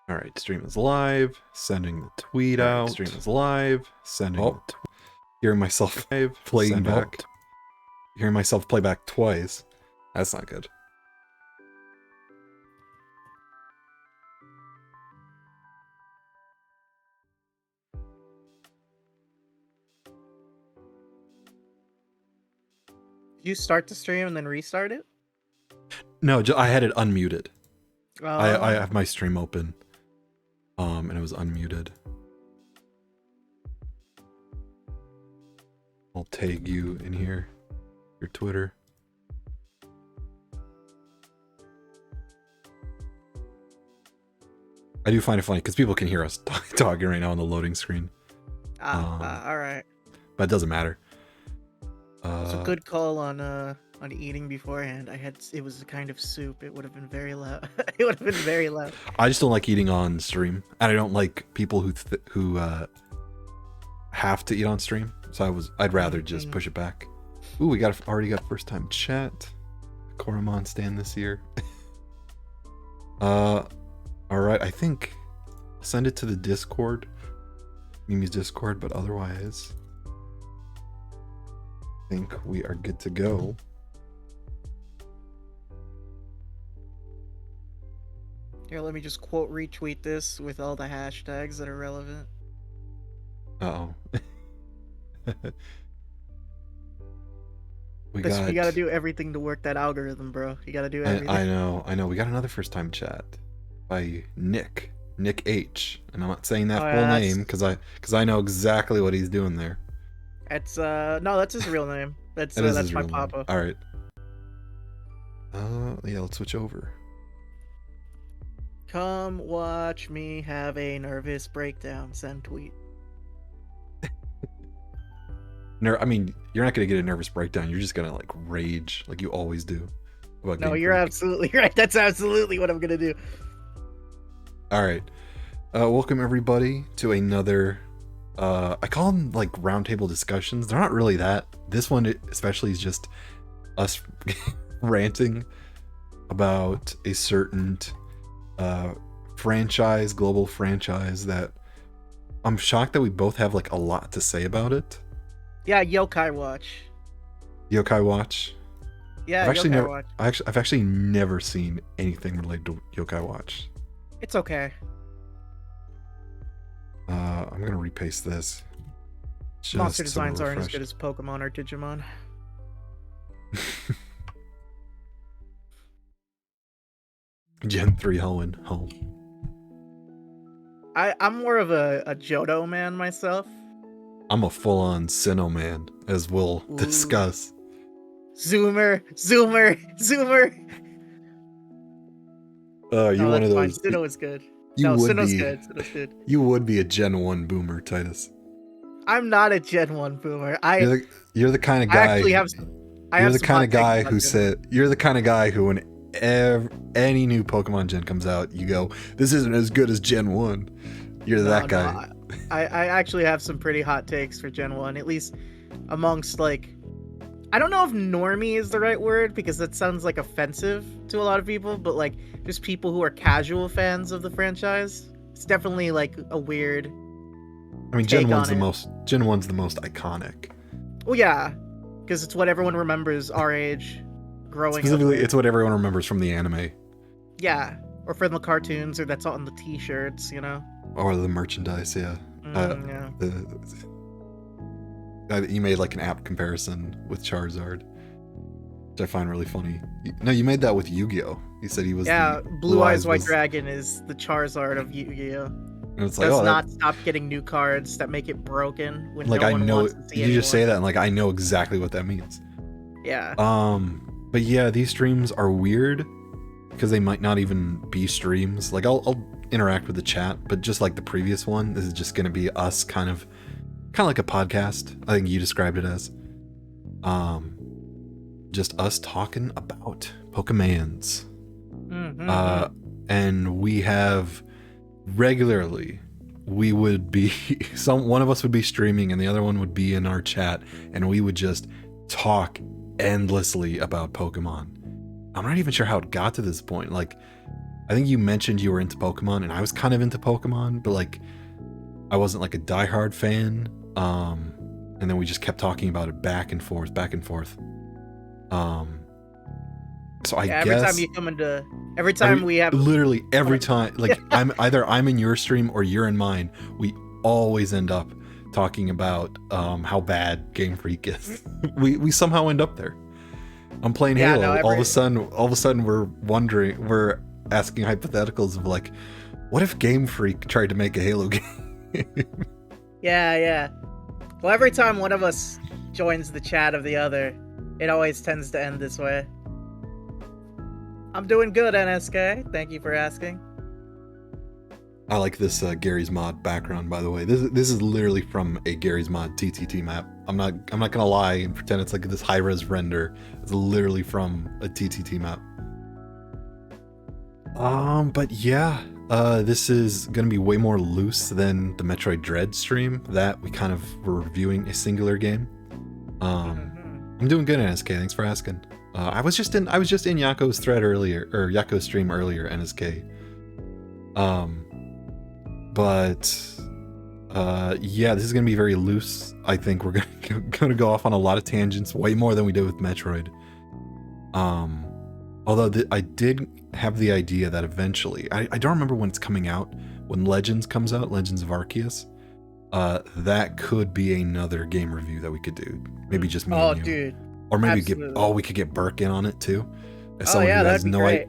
All right, stream is live. Sending the tweet out. Stream is live. Sending the tweet. Hearing myself playing back. Hearing myself play back twice. That's not good. Did you start the stream and then restart it? No, I had it unmuted. Oh. I have my stream open. And it was unmuted. I'll tag you in here. Your Twitter. I do find it funny because people can hear us talking right now on the loading screen. All right. But it doesn't matter. It's a good call on eating beforehand. It was a kind of soup. It would have been very loud. It would have been very loud. I just don't like eating on stream, and I don't like people who have to eat on stream. So I'd rather just push it back. Ooh, we already got first time chat. Koromon stand this year. All right, I think I'll send it to the Discord, Mimi's Discord, but otherwise, I think we are good to go. Here, let me just quote retweet this with all the hashtags that are relevant. Uh-oh. You gotta do everything to work that algorithm, bro. You gotta do everything. I know. We got another first time chat by Nick H, and I'm not saying that full name because I know exactly what he's doing there. It's no, that's his real name. That's my papa. All right. Yeah, let's switch over. Come watch me have a nervous breakdown. Send tweet. I mean, you're not gonna get a nervous breakdown. You're just gonna like rage like you always do. No, you're absolutely right. That's absolutely what I'm gonna do. All right. Welcome everybody to another. I call them like roundtable discussions. They're not really that. This one especially is just us ranting about a certain global franchise that I'm shocked that we both have like a lot to say about it. Yeah, Yokai Watch. Yokai Watch. Yeah, Watch. I've actually never seen anything related to Yokai Watch. It's okay. I'm gonna repaste this. Monster designs aren't as good as Pokemon or Digimon. Gen 3 Hoenn. Home. I'm more of a Johto man myself. I'm a full-on Sinnoh man, as we'll discuss. Zoomer. You're one of those. Sinnoh is good. Sinnoh's good. Sinnoh's good. You would be a Gen 1 boomer, Titus. I'm not a Gen 1 boomer. You're the kind of guy. You're the kind of guy who when any new Pokemon gen comes out, you go, "This isn't as good as Gen 1." You're that guy. No, I actually have some pretty hot takes for Gen 1, at least amongst like, I don't know if normie is the right word because that sounds like offensive to a lot of people, but like just people who are casual fans of the franchise. It's definitely like a weird. I mean, Gen 1's the most iconic. Well, yeah, because it's what everyone remembers our age growing up. Specifically, it's what everyone remembers from the anime. Yeah, or from the cartoons, or that's on the T-shirts, you know. Or the merchandise, yeah. Yeah. You made like an apt comparison with Charizard, which I find really funny. No, you made that with Yu-Gi-Oh! You said he was. Yeah, Blue Eyes White Dragon is the Charizard of Yu-Gi-Oh! And it's like, does not stop getting new cards that make it broken when like no I one know wants to see you anymore. Just say that and like I know exactly what that means. Yeah. But yeah, these streams are weird because they might not even be streams. Like I'll interact with the chat, but just like the previous one, this is just gonna be us kind of like a podcast. I think you described it as. Just us talking about Pokemans. And we have regularly, we would be one of us would be streaming and the other one would be in our chat, and we would just talk endlessly about Pokemon. I'm not even sure how it got to this point. Like, I think you mentioned you were into Pokemon, and I was kind of into Pokemon, but like I wasn't like a diehard fan. And then we just kept talking about it back and forth, back and forth. So I Every guess time you come into, every time we have, literally every time, like I'm in your stream or you're in mine, we always end up talking about how bad Game Freak is. we somehow end up there. I'm playing Halo. No, all of a sudden we're asking hypotheticals of like, what if Game Freak tried to make a Halo game? Yeah. Well, every time one of us joins the chat of the other, it always tends to end this way. I'm doing good, NSK. Thank you for asking. I like this Gary's Mod background, by the way. This is literally from a Gary's Mod TTT map. I'm not gonna lie and pretend it's like this high-res render. It's literally from a TTT map. But yeah, this is gonna be way more loose than the Metroid Dread stream that we kind of were reviewing a singular game. I'm doing good, NSK. Thanks for asking. I was just in Yako's thread earlier, or Yako's stream earlier, NSK. Yeah, this is gonna be very loose. I think we're gonna go off on a lot of tangents, way more than we did with Metroid. Although I did have the idea that eventually, I don't remember when it's coming out, when Legends comes out, Legends of Arceus, that could be another game review that we could do. Maybe just me and you. Dude. Or maybe Absolutely. we could get Burke in on it too. As Someone who has no idea.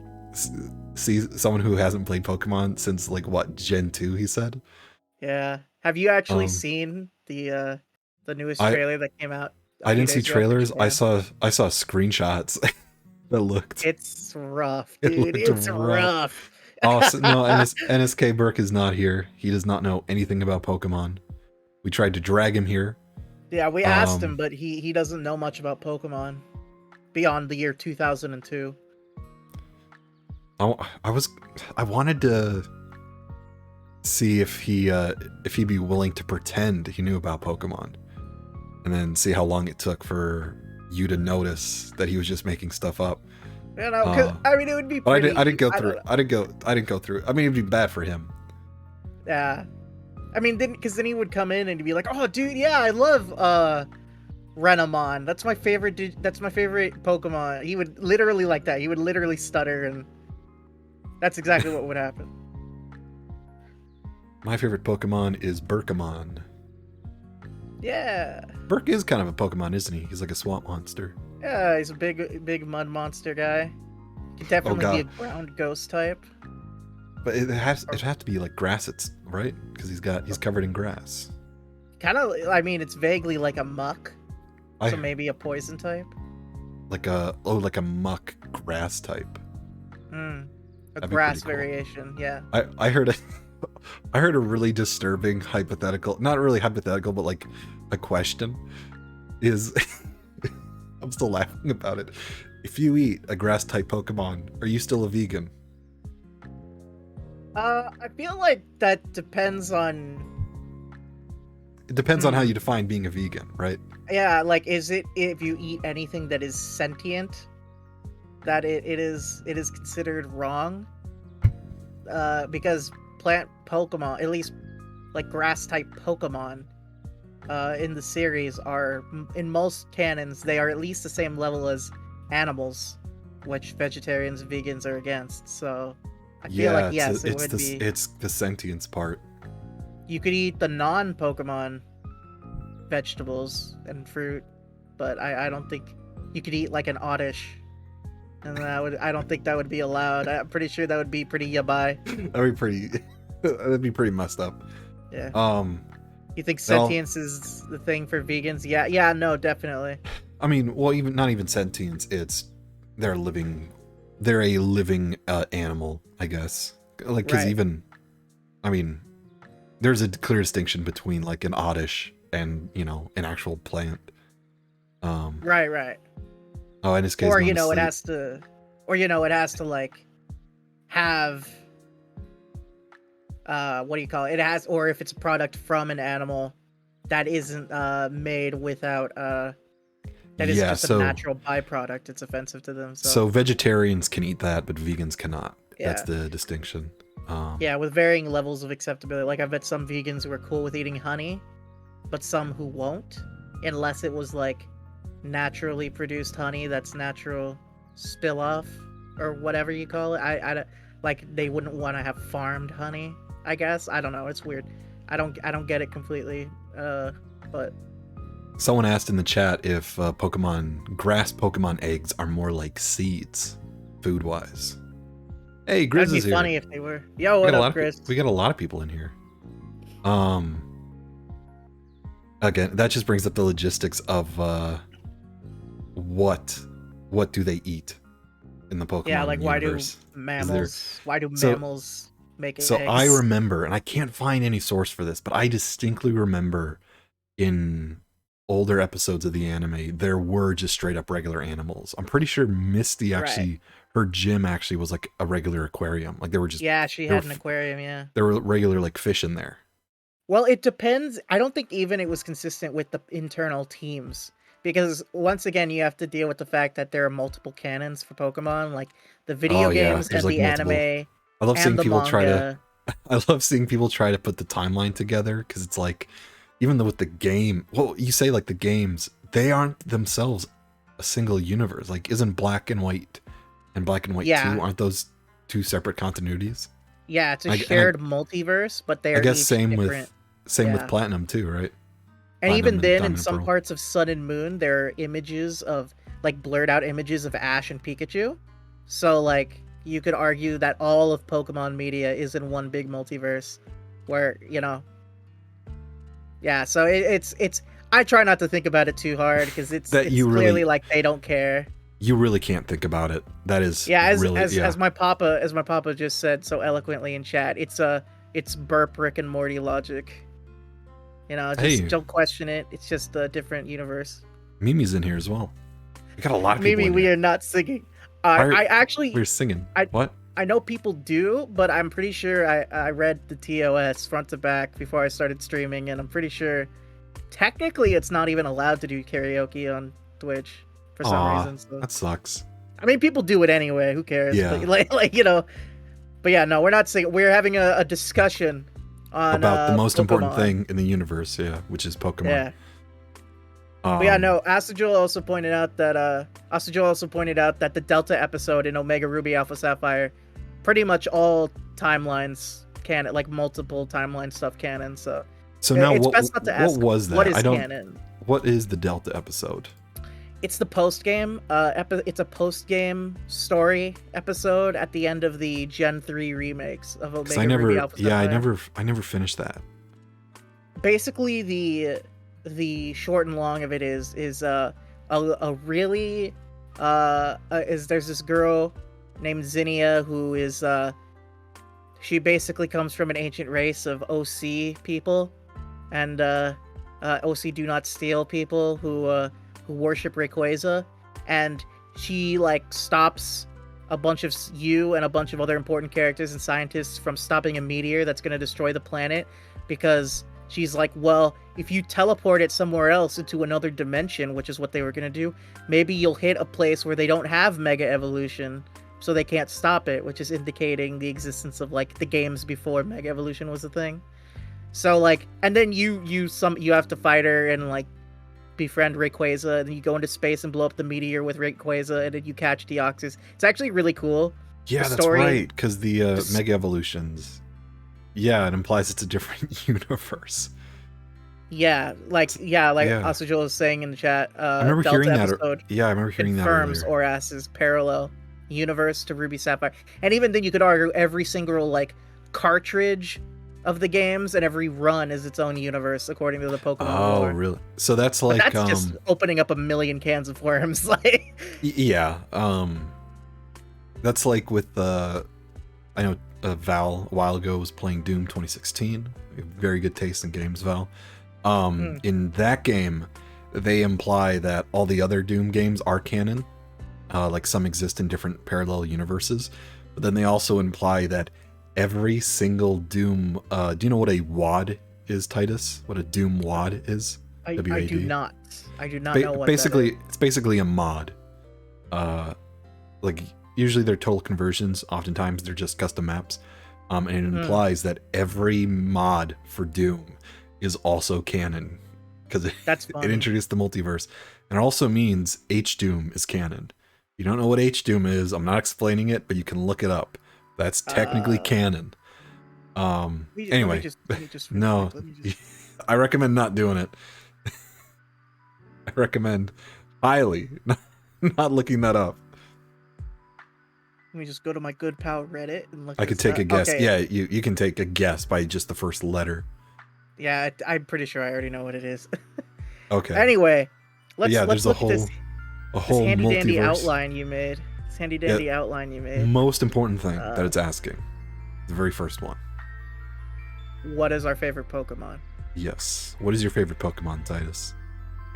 Someone who hasn't played Pokemon since like what, Gen 2, he said. Yeah. Have you actually seen the newest trailer that came out? I didn't see trailers. I saw screenshots that looked. It's rough, dude. It's rough. No, NSK Burke is not here. He does not know anything about Pokemon. We tried to drag him here. Yeah, we asked him, but he doesn't know much about Pokemon beyond the year 2002. I wanted to see if he'd be willing to pretend he knew about Pokemon, and then see how long it took for you to notice that he was just making stuff up. You know, 'cause, I mean, it would be pretty... I didn't go through. I mean, it'd be bad for him. Yeah. I mean, because then he would come in and he'd be like, "Oh, dude, yeah, I love Renamon. That's my favorite. That's my favorite Pokemon." He would literally like that. He would literally stutter, and that's exactly what would happen. My favorite Pokemon is Burkamon. Yeah. Burke is kind of a Pokemon, isn't he? He's like a swamp monster. Yeah, he's a big mud monster guy. He could definitely be a ground ghost type. But it has to be like grass, it's right, because he's covered in grass. Kind of, I mean, it's vaguely like a muck, so maybe a poison type. Like a muck grass type. A grass variation, yeah. I heard I heard a really disturbing hypothetical, not really hypothetical, but like a question is, I'm still laughing about it. If you eat a grass type Pokemon, are you still a vegan? I feel like that depends on... It depends on how you define being a vegan, right? Yeah, like, is it if you eat anything that is sentient, that it is considered wrong? Because plant Pokemon, at least like grass type Pokemon, in the series are, in most canons, they are at least the same level as animals, which vegetarians and vegans are against. So I feel like yes, it would be. It's the sentience part. You could eat the non-Pokemon vegetables and fruit, but I don't think you could eat like an Oddish, and I don't think that would be allowed. I'm pretty sure that would be pretty yabai. That'd be pretty messed up. Yeah. You think sentience is the thing for vegans? Yeah, no, definitely. I mean, well, even not even sentience. They're a living animal, I guess. Like, because even, I mean, there's a clear distinction between like an Oddish and, you know, an actual plant. Right. Oh, in this case, or it has to like have what do you call it? It has, or if it's a product from an animal that isn't made without that is just a natural byproduct, it's offensive to them. So vegetarians can eat that, but vegans cannot. Yeah. the distinction. Yeah, with varying levels of acceptability. Like I bet some vegans who are cool with eating honey, but some who won't, unless it was like naturally produced honey that's natural spill off or whatever you call it. Like they wouldn't want to have farmed honey. I guess I don't know. It's weird. I don't get it completely. But Someone asked in the chat if grass Pokemon eggs are more like seeds, food wise. Hey, Grizz that'd be is here. funny if they were. Yo, what up, Chris? We got a lot of people in here. Again, that just brings up the logistics of what do they eat in the Pokemon like universe? why do mammals make eggs? So I remember, and I can't find any source for this, but I distinctly remember in older episodes of the anime, there were just straight up regular animals. I'm pretty sure Misty actually, her gym actually was like a regular aquarium. Like there were just she had an aquarium. Yeah, there were regular like fish in there. Well, it depends. I don't think even it was consistent with the internal teams because once again, you have to deal with the fact that there are multiple canons for Pokemon, like the video games and like the multiple. anime. I love seeing people manga. try to. I love seeing people try to put the timeline together because it's like, even though with the game, well, you say like the games, they aren't themselves a single universe. Like, isn't Black and White and Black and White 2, aren't those two separate continuities? Yeah, it's a shared multiverse, but they're I guess same different. with Platinum too, right? And Platinum even then, in Diamond some Pearl. parts of Sun and Moon, there are images of like blurred out images of Ash and Pikachu. So like you could argue that all of Pokemon media is in one big multiverse, where yeah. So it's. I try not to think about it too hard because it's clearly like they don't care. You really can't think about it. That is as my papa just said so eloquently in chat. It's burp Rick and Morty logic. Don't question it. It's just a different universe. Mimi's in here as well. We got a lot of people. Mimi, we are not singing. We're singing. What? I know people do, but I'm pretty sure I read the TOS front to back before I started streaming, and I'm pretty sure technically it's not even allowed to do karaoke on Twitch for some reason. So. That sucks. I mean, people do it anyway. Who cares? Yeah. But yeah, no, we're not singing. We're having a discussion on about the most Pokemon. important thing in the universe, which is Pokemon. Yeah. But yeah, no. Asajul also pointed out that the Delta episode in Omega Ruby Alpha Sapphire, pretty much all timelines canon, like multiple timeline stuff canon. So now, it's best not to ask. What was that? What is canon? What is the Delta episode? It's the post game. It's a post game story episode at the end of the Gen 3 remakes of Omega Ruby Alpha Sapphire. I never finished that. Basically, the short and long of it is there's this girl named Zinnia who is she basically comes from an ancient race of OC people, and OC do not steal people who worship Rayquaza, and she like stops a bunch of you and a bunch of other important characters and scientists from stopping a meteor that's going to destroy the planet, because she's like, well, if you teleport it somewhere else into another dimension, which is what they were going to do, maybe you'll hit a place where they don't have Mega Evolution, so they can't stop it, which is indicating the existence of like the games before Mega Evolution was a thing. So like, and then you have to fight her and like befriend Rayquaza, and then you go into space and blow up the meteor with Rayquaza, and then you catch Deoxys. It's actually really cool. Yeah, that's right, because the Mega Evolutions, it implies it's a different universe. Asajul was saying in the chat. I remember Delta hearing that. I remember hearing that. Confirms Oras's parallel universe to Ruby Sapphire, and even then, you could argue every single like cartridge of the games and every run is its own universe according to the Pokemon lore. Oh, really? So that's like that's just opening up a million cans of worms. Like, that's like with I know Val a while ago was playing Doom 2016. Very good taste in games, Val. In that game, they imply that all the other Doom games are canon. Like some exist in different parallel universes, but then they also imply that every single Doom. Do you know what a WAD is, Titus? What a Doom WAD is? I do not. I do not know what basically, that is. it's basically a mod. Like usually they're total conversions. Oftentimes they're just custom maps. And it implies that every mod for Doom is also canon because That's it introduced the multiverse. And it also means H-Doom is canon. You don't know what H-Doom is, I'm not explaining it, but you can look it up. That's technically canon. Anyway, no, I recommend not doing it. I recommend highly not looking that up. Let me just go to my good pal Reddit and look. I could take a guess. Okay. Yeah, you can take a guess by just the first letter. Yeah, I'm pretty sure I already know what it is. Okay. Anyway, let's look at this handy dandy outline you made. This handy dandy outline you made. Most important thing that it's asking, the very first one. What is our favorite Pokemon? Yes. What is your favorite Pokemon, Titus?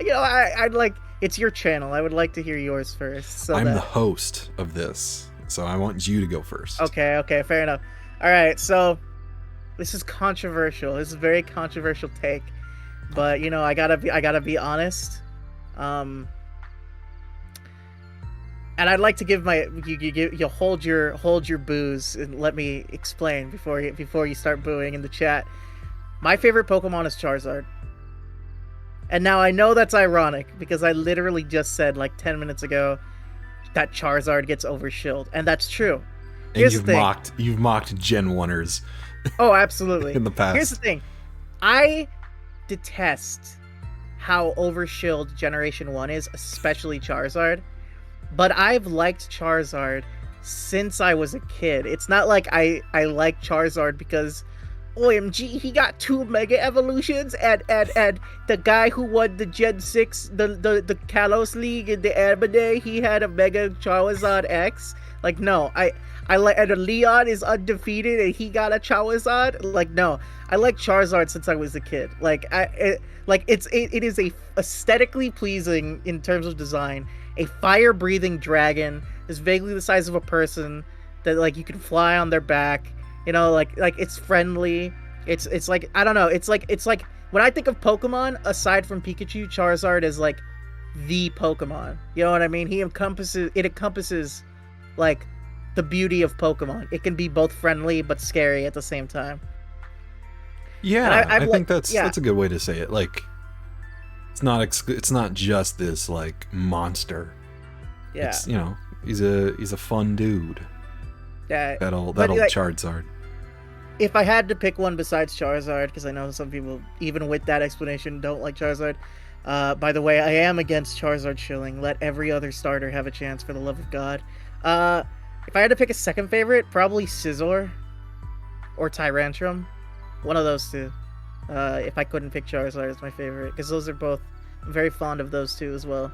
You know, I'd like. It's your channel. I would like to hear yours first. So I'm the host of this, so I want you to go first. Okay, fair enough. All right, so this is controversial. This is a very controversial take, but you know, I gotta be honest. And I'd like to give you hold your boos and let me explain before you start booing in the chat. My favorite Pokemon is Charizard. And now I know that's ironic because I literally just said like 10 minutes ago that Charizard gets overshilled, and that's true. And you've mocked Gen 1ers. Oh, absolutely. In the past. Here's the thing. I detest how overshilled Generation 1 is, especially Charizard. But I've liked Charizard since I was a kid. It's not like I like Charizard because OMG, he got 2 Mega Evolutions, and the guy who won the Gen 6, the Kalos League in the anime, he had a Mega Charizard X. Like, no, I like, and Leon is undefeated and he got a Charizard. Like, no, I like Charizard since I was a kid. Like, it is a aesthetically pleasing in terms of design, a fire-breathing dragon is vaguely the size of a person that like you can fly on their back. You know, like it's friendly. It's like, I don't know. It's like when I think of Pokemon, aside from Pikachu, Charizard is like the Pokemon. You know what I mean? It encompasses like the beauty of Pokemon. It can be both friendly but scary at the same time. Yeah, I think that's a good way to say it. Like, it's not just this like monster. Yeah, it's, you know, he's a fun dude. Yeah, that old like, Charizard. If I had to pick one besides Charizard, because I know some people, even with that explanation, don't like Charizard. By the way, I am against Charizard shilling. Let every other starter have a chance, for the love of God. If I had to pick a second favorite, probably Scizor or Tyrantrum. One of those two. If I couldn't pick Charizard as my favorite, because those are both, I'm very fond of those two as well.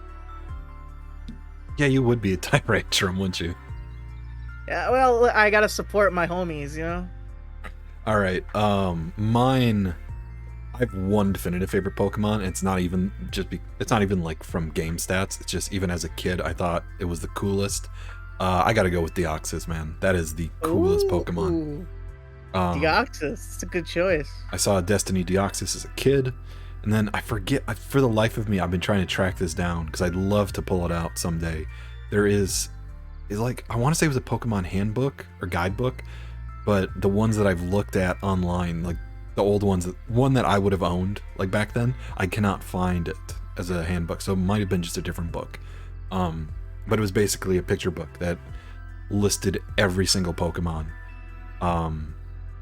Yeah, you would be a Tyrantrum, wouldn't you? Yeah, well, I gotta support my homies, you know? Alright, mine, I have one definitive favorite Pokemon. It's not even like from game stats. It's just, even as a kid, I thought it was the coolest. I gotta go with Deoxys, man. That is the coolest Pokemon. Deoxys, it's a good choice. I saw Destiny Deoxys as a kid, and then I forget, for the life of me, I've been trying to track this down because I'd love to pull it out someday. There is like, I want to say it was a Pokemon handbook or guidebook, but the ones that I've looked at online, like the old ones, one that I would have owned like back then, I cannot find it as a handbook, so it might have been just a different book. But it was basically a picture book that listed every single Pokemon. And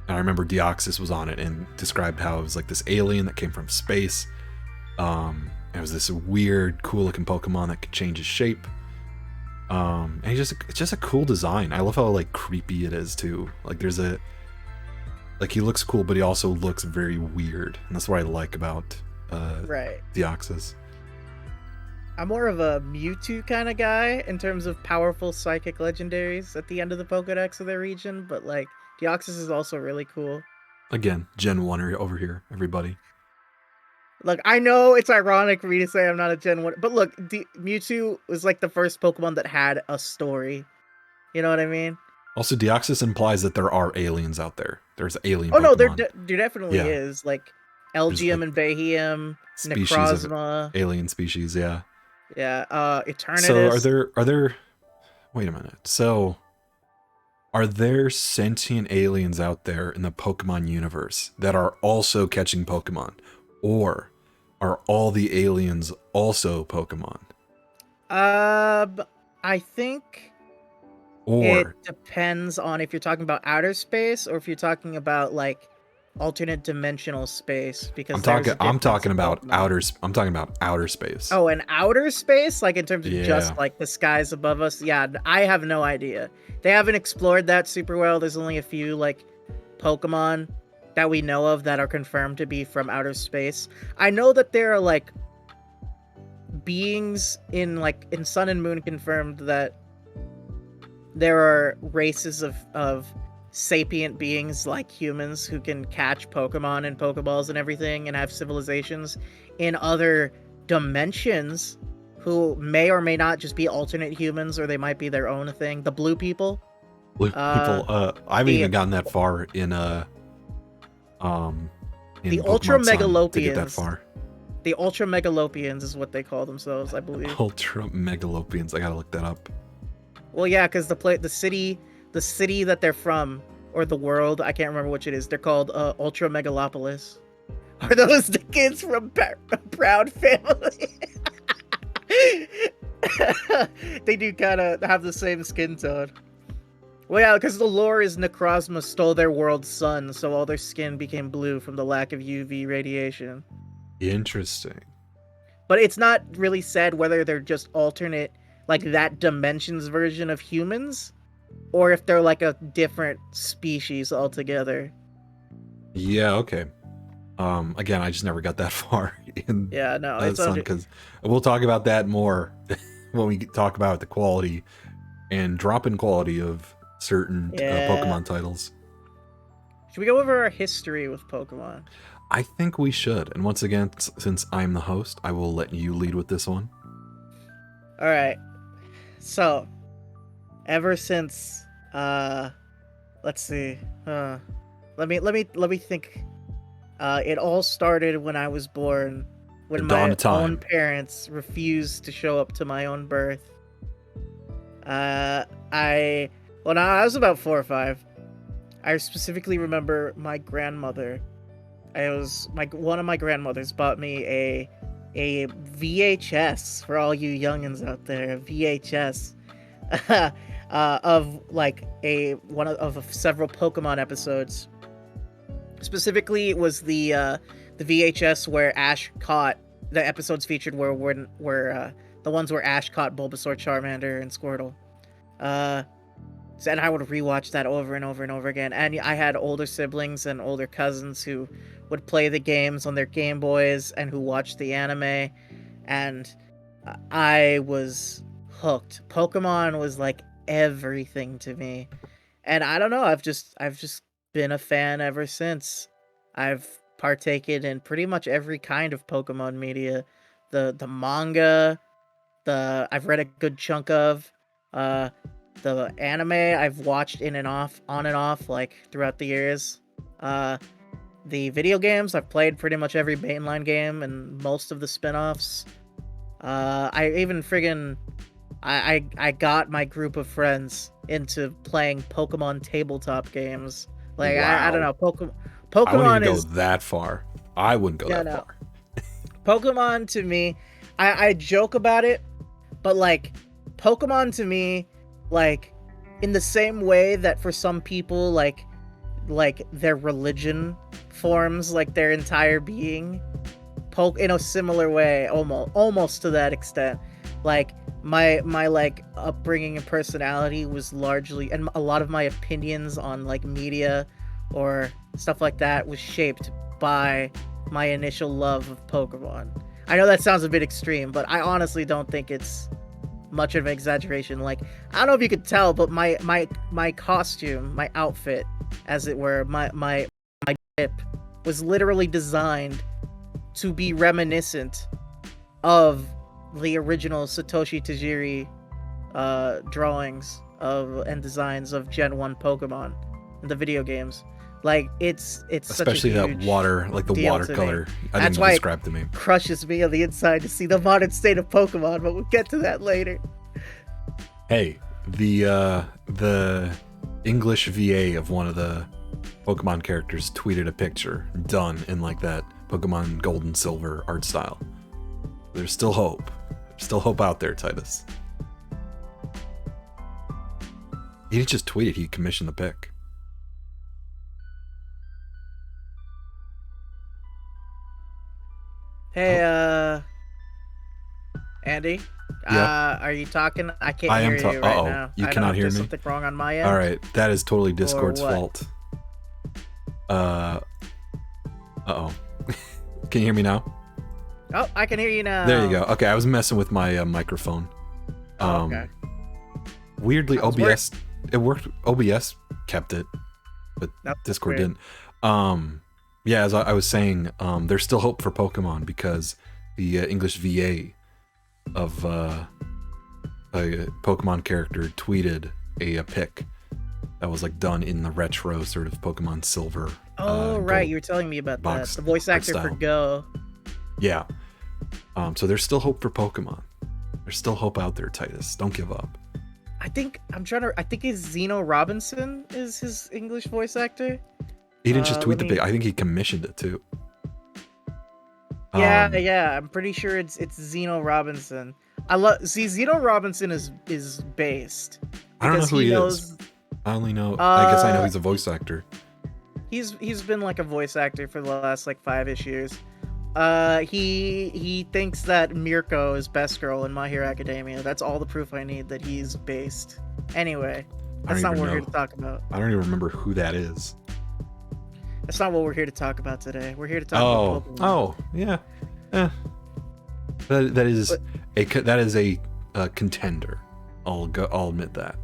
I remember Deoxys was on it and described how it was like this alien that came from space. It was this weird, cool looking Pokemon that could change his shape. And it's just a cool design. I love how like creepy it is too. Like he looks cool, but he also looks very weird, and that's what I like about Deoxys. I'm more of a Mewtwo kind of guy in terms of powerful psychic legendaries at the end of the Pokedex of their region, but like Deoxys is also really cool. Again, Gen 1 over here, everybody. Look, I know it's ironic for me to say I'm not a Gen 1, but look, Mewtwo was like the first Pokemon that had a story. You know what I mean? Also, Deoxys implies that there are aliens out there. There's alien Pokemon. No, there definitely is. Like Elgium and Bahium, Necrozma. Alien species, yeah. Yeah, Eternatus. So are there... Wait a minute. So Are there sentient aliens out there in the Pokemon universe that are also catching Pokemon? Or are all the aliens also Pokemon? I think it Or depends on if you're talking about outer space or if you're talking about like alternate dimensional space, because there's a I'm difference talking in about Pokemon. outer space. Oh, and outer space, like in terms of Yeah. just like the skies above us. Yeah, I have no idea. They haven't explored that super well. There's only a few like Pokemon that we know of that are confirmed to be from outer space. I know that there are like beings in Sun and Moon confirmed that there are races of sapient beings like humans who can catch Pokemon and Pokeballs and everything and have civilizations in other dimensions who may or may not just be alternate humans, or they might be their own thing. The blue people. Blue Uh people, I haven't the even gotten that far the in Ultra Pokemon Sun to get that Megalopians. far. The Ultra Megalopians is what they call themselves, I believe. Ultra Megalopians. I gotta look that up. Well, yeah, because the city that they're from, or the world, I can't remember which it is. They're called Ultra Megalopolis. Are those the kids from Proud Family? They do kind of have the same skin tone. Well, yeah, because the lore is Necrozma stole their world's sun, so all their skin became blue from the lack of UV radiation. Interesting. But it's not really said whether they're just alternate, like that dimensions version of humans, or if they're like a different species altogether. Yeah, okay. Again, I just never got that far in Yeah, no, it's Sun, because we'll talk about that more when we talk about the quality and drop in quality of certain Pokemon titles. Should we go over our history with Pokemon? I think we should. And once again, since I'm the host, I will let you lead with this one. All right. So, ever since let's see. Let me think. It all started when I was born, when my own parents refused to show up to my own birth. I was about 4 or 5. I specifically remember my grandmother. One of my grandmothers bought me a VHS, for all you youngins out there, a VHS of like one of several Pokemon episodes. Specifically, it was the VHS where Ash caught, the episodes featured were the ones where Ash caught Bulbasaur, Charmander, and Squirtle. And I would rewatch that over and over and over again. And I had older siblings and older cousins who would play the games on their Game Boys and who watched the anime, and I was hooked. Pokemon was like everything to me, and I don't know. I've just been a fan ever since. I've partaken in pretty much every kind of Pokemon media, the manga, I've read a good chunk of, the anime I've watched on and off, like throughout the years. The video games I've played pretty much every mainline game and most of the spin-offs. I even I got my group of friends into playing Pokemon tabletop games. Like, wow. I don't know, Pokemon I wouldn't even go that far. I wouldn't go that far. Pokemon to me, I joke about it, but like Pokemon to me, like in the same way that for some people like their religion forms like their entire being, in a similar way, almost to that extent. Like my like upbringing and personality was largely, and a lot of my opinions on like media or stuff like that was shaped by my initial love of Pokemon. I know that sounds a bit extreme, but I honestly don't think it's much of an exaggeration. Like, I don't know if you could tell, but my costume, my outfit, as it were, my dip was literally designed to be reminiscent of the original Satoshi Tajiri drawings and designs of Gen 1 Pokemon in the video games. Like, it's especially such a huge that water, like the watercolor. I That's didn't why describe to me. It crushes me on the inside to see the modern state of Pokemon, but we'll get to that later. Hey, the English VA of one of the Pokemon characters tweeted a picture done in like that Pokemon Gold and Silver art style. There's still hope. There's still hope out there, Titus. He didn't just tweet it, he commissioned the pic. Hey, Andy. Yeah. Are you talking? I can't I am hear you right now. You I cannot hear me? There's something wrong on my end. All right, that is totally Discord's what? fault. Uh-oh. Can you hear me now? Oh, I can hear you now. There you go. Okay, I was messing with my microphone. Okay. Weirdly, How's OBS it worked. OBS kept it, but That's Discord weird. didn't. Yeah, as I was saying, there's still hope for Pokemon because the English VA of a Pokemon character tweeted a pic that was like done in the retro sort of Pokemon Silver. Oh, right. Gold You were telling me about that. box The voice art actor for style. Go. Yeah. So there's still hope for Pokemon. There's still hope out there, Titus. Don't give up. I think it's Zeno Robinson is his English voice actor. He didn't just tweet let the me- pic. I think he commissioned it too. Yeah. I'm pretty sure it's Zeno Robinson. Zeno Robinson is based. I don't know because who he knows, is. I only know. I guess I know Uh, he's a voice actor. He's been like a voice actor for the last like 5-ish years. He thinks that Mirko is best girl in My Hero Academia. That's all the proof I need that he's based. Anyway, that's not what we're here to talk about. I don't even remember who that is. That's not what we're here to talk about today. We're here to talk about Pokemon. Oh, yeah. That is a contender. I'll admit that.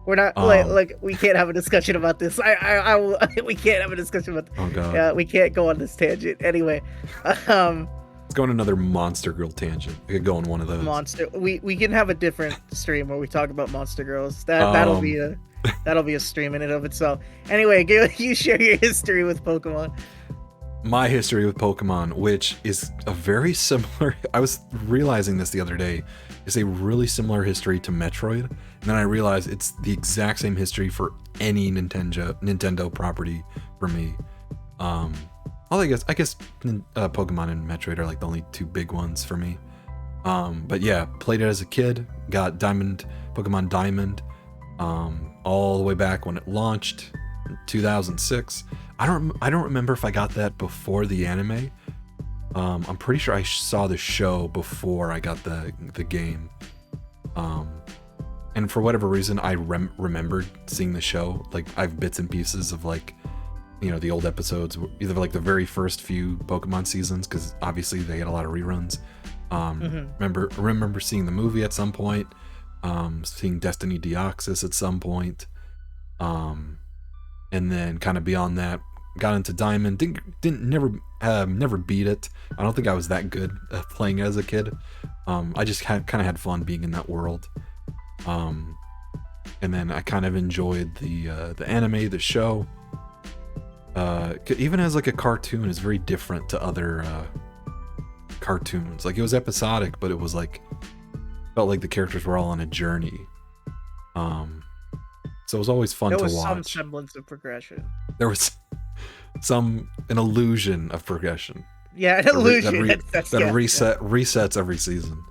We're not like we can't have a discussion about this. We can't have a discussion about. Oh god. Yeah, we can't go on this tangent. Anyway, Let's go on another Monster Girl tangent. I could go on one of those. Monster. We can have a different stream where we talk about Monster Girls. That'll be a stream in and of itself. Anyway, you share your history with Pokemon. My history with Pokemon, which is a very similar. I was realizing this the other day. Is a really similar history to Metroid, and then I realized it's the exact same history for any Nintendo property for me. I guess Pokemon and Metroid are like the only two big ones for me. But yeah, played it as a kid, got Pokemon Diamond, all the way back when it launched in 2006. I don't remember if I got that before the anime. I'm pretty sure I saw the show before I got the game. And for whatever reason, I remembered seeing the show. Like, I have bits and pieces of, like, you know, the old episodes, either like the very first few Pokemon seasons, because obviously they had a lot of reruns. Remember seeing the movie at some point, seeing Destiny Deoxys at some point, and then kind of beyond that, got into Diamond. Never beat it. I don't think I was that good at playing as a kid. I just kind of had fun being in that world. And then I kind of enjoyed the anime, the show. Even as like a cartoon, is very different to other cartoons. Like, it was episodic, but it was like felt like the characters were all on a journey. So it was always fun to watch. There was some semblance of progression. There was an illusion of progression. Yeah, an illusion that resets every season.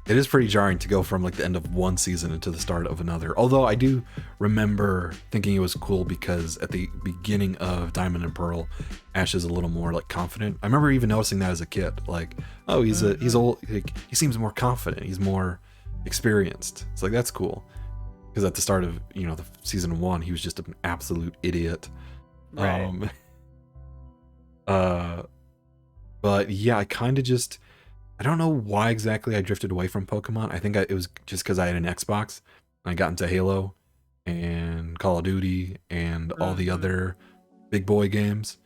It is pretty jarring to go from like the end of one season into the start of another. Although I do remember thinking it was cool because at the beginning of Diamond and Pearl, Ash is a little more like confident. I remember even noticing that as a kid. Like, oh, he's old. Like, he seems more confident. He's more experienced. It's like, that's cool. Because at the start of, you know, the season 1, he was just an absolute idiot. Right. But yeah, I kind of just, I don't know why exactly I drifted away from Pokemon. I think it was just because I had an Xbox. I got into Halo and Call of Duty and all the other big boy games.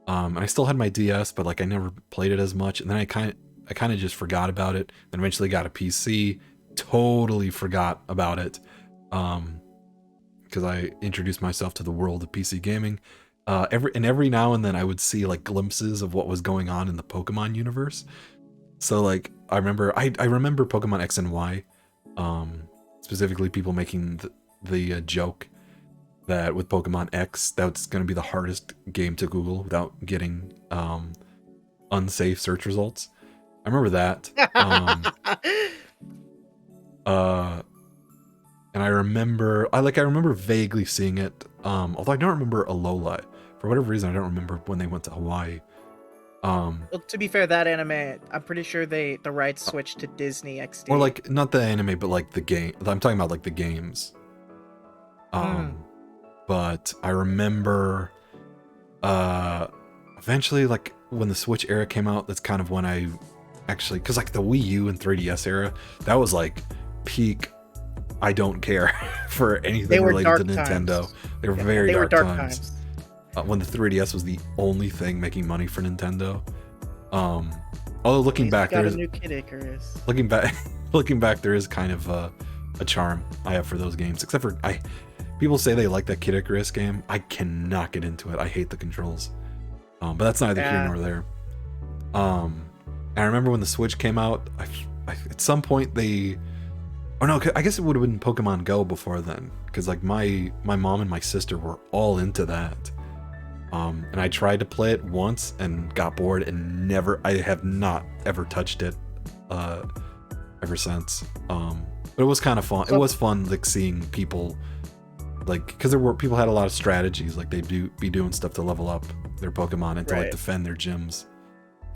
And I still had my DS, but like I never played it as much. And then I kind of just forgot about it. Then eventually got a PC. Totally forgot about it. Because I introduced myself to the world of PC gaming. Every now and then I would see like glimpses of what was going on in the Pokemon universe. So like I remember Pokemon X and Y, specifically people making the joke that with Pokemon X, that's going to be the hardest game to Google without getting unsafe search results. I remember that. And I remember vaguely seeing it. Although I don't remember Alola. For whatever reason, I don't remember when they went to Hawaii. Well, to be fair, that anime, I'm pretty sure the rights switched to Disney XD. Or like not the anime, but like the game. I'm talking about like the games. But I remember eventually, like when the Switch era came out, that's kind of when I actually, because like the Wii U and 3DS era, that was like peak I don't care for anything related to Nintendo. Times. They were very dark times. When the 3DS was the only thing making money for Nintendo. Although looking back, there's a new Kid Icarus. Looking back, there is kind of a charm I have for those games. Except for people say they like that Kid Icarus game. I cannot get into it. I hate the controls. But that's neither here nor there. And I remember when the Switch came out, at some point they... Oh no, I guess it would have been Pokemon Go before then. Because like my mom and my sister were all into that. And I tried to play it once and got bored and I have not ever touched it ever since. But it was kind of fun. It was fun like seeing people, like, because people had a lot of strategies, like they'd be doing stuff to level up their Pokemon and to like defend their gyms.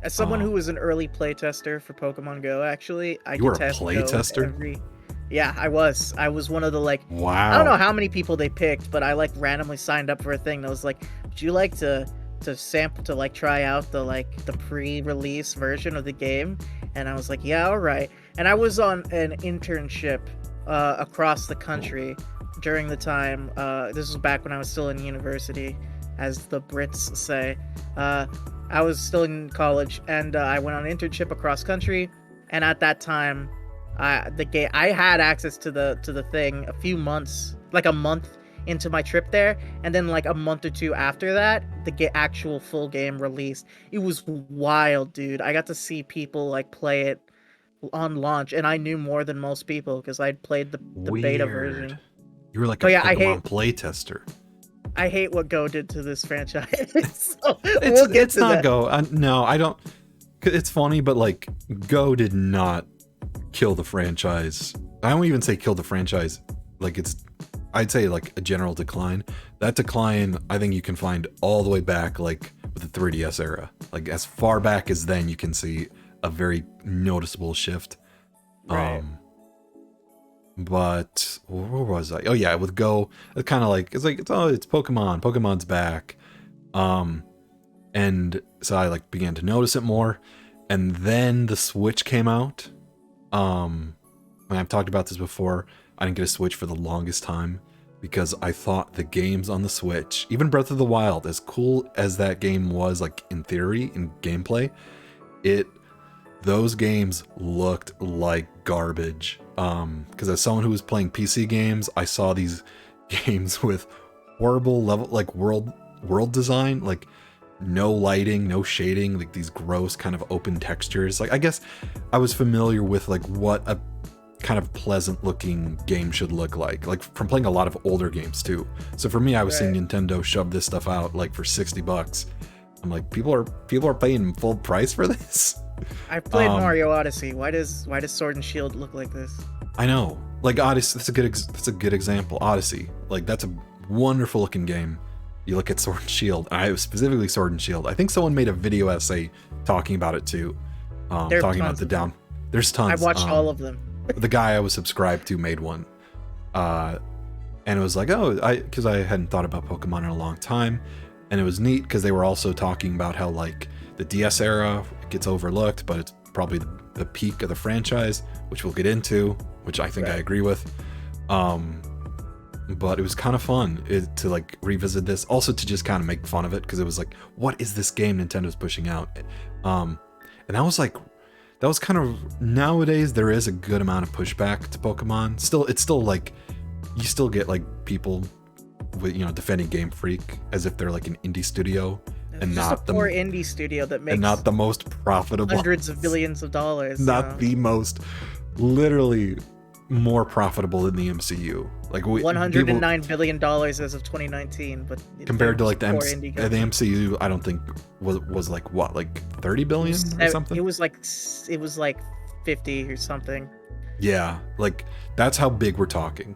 As someone who was an early playtester for Pokemon Go, actually, you were a playtester? Yeah, I was. I was one of the Wow. I don't know how many people they picked, but I like randomly signed up for a thing that was like, would you like to sample, to like try out the pre-release version of the game? And I was like, yeah, all right. And I was on an internship across the country during the time. This was back when I was still in university, as the Brits say. I was still in college, and I went on an internship across country. And at that time, I had access to the thing a few months, like a month into my trip there, and then like a month or two after that, the actual full game released. It was wild, dude. I got to see people like play it on launch, and I knew more than most people because I'd played the beta version. You were like a Pokemon playtester. I hate what Go did to this franchise. So we'll get to not that. Go. No, I don't. It's funny, but like Go did not kill the franchise. I won't even say kill the franchise. Like I'd say like a general decline. That decline, I think you can find all the way back, like with the 3DS era. Like as far back as then, you can see a very noticeable shift. Right. But where was I? Oh yeah, with Go, it's kind of like it's Pokemon. Pokemon's back. And so I like began to notice it more. And then the Switch came out. And I've talked about this before. I didn't get a Switch for the longest time because I thought the games on the Switch, even Breath of the Wild, as cool as that game was, like in theory, in gameplay, those games looked like garbage. Because as someone who was playing PC games, I saw these games with horrible level, like world design, like no lighting, no shading, like these gross kind of open textures. Like I guess I was familiar with like what a kind of pleasant looking game should look like from playing a lot of older games too. So for me, I was seeing Nintendo shove this stuff out like for $60. I'm like, people are paying full price for this. I played Mario Odyssey. Why does Sword and Shield look like this? I know, like Odyssey. That's a good example. Odyssey, like that's a wonderful looking game. You look at Sword and Shield. I was specifically Sword and Shield. I think someone made a video essay talking about it too. Talking about the down. There's tons. I watched all of them. The guy I was subscribed to made one, and it was like, because I hadn't thought about Pokemon in a long time, and it was neat because they were also talking about how like the DS era gets overlooked, but it's probably the peak of the franchise, which we'll get into, which I think I agree with. But it was kind of fun to like revisit this, also to just kind of make fun of it because it was like, what is this game Nintendo's pushing out? And that was kind of, nowadays there is a good amount of pushback to Pokemon. It's still like you still get like people with defending Game Freak as if they're like an indie studio and not the poor indie studio that makes and not the most profitable, hundreds of billions of dollars. Not the most, literally more profitable than the MCU. Like $109 billion as of 2019, but compared to like the poor indie games. MCU, I don't think was like what, like 30 billion or something. It was like 50 or something. Yeah, like that's how big we're talking.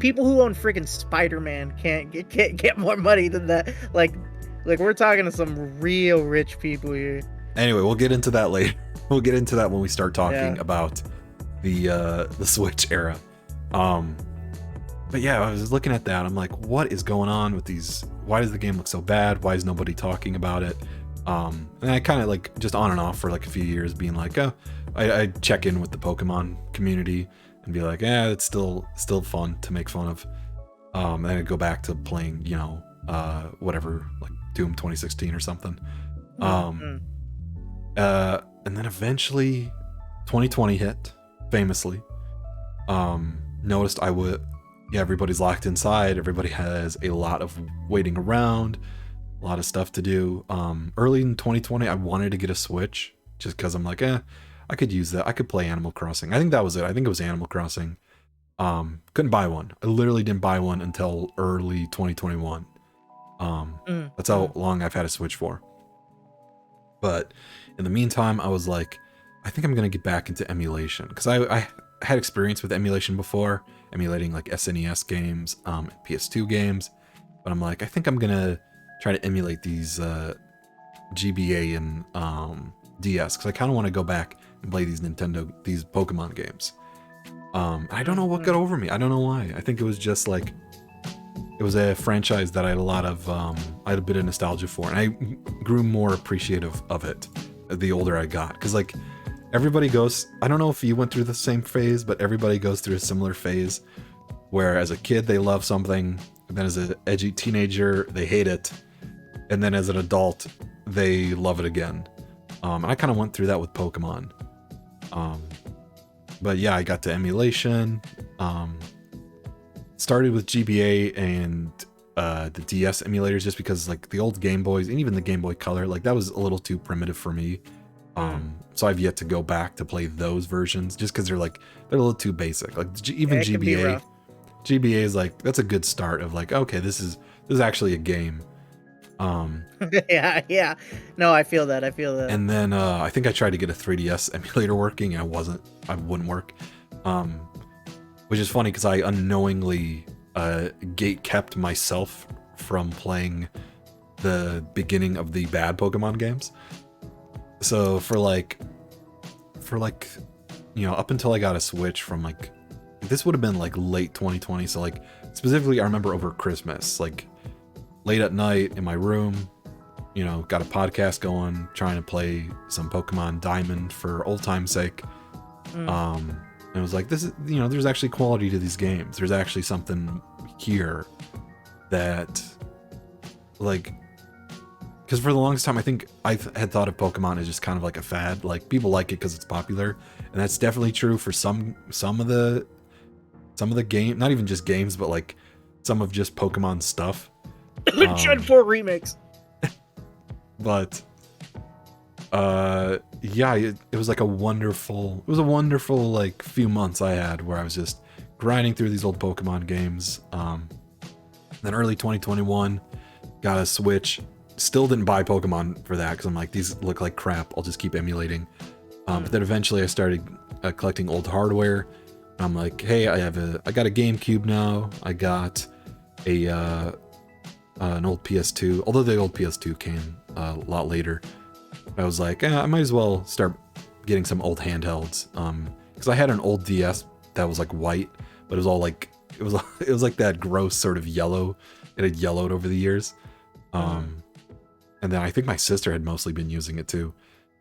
People who own freaking Spider-Man can't get more money than that. Like we're talking to some real rich people here. Anyway, we'll get into that later. We'll get into that when we start talking about the Switch era. But yeah, I was looking at that. I'm like, what is going on with these? Why does the game look so bad? Why is nobody talking about it? And I kind of like just on and off for like a few years being like, oh, I check in with the Pokemon community and be like, yeah, it's still fun to make fun of. And then I'd go back to playing, whatever, like Doom 2016 or something. And then eventually 2020 hit, famously. Noticed everybody's locked inside. Everybody has a lot of waiting around, a lot of stuff to do. Early in 2020, I wanted to get a Switch just because I'm like, I could use that. I could play Animal Crossing. I think that was it. I think it was Animal Crossing. Couldn't buy one. I literally didn't buy one until early 2021. That's how long I've had a Switch for. But in the meantime, I was like, I think I'm going to get back into emulation because I had experience with emulation before, emulating like SNES games, PS2 games. But I'm like, I think I'm going to try to emulate these GBA and DS because I kind of want to go back and play these Pokemon games. I don't know what got over me. I don't know why. I think it was just like, it was a franchise that I had I had a bit of nostalgia for, and I grew more appreciative of it the older I got. Because like everybody goes, I don't know if you went through the same phase, but everybody goes through a similar phase where as a kid they love something, and then as an edgy teenager they hate it, and then as an adult they love it again. And I kind of went through that with Pokemon. But yeah, I got to emulation. Started with GBA and the DS emulators just because like the old Game Boys and even the Game Boy Color, like that was a little too primitive for me. So I've yet to go back to play those versions just because they're a little too basic. Like even GBA is like, that's a good start of like, okay, this is actually a game. Yeah. No, I feel that. And then I think I tried to get a 3DS emulator working and I wouldn't work. Which is funny because I unknowingly gate kept myself from playing the beginning of the bad Pokemon games. So for up until I got a Switch from like, this would have been like late 2020. So like specifically I remember over Christmas, like late at night in my room, got a podcast going, trying to play some Pokemon Diamond for old time's sake. And it was like, this is, there's actually quality to these games. There's actually something here that, like, because for the longest time, I think I had thought of Pokemon as just kind of like a fad. Like, people like it because it's popular, and that's definitely true for some of the game, not even just games, but like some of just Pokemon stuff. Gen 4 remakes. But yeah, it was a wonderful like few months I had where I was just grinding through these old Pokemon games. Then early 2021, got a Switch. Still didn't buy Pokemon for that because I'm like, these look like crap. I'll just keep emulating. But then eventually I started collecting old hardware. I'm like, hey, I got a GameCube now. I got an old PS2, although the old PS2 came a lot later. I was like, I might as well start getting some old handhelds. Because I had an old DS that was like white, but it was all like, it was like that gross sort of yellow. It had yellowed over the years. And then I think my sister had mostly been using it too.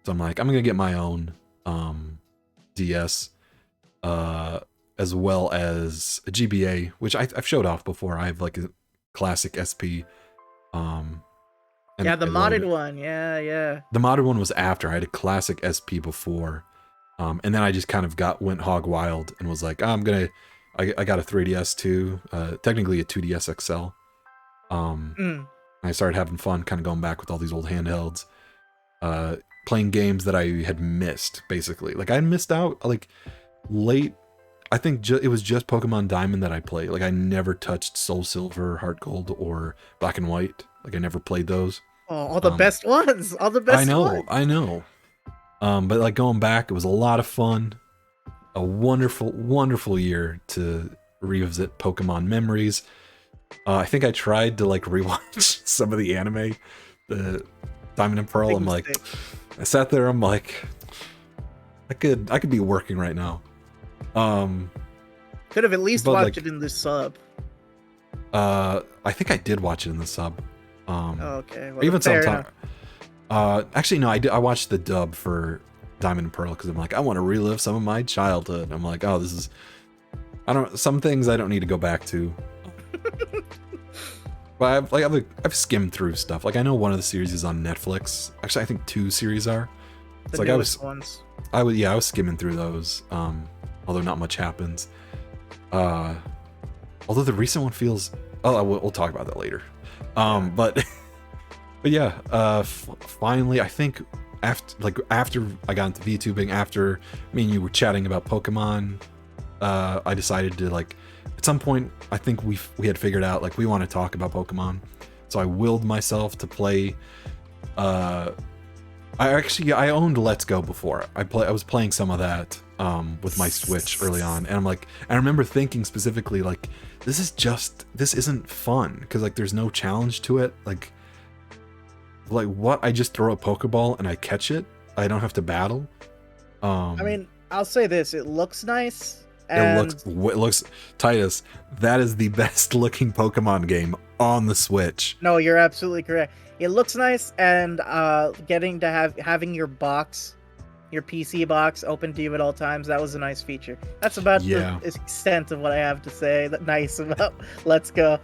So I'm like, I'm gonna get my own DS, as well as a GBA, which I've showed off before. I have like a classic SP. The modded one. Yeah. The modded one was after. I had a classic SP before. And then I just kind of went hog wild and was like, I got a 3DS too, technically a 2DS XL. I started having fun kind of going back with all these old handhelds, playing games that I had missed, basically. Like I had missed out like late I think it was just Pokemon Diamond that I played. Like I never touched Soul Silver, Heart Gold, or Black and White. Like I never played those. Oh, all the best ones. All the I best know, ones. I know. But like going back, it was a lot of fun. A wonderful, wonderful year to revisit Pokemon memories. I think I tried to like rewatch some of the anime, the Diamond and Pearl. I'm like, I sat there. I'm like, I could be working right now. Could have at least but, watched like, it in the sub. I think I did watch it in the sub. Okay. Well, Even fair sometimes. Actually, no, I watched the dub for Diamond and Pearl because I'm like, I want to relive some of my childhood. I'm like, oh, this is. Some things I don't need to go back to. But I've skimmed through stuff. Like I know one of the series is on Netflix. Actually, I think 2 series are. The newest ones. I was skimming through those. Although not much happens. Although the recent one feels. Oh, we'll talk about that later. But yeah. Finally, I think after I got into VTubing, after me and you were chatting about Pokemon, I decided to like. At some point, I think we had figured out like we want to talk about Pokemon, so I willed myself to play. I owned Let's Go before. I was playing some of that with my Switch early on, and I'm like, I remember thinking specifically like, this isn't fun because like there's no challenge to it. Like what? I just throw a Pokeball and I catch it. I don't have to battle. I mean, I'll say this: it looks nice. It looks Titus. That is the best looking Pokemon game on the Switch. No, you're absolutely correct. It looks nice, and getting to having your PC box open to you at all times, that was a nice feature. That's about the extent of what I have to say. That nice about Let's Go.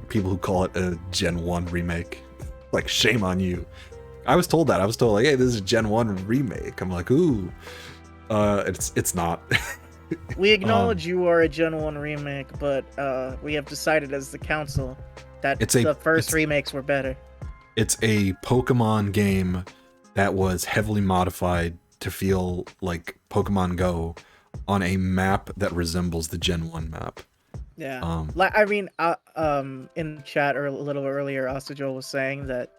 People who call it a Gen 1 remake, like shame on you. I was told that. I was told like, hey, this is a Gen 1 remake. I'm like, ooh. It's not. We acknowledge you are a Gen 1 remake, but we have decided as the council that the first remakes were better. It's a Pokemon game that was heavily modified to feel like Pokemon Go on a map that resembles the Gen 1 map. Yeah. I mean, in the chat or a little earlier, Joel was saying that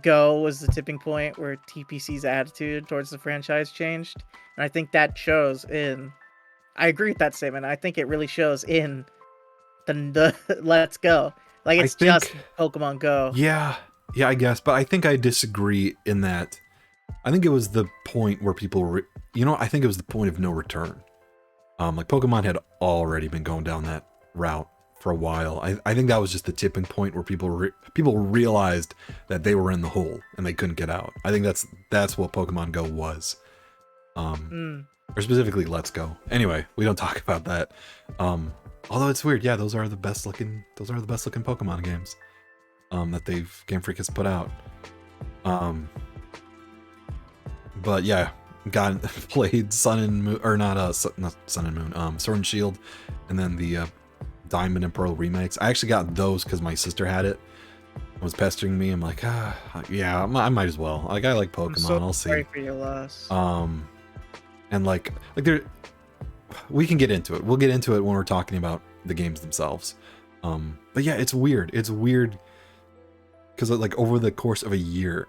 Go was the tipping point where TPC's attitude towards the franchise changed. And I think that shows I agree with that statement. I think it really shows in the Let's Go. Like it's just Pokemon Go. Yeah, I guess. But I think I disagree in that. I think it was the point where people, I think it was the point of no return. Like Pokemon had already been going down that route for a while. I think that was just the tipping point where people realized that they were in the hole and they couldn't get out. I think that's what Pokemon Go was. Or specifically Let's Go. Anyway, we don't talk about that. Although it's weird, yeah, those are the best looking Pokemon games that Game Freak has put out. But yeah, played Sun and Moon, or not Sun and Moon, Sword and Shield, and then the Diamond and Pearl remakes. I actually got those because my sister had it. Was pestering me. I'm like, yeah, I might as well. Like, I like Pokemon. I'll see. Sorry for your loss. And like there, we can get into it. We'll get into it when we're talking about the games themselves. But yeah, it's weird. It's weird because like over the course of a year,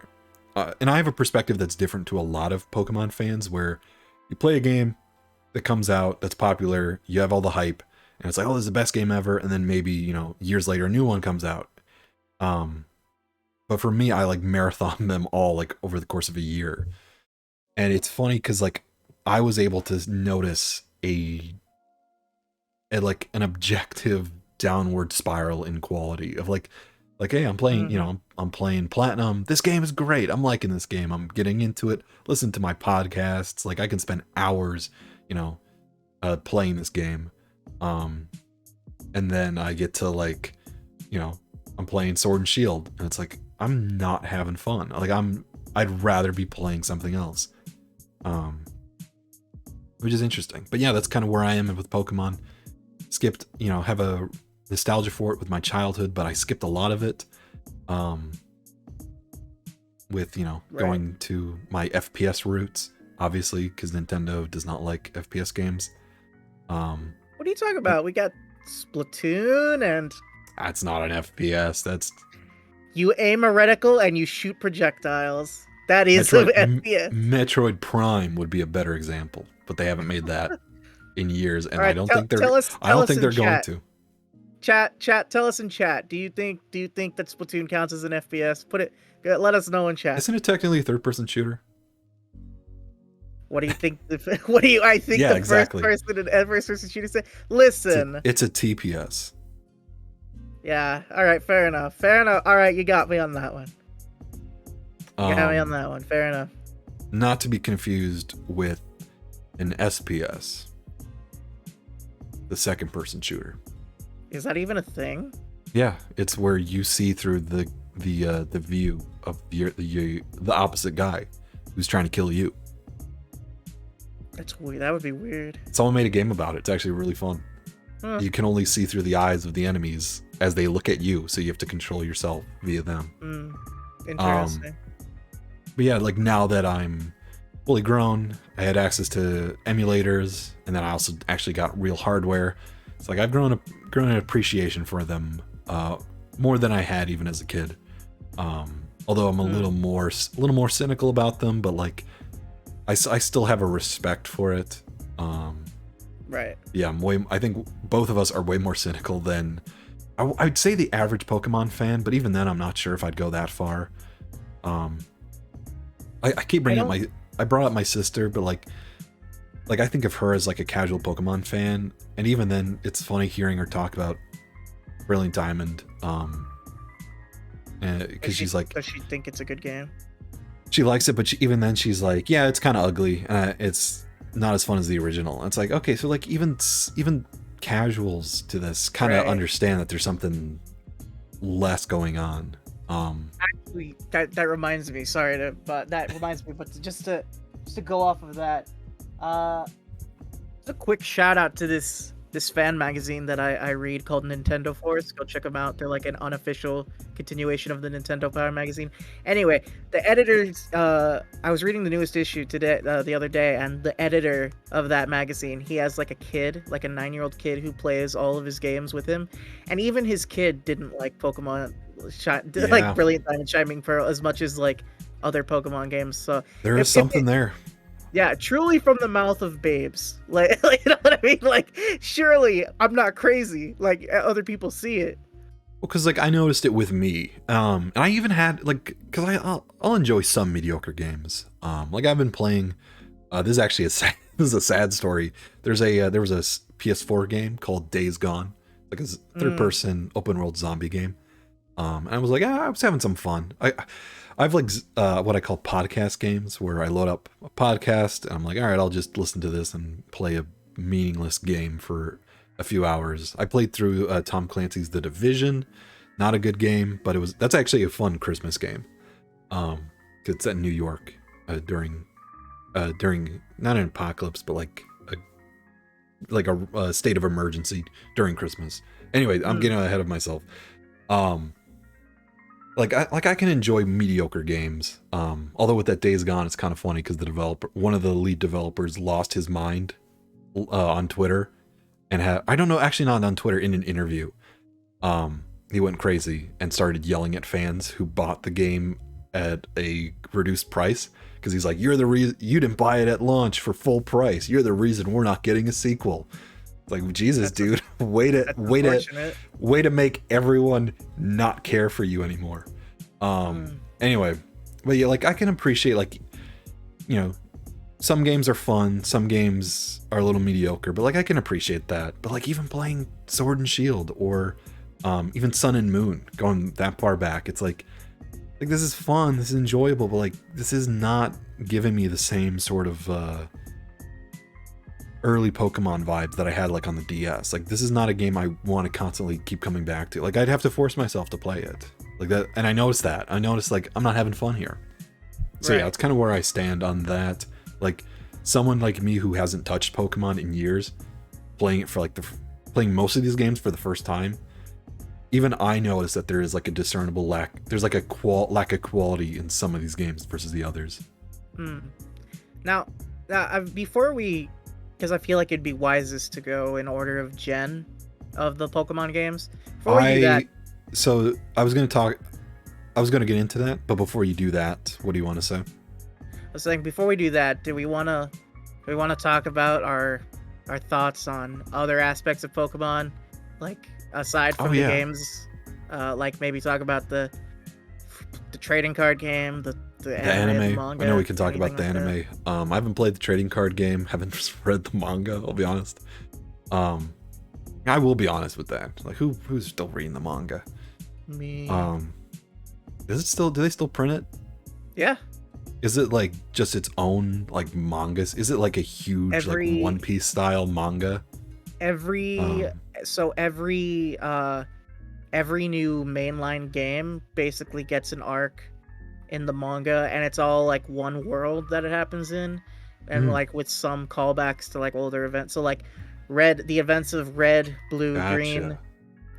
and I have a perspective that's different to a lot of Pokemon fans, where you play a game that comes out that's popular, you have all the hype, and it's like, oh, this is the best game ever, and then maybe years later a new one comes out. But for me, I like marathon them all like over the course of a year. And it's funny because like I was able to notice a like an objective downward spiral in quality of like hey, I'm playing, I'm playing Platinum. This game is great. I'm liking this game. I'm getting into it. Listen to my podcasts. Like I can spend hours, playing this game. And then I get to like, I'm playing Sword and Shield, and it's like I'm not having fun. Like I'd rather be playing something else. Which is interesting. But yeah, that's kind of where I am with Pokemon. Skipped, have a nostalgia for it with my childhood, but I skipped a lot of it. With, Right. going to my FPS roots. obviously, because Nintendo does not like FPS games. What are you talking about? We got Splatoon, and That's not an FPS. That's you aim a reticle and you shoot projectiles. That is an FPS. Metroid Prime would be a better example, but they haven't made that in years, and Right, I don't think they're going to. Chat, tell us in chat. Do you think that Splatoon counts as an FPS? Let us know in chat. Isn't it technically a third-person shooter? What do you think? I think yeah, the exactly. first person and first person shooter say? Listen, it's a TPS. Yeah. All right. Fair enough. All right, you got me on that one. Fair enough. Not to be confused with an SPS, the second-person shooter. Is that even a thing? Yeah, it's where you see through the view of the opposite guy who's trying to kill you. That's weird. That would be weird. Someone made a game about it. It's actually really fun. Huh. You can only see through the eyes of the enemies as they look at you, so you have to control yourself via them. Interesting. But yeah, like now that I'm fully grown, I had access to emulators, and then I also actually got real hardware. It's like I've grown an appreciation for them more than I had even as a kid. Although I'm a little more cynical about them, but like I still have a respect for it. Right. Yeah, I think both of us are way more cynical than I'd say the average Pokemon fan, but even then I'm not sure if I'd go that far. I keep bringing up I brought up my sister, but like I think of her as like a casual Pokemon fan, and even then it's funny hearing her talk about Brilliant Diamond, because she's like, does she think it's a good game? She likes it, but even then she's like, yeah, it's kind of ugly, it's not as fun as the original. And it's like, okay, so like even casuals to this kind of understand that there's something less going on. Actually, that reminds me. But just to go off of that, just a quick shout out to this fan magazine that I read called Nintendo Force. Go check them out. They're like an unofficial continuation of the Nintendo Power magazine. Anyway, the editors, I was reading the newest issue today, the other day, and the editor of that magazine, he has like a kid, like a 9-year-old kid who plays all of his games with him, and even his kid didn't like Pokemon, like Brilliant Diamond, Shining Pearl as much as like other Pokemon games. So there is something there. Yeah, truly from the mouth of babes. Like, you know what I mean? Like, surely I'm not crazy. Like, other people see it. Well, because like I noticed it with me, and I even had like, because I'll enjoy some mediocre games. Like I've been playing. This is actually this is a sad story. There was a PS4 game called Days Gone, like a third-person open-world zombie game. And I was like, I was having some fun. I've like what I call podcast games, where I load up a podcast and I'm like, all right, I'll just listen to this and play a meaningless game for a few hours. I played through Tom Clancy's The Division. Not a good game, but that's actually a fun Christmas game. It's set in New York during not an apocalypse, but like a state of emergency during Christmas. Anyway, I'm getting ahead of myself. I can enjoy mediocre games. Although with that Days Gone, it's kind of funny because one of the lead developers lost his mind on Twitter, and actually not on Twitter, in an interview. He went crazy and started yelling at fans who bought the game at a reduced price, because he's like, you're the reason you didn't buy it at launch for full price. You're the reason we're not getting a sequel. It's like, Jesus, dude, way to make everyone not care for you anymore. Anyway, but yeah, like I can appreciate, like, you know, some games are fun, some games are a little mediocre, but like I can appreciate that. But like even playing Sword and Shield, or even Sun and Moon, going that far back, it's like this is fun, this is enjoyable, but like this is not giving me the same sort of early Pokemon vibes that I had like on the DS. Like this is not a game I want to constantly keep coming back to. Like I'd have to force myself to play it like that, and I noticed like I'm not having fun here. So yeah, it's kind of where I stand on that. Like someone like me who hasn't touched Pokemon in years, playing it for like playing most of these games for the first time, even I notice that there is like a discernible lack. There's like a lack of quality in some of these games versus the others. Now, Before we, because I feel like it'd be wisest to go in order of gen of the Pokemon games. Before we do that, So I was gonna get into that, but before you do that, what do you want to say? I was saying before we do that, do we want to talk about our thoughts on other aspects of Pokemon, like aside Oh from the yeah, games, like maybe talk about the trading card game, the the anime, the anime. I know we manga, can talk anything about the like that. anime. I haven't played the trading card game, haven't read the manga. I'll be honest. Um, I will be honest with that. Like, who's still reading the manga? Me, Um, is it still? Do they still print it? yeah. Is it like just its own like mangas? Is it like a huge like Every One Piece style manga? every Um, so every new mainline game basically gets an arc in the manga, and it's all like one world that it happens in, and mm, like with some callbacks to like older events. So like the events of red, blue, green, gotcha.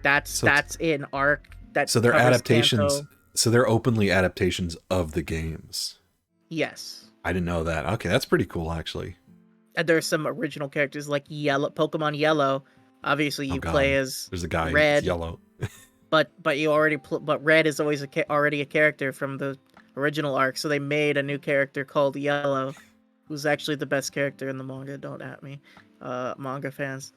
that's So that's an arc that so they're covers adaptations. Kanto. So they're openly adaptations of the games. Yes. I didn't know that. Okay, that's pretty cool actually. And there's some original characters like Pokemon Yellow. Obviously Oh you play god, as there's a guy. It's Red, yellow. but Red is always already a character from the original arc, so they made a new character called Yellow, who's actually the best character in the manga. Don't at me, manga fans.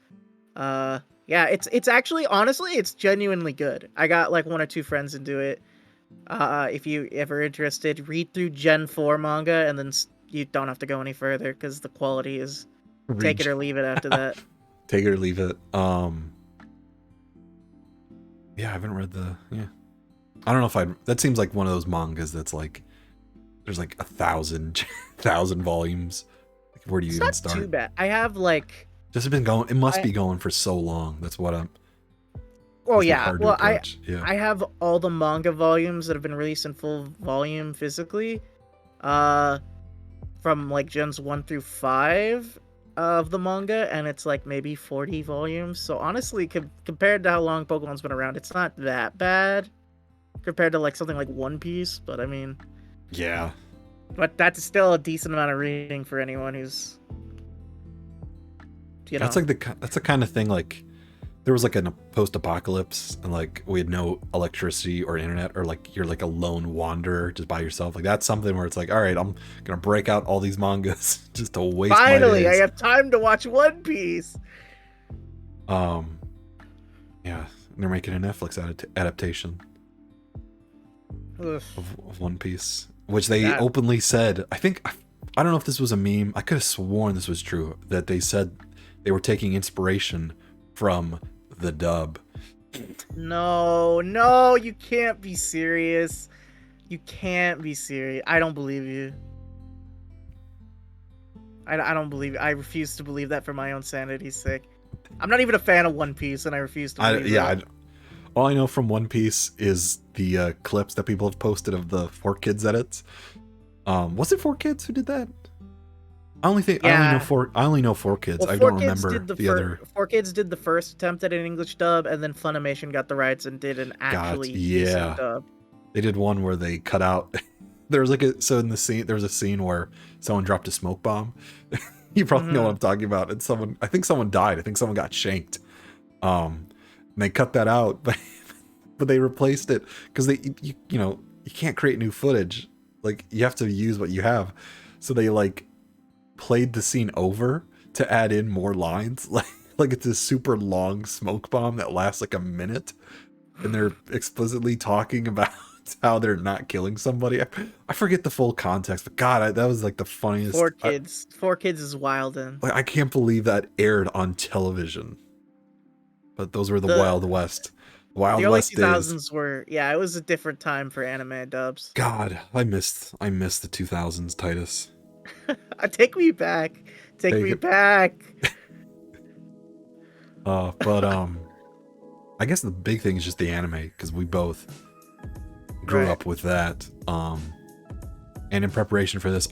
Yeah, it's actually, honestly, it's genuinely good. I got like one or two friends into it. If you ever interested, read through Gen 4 manga, and then you don't have to go any further because the quality is take it Reach. or leave it after that. Take it or leave it. Yeah, I haven't read the. Yeah, I don't know if I. That seems like one of those mangas that's like there's like 1,000 volumes. Like, where do you It's even not too start? bad. I have like Just been going. It must I be going for so long. That's what I'm. oh It's like yeah, hard to well approach. Yeah. I have all the manga volumes that have been released in full volume physically. Uh from like gens 1 through 5 of the manga, and it's like maybe 40 volumes. So honestly, compared to how long Pokemon's been around, it's not that bad compared to like something like One Piece, but I mean, Yeah. but that's still a decent amount of reading for anyone who's, you That's know. like that's the kind of thing like there was like a post-apocalypse and like we had no electricity or internet or like you're like a lone wanderer just by yourself. Like that's something where it's like, all right, I'm gonna break out all these mangas just to waste my Finally, I days. have time to watch One Piece. Um, yeah, they're making a Netflix adaptation Ugh, of One Piece, which they that openly said. I don't know if this was a meme. I could have sworn this was true that they said they were taking inspiration from the dub. no, you can't be serious. You can't be serious. I don't believe you. I don't believe I refuse to believe that for my own sanity's sake. I'm not even a fan of One Piece, and I refuse to I believe yeah. that. All I know from One Piece is the clips that people have posted of the 4Kids edits. Was it 4Kids who did that? Yeah. I only know 4Kids. Well, I Four don't Kids remember did the the other. Four Kids did the first attempt at an English dub, and then Funimation got the rights and did an God, actually decent yeah. dub. They did one where they cut out. There was like in the scene there was a scene where someone dropped a smoke bomb. You probably know what Hmm. I'm talking about. And I think someone died. I think someone got shanked. And they cut that out, but they replaced it because you can't create new footage. Like you have to use what you have. So they like played the scene over to add in more lines. Like it's a super long smoke bomb that lasts like a minute, and they're explicitly talking about how they're not killing somebody. I forget the full context, but God, that was like the funniest. Four Kids is wild, and I can't believe that aired on television. But those were the the Wild the early West days. 2000s were, yeah, it was a different time for anime dubs. God, I missed the 2000s, Titus. Take me back. Take Take me it. back. But I guess the big thing is just the anime because we both grew Right. up with that. And in preparation for this,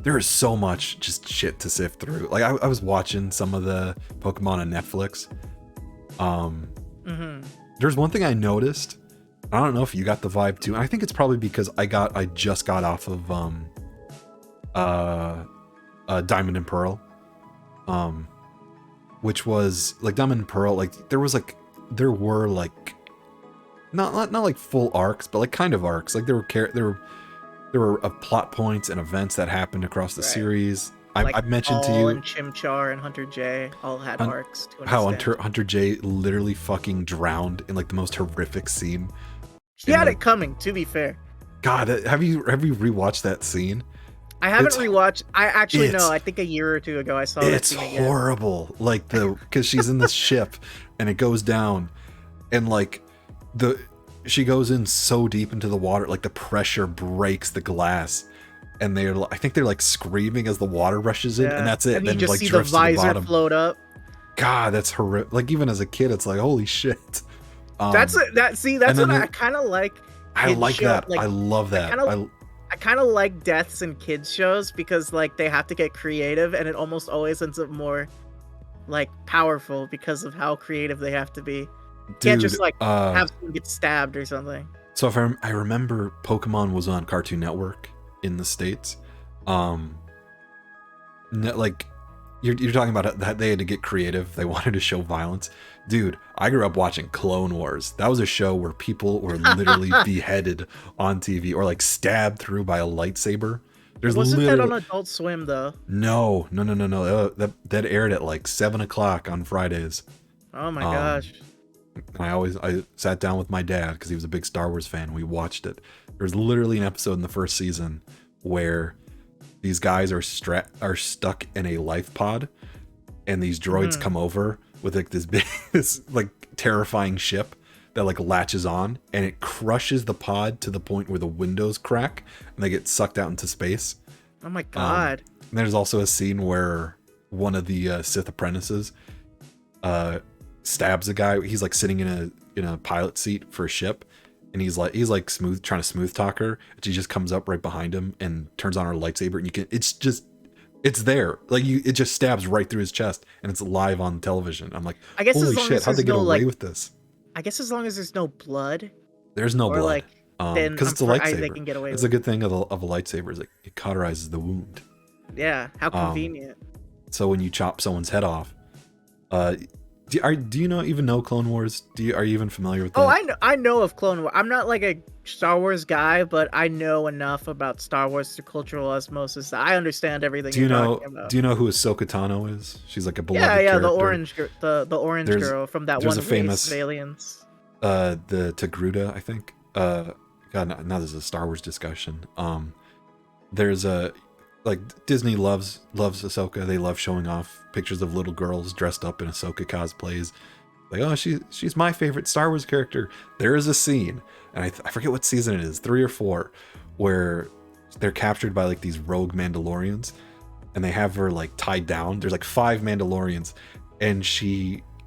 there is so much just shit to sift through. Like I was watching some of the Pokemon on Netflix. Hmm. There's one thing I noticed. I don't know if you got the vibe too. And I think it's probably because I just got off of Diamond and Pearl, which was like Diamond and Pearl. Like there were like not like full arcs, but like kind of arcs. Like there were plot points and events that happened across the Right. series. Like I've mentioned to Paul you and Chimchar and Hunter J all had arcs to an how extent. Hunter J literally fucking drowned in like the most horrific scene. He had it coming, to be fair. God, have you rewatched that scene? I haven't rewatched. I actually know. I think a year or two ago I saw that scene again. It's horrible. Like because she's in this ship and it goes down, and like she goes in so deep into the water, like the pressure breaks the glass, and I think they're like screaming as the water rushes in, and that's it. And then you just like see the drifts to the visor bottom. float up. God, that's horrific. Like even as a kid, it's like holy shit. That's what I kind of like. I like that. Like, I love that. I kind of like deaths in kids shows because like they have to get creative, and it almost always ends up more like powerful because of how creative they have to be. You can't just like have someone get stabbed or something. So if I remember, Pokemon was on Cartoon Network in the States. Like you're talking about that they had to get creative. They wanted to show violence. Dude, I grew up watching Clone Wars. That was a show where people were literally beheaded on TV or like stabbed through by a lightsaber. Wasn't that on Adult Swim though? No. That aired at like 7:00 on Fridays. Oh my gosh. I sat down with my dad because he was a big Star Wars fan. We watched it. There was literally an episode in the first season where these guys are stuck in a life pod, and these droids come over with like this like terrifying ship that like latches on, and it crushes the pod to the point where the windows crack and they get sucked out into space. Oh my god. And there's also a scene where one of the Sith apprentices stabs a guy. He's like sitting in a pilot seat for a ship, and he's like trying to smooth talk her, and she just comes up right behind him and turns on her lightsaber, and it's there. Like it just stabs right through his chest, and it's live on television. I'm like, I guess holy shit, how'd they get away with this? I guess as long as there's no blood. There's no blood. Like, then because it's a lightsaber. They can get away it's a good thing of a lightsaber is like it cauterizes the wound. Yeah, how convenient. So when you chop someone's head off, do you know Clone Wars? Are you even familiar with that? Oh, I know of Clone Wars. I'm not like a Star Wars guy, but I know enough about Star Wars through cultural osmosis. I understand everything. Do you know who Ahsoka Tano is? She's like a beloved character. The orange girl from that one famous Aliens. The Togruta, I think. God, now there's a Star Wars discussion. There's a like Disney loves Ahsoka. They love showing off pictures of little girls dressed up in Ahsoka cosplays. Like, oh, she's my favorite Star Wars character. There is a scene, and I forget what season it is, 3 or 4, where they're captured by like these rogue Mandalorians, and they have her like tied down. There's like 5 Mandalorians, and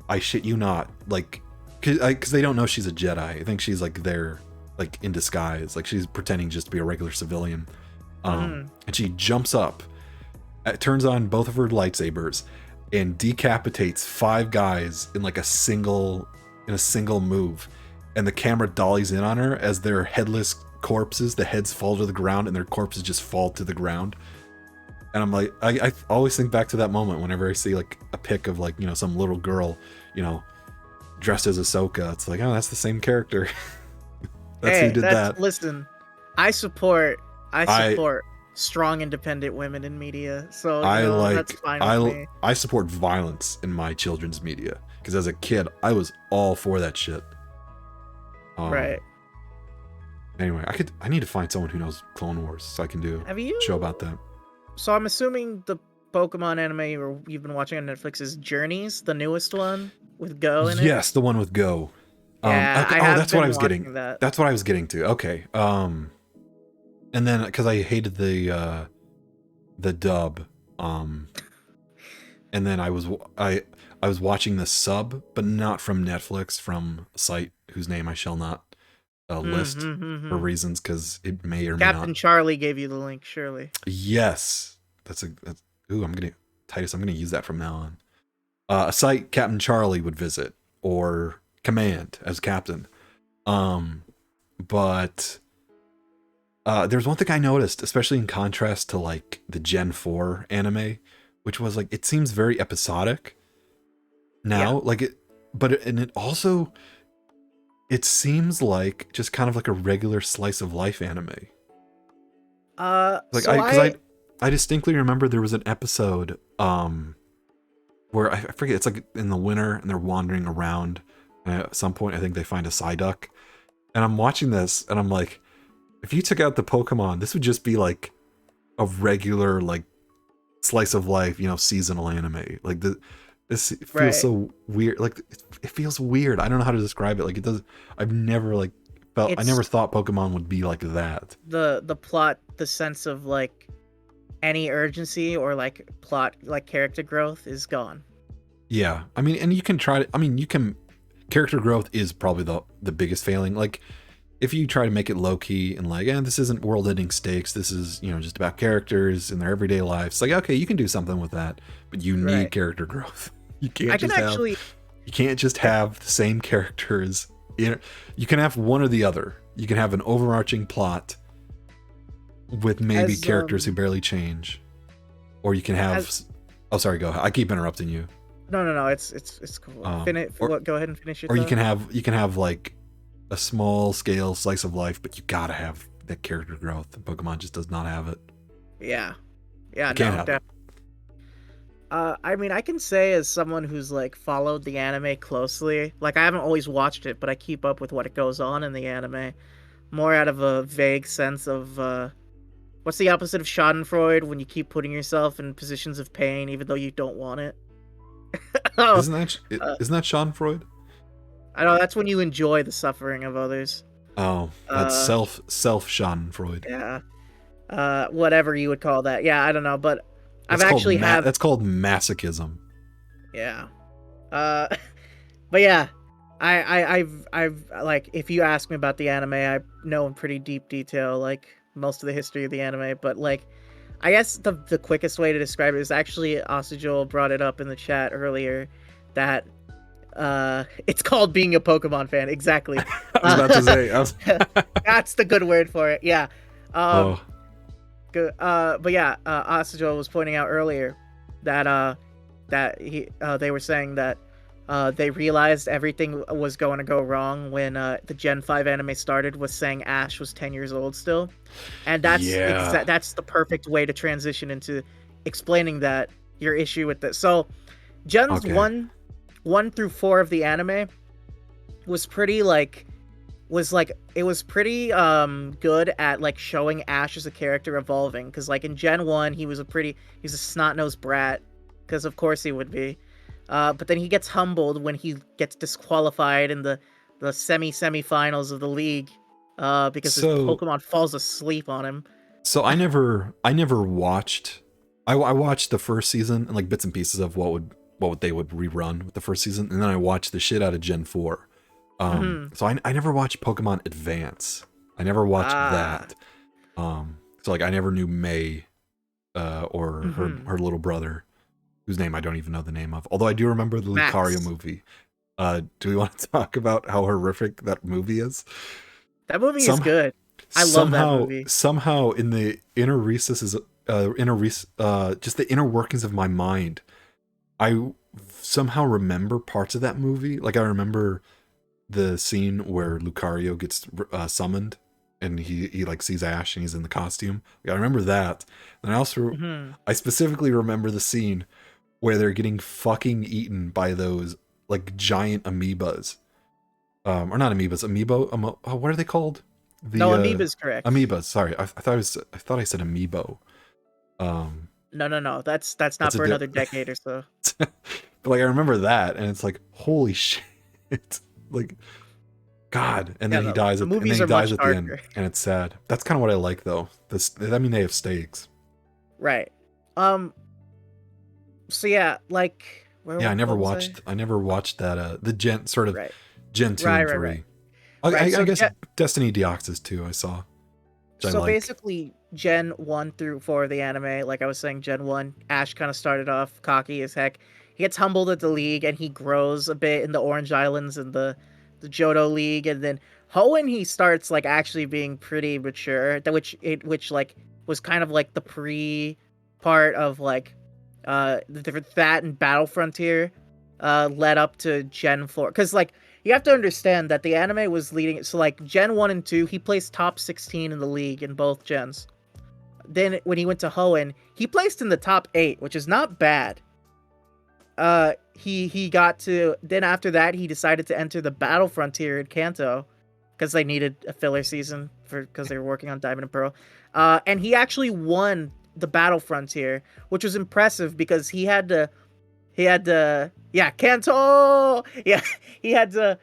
I shit you not, like, because they don't know she's a Jedi. I think she's like there, like in disguise, like she's pretending just to be a regular civilian. And she jumps up, turns on both of her lightsabers, and decapitates 5 guys in like a single move. And the camera dollies in on her as their headless corpses, the heads fall to the ground and their corpses just fall to the ground. And I'm like, I always think back to that moment whenever I see like a pic of like, some little girl, dressed as Ahsoka. It's like, oh, that's the same character. That's who did that. Listen, I support strong independent women in media, so that's fine with me. I support violence in my children's media because as a kid I was all for that shit. Right. Anyway, I need to find someone who knows Clone Wars so I can do a show about that. So I'm assuming the Pokemon anime you've been watching on Netflix is Journeys, the newest one with Go in it. Yes, the one with Go. Yeah, that's what I was getting. That's what I was getting to. Okay. And then because I hated the dub, and then I was watching the sub, but not from Netflix, from a site whose name I shall not list for reasons, because it may or may not. Captain Charlie gave you the link, surely. Yes, Titus, I'm gonna use that from now on. A site Captain Charlie would visit, or Command as captain, but There's one thing I noticed, especially in contrast to like the Gen 4 anime, which was like it seems very episodic Yeah. now, like it, and it also it seems like just kind of like a regular slice of life anime. Like So I, because I I distinctly remember there was an episode where I forget, it's like in the winter and they're wandering around, and at some point I think they find a Psyduck, and I'm watching this and I'm like, if you took out the Pokemon, this would just be like a regular like slice of life, seasonal anime. Like this feels right. so weird. Like it feels weird. I don't know how to describe it. Like it does. I've never like felt. I never It's thought Pokemon would be like that. the plot, the sense of like any urgency or like plot, like character growth is gone. Yeah. I mean, and you can try to. I mean, you can. Character growth is probably the biggest failing. Like if you try to make it low key and like, this isn't world ending stakes. This is just about characters and their everyday lives. It's like, okay, you can do something with that, but you need Right. character growth. You I can't can just have. actually You can't just have the same characters. You can have one or the other. You can have an overarching plot with maybe as characters who barely change, or you can have. as Oh, sorry. Go ahead. I keep interrupting you. no, it's cool. Or Go ahead and finish your or thought. you can have like a small scale slice of life, but you gotta have that character growth. Pokemon just does not have it. Yeah. Yeah, You can't no, have it. I mean, I can say as someone who's like followed the anime closely, like I haven't always watched it, but I keep up with what goes on in the anime, more out of a vague sense of what's the opposite of Schadenfreude when you keep putting yourself in positions of pain even though you don't want it. Oh, Isn't that Schadenfreude? I know that's when you enjoy the suffering of others. Oh, that's Uh, self Schadenfreude. yeah. Whatever you would call that. Yeah, I don't know, but I've actually have That's called masochism. yeah. Uh, but yeah, I've like if you ask me about the anime, I know in pretty deep detail like most of the history of the anime. But like, I guess the quickest way to describe it is actually Asujol brought it up in the chat earlier that it's called being a Pokemon fan. Exactly. I was about to say. That's the good word for it. Yeah. Um. Oh, Good. But yeah, Asujol was pointing out earlier that they were saying that they realized everything was going to go wrong when the Gen 5 anime started was saying Ash was 10 years old still. And yeah. that's the perfect way to transition into explaining that your issue with this. So Gens Okay. 1 through 4 of the anime was pretty like it was pretty good at like showing Ash as a character evolving, because like in Gen 1 he's a snot-nosed brat, because of course he would be. But then he gets humbled when he gets disqualified in the semi-finals of the league because his So Pokemon falls asleep on him. I never watched. I watched the first season and like bits and pieces of what they would rerun with the first season, and then I watched the shit out of Gen 4. So I never watched Pokemon Advance. I never watched Ah. that. So like I never knew May, or Mhm. her little brother, whose name I don't even know the name of. Although I do remember the Lucario Max. movie. Do we want to talk about how horrific that movie is? That movie is Some good. I love that movie. somehow in the inner recesses, just the inner workings of my mind, I somehow remember parts of that movie. Like I remember the scene where Lucario gets summoned and he like sees Ash and he's in the costume. Like, I remember that. And Mhm. I specifically remember the scene where they're getting fucking eaten by those like giant amoebas. Or not amoebas, what are they called? The No, Amoeba's correct. amoebas. Sorry, I thought I said amiibo. Um, No. That's not that's a for di- another decade or so. but like I remember that, and it's like holy shit, like God. And Yeah, then he dies the and then movies he are dies much at the end, darker. and it's sad. That's kind of what I like though. I mean, they have stakes. Right. Um. So yeah, like Yeah, what was I? I never watched that. The Gen sort of Right. Gen 2 Right. and Right. Right. 3. Right. I So guess Destiny Deoxys too. I saw, which I so like. basically, Gen 1 through 4 of the anime, like I was saying, Gen 1, Ash kind of started off cocky as heck. He gets humbled at the league and he grows a bit in the Orange Islands and the Johto League, and then Hoenn, he starts like actually being pretty mature, which like was kind of like the pre part of like the different that and Battle Frontier led up to Gen 4, because like you have to understand that the anime was leading, so like Gen 1 and 2 he placed top 16 in the league in both gens. Then when he went to Hoenn, he placed in the top 8, which is not bad. He got to, then after that he decided to enter the Battle Frontier in Kanto because they needed a filler season because they were working on Diamond and Pearl. And he actually won the Battle Frontier, which was impressive because he had to yeah, Kanto. Yeah, he had to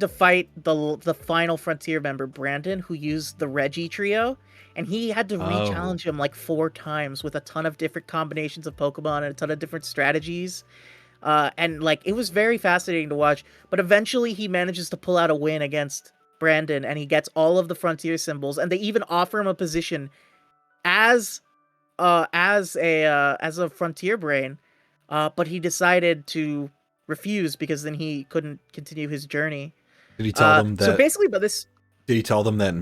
fight the final Frontier member, Brandon, who used the Reggie trio, and he had to re-challenge him like 4 times with a ton of different combinations of Pokemon and a ton of different strategies. And like it was very fascinating to watch, but eventually he manages to pull out a win against Brandon, and he gets all of the Frontier symbols, and they even offer him a position as a Frontier brain, but he decided to refuse because then he couldn't continue his journey. Did he tell them that? So basically, but this. Did he tell them that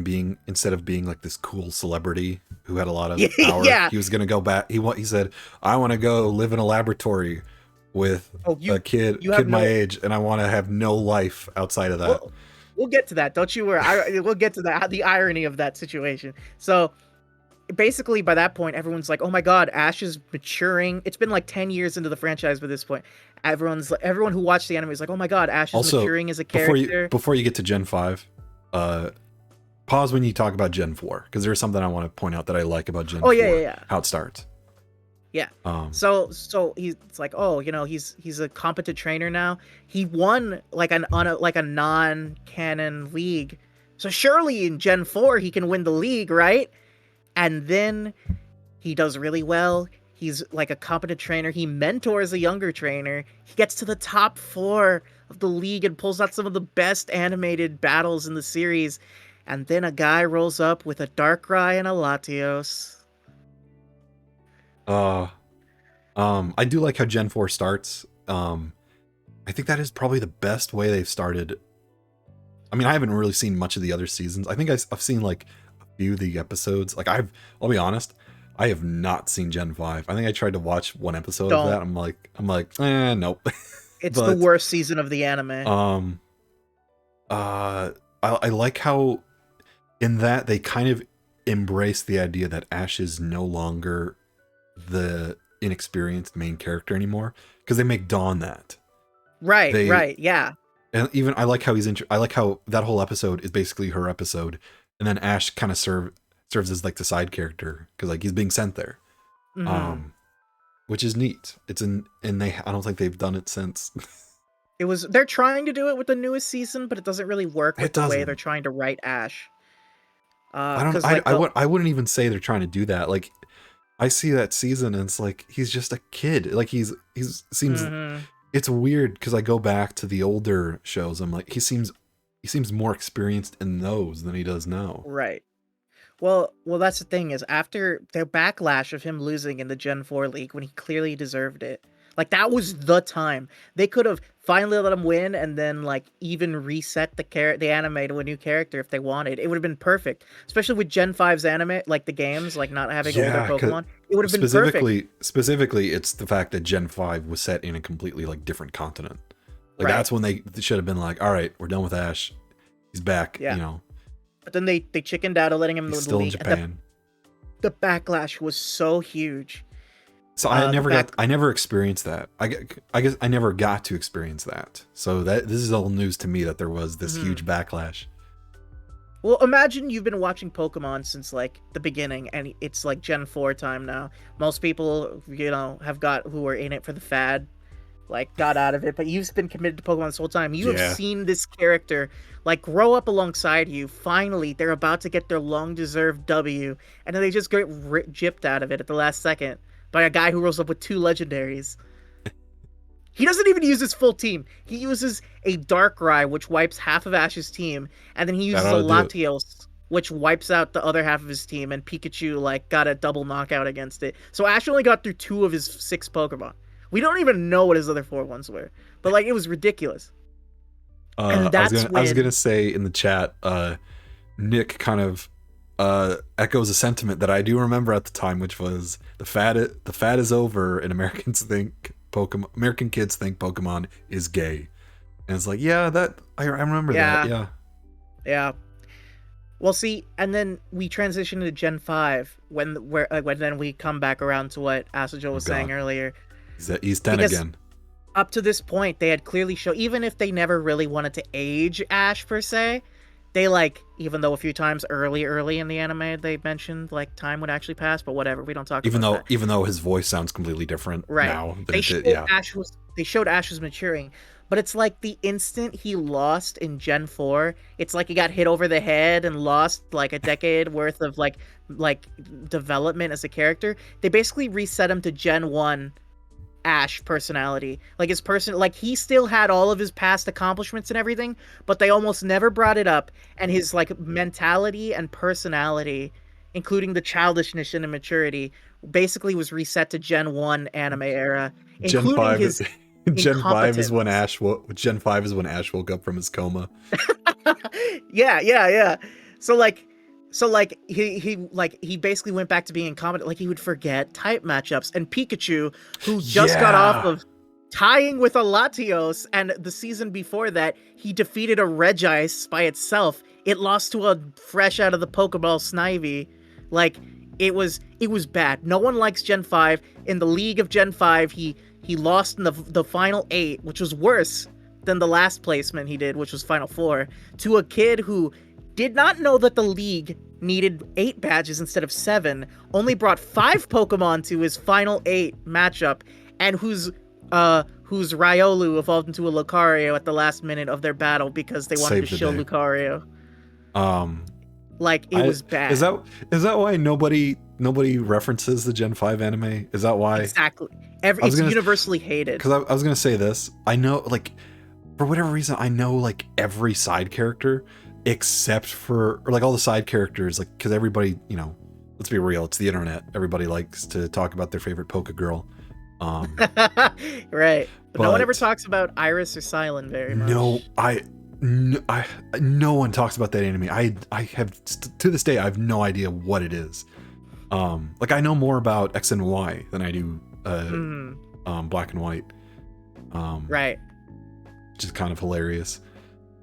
instead of being like this cool celebrity who had a lot of power, yeah, he was gonna go back? He said, "I want to go live in a laboratory with a kid my age, and I want to have no life outside of that." We'll get to that. Don't you worry. We'll get to that. The irony of that situation. So basically, by that point, everyone's like, "Oh my God, Ash is maturing." It's been like 10 years into the franchise by this point. Everyone who watched the anime is like, "Oh my God, Ash is maturing as a character." Before you get to Gen 5, pause when you talk about Gen 4, because there's something I want to point out that I like about Gen 4. Yeah. How it starts. Yeah. So he's like, oh, he's a competent trainer now. He won like a non-canon league. So surely in Gen 4 he can win the league, right? And then he does really well. He's like a competent trainer. He mentors a younger trainer. He gets to the top 4 of the league and pulls out some of the best animated battles in the series. And then a guy rolls up with a Darkrai and a Latios. I do like how Gen 4 starts. I think that is probably the best way they've started. I mean, I haven't really seen much of the other seasons. I think I've seen like a few of the episodes. Like I'll be honest, I have not seen Gen 5. I think I tried to watch one episode of that. I'm like, nope. It's the worst season of the anime. I like how in that they kind of embrace the idea that Ash is no longer the inexperienced main character anymore, because they make Dawn that. Right, yeah. And even I like how I like how that whole episode is basically her episode, and then Ash kind of serves as like the side character because like he's being sent there, which is neat. I don't think they've done it since. They're trying to do it with the newest season, but it doesn't really work with the way they're trying to write Ash. I wouldn't even say they're trying to do that. Like I see that season and it's like he's just a kid. Like he seems it's weird because I go back to the older shows. I'm like he seems more experienced in those than he does now. Right. Well, that's the thing is after their backlash of him losing in the Gen 4 League when he clearly deserved it. Like that was the time. They could have finally let him win and then like even reset the anime to a new character if they wanted. It would have been perfect. Especially with Gen 5's anime, like the games, like not having older Pokemon. It would have been perfect. Specifically, it's the fact that Gen 5 was set in a completely like different continent. Like that's when they should have been like, all right, we're done with Ash. He's back, But then they chickened out of letting him He's still in Japan. The backlash was so huge. So I never experienced that. I guess I never got to experience that. So this is all news to me that there was this huge backlash. Well, imagine you've been watching Pokemon since like the beginning, and it's like Gen 4 time now. Most people, who are in it for the fad, like got out of it, but you've been committed to Pokemon this whole time. You have seen this character like grow up alongside you. Finally, they're about to get their long-deserved W, and then they just get gypped out of it at the last second by a guy who rolls up with 2 legendaries. He doesn't even use his full team. He uses a Darkrai, which wipes half of Ash's team, and then he uses a Latios, which wipes out the other half of his team, and Pikachu like got a double knockout against it. So Ash only got through 2 of his 6 Pokemon. We don't even know what his other 4 ones were, but like it was ridiculous. And that's I was when gonna say in the chat, Nick kind of echoes a sentiment that I do remember at the time, which was the fad is over, and American kids think Pokemon is gay, and it's like, yeah, that I remember that, yeah, yeah. yeah. Well, see, and then we transition to Gen 5 when then we come back around to what Asajol Oh was saying God, earlier. he's 10 Because again. up to this point, they had clearly shown, even if they never really wanted to age Ash per se, they even though a few times early in the anime they mentioned time would actually pass, but whatever, we don't talk about that. Even though his voice sounds completely different Right. now than it did, yeah. They showed Ash was maturing, but it's like the instant he lost in Gen 4, it's like he got hit over the head and lost like a decade worth of like development as a character. They basically reset him to Gen 1 Ash personality. Like his person, like he still had all of his past accomplishments and everything, but they almost never brought it up, and his like mentality and personality, including the childishness and immaturity, basically was reset to Gen 1 anime era, Gen including 5 his Gen 5 is when incompetence. Gen 5 is when Ash woke up from his coma. Yeah. So he basically went back to being incompetent. Like he would forget type matchups, and Pikachu, who just got off Yeah. of tying with a Latios, and the season before that he defeated a Regice by itself. It lost to a fresh out of the Pokeball Snivy. Like it was bad. No one likes Gen 5. In the League of Gen 5, he lost in the final 8, which was worse than the last placement he did, which was final 4, to a kid who did not know that the league needed 8 badges instead of 7, only brought 5 Pokemon to his final 8 matchup, and whose Riolu evolved into a Lucario at the last minute of their battle because they wanted Saved to the show day. Lucario. Um, Like it was bad. Is that why nobody references the Gen 5 anime? Is that why? Exactly. It's universally hated. Because I was gonna say this. I know, like, for whatever reason, I know like every side character except for, or like all the side characters, like, because everybody, you know, let's be real, it's the internet. Everybody likes to talk about their favorite Poke Girl. Right. But no one ever talks about Iris or Silent very much. No one talks about that anime. I have to this day I have no idea what it is. Like I know more about X and Y than I do Black and White. Right. Which is kind of hilarious.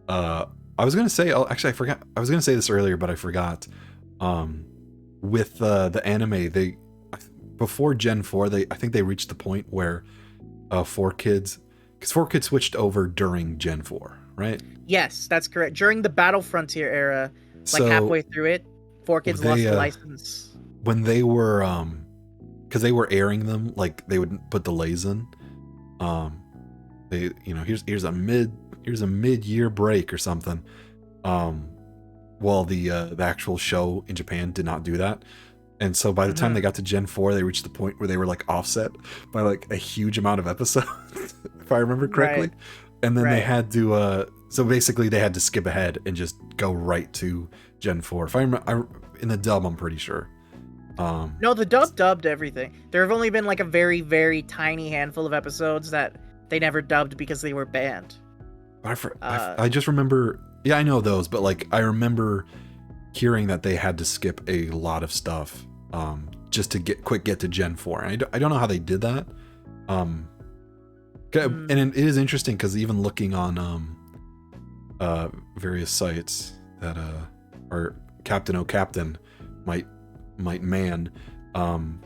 I was gonna say, actually I forgot. I was gonna say this earlier, but I forgot. With the anime, before Gen 4, I think they reached the point where 4Kids, because 4Kids switched over during Gen 4, right? Yes, that's correct. During the Battle Frontier era, like halfway through it, 4Kids lost the license. When they were, because they were airing them, like they would put delays in. They, you know, here's a mid-year break or something. Well, the actual show in Japan did not do that. And so by the time they got to Gen 4, they reached the point where they were like offset by like a huge amount of episodes, if I remember correctly. Right. And then they had to, so basically they had to skip ahead and just go right to Gen 4. If I remember, in the dub, I'm pretty sure. No, the dub dubbed everything. There have only been like a very, very tiny handful of episodes that they never dubbed because they were banned. I just remember, yeah, I know those, but like I remember hearing that they had to skip a lot of stuff just to get to Gen 4. And I don't know how they did that. And it is interesting because even looking on various sites that are Captain O'Captain might man,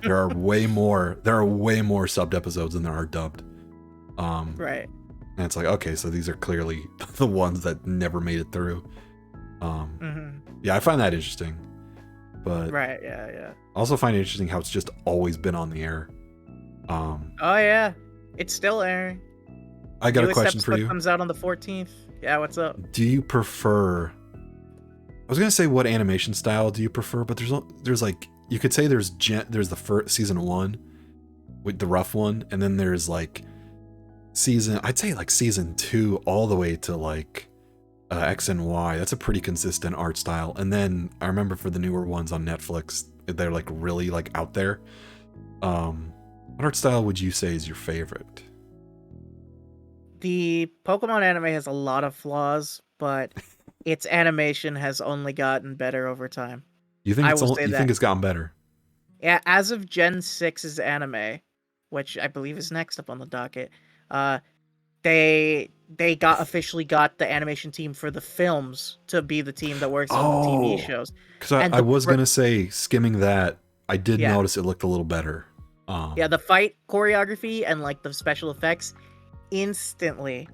there are way more subbed episodes than there are dubbed. Right. And it's like, okay, so these are clearly the ones that never made it through. Yeah, I find that interesting. But right, yeah. I also find it interesting how it's just always been on the air. Oh yeah, it's still airing. I got a question for you. Comes out on the 14th. Yeah, what's up? Do you prefer? I was gonna say what animation style do you prefer, but there's like, you could say there's the first season 1 with the rough one, and then there's like I'd say like season 2 all the way to like X and Y. That's a pretty consistent art style. And then I remember for the newer ones on Netflix, they're like really like out there. What art style would you say is your favorite? The Pokemon anime has a lot of flaws, but its animation has only gotten better over time. I will say you that. think it's gotten better? Yeah, as of Gen 6's anime, which I believe is next up on the docket, uh, they got officially got the animation team for the films to be the team that works on the TV Oh, shows. because And I was gonna say skimming that, I did yeah, notice it looked a little better. yeah, the fight choreography and like the special effects instantly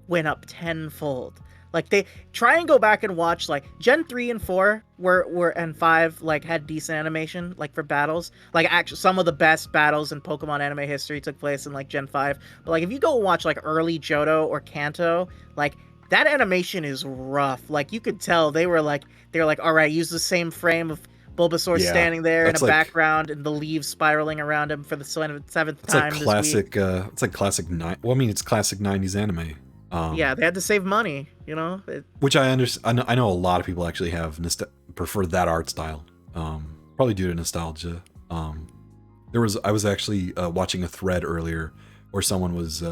went up tenfold. Like they try and go back and watch like Gen 3 and 4 were and 5 like had decent animation like for battles. Like actually some of the best battles in Pokemon anime history took place in like Gen 5. But like if you go watch like early Johto or Kanto, like that animation is rough. Like you could tell they were like all right, use the same frame of Bulbasaur Yeah, standing there in a that's like background and the leaves spiraling around him for the seventh it's like time this week. classic. It's like classic nine. Well, I mean, it's classic '90s anime. Yeah, they had to save money, you know. Which I understand. I know a lot of people actually have prefer that art style. Probably due to nostalgia. I was actually watching a thread earlier where someone was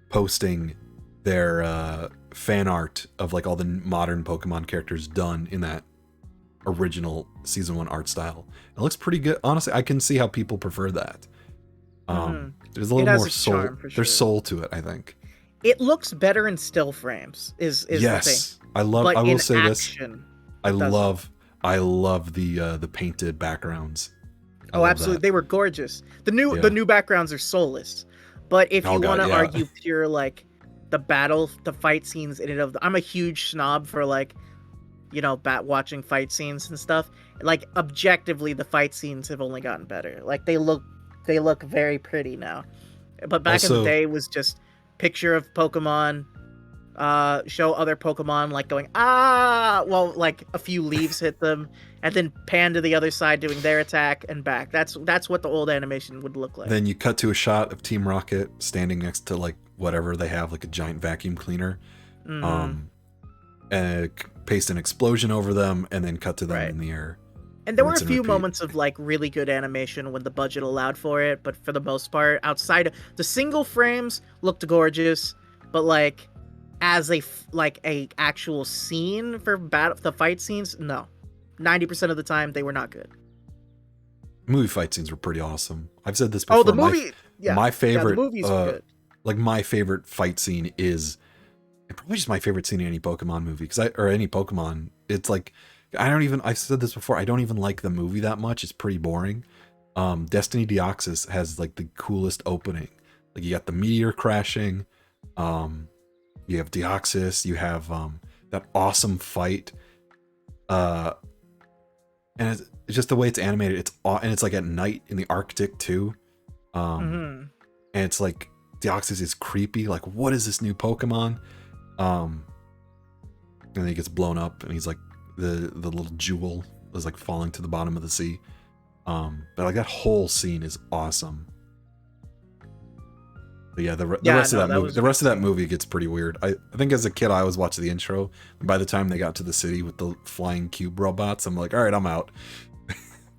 posting their fan art of like all the modern Pokemon characters done in that original season 1 art style. It looks pretty good. Honestly, I can see how people prefer that. There's a It little has more its soul. charm for sure. There's soul to it, I think. It looks better in still frames. Is the thing. Yes, I love. But I will in say action, this. it doesn't. I love the painted backgrounds. I Oh, love absolutely, that. they were gorgeous. The Yeah. new backgrounds are soulless. But if Oh you want god, to yeah. argue pure like the fight scenes in and of, I'm a huge snob for like, you know, watching fight scenes and stuff. Like objectively, the fight scenes have only gotten better. Like they look very pretty now. But back in the Also, day, it was just picture of Pokemon, show other Pokemon like going well, like a few leaves hit them, and then pan to the other side doing their attack and back. That's what the old animation would look like. then you cut to a shot of Team Rocket standing next to like whatever they have, like a giant vacuum cleaner. Mm-hmm. And paste an explosion over them, and then cut to them Right. in the air. And there were a Rinse and few repeat. moments of like really good animation when the budget allowed for it, but for the most part, outside of the single frames looked gorgeous, but like as a actual scene for the fight scenes, no. 90% of the time they were not good. Movie fight scenes were pretty awesome. I've said this before. Oh, the movie, My favorite, the movies were good. like my favorite fight scene is probably just my favorite scene in any Pokemon movie or any Pokemon. It's like I've said this before. I don't even like the movie that much. It's pretty boring. Destiny Deoxys has like the coolest opening. Like you got the meteor crashing. You have Deoxys. You have that awesome fight. And it's just the way it's animated. And it's like at night in the Arctic too. And it's like Deoxys is creepy. Like, what is this new Pokemon? And then he gets blown up, and he's like the little jewel is like falling to the bottom of the sea. But like that whole scene is awesome. But yeah, the rest of that movie gets pretty weird. I think as a kid I always watched the intro, and by the time they got to the city with the flying cube robots, I'm like, all right, I'm out.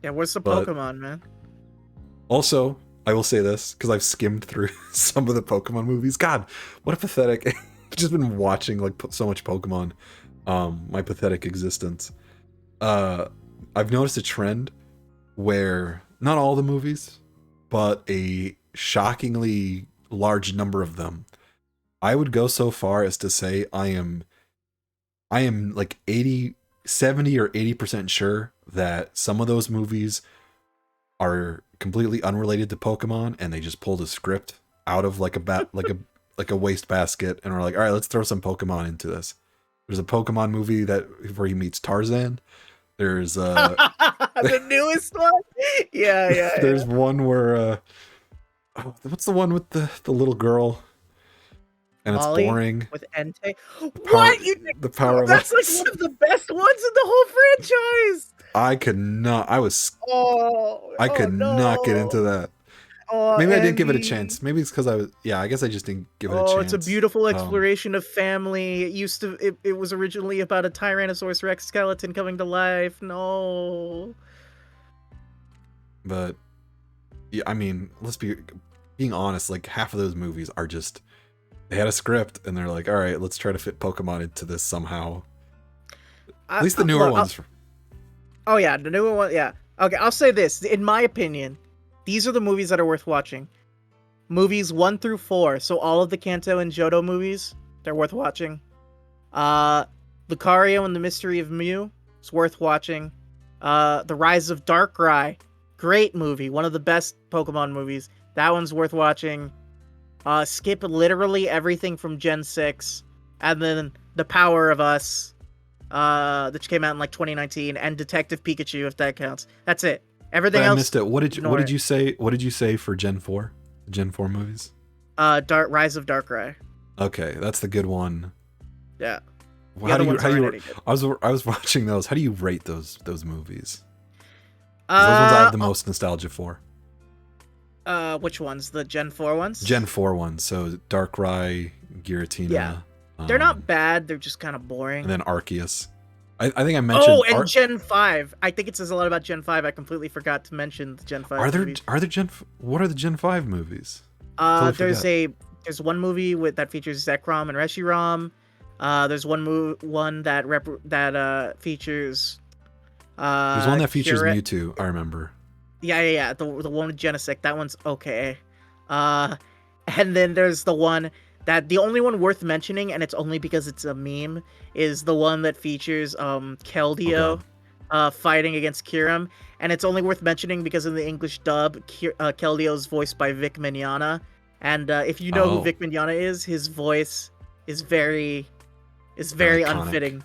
Yeah, where's the Pokemon, man? Also, I will say this because I've skimmed through some of the Pokemon movies. God, what a pathetic. I've just been watching like so much Pokemon. My pathetic existence. I've noticed a trend where not all the movies, but a shockingly large number of them, I would go so far as to say I am like 70 or 80% sure that some of those movies are completely unrelated to Pokemon, and they just pulled a script out of like a waste basket and are like, all right, let's throw some Pokemon into this. There's a Pokemon movie where he meets Tarzan. There's the newest one. Yeah. There's one where what's the one with the little girl? And it's Ollie boring. With Entei. What? The power of That's like one of the best ones in the whole franchise. I could not. I could not get into that. Oh, maybe I didn't give it a chance. Maybe it's because I guess I just didn't give it a chance. Oh, it's a beautiful exploration of family. It was originally about a Tyrannosaurus Rex skeleton coming to life. No. But yeah, I mean, being honest, like half of those movies are just They had a script, and they're like, all right, let's try to fit Pokemon into this somehow. At least the newer ones. Oh yeah, the newer one. Yeah. Okay, I'll say this. In my opinion, these are the movies that are worth watching. Movies 1 through 4. So all of the Kanto and Johto movies, they're worth watching. Lucario and the Mystery of Mew, it's worth watching. The Rise of Darkrai, great movie, one of the best Pokemon movies. That one's worth watching. Skip literally everything from Gen 6, and then The Power of Us, that came out in like 2019, and Detective Pikachu, if that counts. That's it. Everything else. I missed it. What did you say? What did you say for Gen 4? The Gen 4 movies? Rise of Darkrai. Okay, that's the good one. Yeah. How do you I was watching those. How do you rate those movies? Those ones I have the most nostalgia for. Which ones? The Gen 4 ones? Gen 4 ones. So Darkrai, Giratina. Yeah. They're not bad. They're just kind of boring. And then Arceus. I think I mentioned. Oh, and Gen 5. I think it says a lot about Gen 5. I completely forgot to mention the Gen 5. What are the Gen 5 movies? There's one movie that features Zekrom and Reshiram. There's one that features. There's one that features Kira. Mewtwo. I remember. Yeah. The one with Genesect. That one's okay. And then there's the one that the only one worth mentioning, and it's only because it's a meme, is the one that features Keldeo fighting against Kiram, and it's only worth mentioning because in the English dub, Keldeo is voiced by Vic Mignogna, and if you know who Vic Mignogna is, his voice is very unfitting.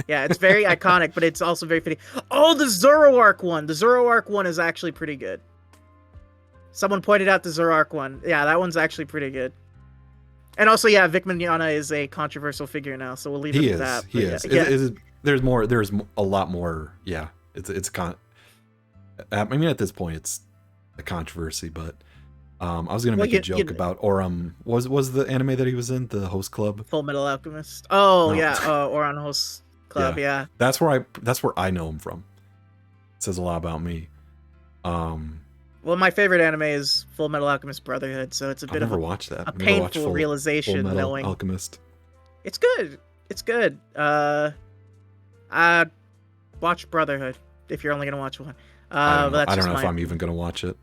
Yeah, it's very iconic, but it's also very fitting. Oh, the Zoroark one! The Zoroark one is actually pretty good. Someone pointed out the Zoroark one. Yeah, that one's actually pretty good. And also, yeah, Vic Mignogna is a controversial figure now, so we'll leave it at that. He is. Yeah. There's a lot more. Yeah, I mean, at this point, it's a controversy, but I was gonna make a joke about Oram. Was the anime that he was in the Host Club? Full Metal Alchemist. Oh no. Yeah, Oran Host Club. Yeah. That's where I know him from. It says a lot about me. Well, my favorite anime is Full Metal Alchemist Brotherhood, so it's a bit of a painful realization Full Metal knowing Alchemist. It's good. It's good. Watch Brotherhood if you're only gonna watch one. I don't know if I'm even gonna watch it.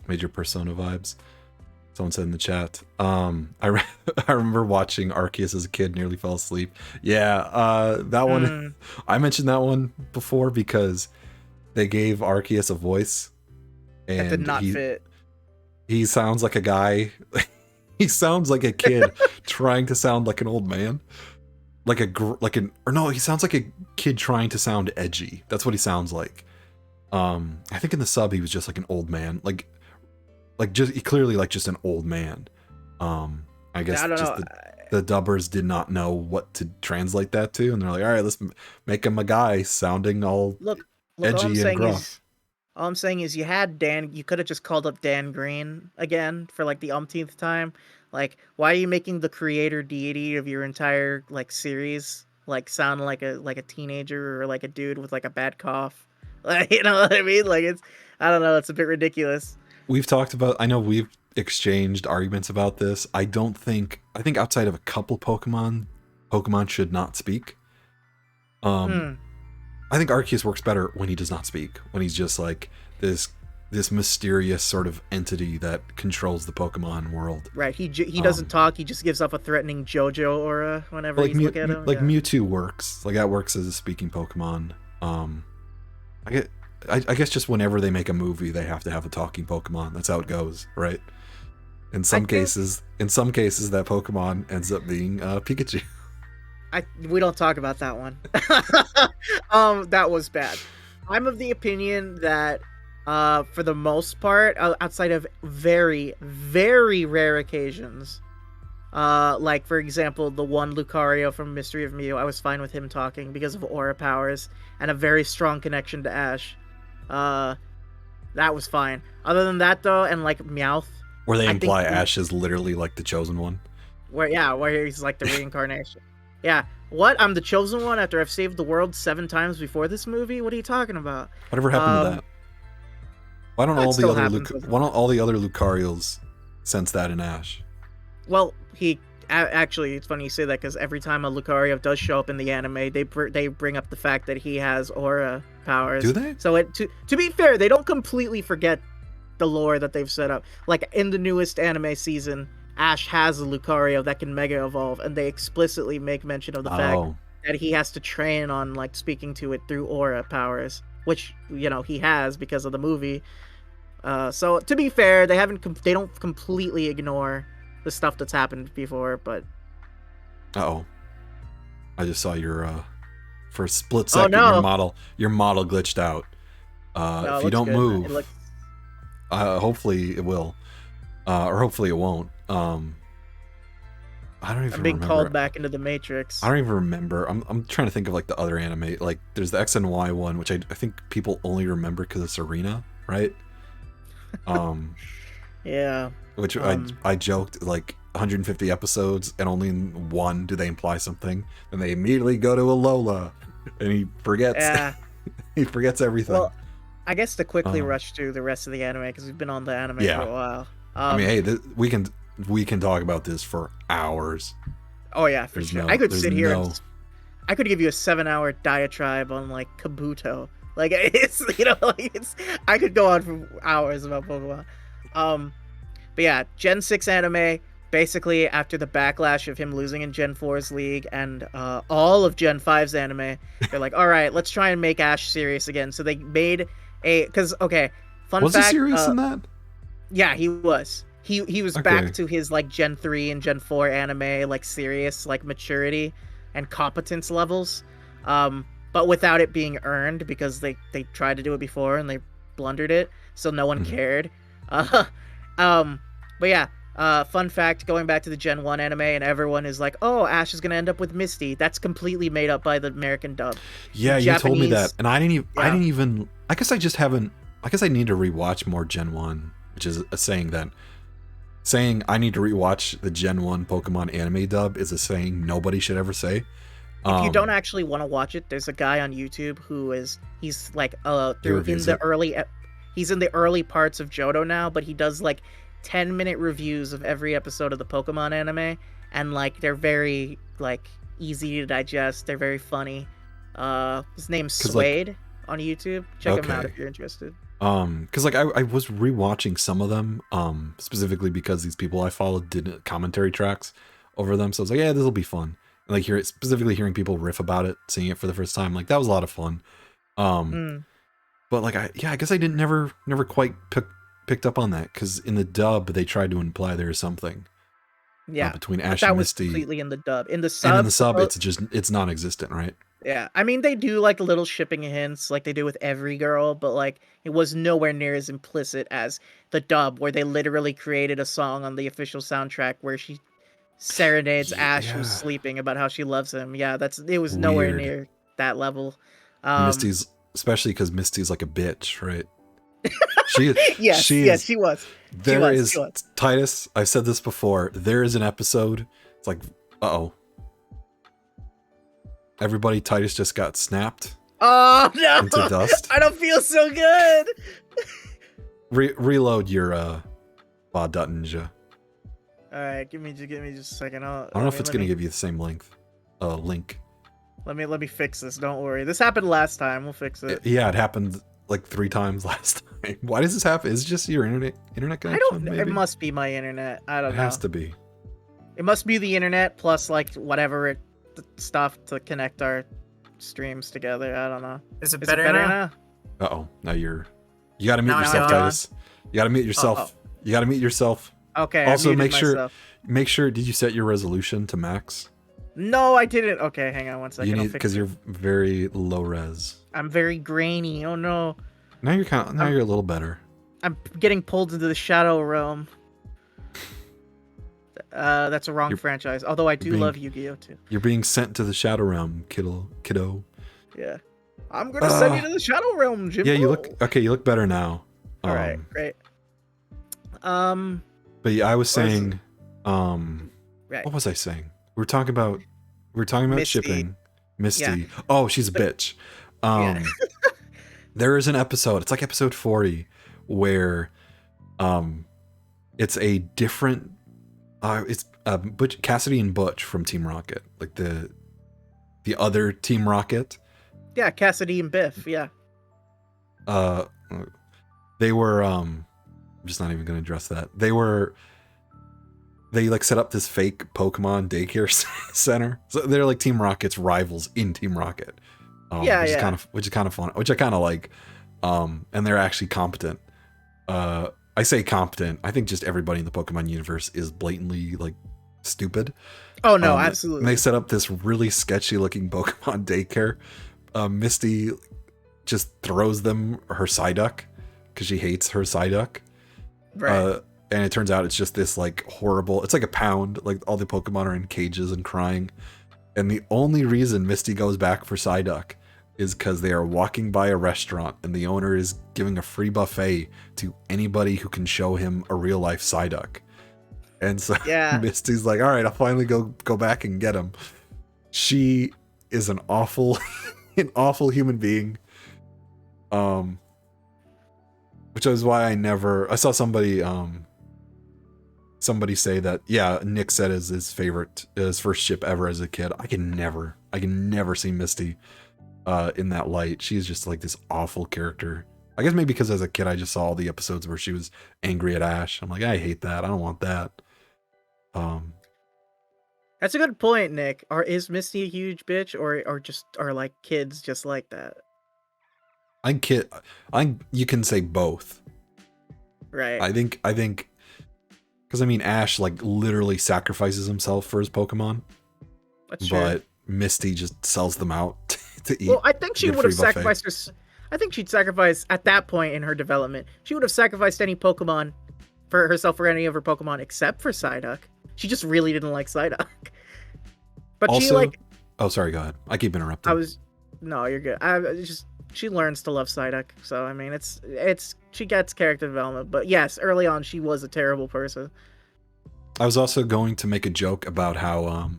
Major Persona vibes. Someone said in the chat. I remember watching Arceus as a kid, nearly fell asleep. Yeah, that one. I mentioned that one before because they gave Arceus a voice, and that did not fit. He sounds like a guy. He sounds like a kid trying to sound like an old man. He sounds like a kid trying to sound edgy. That's what he sounds like. I think in the sub he was just like an old man, he clearly like just an old man. I guess the dubbers did not know what to translate that to, and they're like, all right, let's make him a guy sounding all edgy and gruff. All I'm saying is you could have just called up Dan Green again for like the umpteenth time. Like, why are you making the creator deity of your entire like series like sound like a teenager or like a dude with like a bad cough? Like, you know what I mean? Like, I don't know, it's a bit ridiculous. I know we've exchanged arguments about this. I think outside of a couple Pokemon should not speak. I think Arceus works better when he does not speak, when he's just like this mysterious sort of entity that controls the Pokemon world. Right. He doesn't talk. He just gives off a threatening JoJo aura whenever you look at him. Like Mewtwo works. Like that works as a speaking Pokemon. I guess just whenever they make a movie, they have to have a talking Pokemon. That's how it goes, right? In some cases, that Pokemon ends up being Pikachu. We don't talk about that one. That was bad. I'm of the opinion that for the most part, outside of very, very rare occasions, like for example, the one Lucario from Mystery of Mew, I was fine with him talking because of aura powers and a very strong connection to Ash. That was fine. Other than that, though, and like Meowth, where they imply Ash is literally like the chosen one. Where he's like the reincarnation. Yeah. What? I'm the chosen one after I've saved the world 7 times before this movie? What are you talking about? Whatever happened to that? Why don't all the other Lucarios sense that in Ash? Well, actually, it's funny you say that because every time a Lucario does show up in the anime, they bring up the fact that he has aura powers. Do they? So to be fair, they don't completely forget the lore that they've set up. Like in the newest anime season, Ash has a Lucario that can Mega Evolve, and they explicitly make mention of the fact that he has to train on like speaking to it through aura powers, which he has because of the movie. So to be fair, they don't completely ignore the stuff that's happened before, but I just saw your for a split second your model glitched out. No, if you don't good. move, hopefully it will, or hopefully it won't. I don't even I'm being remember. called back into the Matrix. I don't even remember. I'm trying to think of like the other anime. Like there's the X and Y one, which I think people only remember because it's Arena, right? Yeah. Which I joked like 150 episodes and only in one do they imply something. Then they immediately go to Alola, and he forgets. Yeah. He forgets everything. Well, I guess to quickly rush through the rest of the anime because we've been on the anime for a while. I mean, hey, we can talk about this for hours. Oh yeah, for sure. I could sit here and I could give you a 7-hour diatribe on like Kabuto. Like it's I could go on for hours about Pokemon. But yeah, Gen 6 anime, basically after the backlash of him losing in Gen 4's league and all of Gen 5's anime, they're like, all right, let's try and make Ash serious again. So they made fun fact. Was he serious in that? Yeah, he was. He was back to his like Gen 3 and Gen 4 anime, like serious, like maturity and competence levels. But without it being earned because they tried to do it before and they blundered it, so no one cared. But yeah, fun fact, going back to the Gen 1 anime, and everyone is like, oh, Ash is going to end up with Misty. That's completely made up by the American dub. Yeah, you told me that. And I didn't even, I guess I just haven't, I guess I need to rewatch more Gen 1, which is a saying that, saying I need to rewatch the Gen 1 Pokemon anime dub is a saying nobody should ever say. If you don't actually want to watch it, there's a guy on YouTube he's like he's in the early parts of Johto now, but he does like 10-minute reviews of every episode of the Pokemon anime, and like they're very like easy to digest. They're very funny. His name's Suede on YouTube. Check him out if you're interested. Because like I was rewatching some of them, specifically because these people I followed did commentary tracks over them, so I was like, yeah, this will be fun. And like specifically hearing people riff about it, seeing it for the first time, like that was a lot of fun. But like I guess I didn't never quite picked up on that because in the dub they tried to imply there's something. Yeah, between Ash and Misty. Was completely in the dub. In the sub, it's non-existent, right? Yeah, I mean they do like little shipping hints, like they do with every girl, but like it was nowhere near as implicit as the dub, where they literally created a song on the official soundtrack where she serenades Ash who's sleeping about how she loves him. Yeah, it was nowhere near that level. Misty's, especially because Misty's like a bitch, right? She was. Titus, I've said this before, there is an episode, it's like, everybody, Titus just got snapped. Oh no! Into dust. I don't feel so good. Reload your Ninja. All right, give me just a second. I don't know if it's gonna give you the same link. Let me fix this. Don't worry. This happened last time. We'll fix it. Yeah, it happened like 3 times last time. Why does this happen? Is it just your internet connection? I don't know. It must be my internet. I don't know. It has to be. It must be the internet plus like whatever stuff to connect our streams together. I don't know. Is it better now? Now you gotta mute yourself, Titus. You gotta mute yourself. You gotta mute yourself. Okay. Also, make sure. Did you set your resolution to max? No, I didn't. Okay, hang on one second. You need, because you're very low res. I'm very grainy. Oh no. Now you're you're a little better. I'm getting pulled into the Shadow Realm. That's a wrong franchise. Although I do love Yu-Gi-Oh too. You're being sent to the Shadow Realm, kiddo. Yeah. I'm gonna send you to the Shadow Realm, Jimbo. Yeah, you look better now. All right, great. But yeah, I was saying, right. What was I saying? We were talking about Misty. Shipping Misty. Yeah. Oh, she's a bitch. There is an episode, it's like episode 40, where it's a different Butch Cassidy and Butch from Team Rocket, like the other Team Rocket. Yeah, Cassidy and Biff. Yeah. Uh, they were. I'm just not even going to address that. They like set up this fake Pokemon daycare center. So they're like Team Rocket's rivals in Team Rocket. Yeah, which yeah. is kind of fun, which I kind of like. And they're actually competent. I say competent. I think just everybody in the Pokemon universe is blatantly like stupid. Oh no, absolutely. And they set up this really sketchy looking Pokemon daycare. Misty just throws them her Psyduck because she hates her Psyduck. Right. And it turns out it's just this like horrible, it's like a pound, like all the Pokemon are in cages and crying. And the only reason Misty goes back for Psyduck is because they are walking by a restaurant and the owner is giving a free buffet to anybody who can show him a real life Psyduck. And so Misty's like, all right, I'll finally go back and get him. She is an awful human being. Which is why I saw somebody say that, yeah, Nick said is his first ship ever as a kid. I can never see Misty in that light. She's just like this awful character. I guess maybe because as a kid I just saw all the episodes where she was angry at Ash. I'm like, I hate that. I don't want that. That's a good point, Nick. Is Misty a huge bitch, or like kids just like that? You can say both. Right. I think because I mean Ash like literally sacrifices himself for his Pokemon. That's true. But Misty just sells them out to eat. Well, I think she would have sacrificed her. I think she'd sacrifice at that point in her development. She would have sacrificed any Pokemon for herself for any of her Pokemon except for Psyduck. She just really didn't like Psyduck. But also, she like. Oh, sorry. Go ahead. I keep interrupting. No, you're good. She learns to love Psyduck, so I mean, she gets character development. But yes, early on she was a terrible person. I was also going to make a joke about how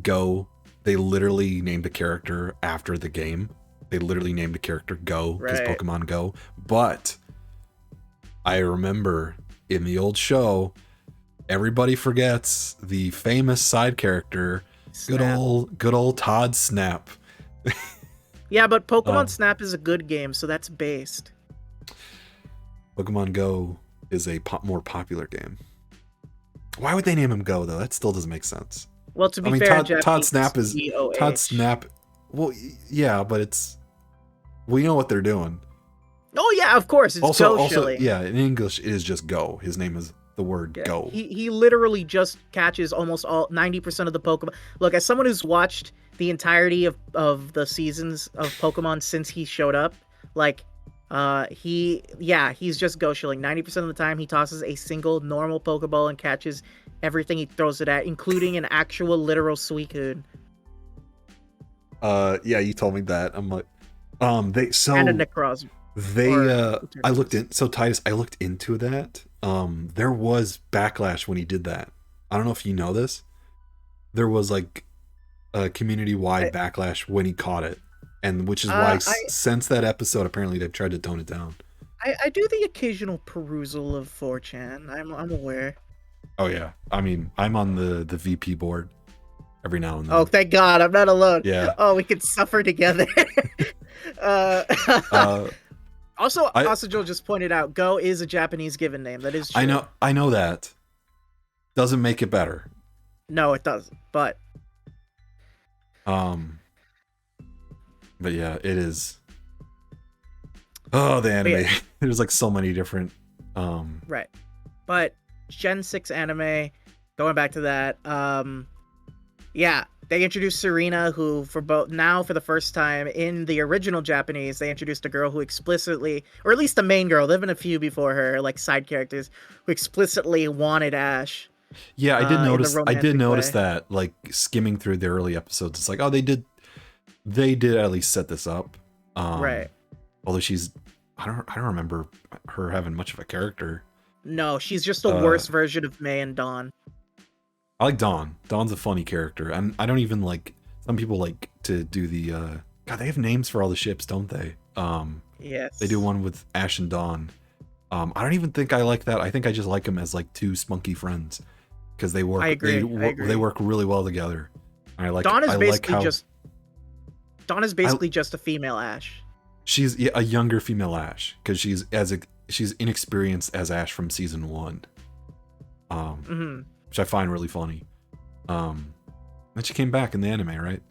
Go, they literally named a character after the game. They literally named a character Go because Pokemon Go. But I remember in the old show, everybody forgets the famous side character, Snap. good old Todd Snap. Yeah, but Pokemon Snap is a good game, so that's based. Pokemon Go is a more popular game. Why would they name him Go though? That still doesn't make sense. Well, to be fair, Todd Snap is G-O-H. Todd Snap. Well, yeah, but we know what they're doing. Oh yeah, of course. It's also, yeah, in English it is just Go. His name is the word Go. He literally just catches almost 90% of the Pokemon. Look, as someone who's watched the entirety of the seasons of Pokemon since he showed up, like he's just Go shilling. 90% of the time he tosses a single normal Pokeball and catches everything he throws it at, including an actual literal Suicune. Yeah, you told me that. I'm like, and a Necrozma. Titus, I looked into that. There was backlash when he did that. I don't know if you know this. There was like a community-wide backlash when he caught it, and which is why since that episode, apparently they've tried to tone it down. I do the occasional perusal of 4chan. I'm aware. Oh yeah, I mean, I'm on the VP board every now and then. Oh, thank God, I'm not alone. Yeah. Oh, we can suffer together. Also, Joel just pointed out, Go is a Japanese given name. That is true. I know that. Doesn't make it better. No, it doesn't. But yeah, it is. Oh, the anime. Yeah. There's like so many different right. But Gen 6 anime, going back to that, yeah, they introduced Serena, who for the first time in the original Japanese, they introduced a girl who explicitly, or at least the main girl, there have been a few before her, like side characters, who explicitly wanted Ash. Yeah, I did notice that, like skimming through the early episodes, it's like, oh, they did at least set this up. Right. Although I don't remember her having much of a character. No, she's just a worse version of May and Dawn. I like Dawn. Dawn's a funny character, and I don't even like. Some people like to do the. God, they have names for all the ships, don't they? Yes. They do one with Ash and Dawn. I don't even think I like that. I think I just like them as like two spunky friends. because they work. I agree. They work really well together. I like. Dawn is I basically like how just. Dawn is basically just a female Ash. she's a younger female Ash because she's inexperienced as Ash from season 1, which I find really funny. Then she came back in the anime, right?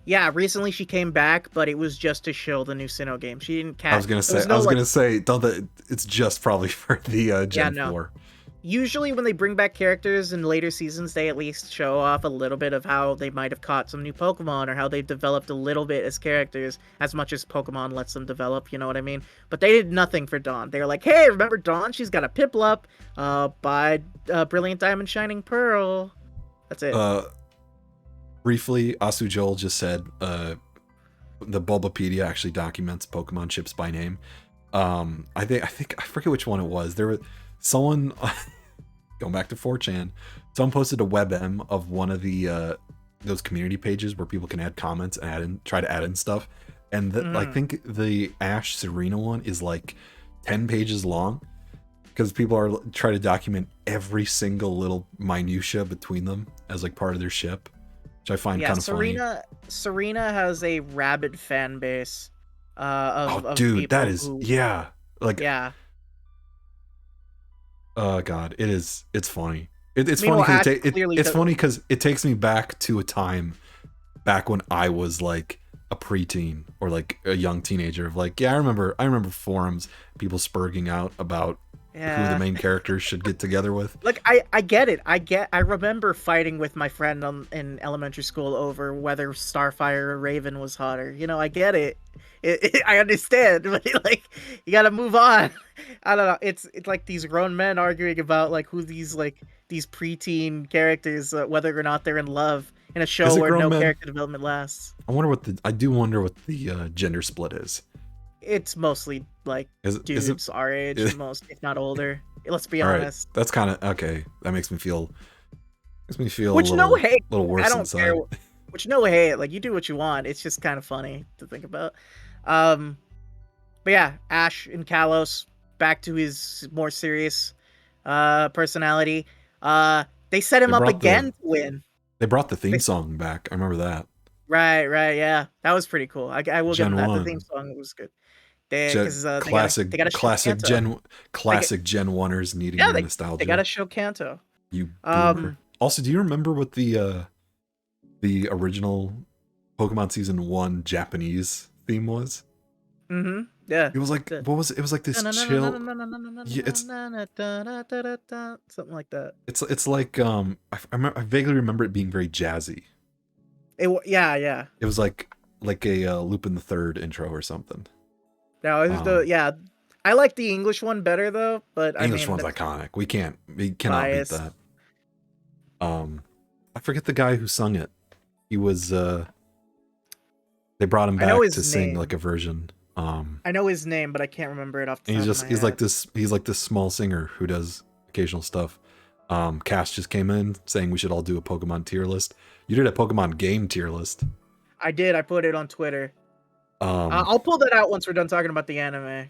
Yeah, recently she came back, but it was just to show the new Sinnoh game. She didn't cast. I was gonna say, it's just probably for the Gen 4. Usually when they bring back characters in later seasons, they at least show off a little bit of how they might have caught some new Pokemon or how they've developed a little bit as characters, as much as Pokemon lets them develop, you know what I mean? But they did nothing for Dawn. They were like, hey, remember Dawn? She's got a Piplup, by Brilliant Diamond Shining Pearl. That's it. Briefly, Asu Joel just said the Bulbapedia actually documents Pokemon chips by name. I forget which one it was. There was someone going back to 4chan. Someone posted a WebM of one of the those community pages where people can add comments and try to add in stuff. And I think the Ash Serena one is like 10 pages long because people are trying to document every single little minutia between them as like part of their ship. I find kind of funny. Serena has a rabid fan base. Of dude, that is yeah. Oh god, it's funny. It's funny because it's funny because it takes me back to a time back when I was like a preteen or like a young teenager of like, I remember forums, people spurging out about who the main characters should get together with. Like I get it. I remember fighting with my friend in elementary school over whether Starfire or Raven was hotter. You know, I get it. I understand, but like you gotta move on. I don't know. It's like these grown men arguing about like who these preteen characters, whether or not they're in love in a show where no character development lasts. I do wonder what the gender split is. It's mostly like dudes our age, most if not older. Let's be honest. Right. That's kind of okay. That makes me feel which a little, no hate. Little worse I don't inside. care. Which no hate. Like you do what you want. It's just kind of funny to think about. But yeah, Ash and Kalos back to his more serious personality. They set him up again to win. They brought the theme song back. I remember that. Right, yeah. That was pretty cool. I will give them that. The theme song was good. Classic Gen 1ers needing nostalgia. They gotta show Kanto. You boomer. Also, do you remember what the original Pokemon Season 1 Japanese theme was? Mm-hmm. Yeah. It was like what was it? It was like this chill. Yeah, it's something like that. It's like I vaguely remember it being very jazzy. Yeah. It was like a Lupin the Third intro or something. No, it was I like the English one better though, but the English one's iconic. We cannot beat that. I forget the guy who sung it. He was they brought him back to sing like a version. I know his name, but I can't remember it off the top of my head. He's like this small singer who does occasional stuff. Cass just came in saying we should all do a Pokemon tier list. You did a Pokemon game tier list. I did. I put it on Twitter. I'll pull that out once we're done talking about the anime.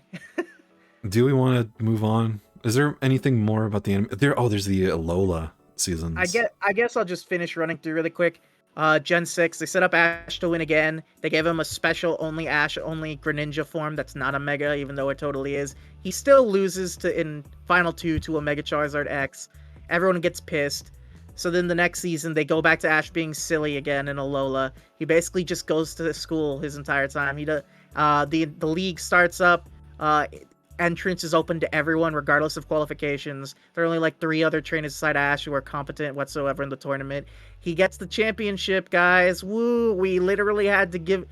Do we want to move on? Is there anything more about the anime? There's the Alola seasons. I guess I'll just finish running through really quick. Gen 6, they set up Ash to win again. They gave him a special only Greninja form that's not a Mega, even though it totally is. He still loses in Final 2 to a Mega Charizard X. Everyone gets pissed. So then the next season, they go back to Ash being silly again in Alola. He basically just goes to school his entire time. The league starts up. Entrance is open to everyone, regardless of qualifications. There are only like 3 other trainers beside Ash who are competent whatsoever in the tournament. He gets the championship, guys. Woo! We literally had to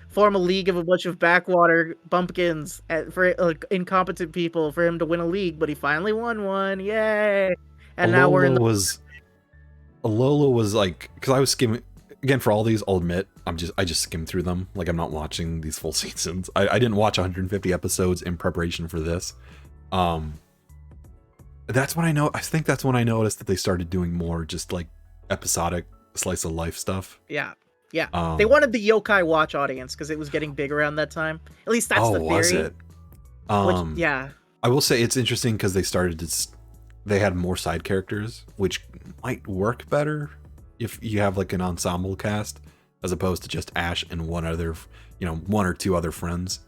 form a league of a bunch of backwater bumpkins for incompetent people for him to win a league, but he finally won one. Yay! And now we're in Alola was like, because I was skimming again for all these. I'll admit, I just skimmed through them. Like I'm not watching these full seasons. I didn't watch 150 episodes in preparation for this. That's when I think that's when I noticed that they started doing more just like episodic slice of life stuff. Yeah. They wanted the Yokai Watch audience because it was getting big around that time. At least that's the theory. Was it? Yeah. I will say it's interesting because they started to they had more side characters, which might work better if you have like an ensemble cast as opposed to just Ash and one or two other friends.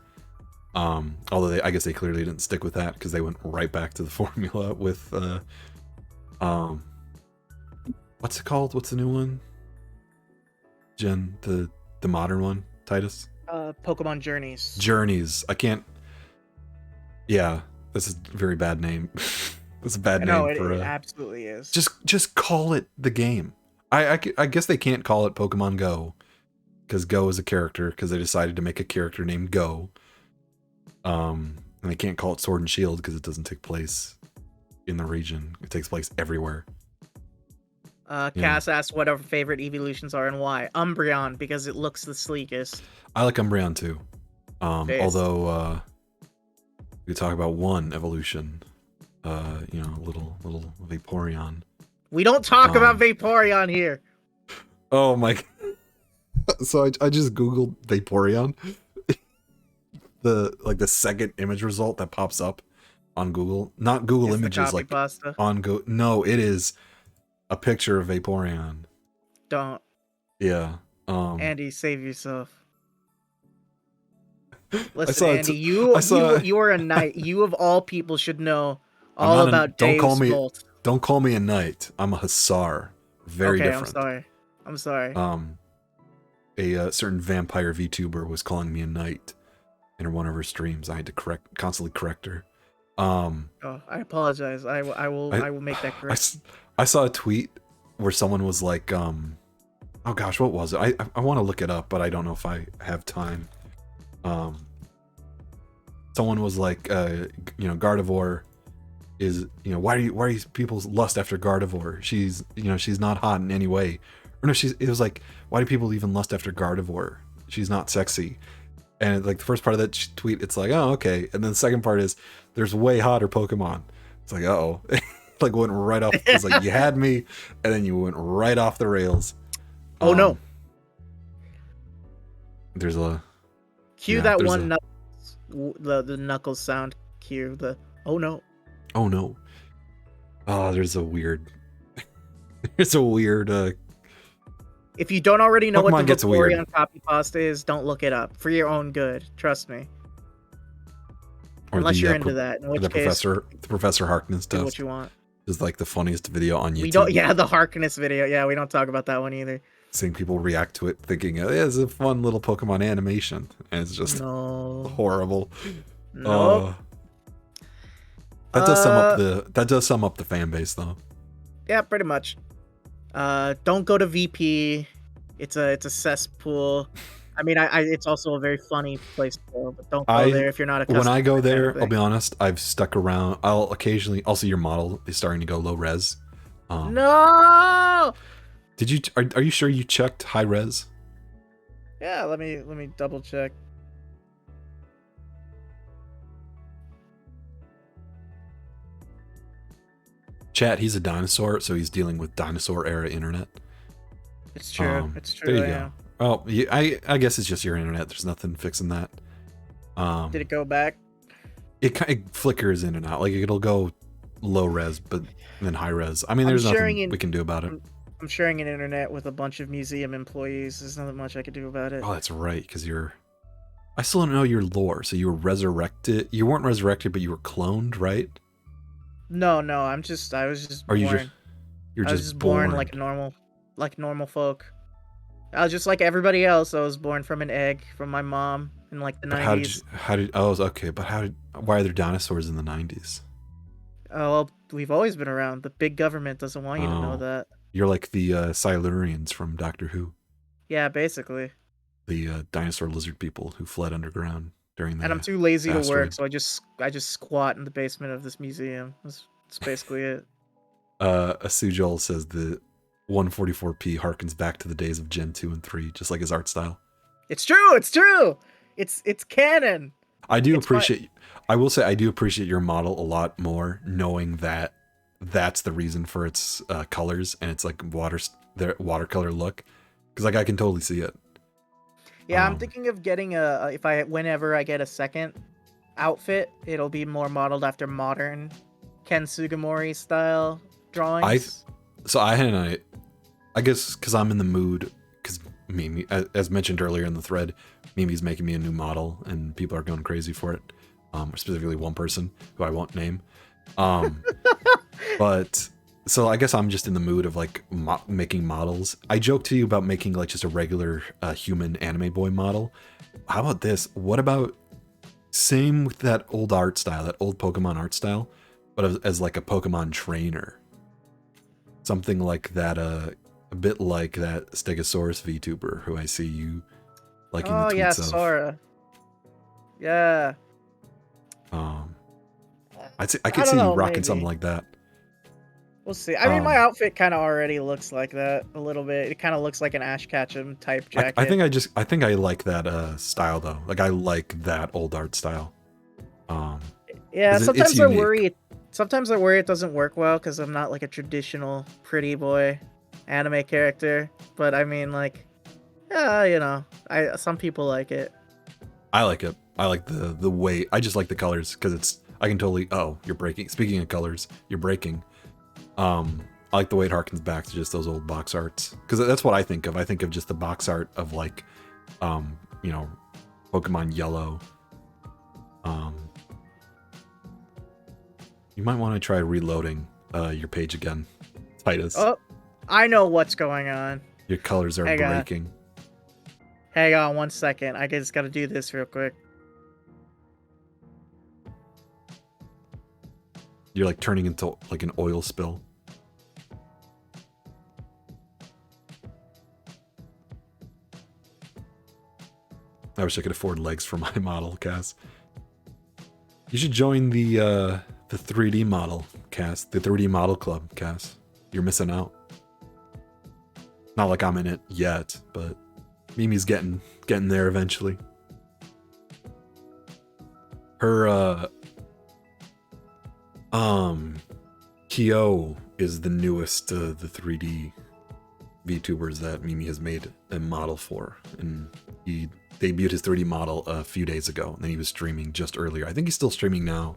Although I guess they clearly didn't stick with that because they went right back to the formula with what's it called? What's the new one? Jen, the modern one, Titus? Pokemon Journeys. Journeys. I can't. Yeah, this is a very bad name. It's a bad No, name for it absolutely is. Just call it the game. I guess they can't call it Pokemon Go because Go is a character because they decided to make a character named Go. And they can't call it Sword and Shield because it doesn't take place in the region. It takes place everywhere. Cass asked what our favorite evolutions are and why. Umbreon, because it looks the sleekest. I like Umbreon too. Although we talk about one evolution, little Vaporeon. We don't talk about Vaporeon here. Oh my! So I just googled Vaporeon. The second image result that pops up on Google, not Google Images, like pasta. on Go. No, it is a picture of Vaporeon. Don't. Yeah. Andy, save yourself. Listen, Andy, you are a knight. You of all people should know all about Dave's Bolt. Don't call me a knight. I'm a Hussar. Very different. I'm sorry. A certain vampire VTuber was calling me a knight in one of her streams. I had to constantly correct her. I apologize. I will make that correct. I saw a tweet where someone was like, oh gosh, what was it? I want to look it up, but I don't know if I have time. Someone was like, Gardevoir is, why are people lust after Gardevoir? She's not hot in any way. Or no, it was like, why do people even lust after Gardevoir? She's not sexy. And like the first part of that tweet, it's like, oh, okay. And then the second part is, there's way hotter Pokemon. It's like, uh-oh. Like went right off. It's like, you had me, and then you went right off the rails. Oh no. There's a... Cue that one the knuckles sound. Cue the, oh no. Oh no. Oh, there's a weird... There's a weird... If you don't already know Pokemon what the gets weird. Vaporeon copy pasta is, don't look it up. For your own good. Trust me. Or unless you're into that. In which case, the Professor Harkness do stuff. what you want. Is like the funniest video on YouTube. We don't. Yeah, the Harkness video. Yeah, we don't talk about that one either. Seeing people react to it, thinking it's a fun little Pokemon animation, and it's just horrible. No. That does sum up the fan base, though. Yeah, pretty much. Don't go to VP. It's a cesspool. I mean, it's also a very funny place to go, but don't go there if you're not a customer. When I go there, I'll be honest, I've stuck around. I'll see your model is starting to go low res. No! Did you? Are you sure you checked high res? Yeah, let me double check. Chat, he's a dinosaur, so he's dealing with dinosaur era internet. It's true. It's true. There you go. Well, I guess it's just your internet. There's nothing fixing that. Did it go back? It flickers in and out. Like it'll go low res, but then high res. I mean, there's nothing we can do about it. I'm sharing an internet with a bunch of museum employees. There's not much I can do about it. Oh, that's right, because I still don't know your lore. So you were resurrected. You weren't resurrected, but you were cloned, right? No, I was just born. You're just born like normal folk. I was just like everybody else. I was born from an egg from my mom in like the 90s. Why are there dinosaurs in the 90s? Oh, well, we've always been around. The big government doesn't want you to know that. You're like the Silurians from Doctor Who. Yeah, basically. The dinosaur lizard people who fled underground during the... And I'm too lazy asteroid. to work, so I just squat in the basement of this museum. That's basically it. Asujol says the 144p harkens back to the days of Gen 2 and 3, just like his art style. It's true. It's canon. I will say I do appreciate your model a lot more, knowing that that's the reason for its colors and it's like watercolor look, because like I can totally see it. Yeah, I'm thinking of getting whenever I get a second outfit, it'll be more modeled after modern Ken Sugimori style I drawings. so I guess because I'm in the mood, because Mimi, as mentioned earlier in the thread, Mimi's making me a new model, and people are going crazy for it. Specifically one person who I won't name. But so I guess I'm just in the mood of like making models. I joked to you about making like just a regular human anime boy model. How about this? What about same with that old art style, that old Pokemon art style, but as like a Pokemon trainer, something like that. A bit like that Stegosaurus VTuber who I see you liking the Oh yeah, tweets of. Sora. Yeah. I I could don't see you know, rocking something maybe. like that. We'll see. I mean, my Um, outfit kind of already looks like that a little bit. It kind of looks like an Ash Ketchum type jacket. I think I like that style though. Like I like that old art style. Um, Yeah, because it's sometimes I unique. worry. Sometimes I worry it doesn't work well because I'm not like a traditional pretty boy anime character. But I mean, like, yeah, you know, some people like it. I like it. I like the way. I just like the colors because it's. I can totally. Oh, you're breaking. Speaking of colors, you're breaking. I like the way it harkens back to just those old box arts because that's what I think of. I think of just the box art of like, you know, Pokemon Yellow. You might want to try reloading your page again, Titus. Oh, I know what's going on. Your colors are Hang on. breaking. Hang on 1 second. I just gotta do this real quick. You're like turning into like an oil spill. I wish I could afford legs for my model, Cass. You should join the 3D model, Cass. The 3D model club, Cass. You're missing out. Not like I'm in it yet, but Mimi's getting there eventually. Her Kyo is the newest the 3D VTubers that Mimi has made a model for, and he debuted his 3D model a few days ago, and then he was streaming just earlier. I think he's still streaming now.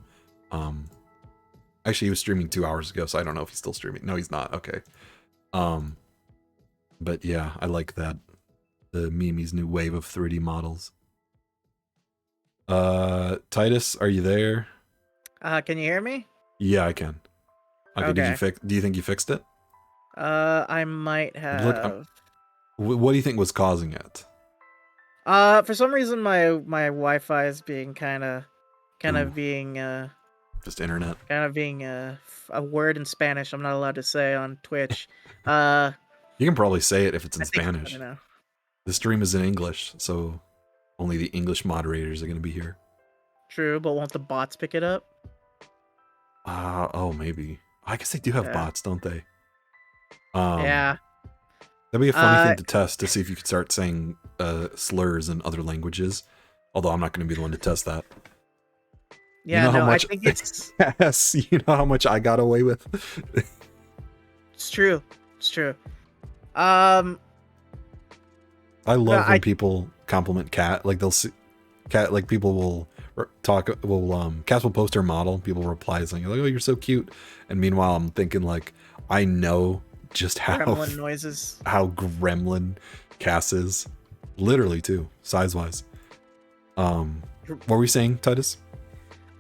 Actually, he was streaming 2 hours ago, so I don't know if he's still streaming. No, he's not. Okay. But yeah, I like that. The Mimi's new wave of 3D models. Titus, are you there? Can you hear me? Yeah, I can. Okay. Okay. Do you think you fixed it? I might have. What do you think was causing it? For some reason my Wi-Fi is being kind of Ooh. being Just internet. kind of being a word in Spanish I'm not allowed to say on Twitch. You can probably say it if it's in I think, Spanish. I don't know. The stream is in English, so only the English moderators are going to be here. True, but won't the bots pick it up? Oh, maybe. I guess they do have bots, don't they? Yeah. That'd be a funny thing to test to see if you could start saying slurs in other languages. Although I'm not going to be the one to test that. Yeah, you know no, how much... I think it's... Yes, you know how much I got away with? It's true. It's true. I love when people compliment Cat. Like they'll see Cat. Like people will talk. Cass will post her model. People reply saying like, "Oh, you're so cute." And meanwhile, I'm thinking like, I know just how gremlin noises. How gremlin Cass is, literally too, size wise. What were we saying, Titus?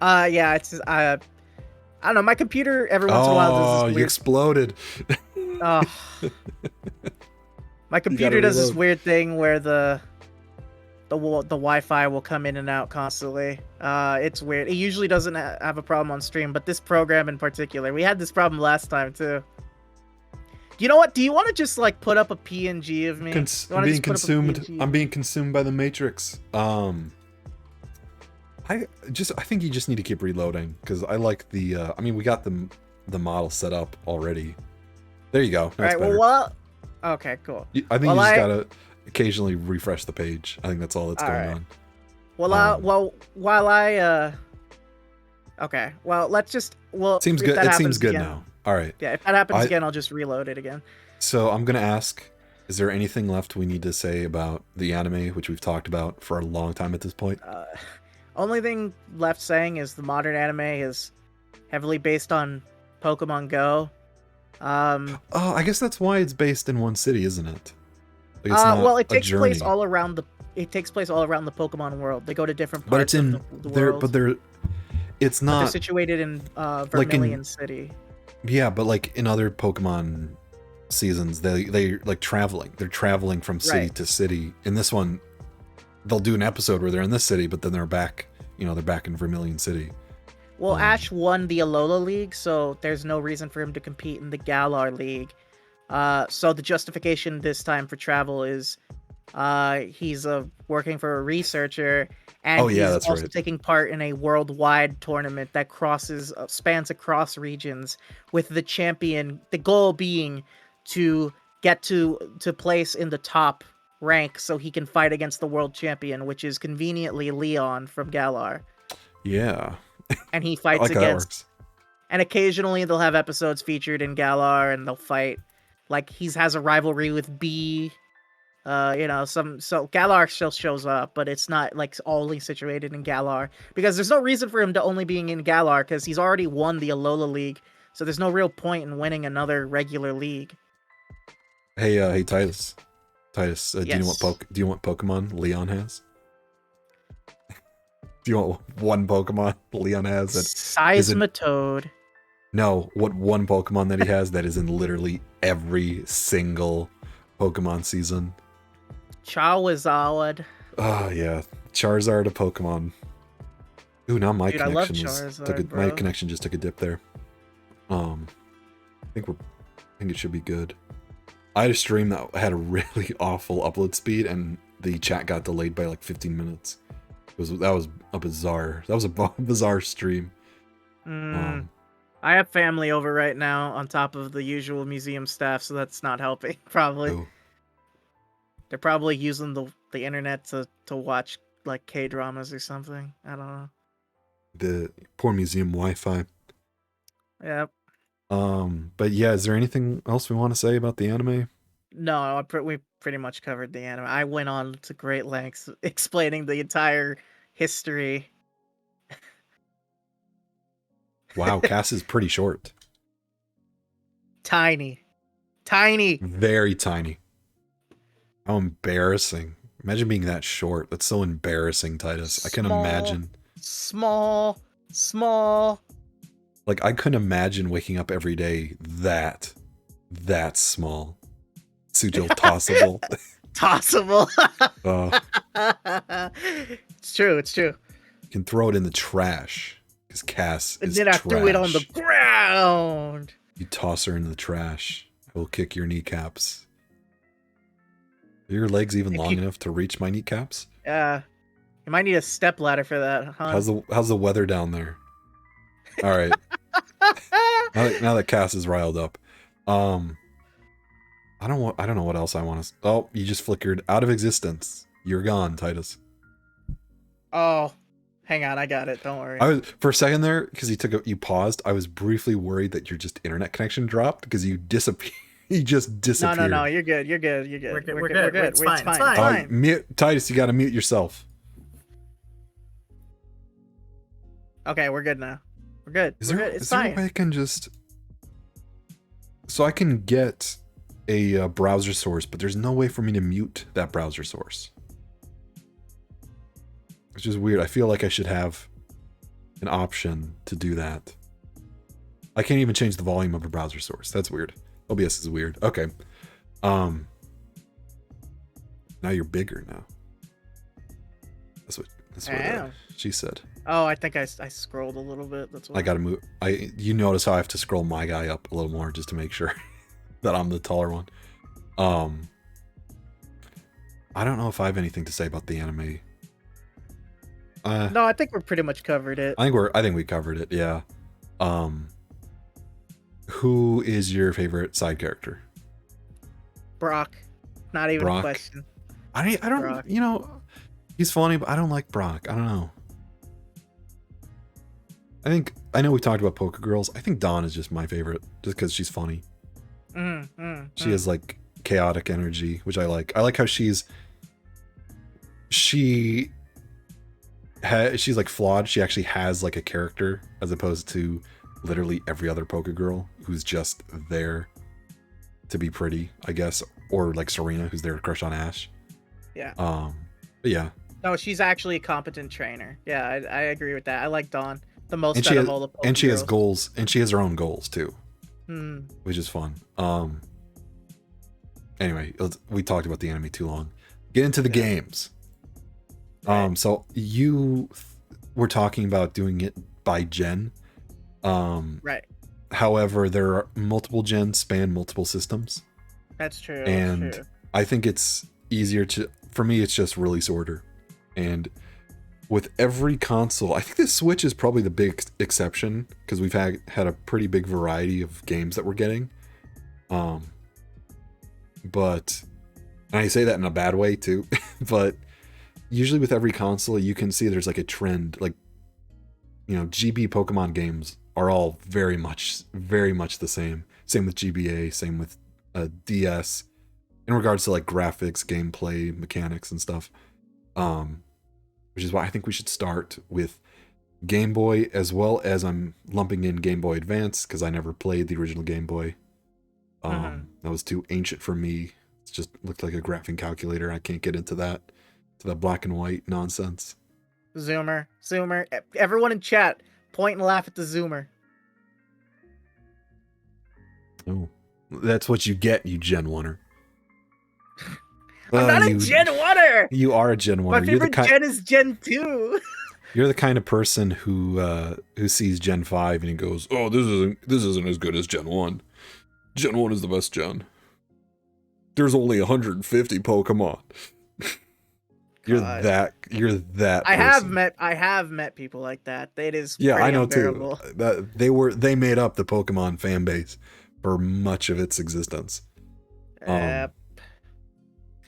Yeah, it's I don't know. My computer every once in a while does this weird... you exploded. My computer does this weird thing where the Wi-Fi will come in and out constantly. It's weird. It usually doesn't have a problem on stream, but this program in particular, we had this problem last time too. You know what? Do you want to just like put up a PNG of me? I'm being consumed. I'm being consumed by the Matrix. I think you just need to keep reloading because I like the. I mean, we got the model set up already. There you go. That's better. Well, okay, cool. I think you just gotta occasionally refresh the page. I think that's all that's going on. Well, okay. Well, let's just. Well, seems good. It seems good now. All right. Yeah, if that happens again, I'll just reload it again. So I'm gonna ask: is there anything left we need to say about the anime, which we've talked about for a long time at this point? Only thing left saying is the modern anime has heavily based on Pokemon Go. Oh, I guess that's why it's based in one city, isn't it? Like it's not Well, it a takes place journey. all around the. It takes place all around the Pokemon world. They go to different But it's parts of in the there. world. But they're. It's But they're not situated in like in Vermilion City. yeah, but like in other Pokemon seasons, they like traveling. They're traveling from city Right. to city. In this one, they'll do an episode where they're in this city, but then they're back. You know, they're back in Vermilion City. Well, Ash won the Alola League, so there's no reason for him to compete in the Galar League. So the justification this time for travel is he's working for a researcher, and Oh yeah, he's that's also right. taking part in a worldwide tournament that spans across regions, with the champion, the goal being to get to place in the top rank so he can fight against the world champion, which is conveniently Leon from Galar. Yeah, And he I fights like how that against, works. and occasionally they'll have episodes featured in Galar, and they'll fight. Like he has a rivalry with B. So Galar still shows up, but it's not like only situated in Galar, because there's no reason for him to only being in Galar, because he's already won the Alola League. So there's no real point in winning another regular league. Hey, Titus. Titus, do you know Yes. what Pokemon Leon has? Do you want one Pokemon Leon has that Seismitoad. No, what one Pokemon that he has that is in literally every single Pokemon season? Charizard. Oh yeah, Charizard, a Pokemon. Ooh, now my Dude, I love connection Charizard, my bro. connection just took a dip there. I think it should be good. I had a stream that had a really awful upload speed, and the chat got delayed by like 15 minutes. That was a bizarre stream. I have family over right now on top of the usual museum staff, so that's not helping. Probably. Oh, They're probably using the internet to watch like K-dramas or something. I don't know. the poor museum Wi-Fi. Yeah. But yeah, is there anything else we want to say about the anime? No, we pretty much covered the anime. I went on to great lengths explaining the entire history. Wow, Cass is pretty short. Tiny. Very tiny. How embarrassing. Imagine being that short. That's so embarrassing, Titus. I can imagine. Small. Like, I couldn't imagine waking up every day that small. Sujil tossable. Tossable. uh, It's true. you can throw it in the trash. Because Cass And is then I trash. threw it on the ground. You toss her in the trash. I will kick your kneecaps. Are your legs even long enough to reach my kneecaps? You might need a step ladder for that, huh? How's the weather down there? All right. now that Cass is riled up, I don't know what else I want to. Oh, you just flickered out of existence. You're gone, Titus. Oh, hang on, I got it. Don't worry. I was for a second there because you paused. I was briefly worried that your just internet connection dropped because you disappeared. You just disappeared. No, you're good. We're good. We're good. It's fine. Mute, Titus, you got to mute yourself. Okay, we're good now. We're good. Is We're there good. It's is there fine. a way I can just so I can get a browser source, but there's no way for me to mute that browser source. Which is weird. I feel like I should have an option to do that. I can't even change the volume of a browser source. That's weird. OBS is weird. Okay. Now you're bigger now. That's what she said. Oh, I think I scrolled a little bit. That's why. I gotta move. You notice how I have to scroll my guy up a little more just to make sure that I'm the taller one. I don't know if I have anything to say about the anime. No, I think we're pretty much covered it. I think we covered it. Yeah. Who is your favorite side character? Brock. Not even Brock? a question. I don't. Brock. You know, he's funny, but I don't like Brock. I don't know. I know we talked about Poke Girls. I think Dawn is just my favorite, just because she's funny. She has like chaotic energy, which I like. I like how she's like flawed. She actually has like a character as opposed to literally every other Poké Girl who's just there to be pretty, I guess, or like Serena who's there to crush on Ash. Yeah. But yeah. No, she's actually a competent trainer. Yeah, I agree with that. I like Dawn the most And out of all the Poké she has girls. goals, and she has her own goals too, Hmm. which is fun. Anyway, we talked about the anime too long. Get into the games. Right. So you were talking about doing it by gen. Right. However, there are multiple gens span multiple systems, That's true. and That's true. I think it's easier to. For me, it's just release order, and with every console, I think the Switch is probably the big exception because we've had a pretty big variety of games that we're getting. But and I say that in a bad way too, but usually with every console, you can see there's like a trend. Like, you know, GB Pokemon games are all very much the same. Same with GBA, same with DS in regards to like graphics, gameplay, mechanics, and stuff. Which is why I think we should start with Game Boy, as well as I'm lumping in Game Boy Advance because I never played the original Game Boy. That was too ancient for me. It just looked like a graphing calculator. I can't get into that, to the black and white nonsense. Zoomer. Everyone in chat, point and laugh at the Zoomer. Oh, that's what you get, you Gen 1er. I'm not a Gen 1er! You are a Gen 1er. My favorite Gen is Gen 2. You're the kind of person who sees Gen 5 and he goes, "Oh, this isn't as good as Gen 1. Gen 1 is the best gen. There's only 150 Pokemon." You're that person. I have met people like that. It is I know unbearable. too. That they made up the Pokemon fan base for much of its existence. Anyway.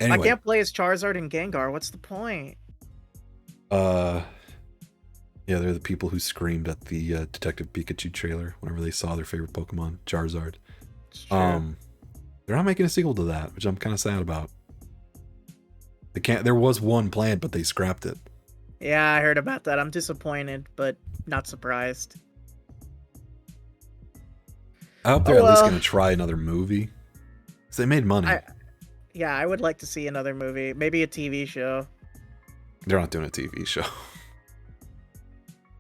I can't play as Charizard and Gengar. What's the point? Yeah, they're the people who screamed at the Detective Pikachu trailer whenever they saw their favorite Pokemon, Charizard. They're not making a sequel to that, which I'm kind of sad about. They can't. There was one planned, but they scrapped it. Yeah, I heard about that. I'm disappointed, but not surprised. I hope they're at least going to try another movie. Because they made money. I would like to see another movie. Maybe a TV show. They're not doing a TV show.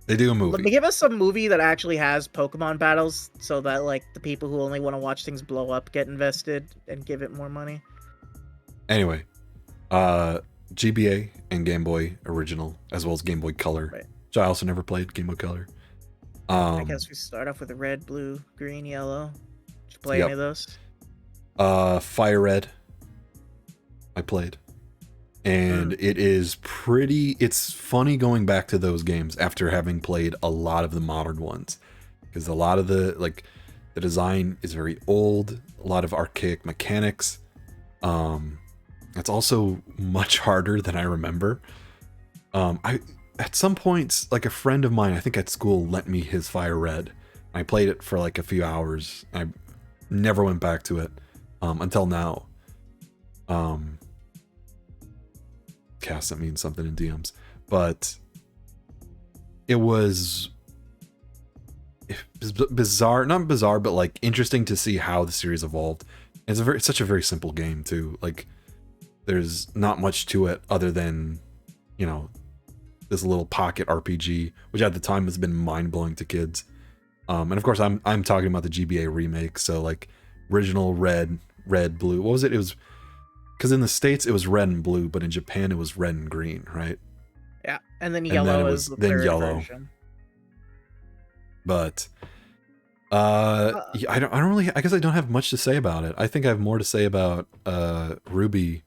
They do a movie. Let me give us a movie that actually has Pokemon battles so that like the people who only want to watch things blow up get invested and give it more money. Anyway, GBA and Game Boy original, as well as Game Boy Color, which I also never played Game Boy Color. I guess we start off with a red, blue, green, yellow. Did you play any of those? Fire Red. I played. And it's funny going back to those games after having played a lot of the modern ones. Because a lot of the design is very old, a lot of archaic mechanics. It's also much harder than I remember. At some points, like a friend of mine, I think at school, lent me his Fire Red. I played it for like a few hours. I never went back to it until now. Cast that means something in DMs, but it was bizarre, not bizarre, but like interesting to see how the series evolved. It's such a very simple game too. Like there's not much to it other than, you know, this little pocket RPG, which at the time has been mind blowing to kids. And of course I'm talking about the GBA remake. So like original red, blue. What was it? It was, because in the States it was red and blue, but in Japan it was red and green, right? Yeah, and then yellow is the third version. But I don't really. I guess I don't have much to say about it. I think I have more to say about Ruby.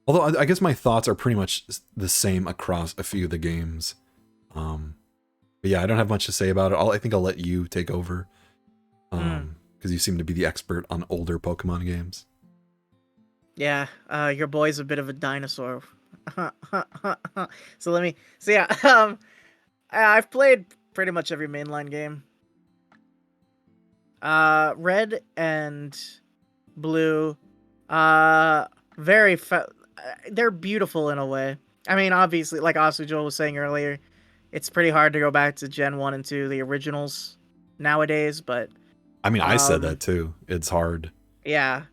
Although I guess my thoughts are pretty much the same across a few of the games. But yeah, I don't have much to say about it. I think I'll let you take over. Because you seem to be the expert on older Pokemon games. Yeah, your boy's a bit of a dinosaur. So I've played pretty much every mainline game. Red and blue, they're beautiful in a way. I mean, obviously, like Asujo was saying earlier, it's pretty hard to go back to Gen 1 and 2, the originals. nowadays, but I mean, I said um that too. It's hard. yeah.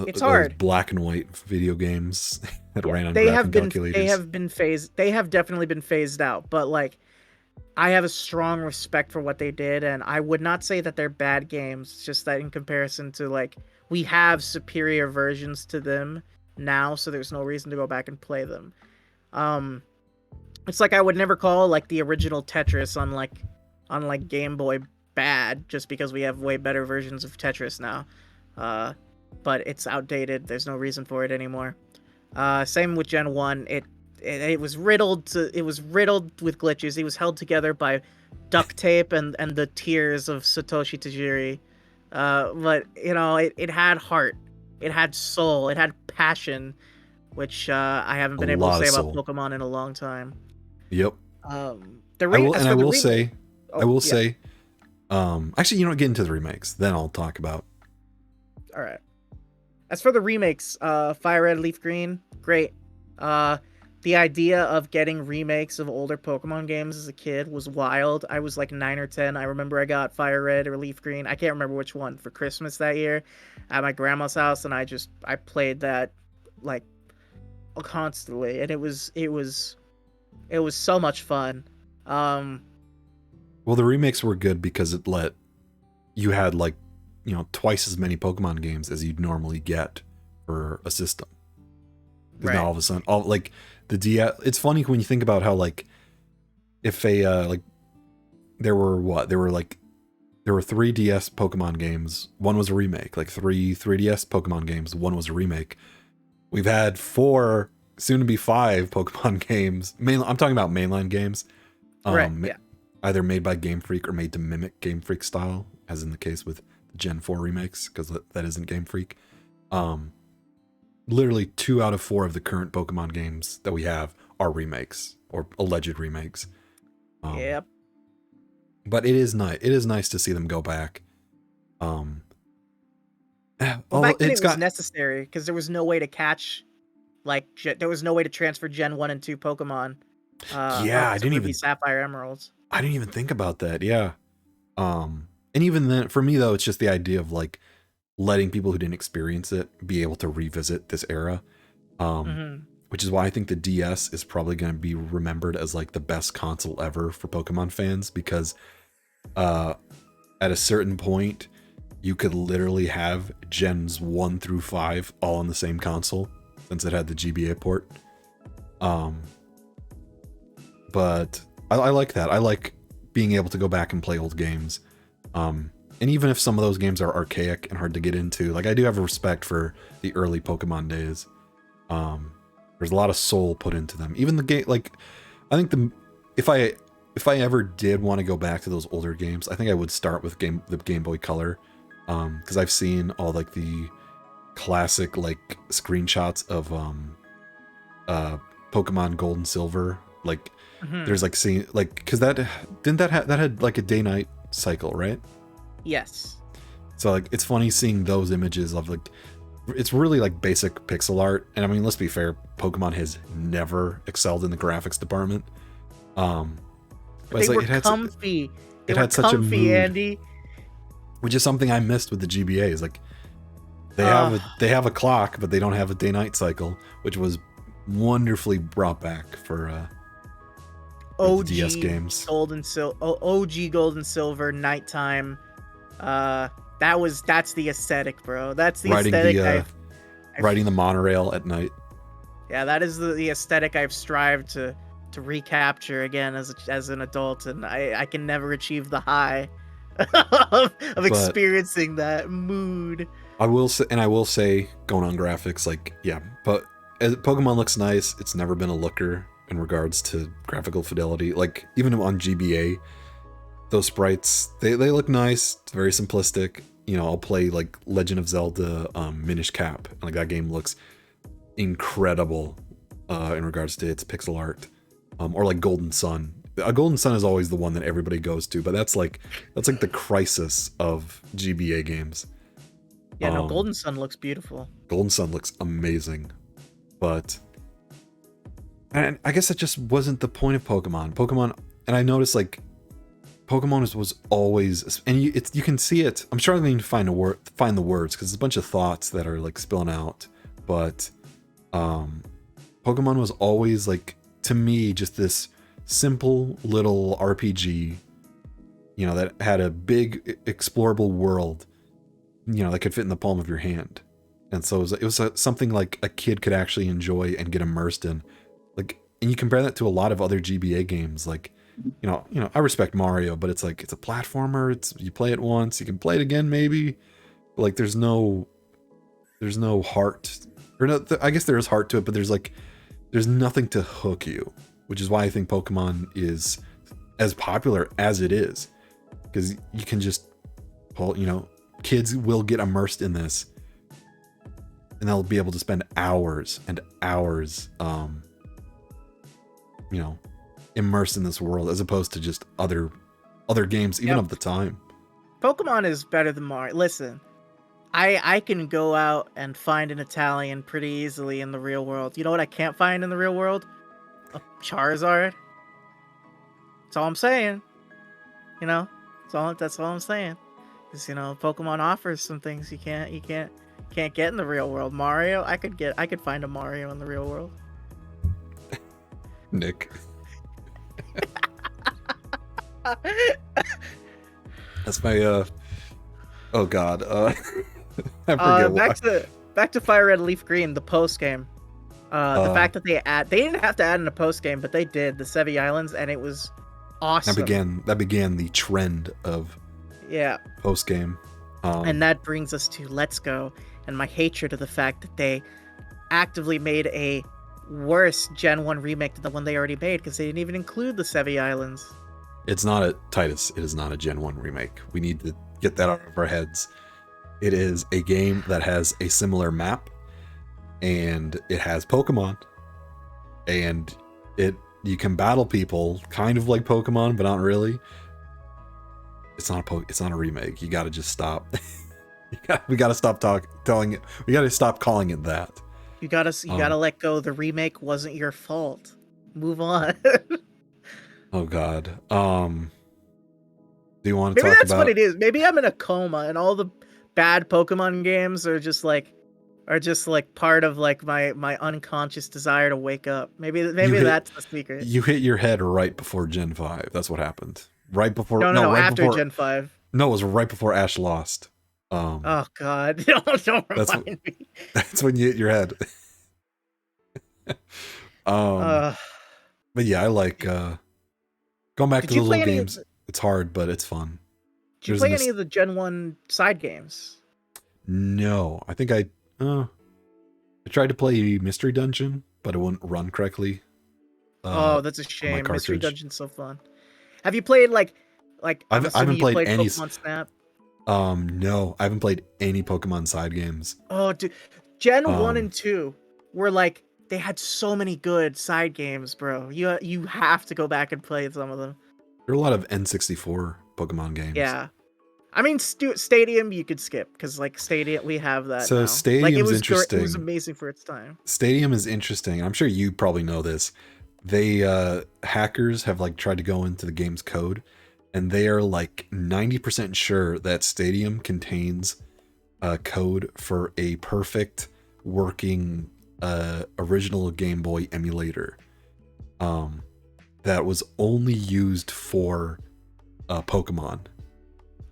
It's Those hard. black and white video games that Yeah. ran on They have graphing been calculators. they have definitely been phased out, but like I have a strong respect for what they did, and I would not say that they're bad games. It's just that in comparison to like we have superior versions to them now, so there's no reason to go back and play them. Um, it's like I would never call like the original Tetris on like Game Boy bad just because we have way better versions of Tetris now. Uh, but it's outdated. There's no reason for it anymore. Same with Gen 1. It was riddled with glitches. It was held together by duct tape and the tears of Satoshi Tajiri. But you know, it had heart, it had soul, it had passion, which I haven't A been able to lot of say about soul. Pokemon in a long time. Yep. The re as I for the will remake, say, I oh will yeah, say, actually, you know, get into the remakes. Then I'll talk about. all right. As for the remakes, Fire Red, Leaf Green, great. Uh, the idea of getting remakes of older Pokemon games as a kid was wild. I was like 9 or 10. I remember I got Fire Red or Leaf Green. I can't remember which one for Christmas that year at my grandma's house, and I played that like constantly, and it was so much fun. Um, Well, the remakes were good because it let you had like, you know, twice as many Pokemon games as you'd normally get for a system. Because now right. all of a sudden, all like the DS. It's funny when you think about how like if like there were what there were 3DS Pokemon games. One was a remake. Like three 3DS Pokemon games. One was a remake. We've had 4, soon to be 5 Pokemon games. I'm talking about mainline games. Right. Um, Yeah. Either made by Game Freak or made to mimic Game Freak style, as in the case with the Gen 4 remakes, because that isn't Game Freak. Literally 2 out of 4 of the current Pokemon games that we have are remakes or alleged remakes. Yep. But it is nice. It is nice to see them go back. Well, back then it It's was got. necessary because there was no way to catch like there was no way to transfer Gen 1 and 2 Pokemon Yeah, up to Ruby Sapphire Emeralds. I didn't even think about that. Yeah. And even then, for me though, it's just the idea of like letting people who didn't experience it be able to revisit this era. Hmm. Which is why I think the DS is probably going to be remembered as like the best console ever for Pokemon fans, because at a certain point you could literally have gens 1 through 5 all on the same console since it had the GBA port. But I like that. I like being able to go back and play old games. And even if some of those games are archaic and hard to get into, like I do have a respect for the early Pokemon days. There's a lot of soul put into them. Even the game, like I think if I ever did want to go back to those older games, I think I would start with the Game Boy Color, because I've seen all like the classic like screenshots of Pokemon Gold and Silver. Like Hmm. there's like seeing like because that didn't that had like a day-night cycle, right? Yes. So like it's funny seeing those images of like it's really like basic pixel art. And I mean, let's be fair, Pokemon has never excelled in the graphics department. But But it's they like were comfy. They it were had such a comfy, mood, Andy. which is something I missed with the GBA. Is like Uh, they have a clock, but they don't have a day-night cycle, which was wonderfully brought back for the DS OG games. OG Gold and Silver nighttime. That's the aesthetic, bro. That's the Riding aesthetic the I've riding the monorail at night. yeah, that is the aesthetic I've strived to recapture again as an adult, and I can never achieve the high of But experiencing that mood. I will say, going on graphics, like yeah, but Pokemon looks nice. It's never been a looker in regards to graphical fidelity. Like even on GBA, those sprites they look nice. It's very simplistic. You know, I'll play like Legend of Zelda Minish Cap, and like that game looks incredible in regards to its pixel art. Or like Golden Sun. Golden Sun is always the one that everybody goes to, but that's like the crisis of GBA games. Yeah, no, Golden Sun looks beautiful. Golden Sun looks amazing, but and I guess that just wasn't the point of Pokemon. And I noticed like was always, and you can see it. I'm struggling to find find the words because it's a bunch of thoughts that are like spilling out. But Pokemon was always like, to me, just this simple little RPG, that had a big explorable world, that could fit in the palm of your hand. And so it was something like a kid could actually enjoy and get immersed in. Like, and you compare that to a lot of other GBA games. Like, I respect Mario, but it's like, it's a platformer. You play it once, you can play it again maybe. But like, there's no heart, or no, I guess there is heart to it, but there's nothing to hook you, which is why I think Pokemon is as popular as it is, because you can just kids will get immersed in this, and they'll be able to spend hours and hours, immersed in this world, as opposed to just other games, even of the time. Pokemon is better than Mario. Listen, I can go out and find an Italian pretty easily in the real world. You know what I can't find in the real world? A Charizard. That's all I'm saying. That's all I'm saying. Because Pokemon offers some things you can't get in the real world. Mario, I could find a Mario in the real world. Nick. That's my oh god. I forget back to Fire Red Leaf Green, the post game. The fact that they didn't have to add in a post game, but they did, the Sevi Islands, and it was awesome. That began the trend of post game. And that brings us to Let's Go, and my hatred of the fact that they actively made a worse Gen 1 remake than the one they already made, because they didn't even include the Sevi Islands. It's not a Titus. It is not a Gen 1 remake. We need to get that out of our heads. It is a game that has a similar map, and it has Pokemon, and you can battle people kind of like Pokemon, but not really. It's not a remake. You got to just stop. We got to stop telling it. We got to stop calling it that. You gotta let go. The remake wasn't your fault. Move on. Oh God. Do you want to Maybe talk that's about what it is. Maybe I'm in a coma, and all the bad Pokemon games are just like part of like my unconscious desire to wake up. Maybe that's the secret. You hit your head right before Gen 5. That's what happened. Right before. No, right after before, Gen 5. No, it was right before Ash lost. Oh God! Don't remind me. That's when you hit your head. But yeah, I like going back to those little games. It's hard, but it's fun. Did you play any of the Gen 1 side games? No, I think I tried to play Mystery Dungeon, but it wouldn't run correctly. That's a shame. Mystery Dungeon's so fun. Have you played like I haven't played any Pokemon Snap? No, I haven't played any Pokemon side games. Oh, dude, Gen 1 and 2 were like, they had so many good side games, bro. You have to go back and play some of them. There are a lot of N64 Pokemon games. Yeah. I mean, Stadium you could skip, because like Stadium, we have that. So now. Stadium's interesting. It was amazing for its time. Stadium is interesting. I'm sure you probably know this. They hackers have like tried to go into the game's code, and they are like 90% sure that Stadium contains code for a perfect working original Game Boy emulator that was only used for Pokemon.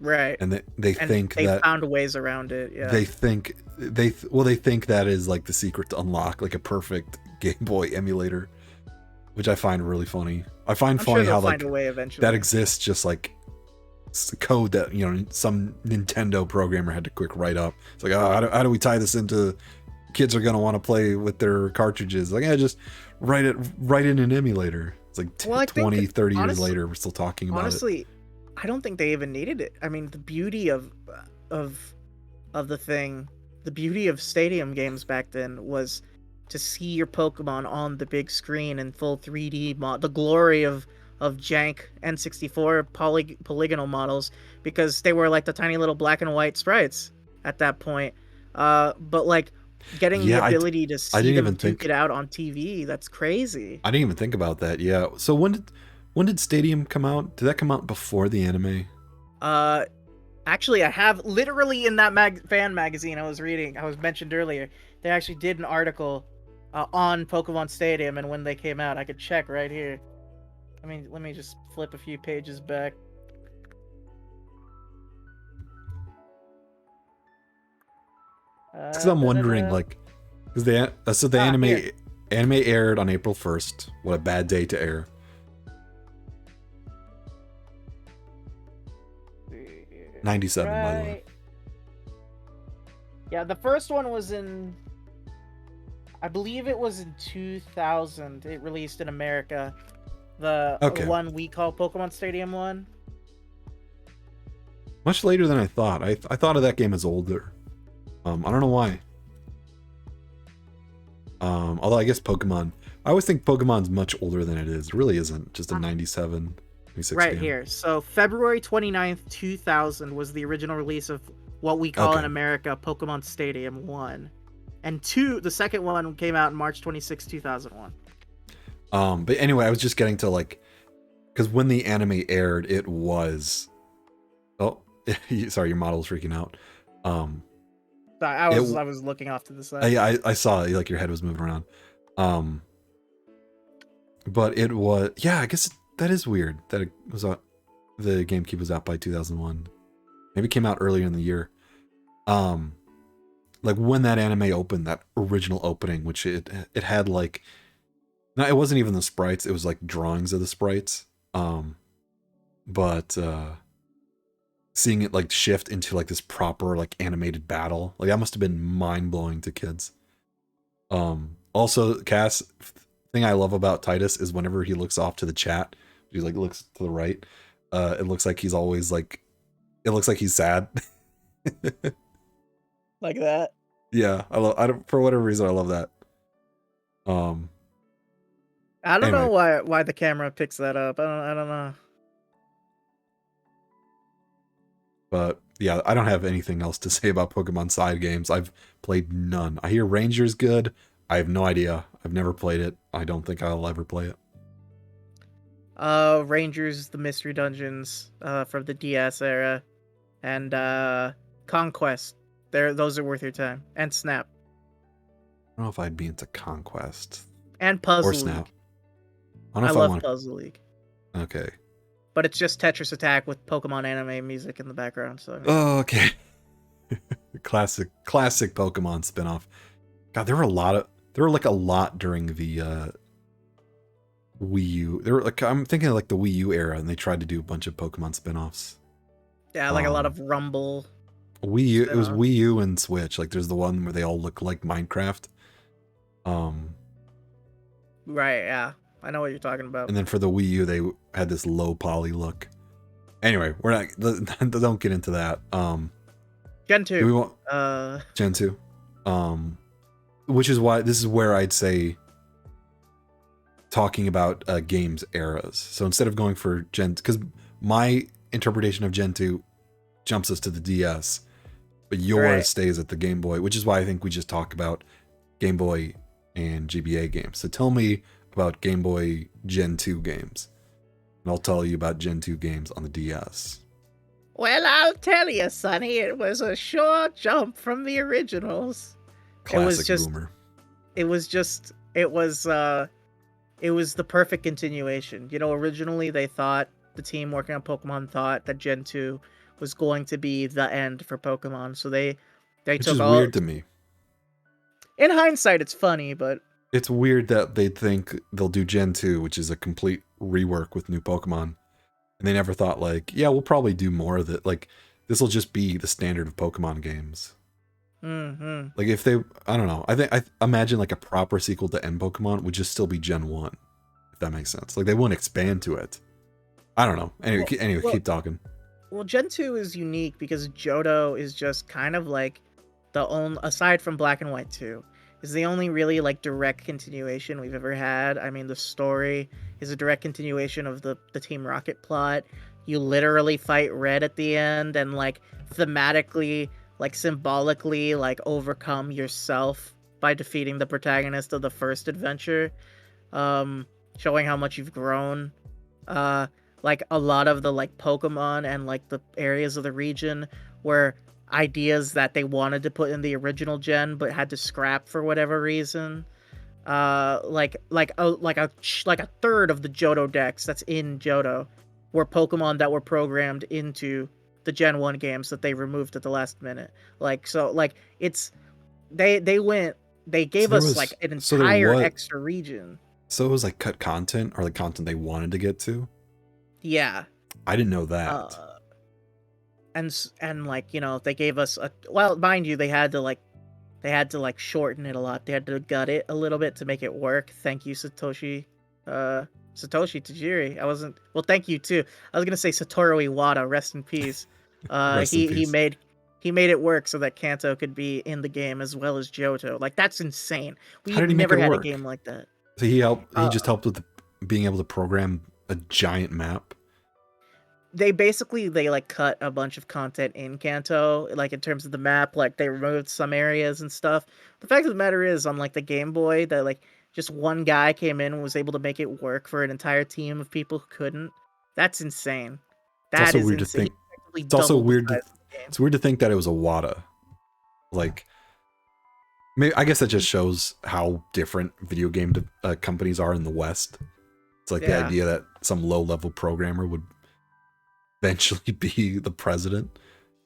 Right. And they think they that found ways around it. Yeah. They think that is like the secret to unlock like a perfect Game Boy emulator, which I find really funny. I find funny how like that exists, just like code that some Nintendo programmer had to quick write up. It's like, oh, how do we tie this into kids are gonna want to play with their cartridges? Like, yeah, just write in an emulator. It's like 20, 30 years later, we're still talking about it. Honestly, I don't think they even needed it. I mean, the beauty of the thing, the beauty of Stadium games back then was to see your Pokemon on the big screen in full 3D the glory of jank N64 polygonal models, because they were like the tiny little black and white sprites at that point. But like getting the ability to see them duke it out on TV, that's crazy. I didn't even think about that. Yeah. So when When did Stadium come out? Did that come out before the anime? Actually, I have literally in that fan magazine I was reading, I was mentioned earlier, they actually did an article on Pokemon Stadium and when they came out. I could check right here. Let me just flip a few pages back. Because I'm wondering, like, because the anime aired on April 1st. What a bad day to air. '97, by the way. Yeah, the first one was in, I believe it was in 2000. It released in America. The one we call Pokemon Stadium 1. Much later than I thought. I thought of that game as older. I don't know why. Although I guess Pokemon, I always think Pokemon's much older than it is. It really isn't. Just a 97, 96 right game. Here. So February 29th, 2000 was the original release of what we call in America Pokemon Stadium 1. And the second one came out in March 26, 2001. But anyway, I was just getting to, like, because when the anime aired, it was... Oh, sorry, your model's freaking out. I was looking off to the side. I saw like your head was moving around. But it was, yeah, I guess that is weird that it was the GameCube was out by 2001. Maybe it came out earlier in the year. Like when that anime opened, that original opening, which it had like, no, it wasn't even the sprites, it was like drawings of the sprites. But seeing it like shift into like this proper like animated battle, like that must have been mind-blowing to kids. Also, Cass, thing I love about Titus is whenever he looks off to the chat, he like looks to the right, it looks like he's always like, it looks like he's sad. Like that. Yeah, for whatever reason I love that. I don't know why the camera picks that up. I don't know. But yeah, I don't have anything else to say about Pokemon side games. I've played none. I hear Ranger's good. I have no idea. I've never played it. I don't think I'll ever play it. Rangers, the Mystery Dungeons, from the DS era, and Conquest. Those are worth your time. And Snap. I don't know if I'd be into Conquest. And Puzzle or Snap. League. I love Puzzle League. Okay. But it's just Tetris Attack with Pokemon anime music in the background. So. Oh, okay. classic Pokemon spinoff. God, there were like a lot during the Wii U. There were like, I'm thinking of like the Wii U era, and they tried to do a bunch of Pokemon spinoffs. Yeah, like a lot of Rumble. Wii U. It was Wii U and Switch. Like, there's the one where they all look like Minecraft. Right. Yeah. I know what you're talking about. And then for the Wii U, they had this low poly look. Anyway, we're not. Don't get into that. Gen 2. Do we want Gen 2? Which is why this is where I'd say talking about games eras. So instead of going for Gen, because my interpretation of Gen 2 jumps us to the DS, but yours stays at the Game Boy, which is why I think we just talk about Game Boy and GBA games. So tell me about Game Boy Gen 2 games, and I'll tell you about Gen 2 games on the DS. Well, I'll tell you, Sonny, it was a short jump from the originals. Classic boomer. It was the perfect continuation. You know, originally the team working on Pokemon thought that Gen 2 was going to be the end for Pokemon, so they Which took is weird to me. In hindsight, it's funny, but it's weird that they think they'll do Gen 2, which is a complete rework with new Pokemon. And they never thought, like, yeah, we'll probably do more of it. Like, this will just be the standard of Pokemon games. Mm-hmm. Like, if they, I don't know. I imagine, like, a proper sequel to N Pokemon would just still be Gen 1. If that makes sense. Like, they wouldn't expand to it. I don't know. Anyway, keep talking. Well, Gen 2 is unique because Johto is just kind of like the only, aside from Black and White 2, is the only really like direct continuation we've ever had. I mean, the story is a direct continuation of the Team Rocket plot. You literally fight Red at the end and like thematically, like symbolically, like overcome yourself by defeating the protagonist of the first adventure, showing how much you've grown. uh like a lot of the like Pokemon and like the areas of the region were ideas that they wanted to put in the original gen but had to scrap for whatever reason. Like a third of the Johto decks that's in Johto were Pokemon that were programmed into the Gen 1 games that they removed at the last minute. It's they So gave there us was like an so there entire was extra region. so it was like cut content or like content they wanted to get to. Yeah. I didn't know that. Uh and like, you know, they gave us a, well, mind you, they had to shorten it a lot. They had to gut it a little bit to make it work. Thank you, Satoshi Tajiri. I wasn't, well, thank you too. I was gonna say Satoru Iwata, rest in peace. Rest in He peace. made it work so that Kanto could be in the game as well as Johto. Like, that's insane. We How had did he make never it had a work? game like that. So he Uh, just helped with being able to program a giant map. they like cut a bunch of content in Kanto, like in terms of the map, like they removed some areas and stuff. The fact of the matter is, on like the Game Boy, that like just one guy came in and was able to make it work for an entire team of people who couldn't. That's insane. It's That also is weird to insane. He think. effectively It's also doubled the weird. size of the game. It's weird to think that it was a Wada. Like, maybe I guess that just shows how different video game companies are in the West. It's like the Yeah, idea that some low-level programmer would eventually be the president.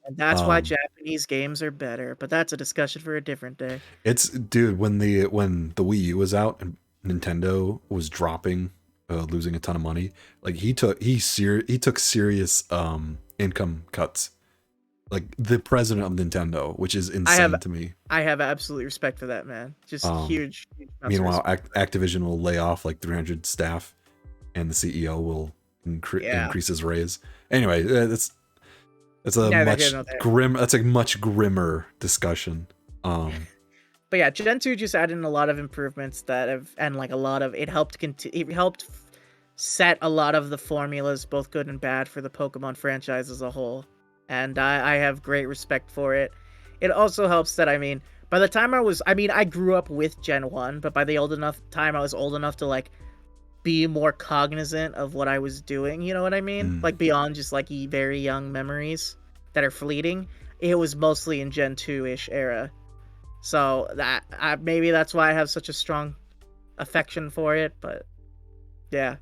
and that's why Um, Japanese games are better. But that's a discussion for a different day. it's dude when the Wii U was out and Nintendo was dropping, losing a ton of money. Like he took serious income cuts. Like the president of Nintendo, which is I have insane to me. I have absolutely respect for that, man. Just Um, huge amounts of Meanwhile, respect. Activision will lay off like 300 staff, and the CEO will Yeah, increase his raise. Anyway, that's a neither here much nor there. grim. That's a much grimmer discussion. But yeah, Gen 2 just added in a lot of improvements that have, and like a lot of, it helped set a lot of the formulas, both good and bad, for the Pokemon franchise as a whole. And I have great respect for it. It also helps that, I mean, by the time I grew up with Gen 1, but by the time I was old enough to like be more cognizant of what I was doing, you know what I mean? Mm, Like beyond just like very young memories that are fleeting. It was mostly in Gen 2-ish era. So maybe that's why I have such a strong affection for it, but yeah,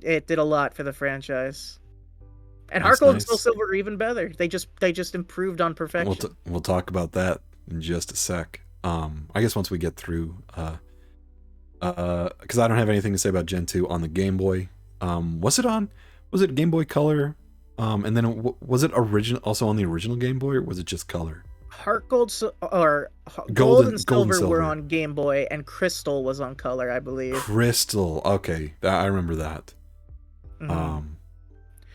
it did a lot for the franchise. And Heart nice, Gold and Soul nice. Silver are even better. They just improved on perfection. We'll talk about that in just a sec. I guess once we get through, because I don't have anything to say about Gen 2 on the Game Boy. Was it Game Boy Color? And then was it also on the original Game Boy, or was it just Color? Heart Gold or Gold Gold and Gold and Silver were Silver. on Game Boy, and Crystal was on Color, I believe. Crystal. Okay, I remember that. Mhm. Um,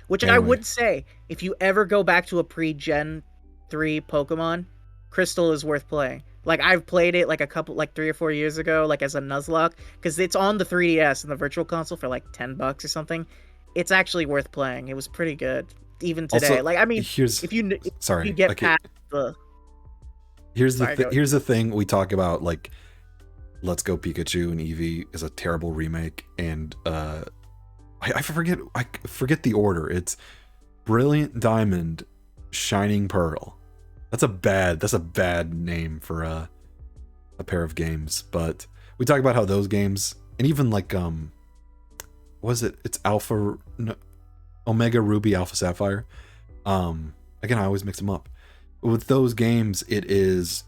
Which I anyway, would say, if you ever go back to a pre-Gen 3 Pokemon, Crystal is worth playing. Like, I've played it like 3 or 4 years ago, like as a Nuzlocke, because it's on the 3DS and the Virtual Console for like $10 or something. It's actually worth playing. It was pretty good, even today. also Like, I mean, here's if you sorry. get Okay, past the, sorry, here's the thing we talk about, like Let's Go Pikachu and Eevee is a terrible remake, and I forget the order. It's Brilliant Diamond, Shining Pearl. That's a bad name for a pair of games. But we talk about how those games, and even like was it? It's Alpha, no, Omega Ruby, Alpha Sapphire. Again, I always mix them up. With those games, it is.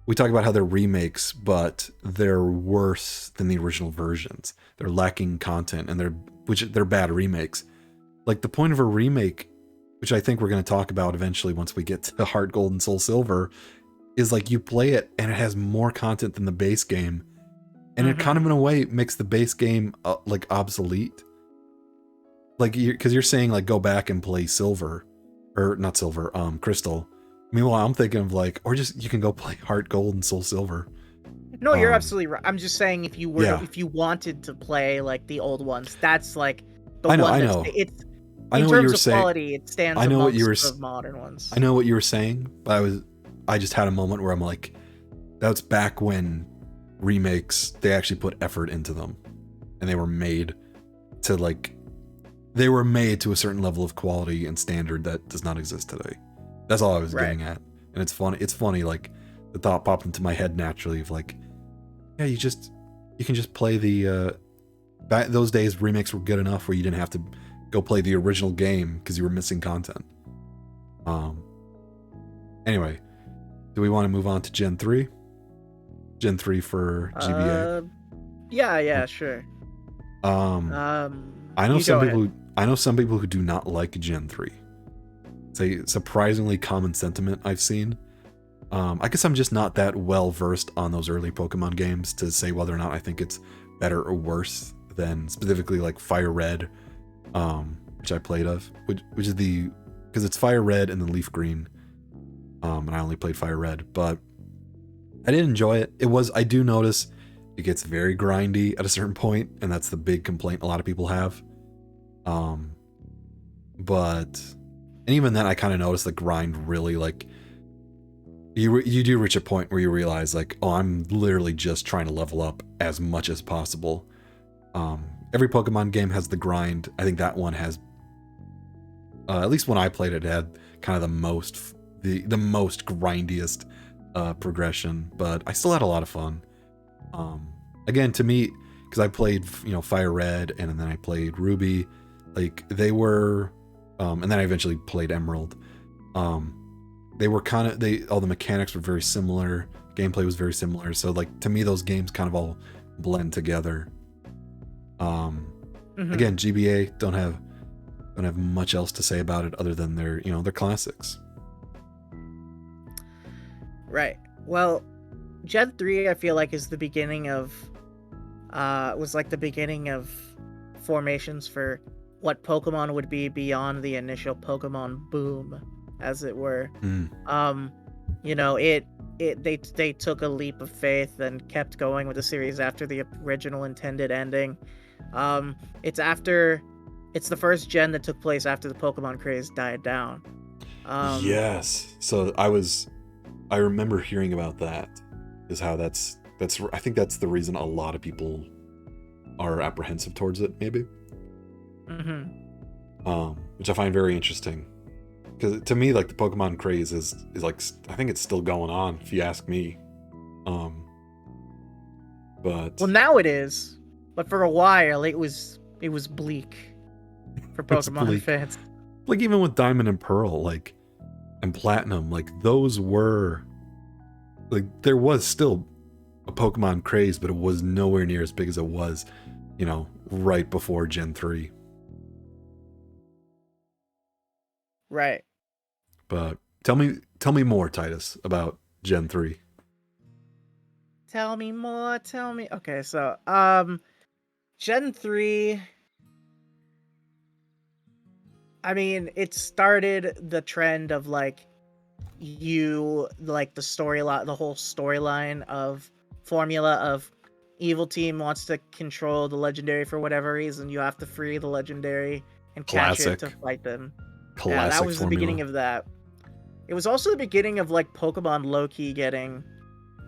We talk about how they're remakes, but they're worse than the original versions. They're lacking content, and they're bad remakes. Like the point of a remake, which I think we're going to talk about eventually once we get to Heart Gold and Soul Silver, is like you play it and it has more content than the base game, and it kind of in a way makes the base game like obsolete. Like because you're saying like go back and play Silver, or not Silver, Crystal. Meanwhile, I'm thinking of like, or just you can go play Heart Gold and Soul Silver. No, you're absolutely right. I'm just saying if Yeah. if you wanted to play like the old ones, that's like the I know, one I that's know. it's I in know what you terms were of saying. quality, it stands I know what amongst you were. the modern ones. I know what you were saying, but I just had a moment where I'm like, that's back when remakes, they actually put effort into them, and they were made to like they were made to a certain level of quality and standard that does not exist today. That's all I was getting at. And it's funny, like, the thought popped into my head naturally of like, yeah, you can just play the back those days remakes were good enough where you didn't have to go play the original game because you were missing content. Anyway, do we want to move on to Gen 3? Gen 3 for GBA? Yeah, sure. I know some people who do not like Gen 3. It's a surprisingly common sentiment I've seen. I guess I'm just not that well versed on those early Pokemon games to say whether or not I think it's better or worse than specifically like Fire Red, which I played which is because it's Fire Red and then Leaf Green, and I only played Fire Red, but I did enjoy it. I do notice it gets very grindy at a certain point, and that's the big complaint a lot of people have. And even then, I kind of noticed the grind really like you do reach a point where you realize like, oh, I'm literally just trying to level up as much as possible. Every Pokemon game has the grind. I think that one has, at least when I played it, had kind of the most grindiest progression, but I still had a lot of fun. Again, to me, because I played, Fire Red and then I played Ruby, like they were, and then I eventually played Emerald. They were all the mechanics were very similar, gameplay was very similar, so like to me those games kind of all blend together. Again, GBA don't have much else to say about it other than they're classics. Right. Well, Gen 3 I feel like is the beginning of was like the beginning of formations for what Pokemon would be beyond the initial Pokemon boom, as it were. They took a leap of faith and kept going with the series after the original intended ending. It's the first gen that took place after the Pokemon craze died down. Yes. So I remember hearing about that, is how that's I think that's the reason a lot of people are apprehensive towards it, maybe. Which I find very interesting, because to me, like, the Pokemon craze is like, I think it's still going on, if you ask me. But well, now it is, but for a while it was bleak for Pokemon fans. Like, even with Diamond and Pearl, like, and Platinum, like, those were, like, there was still a Pokemon craze, but it was nowhere near as big as it was, right before Gen 3. Right. But tell me more, Titus, about Gen 3. Tell me more. Okay, so Gen 3, I mean, it started the trend of like the whole storyline of formula of evil team wants to control the legendary for whatever reason. You have to free the legendary and catch it to fight them. Classic that was formula. The beginning of that. It was also the beginning of like Pokemon low-key getting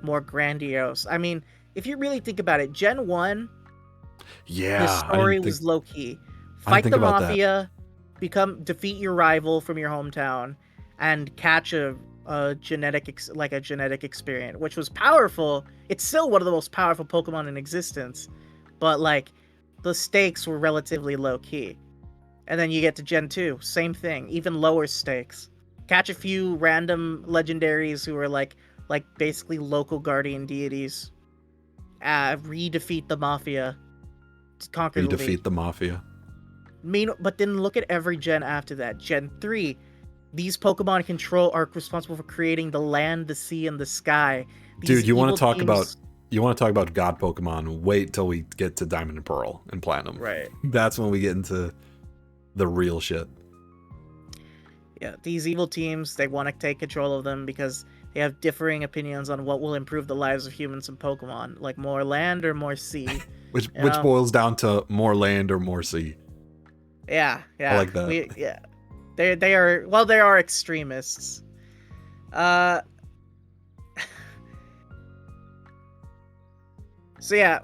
more grandiose. I mean, if you really think about it, Gen 1, the story was low-key. Fight the Mafia, defeat your rival from your hometown, and catch a genetic experience, which was powerful. It's still one of the most powerful Pokemon in existence, but like the stakes were relatively low-key. And then you get to Gen 2, same thing, even lower stakes. Catch a few random legendaries who are like basically local guardian deities. Re-defeat the Mafia. Conquer the league. The Mafia. But then look at every gen after that. Gen 3, these Pokemon are responsible for creating the land, the sea, and the sky. Dude, you want to talk about God Pokemon? Wait till we get to Diamond and Pearl and Platinum. Right. That's when we get into the real shit. Yeah, these evil teams, they want to take control of them because they have differing opinions on what will improve the lives of humans and Pokemon, like more land or more sea. which boils down to more land or more sea. Yeah. I like that. They are extremists. So yeah,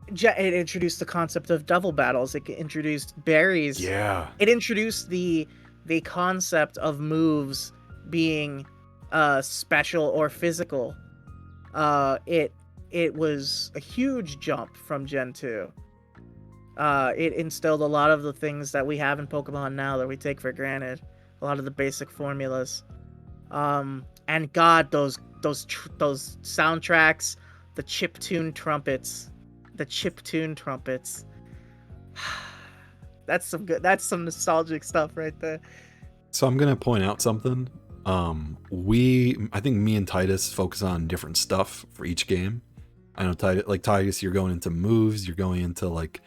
It introduced the concept of double battles. It introduced berries. Yeah. It introduced the concept of moves being special or physical. It was a huge jump from Gen 2. It instilled a lot of the things that we have in Pokemon now that we take for granted. A lot of the basic formulas. And God, those soundtracks, the chiptune trumpets, That's some nostalgic stuff right there. So I'm gonna point out something. I think me and Titus focus on different stuff for each game. I know Titus, you're going into moves, you're going into like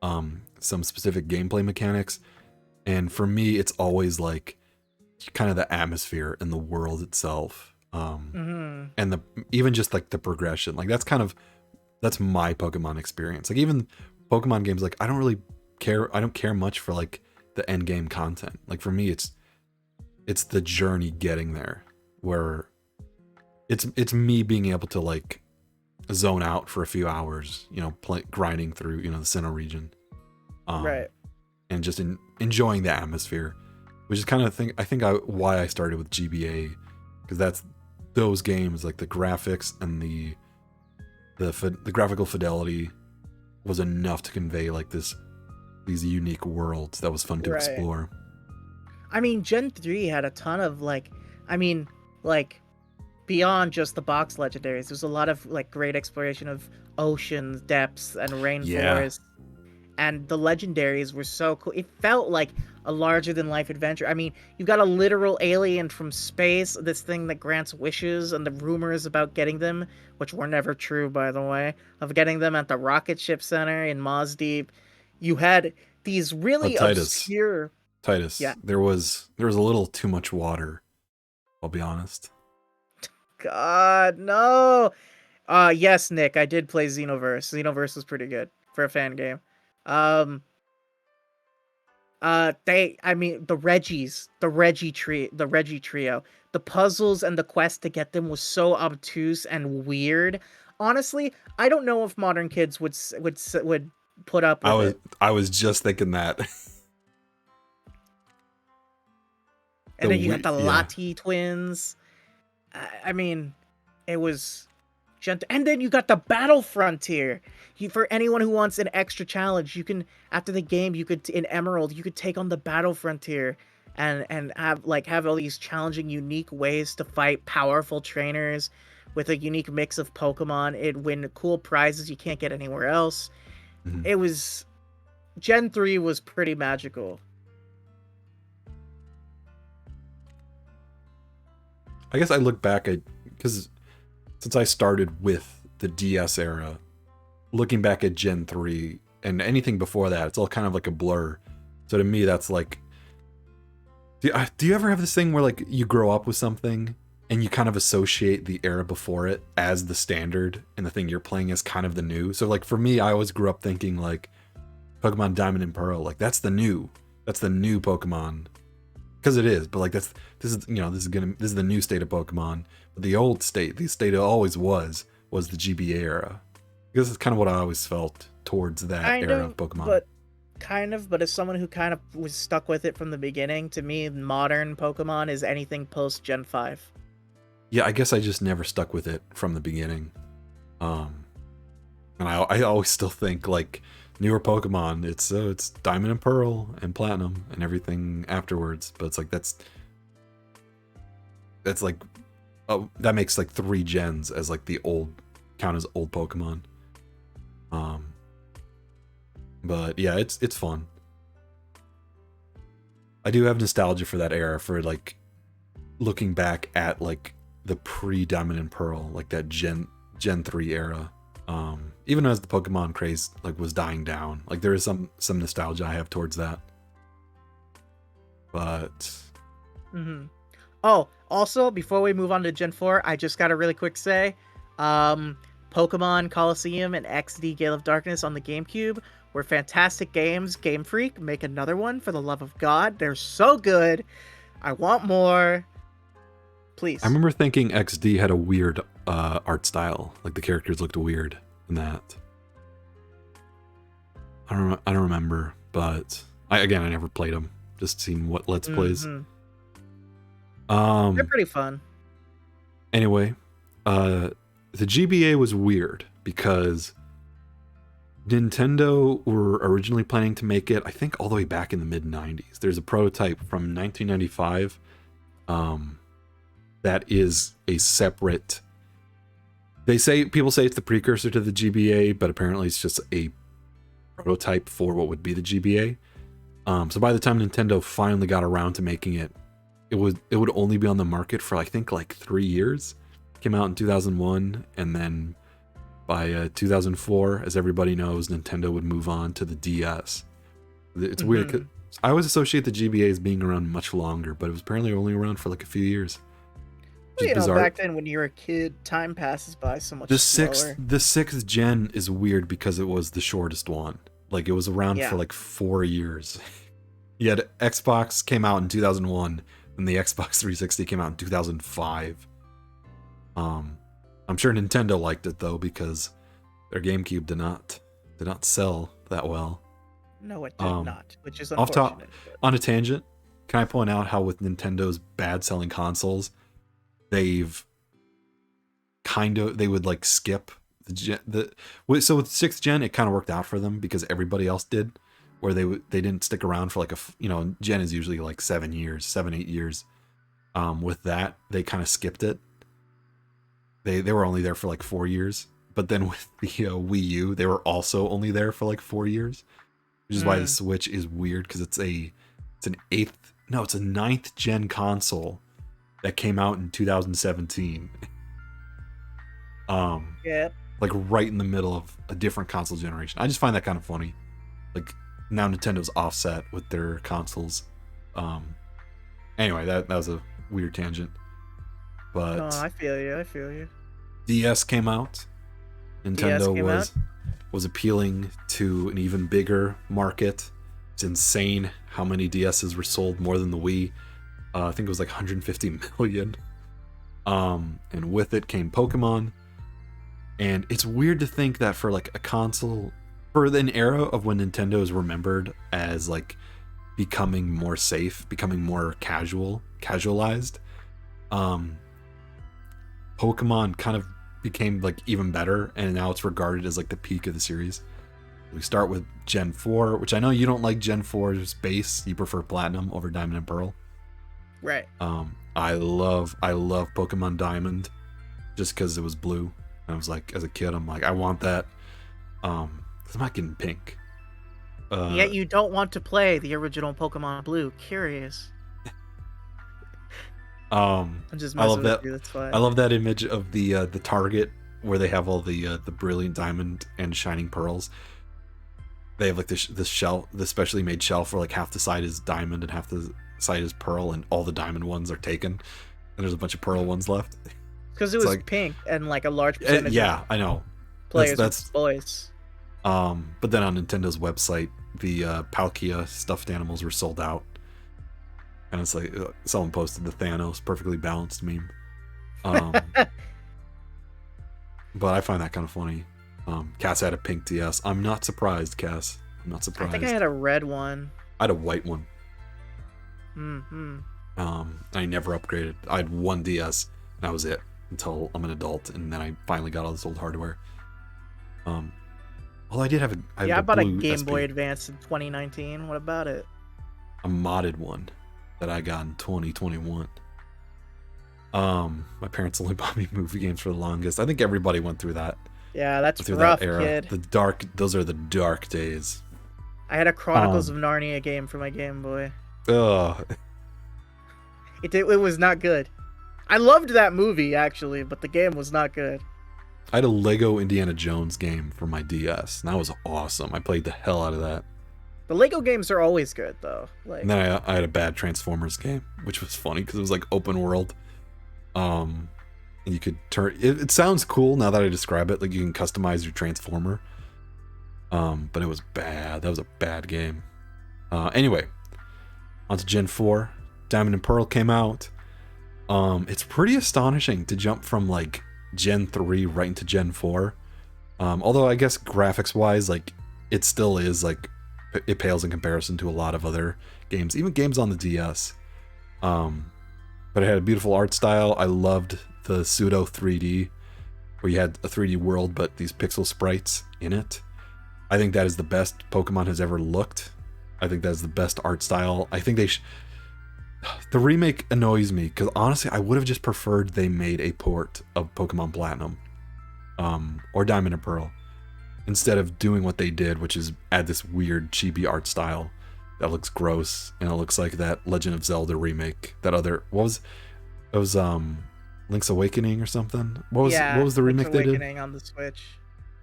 some specific gameplay mechanics, and for me, it's always like kind of the atmosphere and the world itself, and even just like the progression. Like that's my Pokemon experience. Like even Pokemon games, like I don't care much for like the end game content. Like for me, it's the journey getting there, where it's me being able to like zone out for a few hours, grinding through, the Sinnoh region, right, and just enjoying the atmosphere, which is kind of why I started with GBA, because that's those games, like the graphics and the graphical fidelity was enough to convey like these unique worlds that was fun to explore. I mean, Gen 3 had a ton of beyond just the box legendaries, there's a lot of like great exploration of oceans, depths, and rainforests. And the legendaries were so cool. It felt like a larger than life adventure. I mean, you've got a literal alien from space, this thing that grants wishes, and the rumors about getting them, which were never true, by the way, of getting them at the rocket ship center in Mos Deep. You had these really obscure... Titus, yeah. There was a little too much water, I'll be honest. God, no. Yes, Nick, I did play Xenoverse. Xenoverse was pretty good for a fan game. The Reggie trio, the puzzles and the quest to get them was so obtuse and weird. Honestly, I don't know if modern kids would put up with it. I was just thinking that. And then you got the Lati twins. I mean, it was gentle. And then you got the Battle Frontier. For anyone who wants an extra challenge, you can, after the game, in Emerald, you could take on the Battle Frontier and have all these challenging, unique ways to fight powerful trainers with a unique mix of Pokemon. It'd win cool prizes you can't get anywhere else. Mm-hmm. It was... Gen 3 was pretty magical. I guess I look back at, because since I started with the DS era, looking back at Gen 3 and anything before that, it's all kind of like a blur. So to me, that's like, do you ever have this thing where like you grow up with something and you kind of associate the era before it as the standard and the thing you're playing as kind of the new? So like for me, I always grew up thinking like Pokemon Diamond and Pearl, like that's the new Pokemon. Because it is, but like this is the new state of Pokemon. But the old state, the state it always was the GBA era. Because it's kind of what I always felt towards that era of Pokemon. But as someone who kind of was stuck with it from the beginning, to me, modern Pokemon is anything post Gen 5. Yeah, I guess I just never stuck with it from the beginning. And I always still think like newer Pokemon, it's Diamond and Pearl and Platinum and everything afterwards, but it's like that's like that makes like 3 gens as like the old count as old Pokemon. But yeah, it's fun. I do have nostalgia for that era, for like looking back at like the pre-Diamond and Pearl, like that Gen 3 era. Even as the Pokemon craze like was dying down, like there is some nostalgia I have towards that. But oh, also before we move on to Gen 4, I just got a really quick say, Pokemon Coliseum and XD Gale of Darkness on the GameCube were fantastic games. Game Freak, make another one for the love of God. They're so good. I want more. Please. I remember thinking XD had a weird art style. Like the characters looked weird in that. I don't remember, but I never played them. Just seen what Let's Plays. They're pretty fun. Anyway, the GBA was weird because Nintendo were originally planning to make it, I think, all the way back in the mid-90s. There's a prototype from 1995 that is a separate... People say it's the precursor to the GBA, but apparently it's just a prototype for what would be the GBA. So by the time Nintendo finally got around to making it, it would only be on the market for I think like 3 years. It came out in 2001, and then by 2004, as everybody knows, Nintendo would move on to the DS. It's weird 'cause I always associate the GBA as being around much longer, but it was apparently only around for like a few years. Well, you know, back then when you're a kid, time passes by so much slower. The sixth gen is weird because it was the shortest one. Like, it was around for like 4 years. You had Xbox came out in 2001, and the Xbox 360 came out in 2005. I'm sure Nintendo liked it though, because their GameCube did not sell that well. No, it did not, which is unfortunate. On a tangent, can I point out how with Nintendo's bad selling consoles, they would like skip so with 6th gen it kind of worked out for them because everybody else did, where they didn't stick around for like gen is usually like 7 years, 7-8 years. With that, they kind of skipped it. They were only there for like 4 years, but then with the Wii U, they were also only there for like 4 years, which is why the Switch is weird, because it's a 9th gen console that came out in 2017. Yep. Like right in the middle of a different console generation. I just find that kind of funny. Like, now Nintendo's offset with their consoles. Anyway, that was a weird tangent. But I feel you. DS came out. Nintendo was appealing to an even bigger market. It's insane how many DSs were sold, more than the Wii. I think it was like 150 million. And with it came Pokemon. And it's weird to think that for like a console, for an era of when Nintendo is remembered as like becoming more safe, becoming more casualized, Pokemon kind of became like even better, and now it's regarded as like the peak of the series. We start with Gen 4, which I know you don't like Gen 4's base. You prefer Platinum over Diamond and Pearl. Right. I love Pokemon Diamond just because it was blue. And I was like, as a kid, I'm like, I want that. 'Cause I'm not getting pink. Yet you don't want to play the original Pokemon Blue. Curious. I'm just messing with you, that's fine. I love that image of the Target where they have all the brilliant diamond and shining pearls. They have like this shelf, the specially made shelf where like half the side is diamond and half the side is pearl, and all the diamond ones are taken, and there's a bunch of pearl ones left. Because it was like, pink, and like a large percentage. Yeah, I know. Players that's boys. But then on Nintendo's website, the Palkia stuffed animals were sold out, and it's like someone posted the Thanos perfectly balanced meme. But I find that kind of funny. Cass had a pink DS. I'm not surprised, Cass. I'm not surprised. I think I had a red one. I had a white one. Mm-hmm. I never upgraded. I had one DS, and that was it until I'm an adult, and then I finally got all this old hardware. Although I did have I bought a Game Boy Advance in 2019. What about it? A modded one that I got in 2021. My parents only bought me movie games for the longest. I think everybody went through that. Yeah, that's rough, that era. Kid. Those are the dark days. I had a Chronicles of Narnia game for my Game Boy. Ugh. It was not good. I loved that movie, actually, but the game was not good. I had a Lego Indiana Jones game for my DS, and that was awesome. I played the hell out of that. The Lego games are always good, though. Like, and then I had a bad Transformers game, which was funny because it was like open world. And you could turn... It sounds cool now that I describe it. Like, you can customize your Transformer. But it was bad. That was a bad game. Anyway, on to Gen 4. Diamond and Pearl came out. It's pretty astonishing to jump from like Gen 3 right into Gen 4. Although I guess graphics wise, like it still is like it pales in comparison to a lot of other games, even games on the DS. But it had a beautiful art style. I loved the pseudo 3D, where you had a 3D world but these pixel sprites in it. I think that is the best Pokemon has ever looked. I think that's the best art style. I think the remake annoys me because honestly, I would have just preferred they made a port of Pokemon Platinum, or Diamond and Pearl, instead of doing what they did, which is add this weird chibi art style that looks gross, and it looks like that Legend of Zelda remake. That other it was Link's Awakening or something. What was the remake Link's they did? Awakening on the Switch.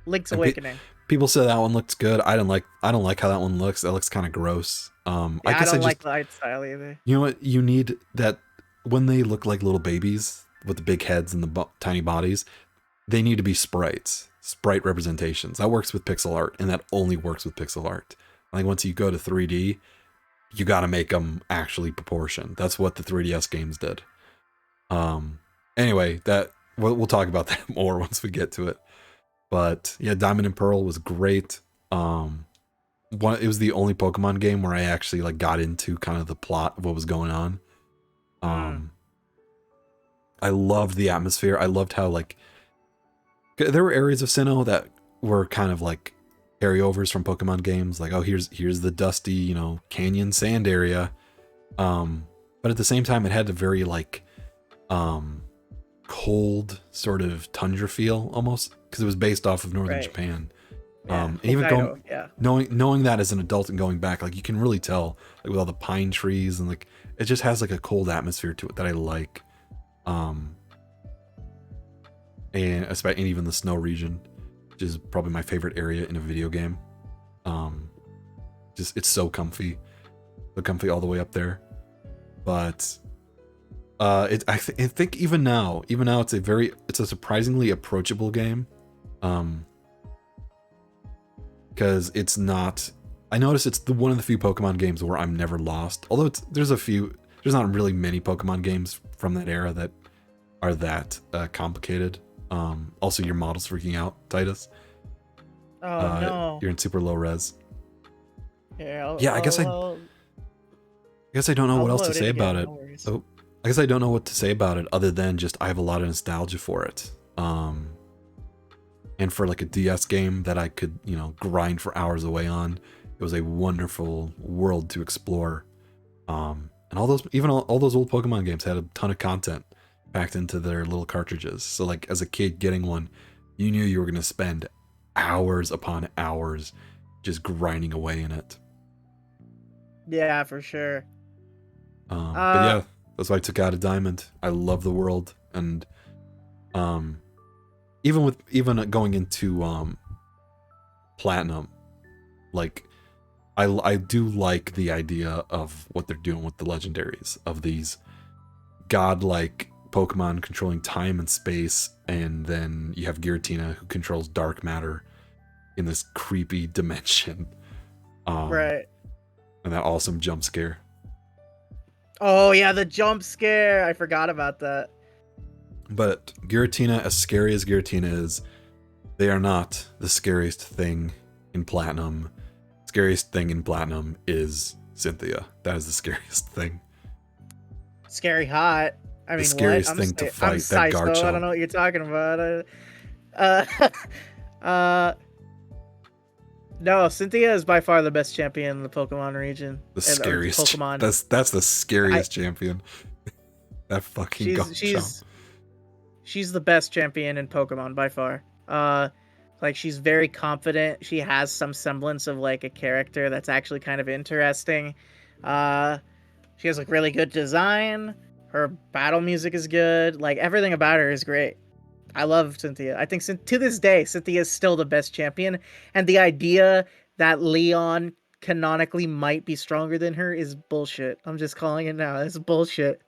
Link's Awakening. People said that one looks good. I don't like how that one looks. That looks kind of gross. I guess I don't like the art style either. You know what? You need that when they look like little babies with the big heads and the tiny bodies, they need to be sprites, sprite representations. That works with pixel art, and that only works with pixel art. I think once you go to 3D, you got to make them actually proportioned. That's what the 3DS games did. Anyway, that we'll talk about that more once we get to it. But yeah, Diamond and Pearl was great. It was the only Pokemon game where I actually like got into kind of the plot of what was going on. I loved the atmosphere. I loved how like there were areas of Sinnoh that were kind of like carryovers from Pokemon games. Like, oh, here's the dusty, canyon sand area. But at the same time, it had a very like cold sort of tundra feel almost, because it was based off of northern Japan. And even knowing that as an adult and going back, like you can really tell like with all the pine trees and like it just has like a cold atmosphere to it that I like. And even the snow region, which is probably my favorite area in a video game. It's so comfy all the way up there. But I think even now it's a surprisingly approachable game. Because it's not. I notice it's one of the few Pokemon games where I'm never lost. Although there's not really many Pokemon games from that era that are that complicated. Also, your model's freaking out, Titus. Oh no! You're in super low res. Yeah, I guess I don't know what else to say about it. Oh, I guess I don't know what to say about it other than just I have a lot of nostalgia for it. And for like a DS game that I could, grind for hours away on, it was a wonderful world to explore. And all those old Pokemon games had a ton of content packed into their little cartridges. So like as a kid getting one, you knew you were going to spend hours upon hours just grinding away in it. Yeah, for sure. But yeah, that's why I took out a Diamond. I love the world, and even going into Platinum, like I do like the idea of what they're doing with the legendaries of these godlike Pokemon controlling time and space, and then you have Giratina who controls dark matter in this creepy dimension. Right. And that awesome jump scare. Oh yeah, the jump scare. I forgot about that. But Giratina, as scary as Giratina is, they are not the scariest thing in Platinum. Scariest thing in Platinum is Cynthia. That is the scariest thing. Scary hot. I mean, the scariest thing to fight that Garchomp. I don't know what you're talking about. No, Cynthia is by far the best champion in the Pokemon region. The scariest Pokemon. That's the scariest champion. That fucking Garchomp. She's the best champion in Pokemon by far. Like she's very confident. She has some semblance of like a character that's actually kind of interesting. She has like really good design. Her battle music is good. Like everything about her is great. I love Cynthia. I think to this day, Cynthia is still the best champion. And the idea that Leon canonically might be stronger than her is bullshit. I'm just calling it now. It's bullshit.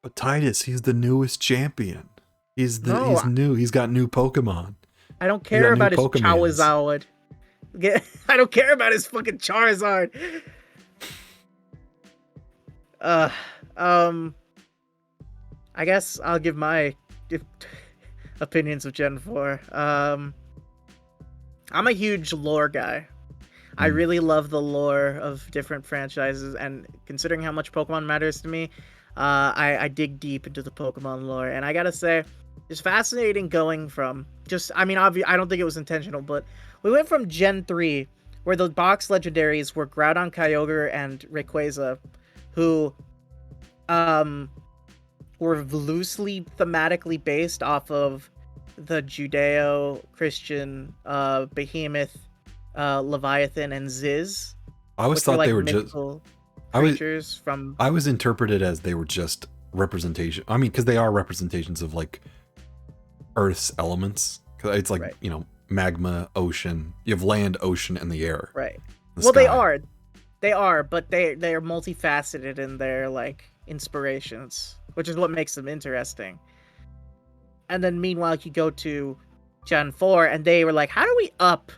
But Titus, he's the newest champion. He's new. He's got new Pokemon. I don't care about his Charizard. I don't care about his fucking Charizard. I guess I'll give my opinions of Gen 4. I'm a huge lore guy. I really love the lore of different franchises, and considering how much Pokemon matters to me, I dig deep into the Pokemon lore, and I gotta say, it's fascinating going from just, I mean, I don't think it was intentional, but we went from Gen 3, where the box legendaries were Groudon, Kyogre, and Rayquaza, who were loosely thematically based off of the Judeo-Christian Behemoth, Leviathan, and Ziz, I always which were thought they like were just. mythical I was creatures from I was interpreted as they were just representation. I mean, because they are representations of like Earth's elements. 'Cause it's like right, magma, ocean. You have land, ocean, and the air. right. The Well, sky. they are, but they are multifaceted in their like inspirations, which is what makes them interesting. And then meanwhile, you go to Gen 4, and they were like, how do we up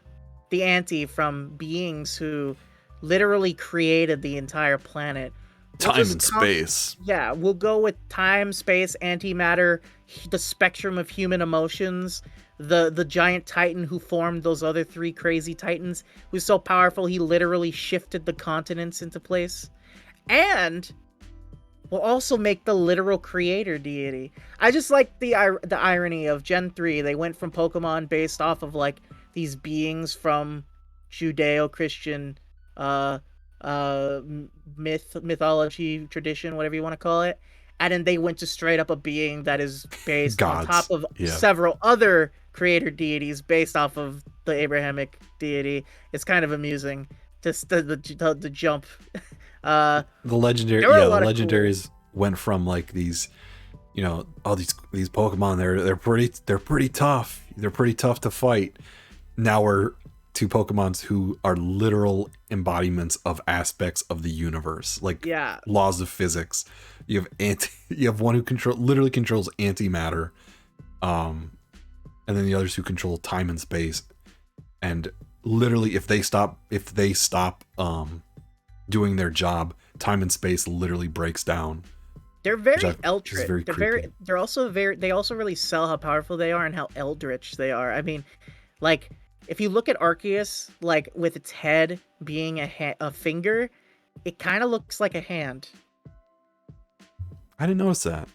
the ante from beings who literally created the entire planet? We'll Time just and space. yeah, we'll go with time, space, antimatter, the spectrum of human emotions, the giant titan who formed those other three crazy titans, who's so powerful he literally shifted the continents into place. And will also make the literal creator deity. I just like the irony of Gen 3. They went from Pokemon based off of like these beings from Judeo-Christian uh mythology tradition, whatever you want to call it. And then they went to straight up a being that is based on top Gods. of Yeah. several other creator deities based off of the Abrahamic deity. It's kind of amusing. Just the jump. The legendary. There were a Yeah, the lot of legendaries went from like these. All these Pokemon. They're pretty tough. They're pretty tough to fight. Now we're to Pokemons who are literal embodiments of aspects of the universe, like yeah, laws of physics. You have one who literally controls antimatter, and then the others who control time and space. And literally, if they stop doing their job, time and space literally breaks down. they're very Which is eldritch. very creepy. They're also they also really sell how powerful they are and how eldritch they are. I mean, like if you look at Arceus, like with its head being a finger, it kind of looks like a hand. I didn't notice that.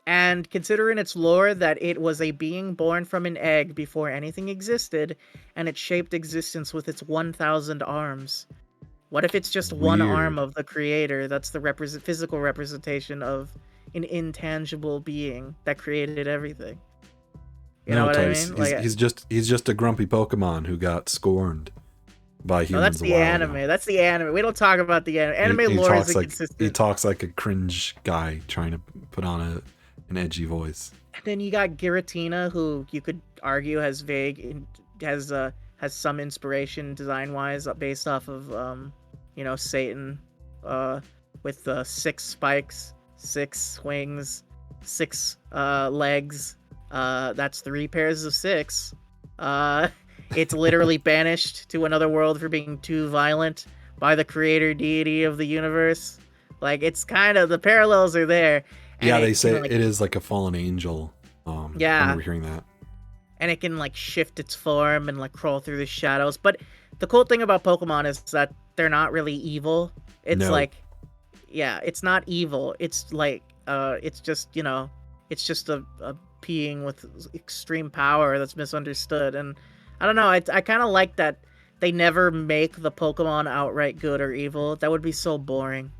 And considering its lore that it was a being born from an egg before anything existed, and it shaped existence with its 1,000 arms. What if it's just one arm Weird. of the creator that's the physical representation of an intangible being that created everything? You know what Titus. I mean? Like, He's just a grumpy Pokemon who got scorned by no, humans that's a the while anime. ago. That's the anime. We don't talk about the anime. Anime lore is inconsistent. He talks like a cringe guy trying to put on an edgy voice. And then you got Giratina, who you could argue has some inspiration design wise based off of Satan, with 6 spikes, 6 wings, 6 legs. That's 3 pairs of 6. It's literally banished to another world for being too violent by the creator deity of the universe. Like, it's kind of, the parallels are there. And Yeah, they say like, it is like a fallen angel. yeah. I remember hearing that. And it can like shift its form and like crawl through the shadows. But the cool thing about Pokemon is that they're not really evil. It's No. like, yeah, it's not evil. It's like, it's just, it's just a being with extreme power that's misunderstood. And I don't know, I kind of like that they never make the Pokemon outright good or evil. That would be so boring.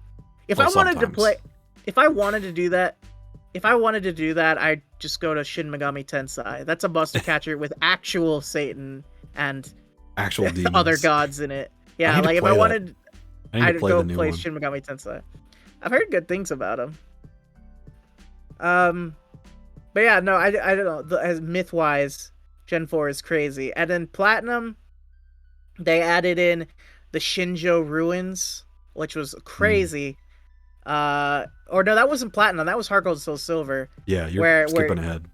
If I wanted to play, if I wanted to do that, I'd just go to Shin Megami Tensei. That's a monster catcher with actual Satan and Actual demons. other gods in it. Yeah, like if I wanted, I'd go play Shin Megami Tensei. I've heard good things about him. But yeah, no, I don't know. As myth-wise, Gen 4 is crazy. And then Platinum, they added in the Shinjo ruins, which was crazy. Or no, that wasn't Platinum. That was Heart Gold, Soul Silver. Yeah, you're skipping ahead.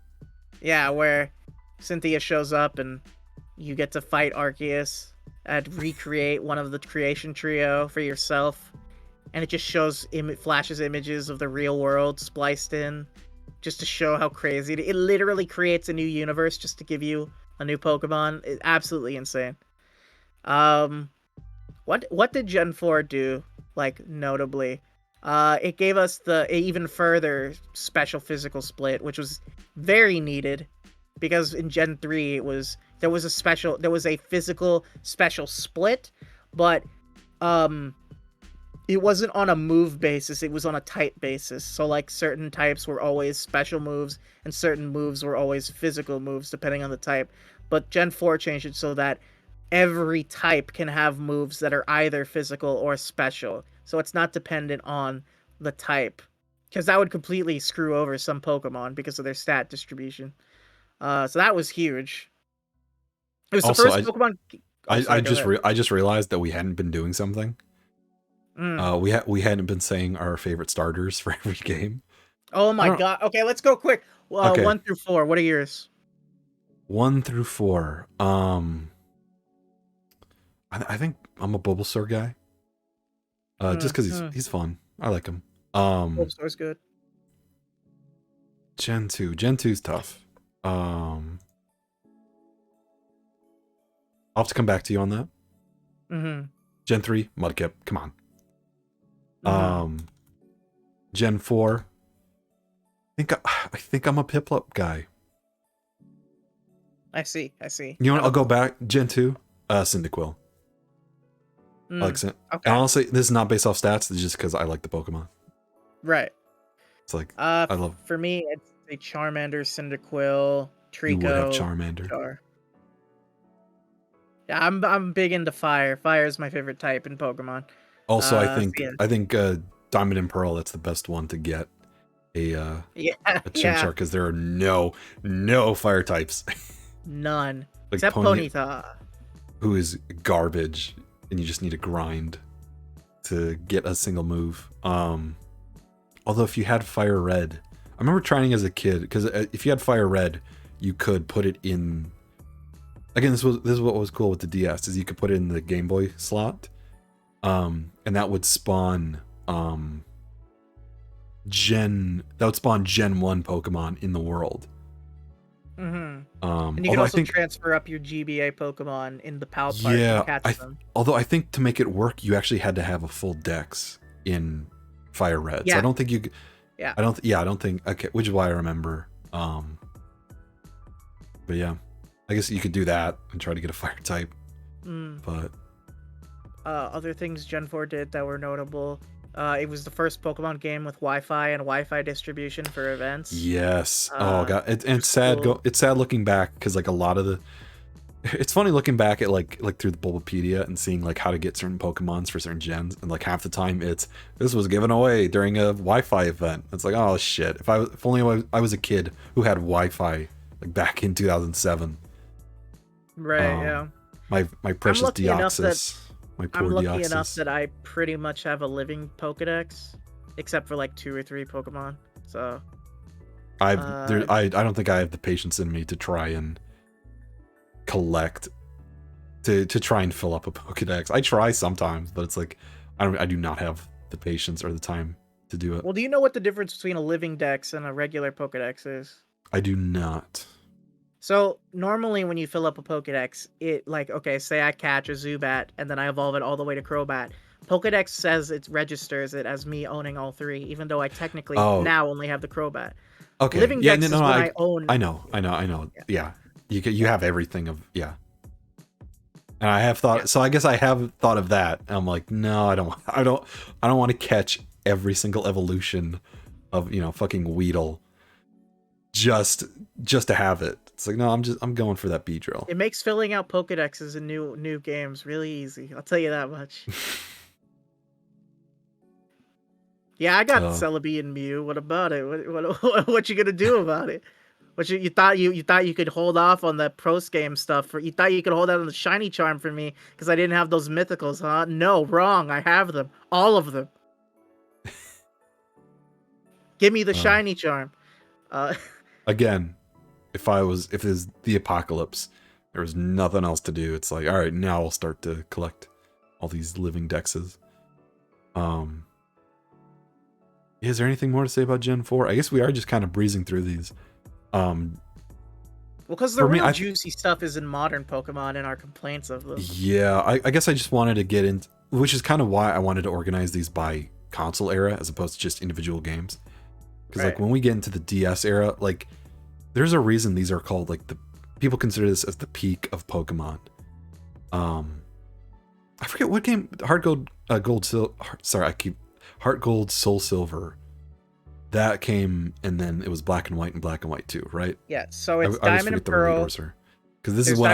Yeah, where Cynthia shows up and you get to fight Arceus and recreate one of the creation trio for yourself. And it just shows, flashes images of the real world spliced in, just to show how crazy it literally creates a new universe just to give you a new Pokemon. It's absolutely insane. What did Gen 4 do, like, notably? It gave us the even further special physical split, which was very needed, because in Gen 3 there was a physical special split, but it wasn't on a move basis, it was on a type basis. So like certain types were always special moves and certain moves were always physical moves depending on the type. But Gen 4 changed it so that every type can have moves that are either physical or special. So it's not dependent on the type. Because that would completely screw over some Pokemon because of their stat distribution. So that was huge. It was Also, the first Pokemon. Oh, sorry, go ahead. I just realized that we hadn't been doing something. We hadn't been saying our favorite starters for every game. Oh my god. Okay, let's go quick. Okay. 1 through 4. What are yours? 1 through 4. I think I'm a Bulbasaur guy. Just because he's fun. I like him. Bulbasaur's good. Gen 2. Gen 2's tough. I'll have to come back to you on that. Gen 3, Mudkip. Come on. Gen 4. I think I'm a Piplup guy. I see. You know what? I'll go back. Gen 2, Cyndaquil. I like okay. And honestly, this is not based off stats. It's just because I like the Pokemon. Right. It's like I love. For me, it's a Charmander, Cyndaquil, Trico. You would have Charmander. Char. Yeah, I'm big into fire. Fire is my favorite type in Pokemon. Also, I think Diamond and Pearl. That's the best one to get a Chimchar because there are no fire types. None. Like except Ponyta. Who is garbage, and you just need to grind to get a single move. Although if you had Fire Red, I remember trying as a kid, because if you had Fire Red, you could put it in. Again, this is what was cool with the DS, is you could put it in the Game Boy slot, and that would spawn Gen 1 Pokemon in the world. And you can also transfer up your GBA Pokemon in the PAL part and catch them. Although I think to make it work, you actually had to have a full dex in Fire Red. Yeah. So I don't think you. Yeah. I don't think. Okay, which is why I remember. But yeah, I guess you could do that and try to get a fire type. But other things Gen 4 did that were notable. It was the first Pokemon game with Wi-Fi and Wi-Fi distribution for events. Yes. Oh god, it's sad. Cool. It's sad looking back because like a lot of the. It's funny looking back at like through the Bulbapedia and seeing like how to get certain Pokemons for certain gens, and like half the time this was given away during a Wi-Fi event. It's like, oh shit! If only I was a kid who had Wi-Fi like back in 2007. Right. Yeah. My precious Deoxys. I'm lucky enough that I pretty much have a living Pokedex, except for like 2 or 3 Pokemon. So I don't think I have the patience in me to try and collect to try and fill up a Pokedex. I try sometimes, but it's like I do not have the patience or the time to do it. Well, do you know what the difference between a living dex and a regular Pokedex is? I do not. So normally when you fill up a Pokedex, it like, okay, say I catch a Zubat and then I evolve it all the way to Crobat. Pokedex says it registers it as me owning all 3, even though I technically now only have the Crobat. Okay. Living Dex is when I own. I know. Yeah. You have everything of And I have thought. Yeah. So I guess I have thought of that. And I'm like, no, I don't want to catch every single evolution of fucking Weedle. Just to have it. It's like, no, I'm going for that Beedrill. It makes filling out Pokedexes in new games really easy. I'll tell you that much. Yeah, I got Celebi and Mew. What about it? What you gonna do about it? What you thought you could hold off on the post game stuff? You thought you could hold out on the shiny charm for me because I didn't have those mythicals, huh? No, wrong. I have them, all of them. Give me the shiny charm. Again, if it's the apocalypse, there was nothing else to do. It's like, all right, now I'll start to collect all these living dexes. Is there anything more to say about Gen 4? I guess we are just kind of breezing through these. Well, because the juicy stuff is in modern Pokemon and our complaints of them. Yeah, I guess I just wanted to get into. which is kind of why I wanted to organize these by console era as opposed to just individual games. Because like when we get into the DS era, like there's a reason these are called like the people consider this as the peak of Pokemon. I forget what game. Heart Gold, Soul Silver. That came, and then it was Black and White and Black and White 2, right? Yeah. So it's Diamond and Pearl. Because this is when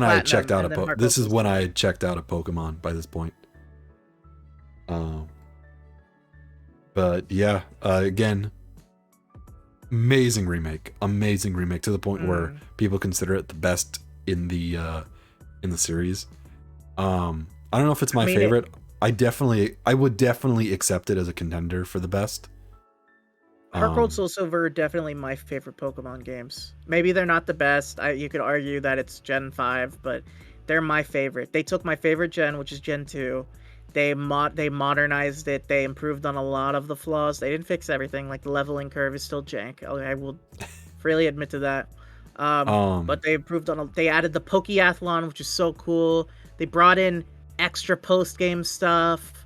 I checked out This is when I checked out of Pokemon by this point. But yeah, again, amazing remake to the point where people consider it the best in the series. I don't know if it's my favorite. I would definitely accept it as a contender for the best. Heart Gold, Soul Silver are definitely my favorite Pokemon games. Maybe they're not the best. You could argue that it's Gen 5, but they're my favorite. They took my favorite gen, which is Gen 2. They modernized it. They improved on a lot of the flaws. They didn't fix everything. Like the leveling curve is still jank. I will freely admit to that. But they improved on. They added the Pokeathlon, which is so cool. They brought in extra post-game stuff.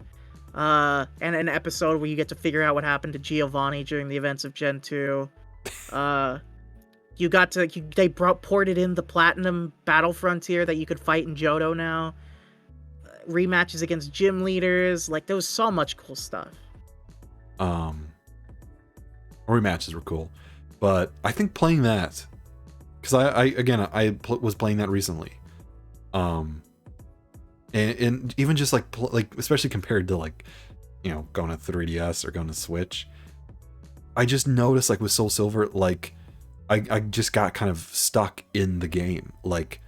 And an episode where you get to figure out what happened to Giovanni during the events of Gen 2. They ported in the Platinum Battle Frontier that you could fight in Johto now. Rematches against gym leaders. Like, there was so much cool stuff. Rematches were cool. But I think playing that, because I was playing that recently. And even just like especially compared to like, you know, going to 3DS or going to Switch, I just noticed like with Soul Silver, like I just got kind of stuck in the game, like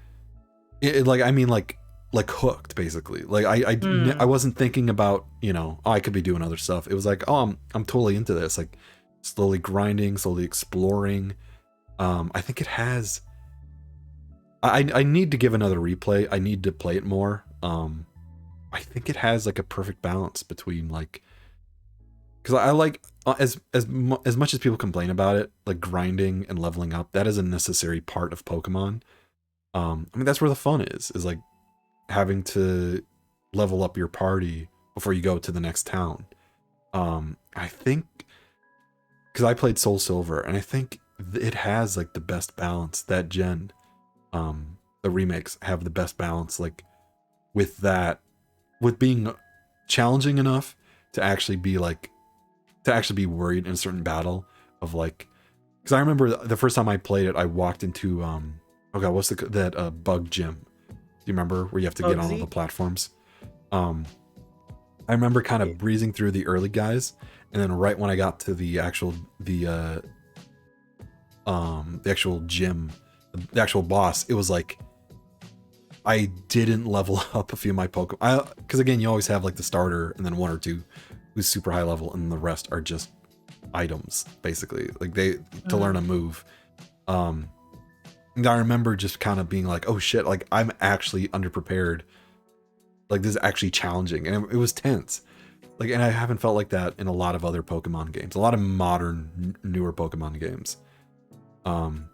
hooked basically. Like I wasn't thinking about, you know, I could be doing other stuff. It was like, I'm totally into this, like slowly grinding, slowly exploring. I think it has. I need to give another replay. I need to play it more. I think it has like a perfect balance between like, because I like as much as people complain about it, like grinding and leveling up, that is a necessary part of Pokemon. I mean, that's where the fun is like having to level up your party before you go to the next town. I think because I played Soul Silver and I think it has like the best balance that gen. The remakes have the best balance, like with being challenging enough to actually be worried in a certain battle of like, because I remember the first time I played it, I walked into what's that bug gym? Do you remember where you have to get on all the platforms? I remember kind of breezing through the early guys, and then right when I got to the actual gym, the actual boss, it was like I didn't level up a few of my Pokemon. Because again, you always have like the starter and then one or two who's super high level, and the rest are just items, basically. Like to learn a move. And I remember just kind of being like, oh shit, like I'm actually underprepared. Like this is actually challenging, and it was tense. Like, and I haven't felt like that in a lot of other Pokemon games, a lot of modern, newer Pokemon games. And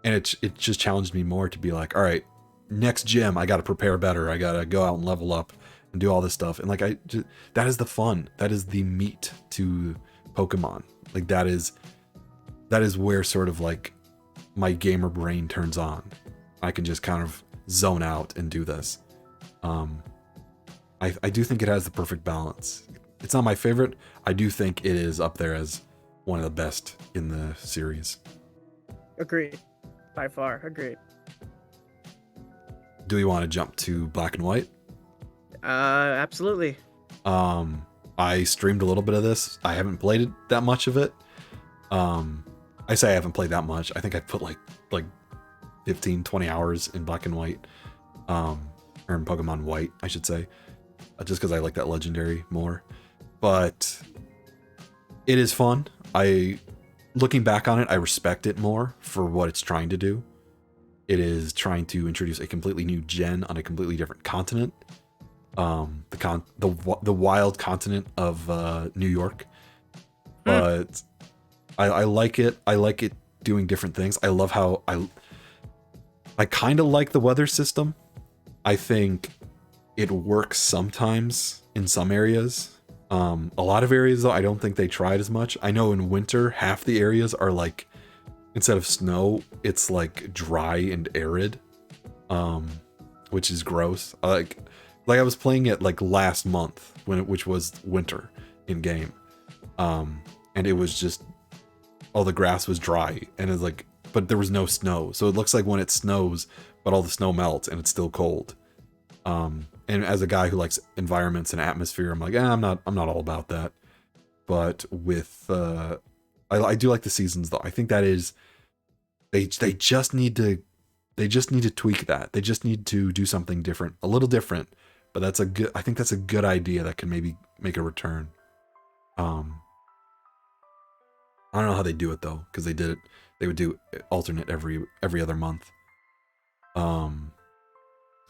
it just challenged me more to be like, all right, next gym, I got to prepare better. I got to go out and level up and do all this stuff. And like, that is the fun. That is the meat to Pokemon. Like that is where sort of like my gamer brain turns on. I can just kind of zone out and do this. I do think it has the perfect balance. It's not my favorite. I do think it is up there as one of the best in the series. Agreed. By far, agreed. Do we want to jump to Black and White? Absolutely. I streamed a little bit of this. I haven't played it that much of it. I say I haven't played that much. I think I put like 15, 20 hours in Black and White. Or in Pokemon White, I should say. Just because I like that legendary more. But it is fun. Looking back on it, I respect it more for what it's trying to do. It is trying to introduce a completely new gen on a completely different continent. The wild continent of New York. But I like it. I like it doing different things. I love how I kind of like the weather system. I think it works sometimes in some areas. A lot of areas though, I don't think they tried as much. I know in winter, half the areas are like, instead of snow, it's like dry and arid, which is gross. Like I was playing it like last month which was winter in game, and it was just all the grass was dry, and it's like, but there was no snow, so it looks like when it snows, but all the snow melts and it's still cold. And as a guy who likes environments and atmosphere, I'm like, I'm not all about that. But with I do like the seasons though. I think that is they just need to tweak that. They just need to do something different, a little different. But I think that's a good idea that can maybe make a return. I don't know how they do it though, because they would do alternate every other month.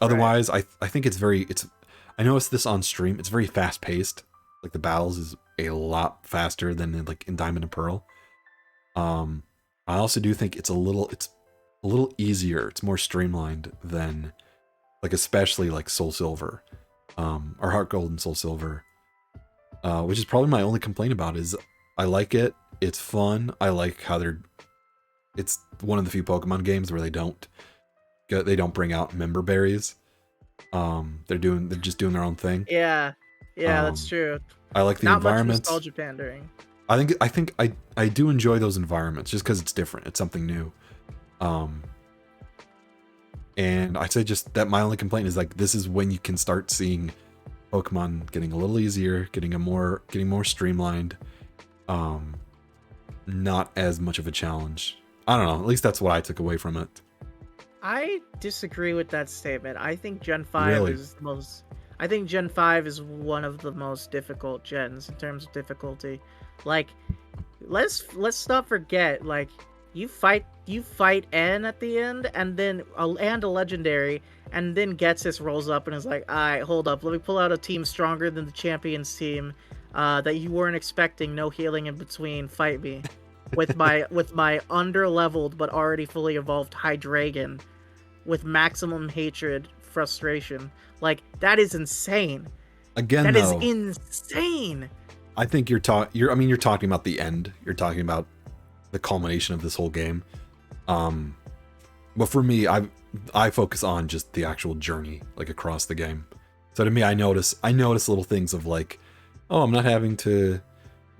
Otherwise, right. I think I noticed this on stream. It's very fast paced. Like the battles is a lot faster than in Diamond and Pearl. I also do think it's a little easier. It's more streamlined than especially Soul Silver, or Heart Gold and Soul Silver, which is probably my only complaint about it, is I like it. It's fun. I like how it's one of the few Pokemon games where they don't bring out member berries. They're just doing their own thing. Yeah, that's true. I like the environments. Not much nostalgia pandering. I think I do enjoy those environments just because it's different. It's something new. And I'd say just that my only complaint is this is when you can start seeing Pokemon getting a little easier, getting more streamlined, not as much of a challenge. I don't know. At least that's what I took away from it. I disagree with that statement. I think Gen 5 I think Gen 5 is one of the most difficult gens in terms of difficulty. Let's not forget, you fight N at the end, and then a legendary, and then Getsis rolls up and is like, alright, hold up, let me pull out a team stronger than the champions team that you weren't expecting, no healing in between, fight me. With my under-leveled but already fully evolved Hydreigon with maximum hatred, frustration. That is insane. Again, that is insane. I think you're talking about the end. You're talking about the culmination of this whole game. But for me, I focus on just the actual journey, across the game. So to me, I notice little things of oh, I'm not having to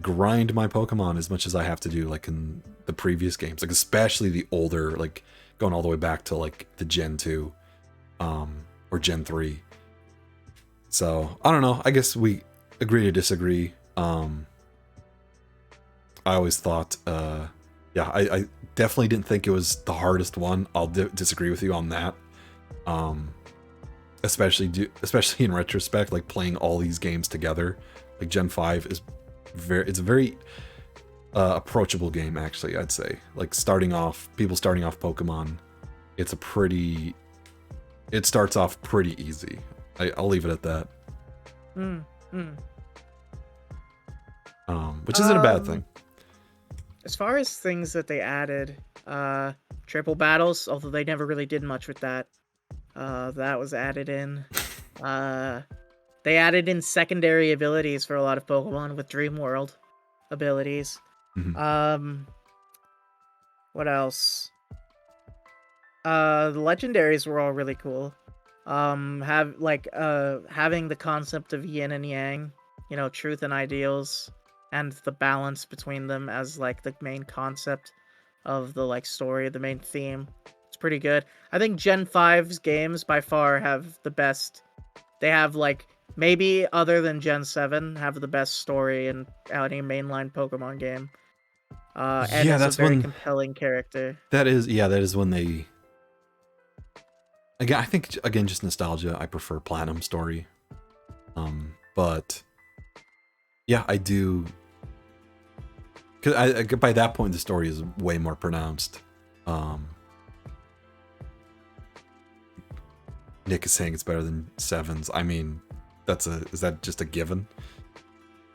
grind my Pokemon as much as I have to do in the previous games, especially the older, going all the way back to the Gen 2 or Gen 3. So I don't know, I guess we agree to disagree. I always thought I definitely didn't think it was the hardest one. I'll disagree with you on that, especially in retrospect, playing all these games together. Gen 5 is it's a very approachable game, actually. I'd say people starting off Pokemon, it starts off pretty easy. I'll leave it at that. Which isn't a bad thing. As far as things that they added, triple battles, although they never really did much with that, that was added in. They added in secondary abilities for a lot of Pokemon with Dream World abilities. Mm-hmm. What else? The legendaries were all really cool. Having the concept of yin and yang, truth and ideals, and the balance between them as the main concept of the story, the main theme. It's pretty good. I think Gen 5's games by far have the best. They have maybe other than Gen 7 have the best story in any mainline Pokemon game. And that's a very compelling character. That is when they. Again, I think just nostalgia. I prefer Platinum story, but yeah, I do. Because by that point the story is way more pronounced. Nick is saying it's better than 7's. I mean, is that just a given?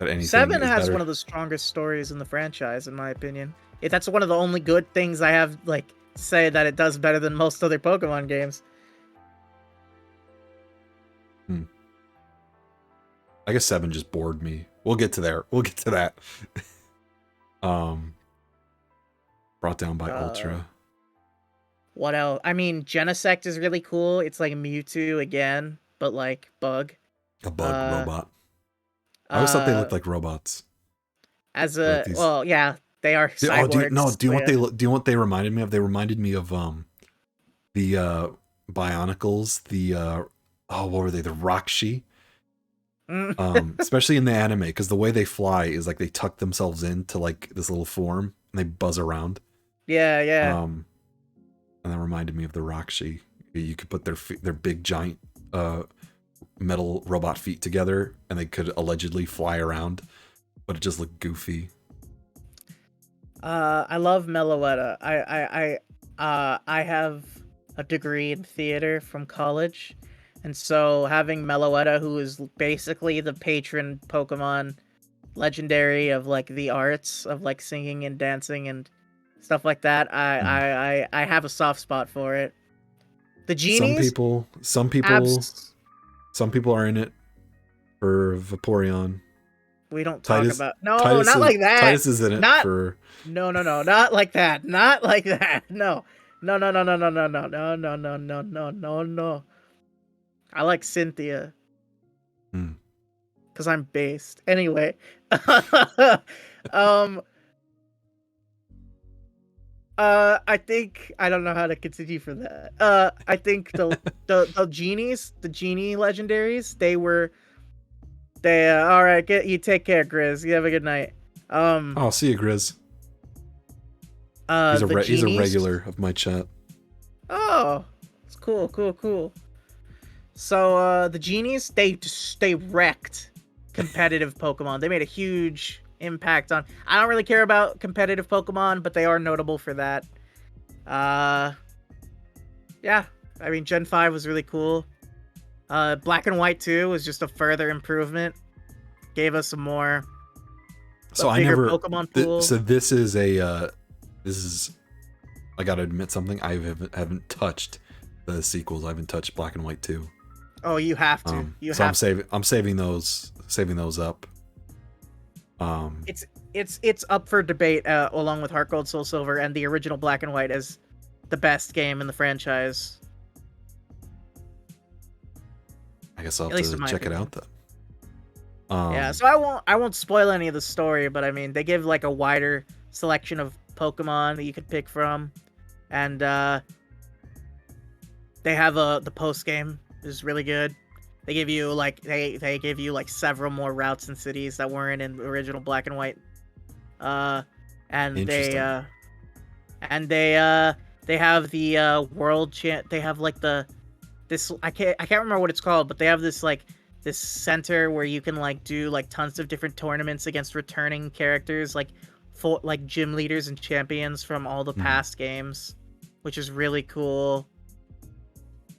That anything 7 has better? One of the strongest stories in the franchise, in my opinion. That's one of the only good things I have to say that it does better than most other Pokemon games. I guess 7 just bored me. We'll get to there. We'll get to that. Brought down by Ultra. What else? I mean, Genesect is really cool. It's like Mewtwo again, but like bug. A bug robot. I always thought they looked like robots. Well, yeah, they are cyborgs. Do you know what they reminded me of? They reminded me of the Bionicles, what were they? The Rakshi. Especially in the anime, because the way they fly is like they tuck themselves into like this little form and they buzz around. Yeah. And that reminded me of the Rakshi. You could put their big giant metal robot feet together and they could allegedly fly around, but it just looked goofy. I love Meloetta. I have a degree in theater from college, and so having Meloetta, who is basically the patron Pokemon legendary of like the arts of like singing and dancing and stuff like that, I have a soft spot for it. The genies. Some people are in it for Vaporeon. We don't Titus, talk about not like that. Titus is in it for no, not like that. Not like that. No. I like Cynthia. Cause I'm based. Anyway. I think I don't know how to continue for that. I think the genies, the genie legendaries, all right, you take care, Grizz. You have a good night. Oh, see you, Grizz. He's a regular of my chat. Oh, it's cool. So the genies, they wrecked competitive Pokemon. They made a huge impact on. I don't really care about competitive Pokemon, but they are notable for that. Yeah, I mean Gen 5 was really cool. Black and White 2 was just a further improvement. Gave us some more. So Pokemon pool. This is I gotta admit something. I haven't touched the sequels. I haven't touched Black and White 2. Oh, you have to. I'm saving those up. It's up for debate along with Heart Gold, Soul Silver, and the original Black and White as the best game in the franchise. I guess I'll have to check it out then. Yeah, so I won't spoil any of the story, but I mean they give like a wider selection of Pokemon that you could pick from, and they have the post game is really good. They give you like they give you like several more routes and cities that weren't in the original Black and White. And they have the world they have like this I can't remember what it's called, but they have this like this center where you can like do like tons of different tournaments against returning characters like gym leaders and champions from all the past games, which is really cool.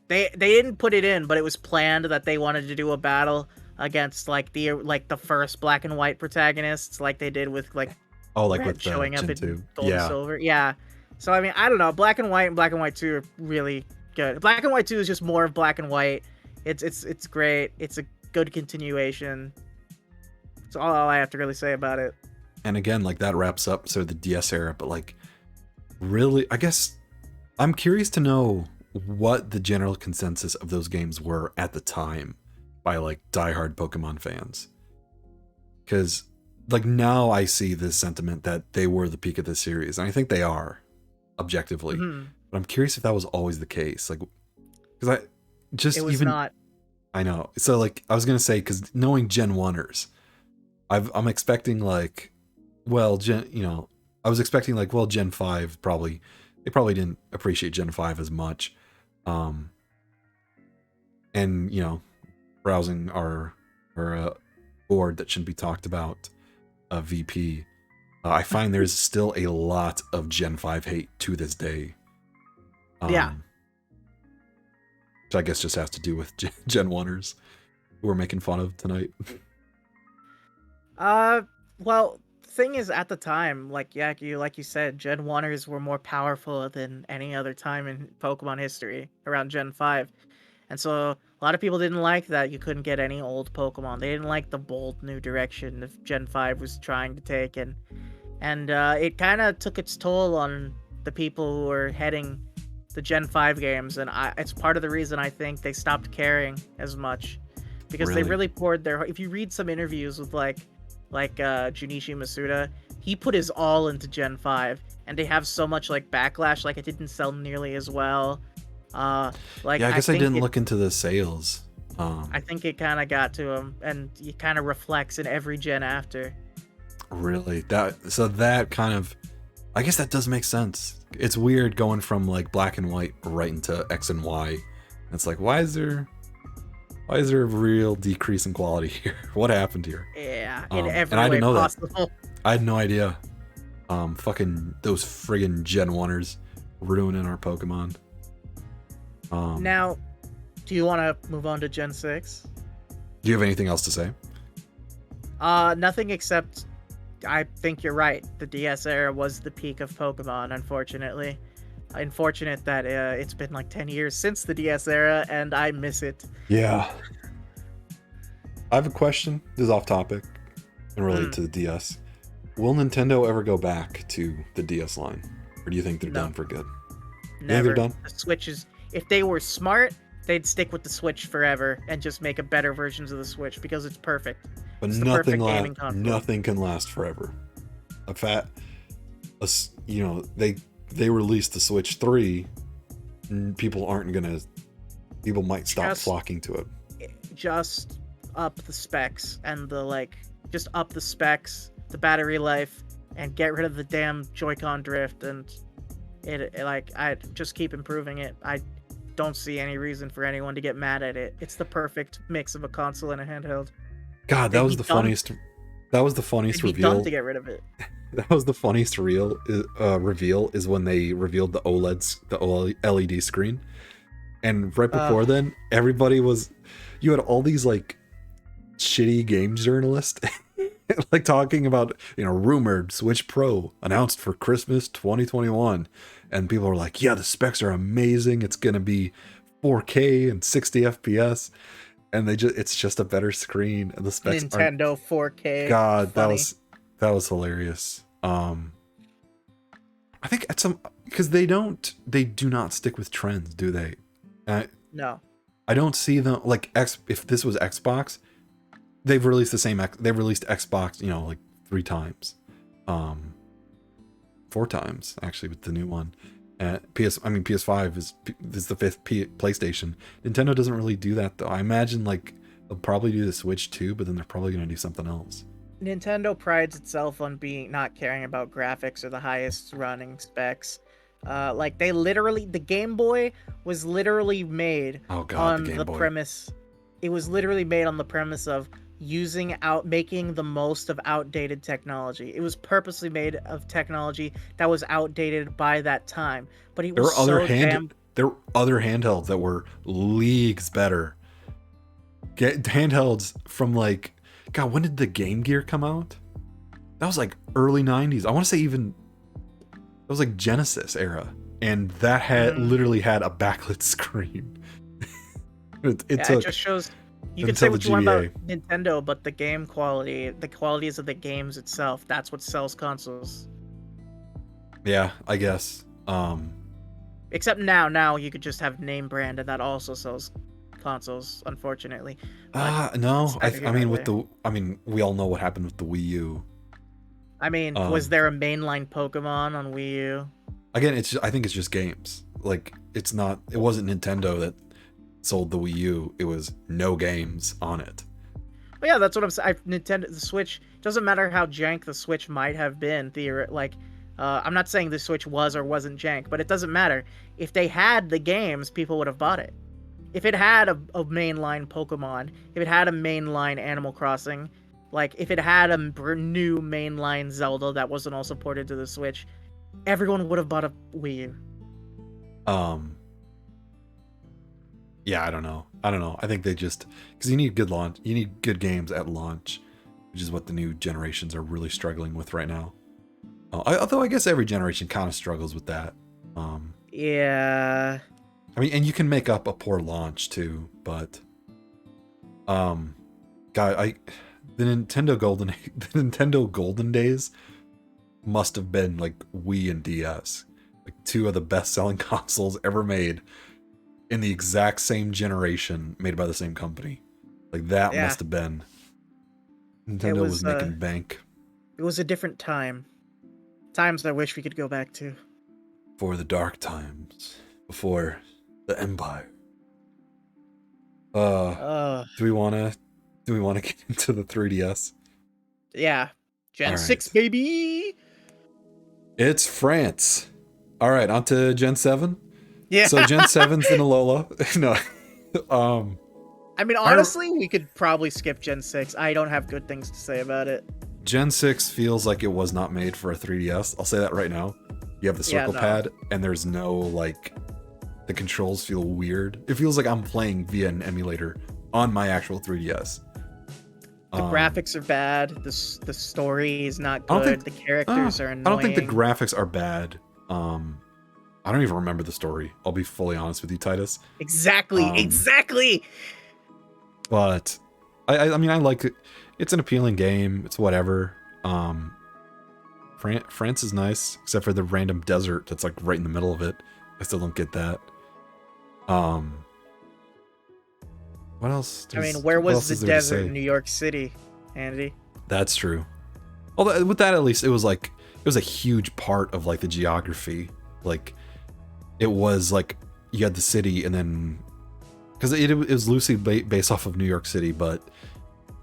They didn't put it in, but it was planned that they wanted to do a battle against like the first Black and White protagonists, like they did with like with showing up Gen in 2. Gold and Silver. Yeah. So I mean, I don't know. Black and White and Black and White 2 are really good. Black and White 2 is just more of Black and White. It's great. It's a good continuation. That's all I have to really say about it. And again, like that wraps up the DS era, but like really, I guess I'm curious to know what the general consensus of those games were at the time by like diehard Pokemon fans. Because like now I see this sentiment that they were the peak of the series, and I think they are objectively. But I'm curious if that was always the case. Like, because it was not. I know. So like I was gonna say, because knowing Gen 1ers, I'm expecting like, well, I was expecting like, well, Gen 5 they probably didn't appreciate Gen 5 as much. And browsing our board that shouldn't be talked about, VP, I find there's still a lot of Gen 5 hate to this day. Yeah. Which I guess just has to do with Gen 1ers who we're making fun of tonight. Well, thing is, at the time, like you said, Gen 1ers were more powerful than any other time in Pokemon history around Gen 5. And so a lot of people didn't like that you couldn't get any old Pokemon. They didn't like the bold new direction that Gen 5 was trying to take, and it kind of took its toll on the people who were heading the Gen 5 games, and it's part of the reason I think they stopped caring as much, because they Really? really poured their. If you read some interviews with Junichi Masuda, he put his all into Gen 5, and they have so much like backlash, like it didn't sell nearly as well. Like Yeah, I I guess I think didn't it, look into the sales. I think it kind of got to him, and it kind of reflects in every gen after. Really? That kind of, I guess that does make sense. It's weird going from like black and white right into X and Y. It's like, why is there a real decrease in quality here? What happened here? Yeah, in And every I way didn't know possible. that. I had no idea. Fucking those friggin' Gen 1ers ruining our Pokemon. Now, do you want to move on to Gen 6? Do you have anything else to say? Nothing except I think you're right. The DS era was the peak of Pokemon, unfortunately. Unfortunate that it's been like 10 years since the DS era, and I miss it. Yeah. I have a question. This is off topic and related to the DS. Will Nintendo ever go back to the DS line? Or do you think they're done for good? You think Never. they're done? The Switch is... If they were smart, they'd stick with the Switch forever and just make a better versions of the Switch, because it's perfect. But It's the nothing perfect gaming console. nothing can last forever. They released the Switch 3, and people might stop flocking to it. Just up the specs and just up the specs, the battery life, and get rid of the damn Joy-Con drift, and I just keep improving it. I don't see any reason for anyone to get mad at it. It's the perfect mix of a console and a handheld. God, that was the funniest. That was the funniest It'd be reveal. dumb to get rid of it. That was the funniest reveal is when they revealed the LED screen, and right before then, you had all these like shitty game journalists like talking about, rumored Switch Pro announced for Christmas 2021, and people are like, yeah, the specs are amazing. It's gonna be 4K and 60 FPS. And it's just a better screen, and the specs Nintendo 4K. God, funny. that was hilarious. I think because they do not stick with trends, do they? No. I don't see them like if this was Xbox, they've released Xbox, like 3 times. 4 times actually with the new one. PS5 is the 5th PlayStation. Nintendo doesn't really do that though. I imagine they'll probably do the Switch too, but then they're probably going to do something else. Nintendo prides itself on not caring about graphics or the highest running specs. The Game Boy was literally made on the premise. It was literally made on the premise of making the most of outdated technology. It was purposely made of technology that was outdated by that time. But it was there were other handhelds that were leagues better. Handhelds from God, when did the Game Gear come out? That was early 90s. I want to say even that was Genesis era, and that had literally had a backlit screen. It just shows. You can say what you want about Nintendo, but the game quality, the qualities of the games itself, that's what sells consoles. Yeah, I guess. Except now you could just have name brand, and that also sells consoles, unfortunately. No. We all know what happened with the Wii U. Was there a mainline Pokemon on Wii U? Again, I think it's just games. It wasn't Nintendo that sold the Wii U. It was no games on it. Well, yeah, that's what I'm saying. The Switch, doesn't matter how jank the Switch might have been. I'm not saying the Switch was or wasn't jank, but it doesn't matter. If they had the games, people would have bought it. If it had a mainline Pokemon, if it had a mainline Animal Crossing, if it had a new mainline Zelda that wasn't also ported to the Switch, everyone would have bought a Wii U. Yeah, I don't know. I think they just, because you need good games at launch, which is what the new generations are really struggling with right now. Although I guess every generation kind of struggles with that. Yeah. I mean, and you can make up a poor launch too, but God, the Nintendo Golden days must have been like Wii and DS, like two of the best-selling consoles ever made in the exact same generation, made by the same company. Like that Yeah. must have been. Nintendo was making bank. It was a different time. Times I wish we could go back to. For the dark times, before the Empire. Do we wanna get into the 3DS? Yeah. Gen All 6, right. baby! It's France. All right, on to Gen 7. Yeah. So Gen 7's in Alola. No. I mean, honestly, we could probably skip Gen 6. I don't have good things to say about it. Gen 6 feels like it was not made for a 3DS. I'll say that right now. You have the circle pad, and there's no, like, the controls feel weird. It feels like I'm playing via an emulator on my actual 3DS. The graphics are bad. The story is not good. The characters are annoying. I don't think the graphics are bad. I don't even remember the story. I'll be fully honest with you, Titus. Exactly. But I mean, I like it. It's an appealing game. It's whatever. France is nice, except for the random desert that's like right in the middle of it. I still don't get that. What else? I mean, where was the desert in New York City, Andy? That's true. Although with that, at least it was a huge part of like the geography. Like it was like you had the city, and then because it was loosely based off of New York City, but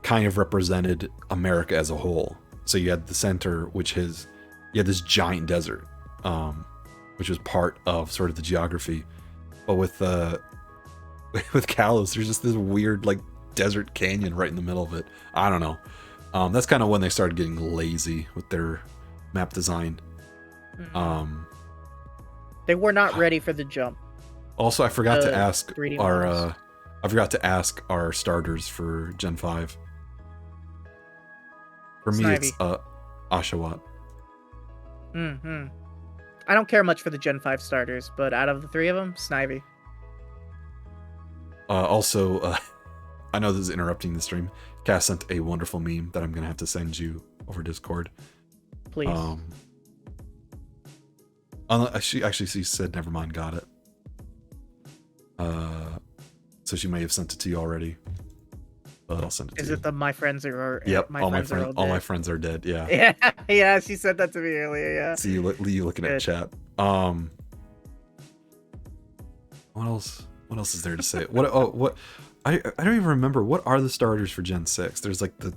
kind of represented America as a whole. So you had the center, you had this giant desert, which was part of sort of the geography. But with Kalos, there's just this weird like desert canyon right in the middle of it. I don't know. That's kind of when they started getting lazy with their map design. They were not ready for the jump. Also, I forgot to ask our starters for Gen 5. For me, Snivy. it's Oshawott. I don't care much for the Gen 5 starters, but out of the three of them, Snivy. Also, I know this is interrupting the stream. Cass sent a wonderful meme that I'm going to have to send you over Discord. Please. She said never mind, got it. So she may have sent it to you already. But I'll send it to you. Is it the my friends are Yep, all my friends are dead, yeah. Yeah, she said that to me earlier, yeah. See you looking at chat. What else is there to say? I don't even remember. What are the starters for Gen 6? There's like the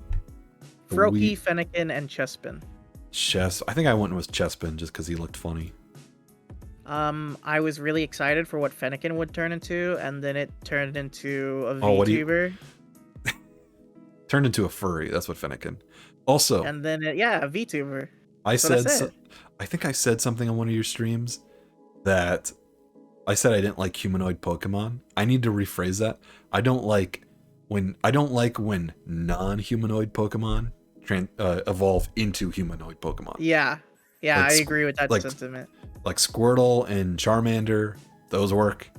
Froakie, Fennekin, and Chespin. I think I went with Chespin just because he looked funny. I was really excited for what Fennekin would turn into, and then it turned into a VTuber. Turned into a furry. That's what Fennekin. Also, and then a VTuber. I think I said something on one of your streams that I said I didn't like humanoid Pokemon. I need to rephrase that. I don't like when non-humanoid Pokemon evolve into humanoid Pokemon. Yeah, I agree with that sentiment. Like Squirtle and Charmander, those work.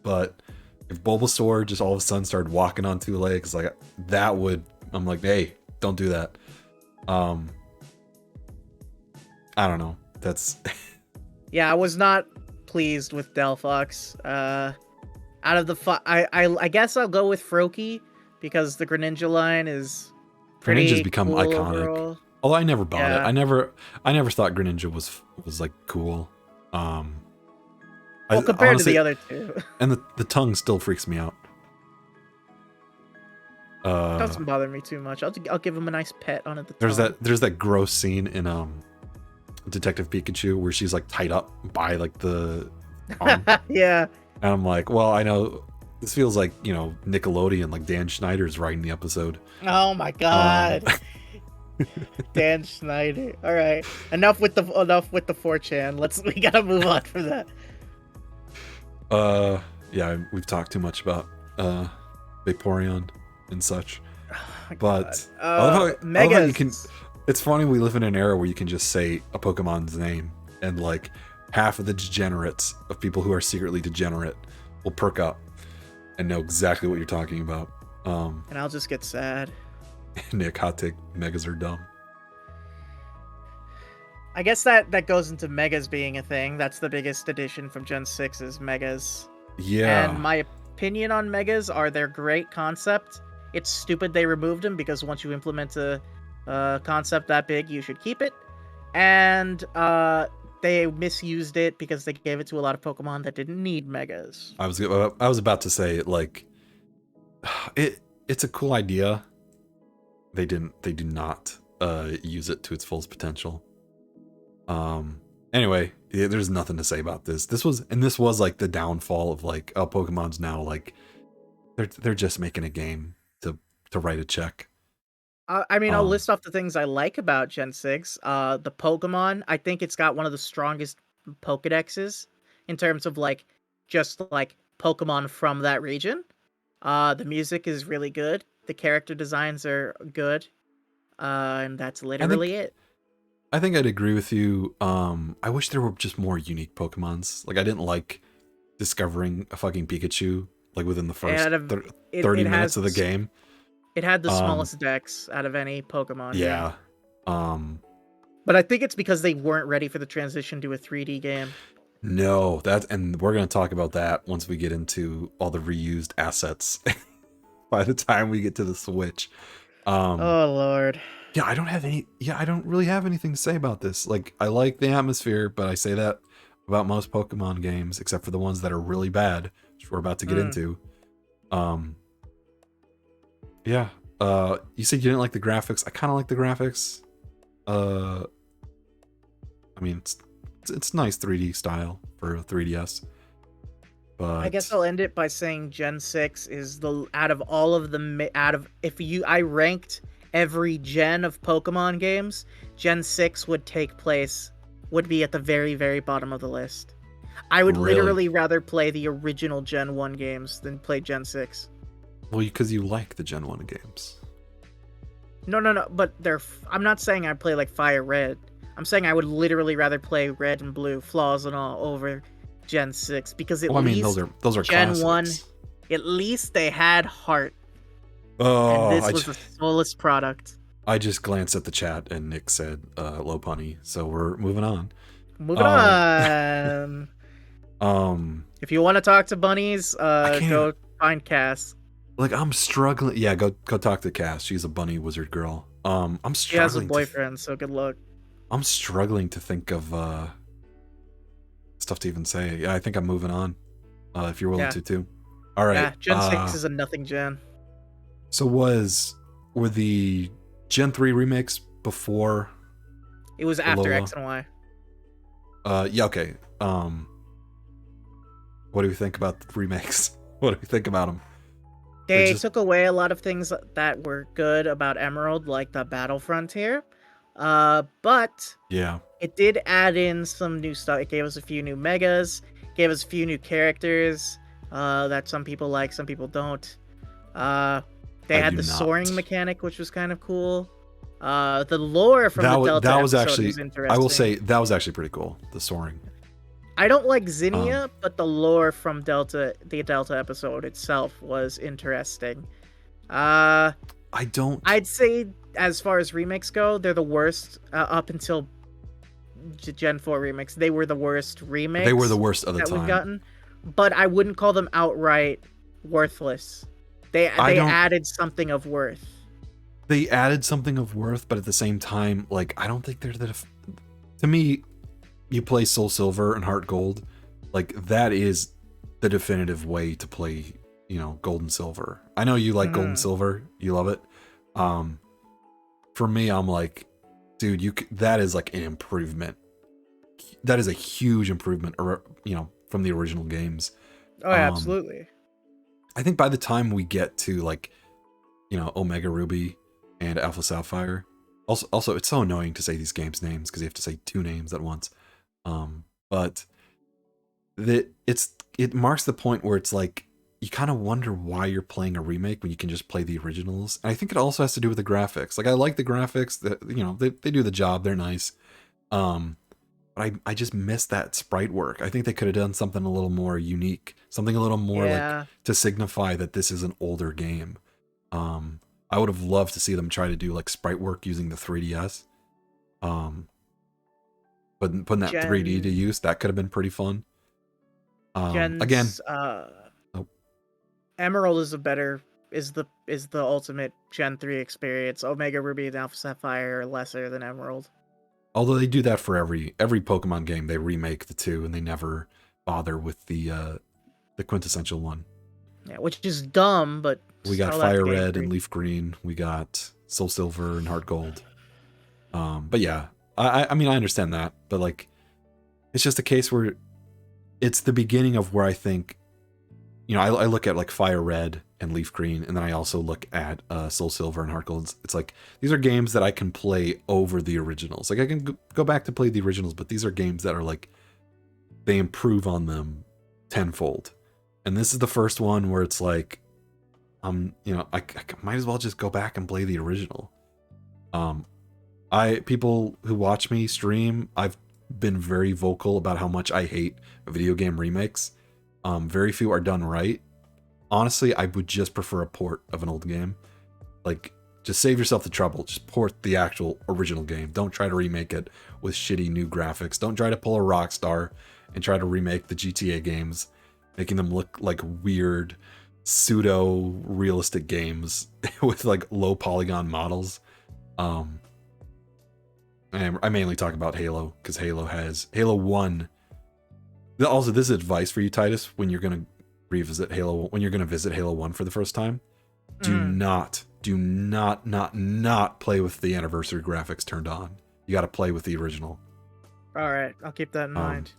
But if Bulbasaur just all of a sudden started walking on two legs, like I'm like, hey, don't do that. I don't know. That's yeah, I was not pleased with Delphox. Out of the I guess I'll go with Froakie because the Greninja line is pretty Greninja's become cool iconic. Overall. Although I never bought it. I never thought Greninja was like cool. Well, compared to the other two. And the tongue still freaks me out. Doesn't bother me too much. I'll give him a nice pet on it. There's that gross scene in Detective Pikachu where she's like tied up by like the arm. Yeah. And I'm like, well, I know this feels like, Nickelodeon, like Dan Schneider's writing the episode. Oh my god. Dan Schneider. All right. Enough with the 4chan. We gotta move on from that. Yeah, we've talked too much about Vaporeon and such. Oh but I love how you can. It's funny we live in an era where you can just say a Pokemon's name, and like half of the degenerates of people who are secretly degenerate will perk up and know exactly what you're talking about. And I'll just get sad. Nick, hot take, megas are dumb. I guess that goes into megas being a thing. That's the biggest addition from Gen 6 is megas. Yeah. And my opinion on megas are they're great concept. It's stupid they removed them because once you implement a concept that big, you should keep it. And they misused it because they gave it to a lot of Pokemon that didn't need megas. I was about to say, like, it's a cool idea. They do not use it to its fullest potential. Anyway, there's nothing to say about this. This was like the downfall of like, oh, Pokemon's now like they're just making a game to write a check. I mean, I'll list off the things I like about Gen 6. The Pokemon, I think it's got one of the strongest Pokedexes in terms of like just like Pokemon from that region. The music is really good. The character designs are good. And that's literally it. I think I'd agree with you. I wish there were just more unique Pokemons. Like, I didn't like discovering a fucking Pikachu like within the first 30 minutes of the game. It had the smallest dex out of any Pokemon. Yeah. Game. But I think it's because they weren't ready for the transition to a 3D game. No, and we're going to talk about that once we get into all the reused assets by the time we get to the Switch. Oh, Lord. Yeah, I don't really have anything to say about this. Like, I like the atmosphere, but I say that about most Pokemon games, except for the ones that are really bad, which we're about to get into. Yeah. You said you didn't like the graphics. I kind of like the graphics. I mean, it's nice 3D style for a 3DS. But I guess I'll end it by saying Gen 6 is out of all of the I ranked every gen of Pokemon games, Gen 6 would be at the very, very bottom of the list. I would literally rather play the original Gen 1 games than play Gen 6. Well, because you like the Gen 1 games. No, but I'm not saying I'd play like Fire Red. I'm saying I would literally rather play Red and Blue, flaws and all, over Gen 6 because those are Gen classics. 1, at least they had heart. Oh, and this was a soulless product. I just glanced at the chat and Nick said low punny, so we're moving on. If you want to talk to bunnies, go find Cass. Like, I'm struggling. Yeah, go talk to Cass. She's a bunny wizard girl. I'm struggling. She has a boyfriend, so good luck. I'm struggling to think of stuff to even say. Yeah, I think I'm moving on. If you're willing to too. All right. Yeah, Gen 6 is a nothing gen. So were the Gen 3 remakes before? It was after X and Y. Yeah, okay. What do we think about the remakes? What do we think about them? They took away a lot of things that were good about Emerald, like the battle frontier. But yeah, it did add in some new stuff. It gave us a few new megas, gave us a few new characters that some people like, some people don't. They had the soaring mechanic, which was kind of cool. The lore from the Delta that was episode actually, was interesting. I will say that was actually pretty cool. The soaring. I don't like Zinnia, but the lore from the Delta episode itself was interesting. I'd say as far as remakes go, they're the worst up until Gen 4 remakes. They were the worst remakes. They were the worst of the time. We've gotten, but I wouldn't call them outright worthless. They added something of worth. They added something of worth, but at the same time, like, I don't think they're to me, you play Soul Silver and Heart Gold, like, that is the definitive way to play, Gold and Silver. I know you like Gold and Silver, you love it. For me, I'm like, dude, that is like an improvement. That is a huge improvement, from the original games. Oh, absolutely. I think by the time we get to like, Omega Ruby and Alpha Sapphire, also it's so annoying to say these games' names because you have to say two names at once. But it marks the point where it's like you kind of wonder why you're playing a remake when you can just play the originals. And I think it also has to do with the graphics. Like, I like the graphics that, they do the job. They're nice. but I just miss that sprite work. I think they could have done something a little more unique, something a little more like Yeah. to signify that this is an older game. Um, I would have loved to see them try to do like sprite work using the 3DS. Um, but putting that 3D to Gen use, that could have been pretty fun. Again, Gen's oh, Emerald is a better is the ultimate Gen 3 experience. Omega Ruby and Alpha Sapphire are lesser than Emerald. although they do that for every Pokemon game, they remake the two and they never bother with the quintessential one. Yeah, which is dumb, but We got tell that to Fire Game Red and Freak. Leaf Green. We got Soul Silver and Heart Gold. But yeah, I mean I understand that, but like it's just a case where it's the beginning of where I think, you know, I look at like Fire Red and Leaf Green, and then I also look at Soul Silver and Heart Gold. It's like these are games that I can play over the originals. Like I can go back to play the originals, but these are games that are like they improve on them tenfold. And this is the first one where it's like, you know, I might as well just go back and play the original. People who watch me stream, I've been very vocal about how much I hate video game remakes. Very few are done right. Honestly, I would just prefer a port of an old game. Like, just save yourself the trouble. Just port the actual original game. Don't try to remake it with shitty new graphics. Don't try to pull a Rockstar and try to remake the GTA games, making them look like weird, pseudo-realistic games with like low polygon models. And I mainly talk about Halo because Halo 1. Also, this is advice for you, Titus, when you're gonna revisit Halo, when you're gonna visit Halo 1 for the first time. Do not play with the anniversary graphics turned on. You got to play with the original. All right, I'll keep that in mind.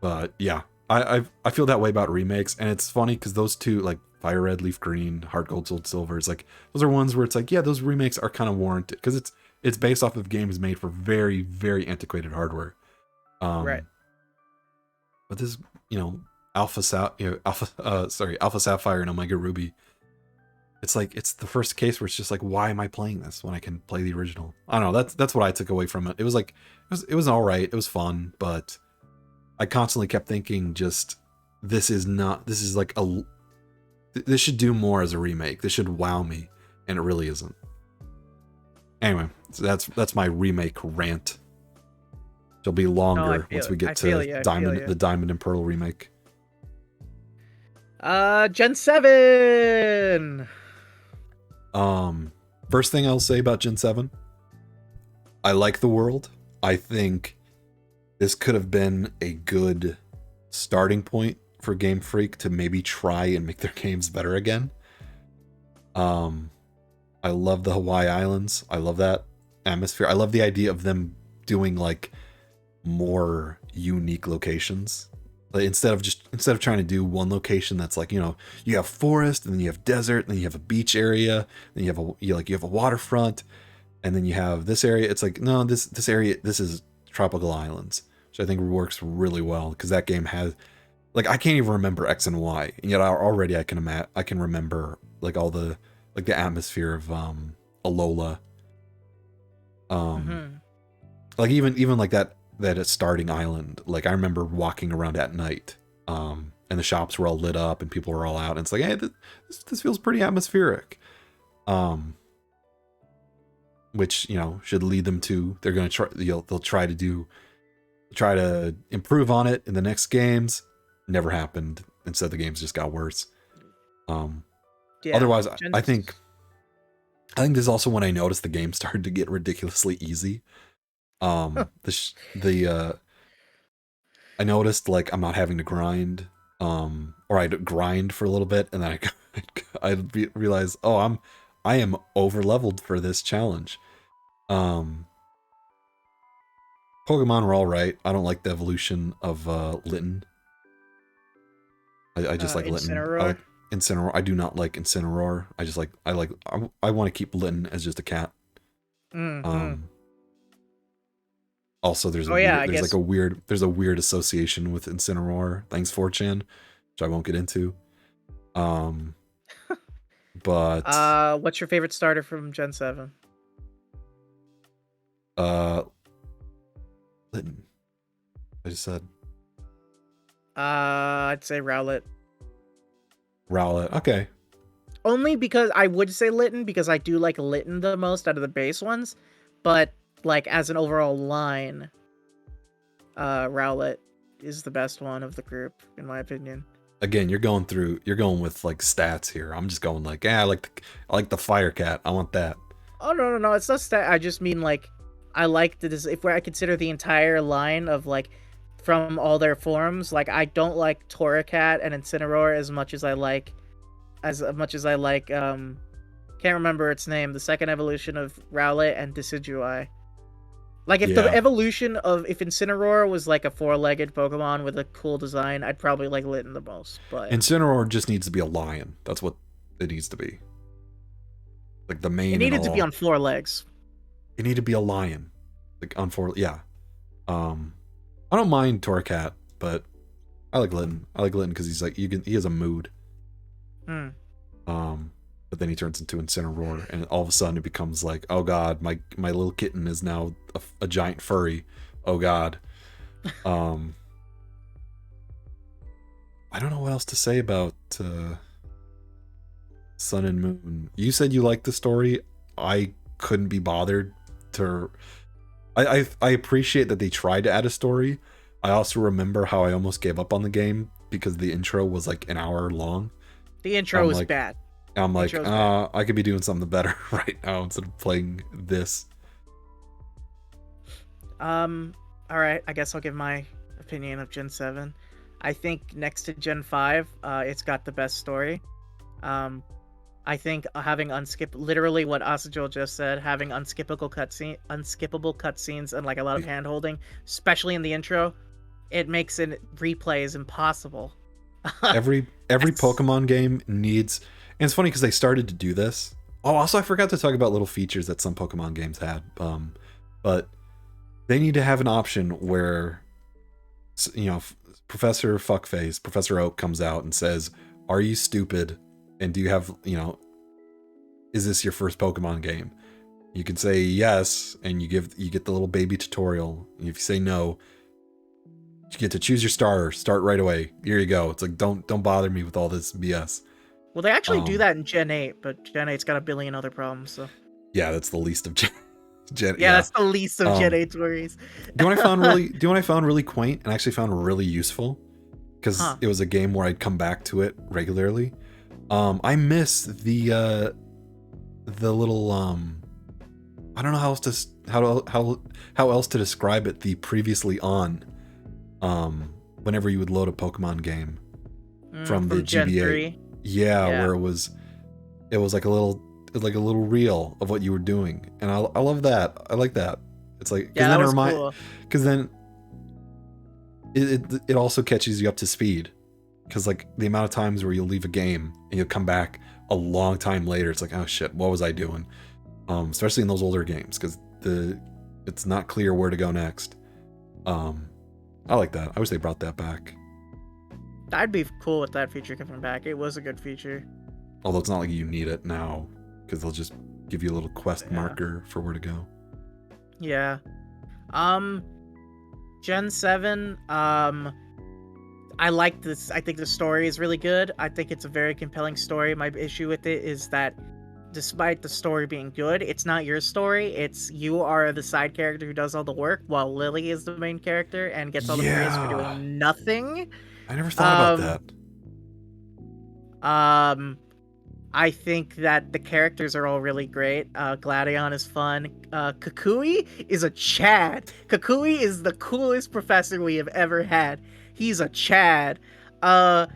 But yeah, I feel that way about remakes, and it's funny because those two, like Fire Red, Leaf Green, Heart Gold, Soul Silver, is like those are ones where it's like, yeah, those remakes are kind of warranted because it's based off of games made for very, very antiquated hardware. Right. But this, you know, Alpha Sapphire and Omega Ruby. It's like it's the first case where it's just like, why am I playing this when I can play the original? I don't know. That's what I took away from it. It was like it was all right. It was fun, but I constantly kept thinking, just this is like this should do more as a remake. This should wow me, and it really isn't. Anyway, so that's my remake rant. It'll be longer once we get to the Diamond and Pearl remake. Gen 7. First thing I'll say about Gen 7, I like the world. I think this could have been a good starting point for Game Freak to maybe try and make their games better again. I love the Hawaii Islands. I love that atmosphere. I love the idea of them doing like more unique locations. Like instead of trying to do one location that's like, you know, you have forest and then you have desert and then you have a beach area, then you have a waterfront, and then you have this area. It's like, no, this area, this is tropical islands, which I think works really well because that game has, like, I can't even remember X and Y, and yet already I can remember like all the like the atmosphere of Alola. Like even like that starting island, like I remember walking around at night, and the shops were all lit up and people were all out, and it's like, hey, this feels pretty atmospheric, which, you know, should lead them to, they're going to try, they'll try to improve on it in the next games. Never happened. Instead, the games just got worse. Otherwise, I think this is also when I noticed the game started to get ridiculously easy. I noticed like I'm not having to grind, or I'd grind for a little bit and then I'd realize, oh, I am over leveled for this challenge. Pokemon were all right. I don't like the evolution of Litten. I just like Litten. I like Incineroar. I do not like Incineroar. I want to keep Litten as just a cat. Also, there's a weird association with Incineroar. Thanks 4chan, which I won't get into. But what's your favorite starter from Gen 7? Litten just said? I'd say Rowlet. Rowlet. Okay. Only because I would say Litten, because I do like Litten the most out of the base ones. But, like, as an overall line, Rowlet is the best one of the group, in my opinion. Again, you're going with like stats here. I'm just going like, I like the Fire Cat. I want that. Oh, no, it's not stat. I just mean, like, I like if I consider the entire line of, like, from all their forms, like, I don't like Torracat and Incineroar as much as I like, can't remember its name, the second evolution of Rowlet and Decidueye. Like, if the evolution of, if Incineroar was, like, a four-legged Pokemon with a cool design, I'd probably like Litten the most, but... Incineroar just needs to be a lion. That's what it needs to be. Like, the main... It needed to be on four legs. It needed to be a lion. Like, on four... Yeah. I don't mind Torracat, but I like Litten. I like Litten because he's, like, he has a mood. But then he turns into Incineroar, and all of a sudden it becomes like, oh god, my little kitten is now a giant furry. Oh god. I don't know what else to say about Sun and Moon. You said you liked the story. I couldn't be bothered to... I appreciate that they tried to add a story. I also remember how I almost gave up on the game because the intro was like an hour long. The intro was bad. I'm like, I could be doing something better right now instead of playing this. All right, I guess I'll give my opinion of Gen 7. I think next to Gen 5, it's got the best story. I think having literally what Asajul just said, having unskippable cutscenes and like a lot of hand-holding, especially in the intro, it makes it replays impossible. Every Pokemon game needs... And it's funny because they started to do this. Oh, also I forgot to talk about little features that some Pokemon games had. But they need to have an option where, you know, Professor Fuckface, Professor Oak comes out and says, "Are you stupid? And do you have, you know, is this your first Pokemon game?" You can say yes, and you get the little baby tutorial. And if you say no, you get to choose your starter. Start right away. Here you go. It's like don't bother me with all this BS. Well, they actually do that in Gen 8, but Gen 8's got a billion other problems, so... Yeah, that's the least of Gen... Yeah, that's the least of Gen 8's worries. Do you know what I found really quaint and actually found really useful? Because it was a game where I'd come back to it regularly. I miss the little... I don't know how else to describe it, the previously on... whenever you would load a Pokemon game from the Gen GBA. 3. Yeah, where it was like a little reel of what you were doing, and I love that. I like that. It's like that was cool. Because then it also catches you up to speed. Because like the amount of times where you'll leave a game and you'll come back a long time later, it's like, oh shit, what was I doing? Especially in those older games, because it's not clear where to go next. I like that. I wish they brought that back. I'd be cool with that feature coming back. It was a good feature. Although it's not like you need it now, because they'll just give you a little quest marker for where to go. Yeah. Gen 7, I like this. I think the story is really good. I think it's a very compelling story. My issue with it is that despite the story being good, it's not your story. It's you are the side character who does all the work, while Lily is the main character and gets all the praise for doing nothing. I never thought about that. I think that the characters are all really great. Gladion is fun. Kukui is a Chad. Kukui is the coolest professor we have ever had. He's a Chad. I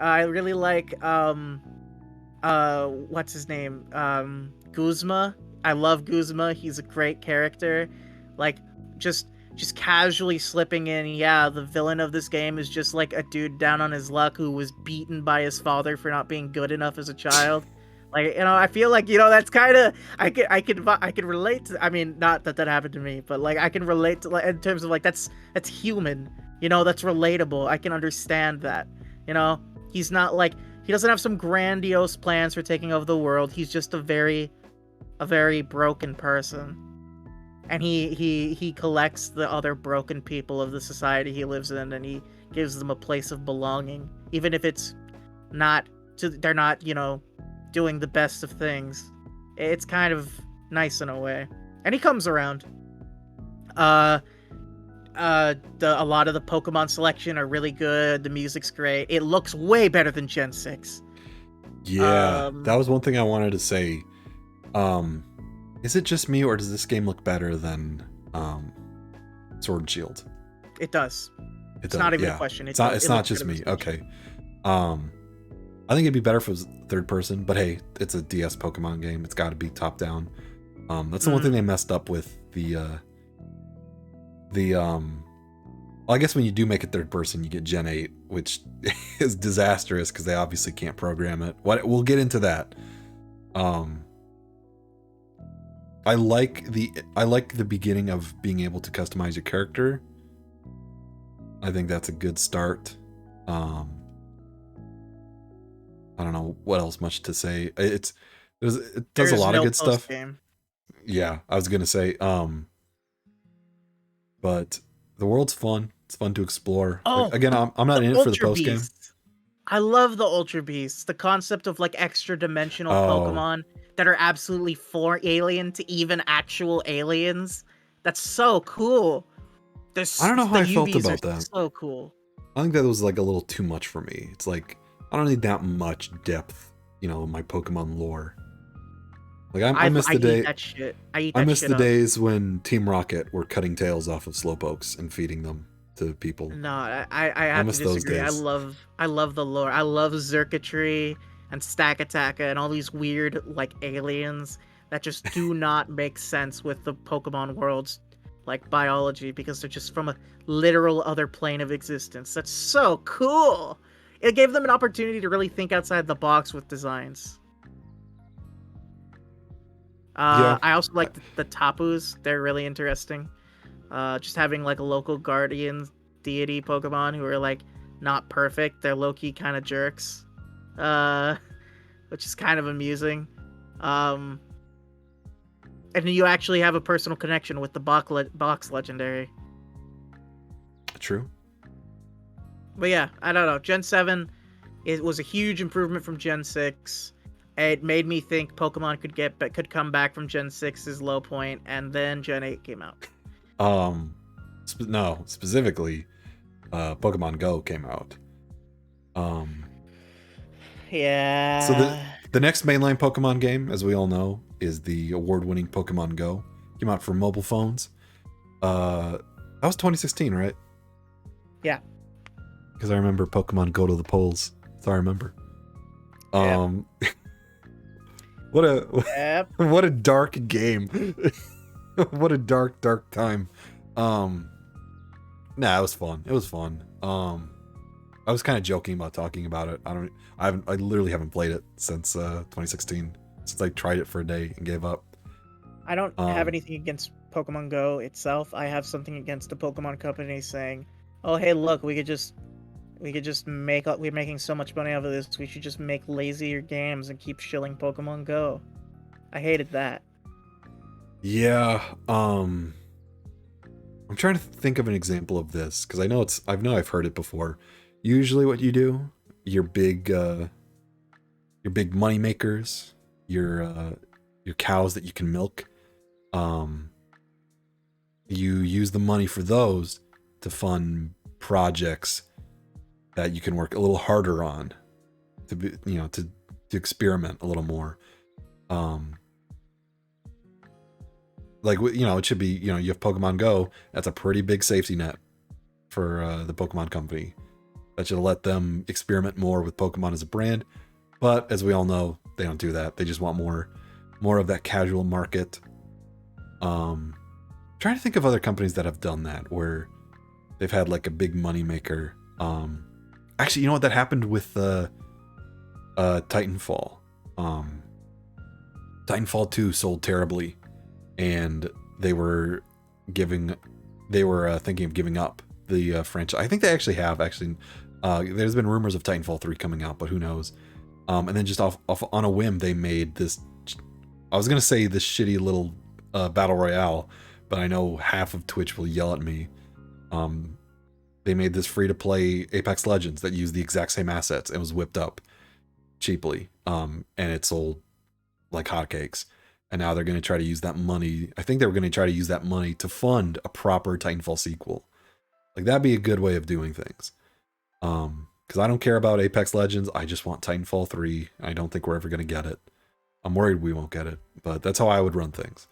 really like what's his name? Guzma. I love Guzma. He's a great character. Like just casually slipping in, the villain of this game is just like a dude down on his luck who was beaten by his father for not being good enough as a child. Like, you know, I feel like, you know, that's kind of, I could relate to, I mean, not that happened to me, but like, I can relate to, like, in terms of like, that's human, you know, that's relatable. I can understand that, you know, he's not like, he doesn't have some grandiose plans for taking over the world. He's just a very broken person. and he collects the other broken people of the society he lives in, and he gives them a place of belonging, even if it's not they're not, doing the best of things. It's kind of nice in a way. And he comes around. A lot of the Pokemon selection are really good. The music's great. It looks way better than Gen 6. Yeah, that was one thing I wanted to say. Is it just me, or does this game look better than Sword and Shield? It does. It's not even a question. It's not just me. Okay. I think it'd be better if it was third person, but hey, it's a DS Pokemon game. It's got to be top down. That's the one thing they messed up with well, I guess when you do make it third person, you get Gen 8, which is disastrous because they obviously can't program it. We'll get into that. I like the beginning of being able to customize your character. I think that's a good start. I don't know what else much to say. It does a lot of good stuff. Game. Yeah, I was gonna say. But the world's fun. It's fun to explore. Oh, again, I'm not in it for the post game. I love the Ultra Beasts. The concept of like extra dimensional Pokemon that are absolutely alien to even actual aliens. That's so cool. I don't know how I felt about that. So cool. I think that was like a little too much for me. It's like I don't need that much depth, in my Pokemon lore. Like I miss the day. That shit. I miss the days when Team Rocket were cutting tails off of Slowpokes and feeding them to people. No, I have to disagree. I love the lore. I love Xurkitree and Stakataka and all these weird like aliens that just do not make sense with the Pokemon world's like biology, because they're just from a literal other plane of existence. That's so cool. It gave them an opportunity to really think outside the box with designs. I also like the Tapus. They're really interesting. Just having like a local guardian deity Pokemon who are like not perfect. They're low-key kind of jerks. Which is kind of amusing. And you actually have a personal connection with the box legendary. True. But yeah, I don't know. Gen 7, it was a huge improvement from Gen 6. It made me think Pokemon could come back from Gen 6's low point, and then Gen 8 came out. No, specifically, Pokemon Go came out. Yeah. So the next mainline Pokemon game, as we all know, is the award-winning Pokemon Go. Came out for mobile phones. That was 2016, right? Yeah. Because I remember Pokemon Go to the polls. So I remember. What a dark game. What a dark time. Nah, it was fun. It was fun. I was kind of joking about talking about it. I literally haven't played it since 2016. Since I tried it for a day and gave up. I don't have anything against Pokemon Go itself. I have something against the Pokemon company saying, "Oh, hey, look, we could just we're making so much money out of this. We should just make lazier games and keep shilling Pokemon Go." I hated that. Yeah. I'm trying to think of an example of this because I've heard it before. Usually, what you do, your big money makers, your cows that you can milk, you use the money for those to fund projects that you can work a little harder on, to be, to experiment a little more. It should be, you have Pokemon Go. That's a pretty big safety net for the Pokemon company. That should let them experiment more with Pokemon as a brand. But as we all know, they don't do that. They just want more of that casual market. Trying to think of other companies that have done that, where they've had like a big money maker. Actually, you know what? That happened with Titanfall. Titanfall 2 sold terribly, and they were thinking of giving up the franchise. I think they actually have. There's been rumors of Titanfall 3 coming out, but who knows? And then just off on a whim, they made this. I was gonna say this shitty little battle royale, but I know half of Twitch will yell at me. They made this free-to-play Apex Legends that used the exact same assets and was whipped up cheaply, and it sold like hotcakes. And now they're going to try to use that money. I think they were going to try to use that money to fund a proper Titanfall sequel. Like, that'd be a good way of doing things. Because I don't care about Apex Legends. I just want Titanfall 3. I don't think we're ever going to get it. I'm worried we won't get it, but that's how I would run things.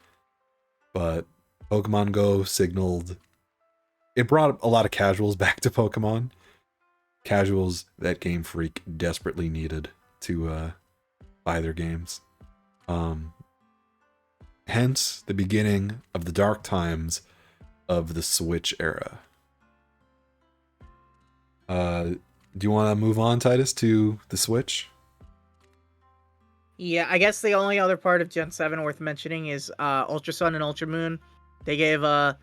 But Pokemon Go signaled... It brought a lot of casuals back to Pokemon. Casuals that Game Freak desperately needed to buy their games. Hence, the beginning of the dark times of the Switch era. Do you want to move on, Titus, to the Switch? Yeah, I guess the only other part of Gen 7 worth mentioning is Ultra Sun and Ultra Moon. They gave a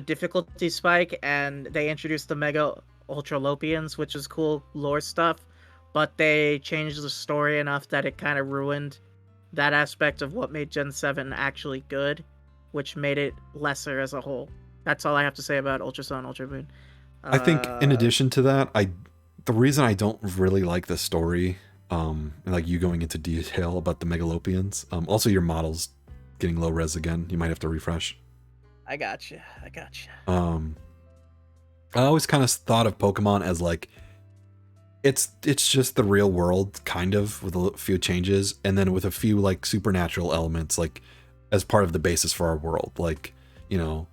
difficulty spike, and they introduced the Mega Ultra Lopians, which is cool lore stuff, but they changed the story enough that it kind of ruined that aspect of what made Gen 7 actually good, which made it lesser as a whole. That's all I have to say about Ultra Sun, Ultra Moon. I think in addition to that, the reason I don't really like the story, like you going into detail about the Megalopians, also your model's getting low res again. You might have to refresh. I gotcha. I always kind of thought of Pokemon as like, it's just the real world, kind of, with a few changes, and then with a few like supernatural elements, like as part of the basis for our world. Like, you know,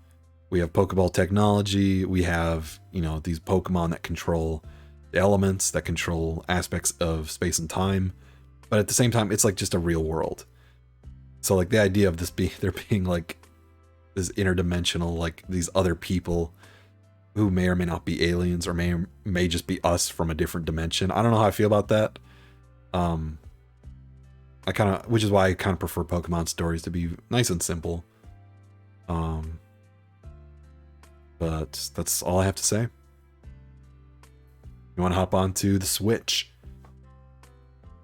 we have Pokeball technology, we have, you know, these Pokemon that control the elements, that control aspects of space and time, but at the same time, it's like just a real world. So like the idea of there being like this interdimensional, like these other people who may or may not be aliens, or may just be us from a different dimension. I don't know how I feel about that. Which is why I kind of prefer Pokemon stories to be nice and simple. But that's all I have to say. You want to hop on to the Switch?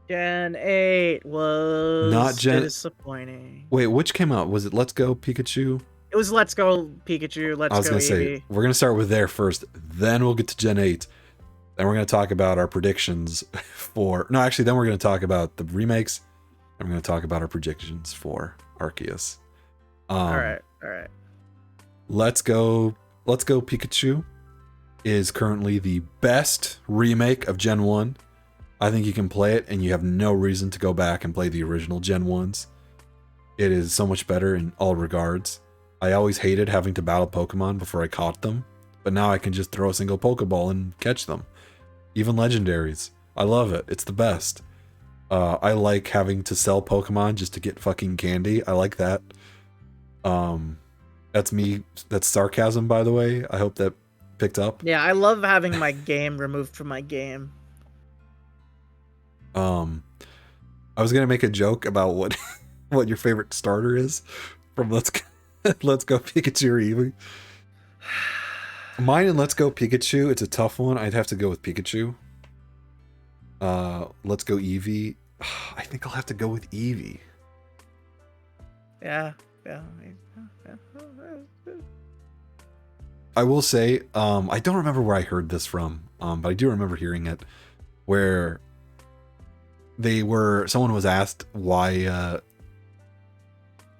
Gen 8 was not disappointing. Wait, which came out? Was it Let's Go Pikachu? It was Let's Go Pikachu, Let's Go Eevee. I was going to say, we're going to start with there first, then we'll get to Gen 8. Then we're going to talk about our predictions for... No, actually, then we're going to talk about the remakes, and we're going to talk about our predictions for Arceus. All right. Let's Go Pikachu is currently the best remake of Gen 1. I think you can play it, and you have no reason to go back and play the original Gen 1s. It is so much better in all regards. I always hated having to battle Pokemon before I caught them, but now I can just throw a single Pokeball and catch them. Even legendaries. I love it. It's the best. I like having to sell Pokemon just to get fucking candy. I like that. That's me. That's sarcasm, by the way. I hope that picked up. Yeah, I love having my game removed from my game. I was gonna make a joke about what your favorite starter is from Let's Go Pikachu or Eevee. Mine and Let's Go Pikachu, it's a tough one. I'd have to go with Pikachu. Let's Go Eevee. I think I'll have to go with Eevee. Yeah. I will say, I don't remember where I heard this from, but I do remember hearing it, where someone was asked why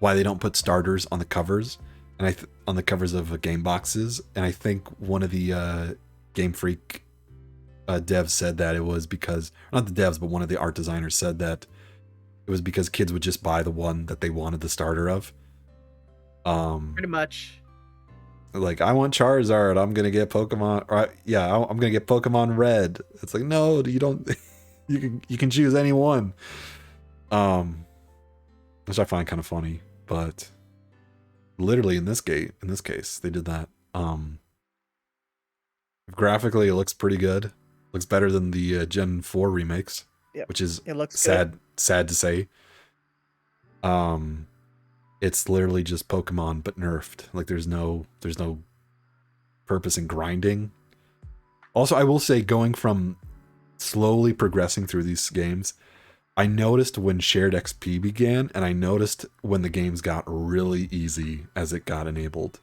they don't put starters on the covers, and on the covers of game boxes, and I think one of the Game Freak devs said that it was because, not the devs, but one of the art designers said that it was because kids would just buy the one that they wanted the starter of. Pretty much. Like, I want Charizard, I'm gonna get Pokemon, I'm gonna get Pokemon Red. It's like, no, you don't. you can choose any one. Which I find kind of funny, but literally in this case, they did that. Graphically, it looks pretty good. Looks better than the Gen 4 remakes, yep. Which is it looks sad to say. It's literally just Pokemon but nerfed. Like, there's no purpose in grinding. Also, I will say, going from slowly progressing through these games, I noticed when shared XP began, and I noticed when the games got really easy as it got enabled.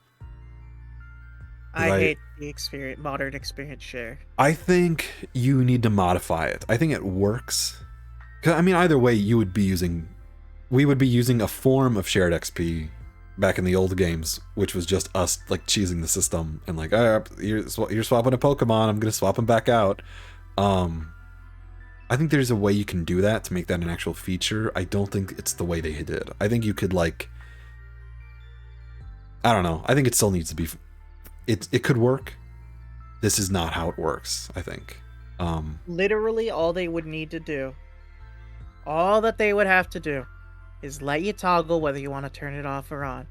I hate the experience, modern experience share. I think you need to modify it. I think it works. 'Cause, I mean, either way, we would be using a form of shared XP back in the old games, which was just us like cheesing the system and like, you're swapping a Pokemon, I'm gonna swap him back out. I think there's a way you can do that to make that an actual feature. I don't think it's the way they did. I think you could like, I don't know. I think it still needs to be. It could work. This is not how it works, I think. Literally, all they would need to do, all that they would have to do, is let you toggle whether you want to turn it off or on.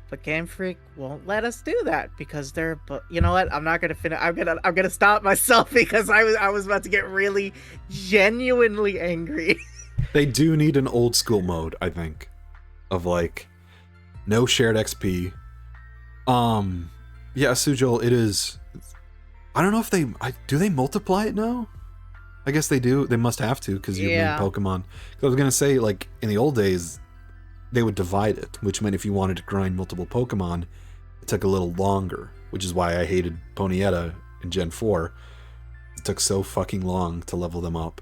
But Game Freak won't let us do that because they're. But you know what? I'm not gonna finish. I'm gonna stop myself because I was about to get really, genuinely angry. They do need an old school mode, I think, of like no shared XP. Yeah, Sujol, it is. I don't know if do they multiply it now? I guess they do. They must have to because you're main Pokemon. 'Cause I was gonna say, like in the old days, they would divide it, which meant if you wanted to grind multiple Pokemon, it took a little longer. Which is why I hated Ponyetta in Gen 4. It took so fucking long to level them up.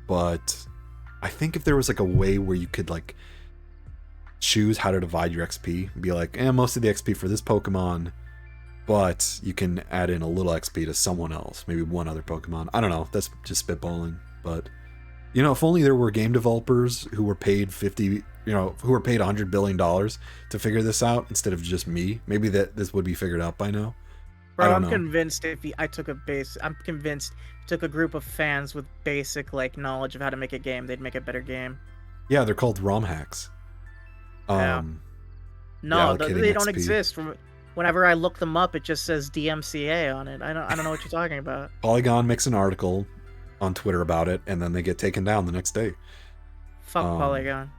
But I think if there was like a way where you could like choose how to divide your XP, be like, most of the XP for this Pokemon, but you can add in a little XP to someone else, maybe one other Pokemon. I don't know. That's just spitballing, but you know, if only there were game developers who were paid who were paid $100 billion to figure this out instead of just me, maybe this would be figured out by now. Bro, I'm convinced I'm convinced if you took a group of fans with basic like knowledge of how to make a game, they'd make a better game. Yeah, they're called ROM hacks. No, they don't exist. Whenever I look them up, it just says DMCA on it. I don't know what you're talking about. Polygon makes an article on Twitter about it, and then they get taken down the next day. Fuck Polygon.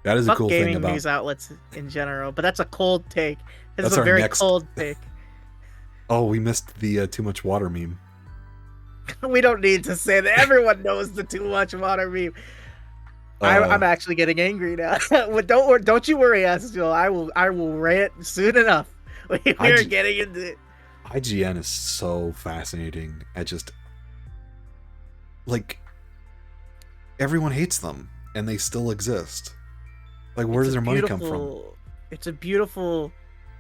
That is a cool thing about gaming news outlets in general, but that's a cold take. This is a very cold take. Oh, we missed the too much water meme. We don't need to say that. Everyone knows the too much water meme. I'm actually getting angry now. Don't you worry, Astral. I will rant soon enough. We're getting into it. IGN is so fascinating. I just like everyone hates them and they still exist. Like, where does their money come from? It's a beautiful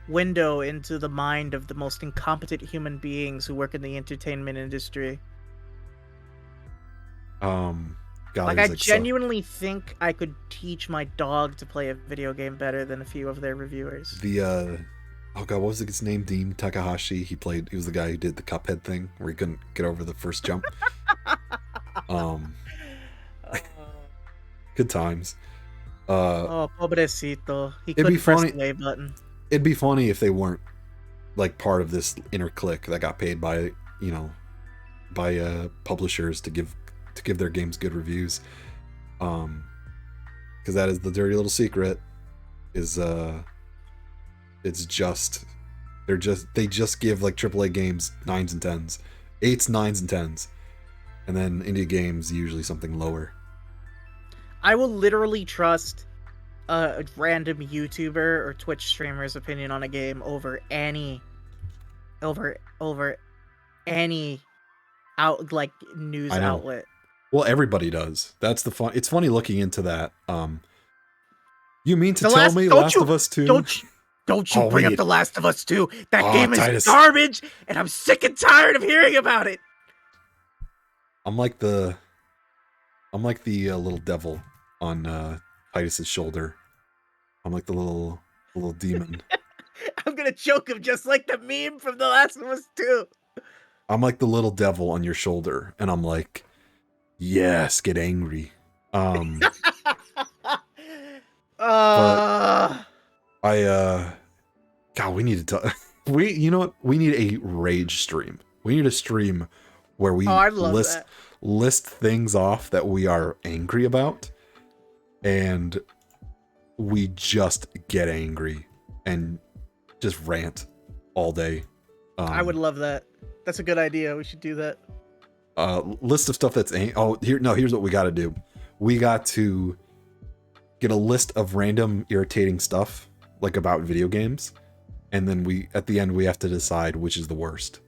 window into the mind of the most incompetent human beings who work in the entertainment industry. God, I genuinely think I could teach my dog to play a video game better than a few of their reviewers. Oh god, what was his name? Dean Takahashi. He was the guy who did the Cuphead thing where he couldn't get over the first jump. Good times. Pobrecito. He couldn't press the A button. It'd be funny if they weren't like part of this inner clique that got paid by publishers to give their games good reviews. Because that is the dirty little secret. Is it's just they just give like AAA games 9s and 10s, 8s, 9s, and 10s, and then indie games usually something lower. I will literally trust a random YouTuber or Twitch streamer's opinion on a game over any news outlet. Well, everybody does. That's the fun. It's funny looking into that. You mean to tell me Last of Us 2? Don't you bring up The Last of Us 2. That game is Titus. Garbage, and I'm sick and tired of hearing about it. I'm like the little devil on Titus's shoulder. I'm like the little demon. I'm gonna choke him just like the meme from The Last of Us 2. I'm like the little devil on your shoulder, and I'm like, yes, get angry. God, we need to you know what? We need a rage stream. We need a stream where we list things off that we are angry about, and we just get angry and just rant all day. I would love that. That's a good idea. We should do that. list of stuff that's here's what we got to do. We got to get a list of random irritating stuff like about video games, and then at the end we have to decide which is the worst.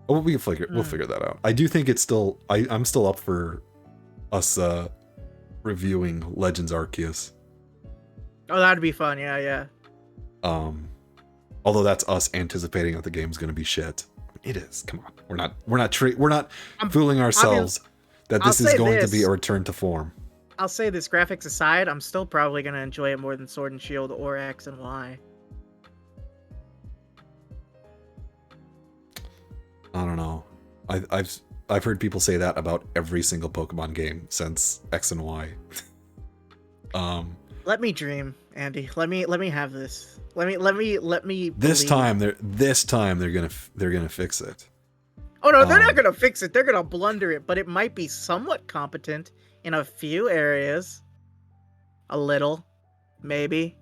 We'll figure that out. I do think it's still I'm still up for us reviewing Legends Arceus. Oh, that'd be fun. Yeah. Although that's us anticipating that the game's going to be shit. It is. Come on. We're not fooling ourselves that this is going to be a return to form. I'll say this, graphics aside, I'm still probably going to enjoy it more than Sword and Shield or X and Y. I don't know. I've heard people say that about every single Pokemon game since X and Y. Let me dream, Andy. Let me have this. Let me. This time they're gonna fix it. Oh no, they're not gonna fix it. They're gonna blunder it, but it might be somewhat competent in a few areas. A little, maybe,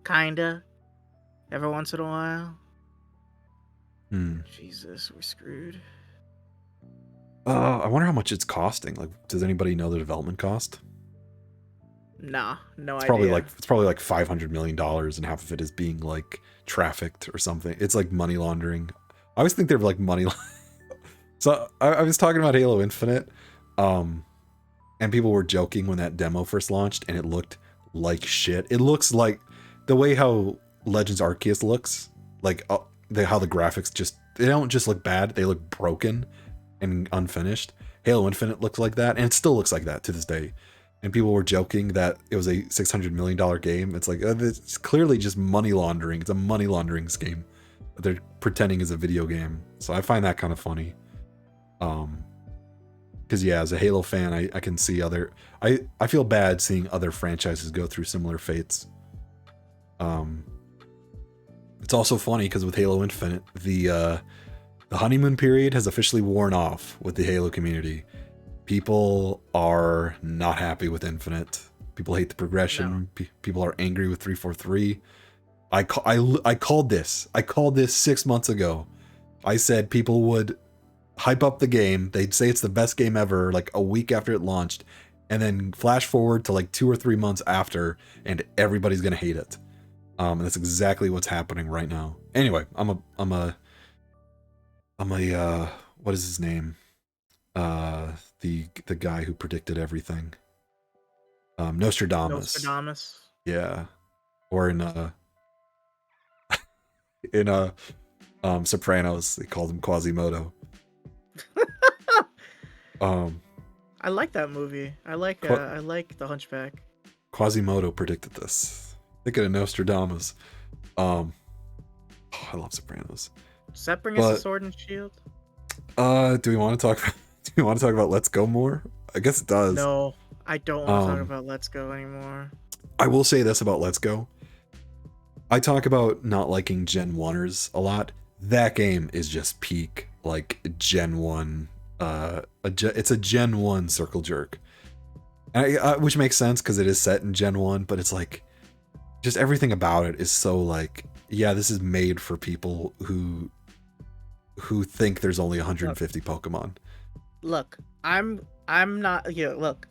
kinda, every once in a while. Jesus, we're screwed. I wonder how much it's costing. Like, does anybody know the development cost? Nah, no idea. It's probably like $500 million, and half of it is being like trafficked or something. It's like money laundering. I always think they're like money. So I was talking about Halo Infinite, and people were joking when that demo first launched, and it looked like shit. It looks like the way how Legends Arceus looks, like how the graphics they don't just look bad, they look broken and unfinished. Halo Infinite looks like that, and it still looks like that to this day. And people were joking that it was a $600 million game. It's like, it's clearly just money laundering. It's a money laundering scheme that they're pretending is a video game. So I find that kind of funny. Because yeah, as a Halo fan, I can see I feel bad seeing other franchises go through similar fates. It's also funny because with Halo Infinite, the honeymoon period has officially worn off with the Halo community. People are not happy with Infinite. People hate the progression. No. People are angry with 343. I called this. I called this 6 months ago. I said people would hype up the game. They'd say it's the best game ever, like a week after it launched, and then flash forward to like 2 or 3 months after, and everybody's gonna hate it. And that's exactly what's happening right now. Anyway, I'm a what is his name? The guy who predicted everything. Nostradamus. Yeah. Or in Sopranos, they called him Quasimodo. I like that movie. I like The Hunchback. Quasimodo predicted this. Think of Nostradamus. I love Sopranos. Does that bring us a Sword and Shield? Do we want to talk about Let's Go more? I guess it does. No, I don't want to talk about Let's Go anymore. I will say this about Let's Go. I talk about not liking Gen 1ers a lot. That game is just peak, like, Gen 1. It's a Gen 1 circle jerk. Which makes sense because it is set in Gen 1, but it's like, just everything about it is so like, yeah, this is made for people who think there's only 150 Pokemon. Look, I'm not, look,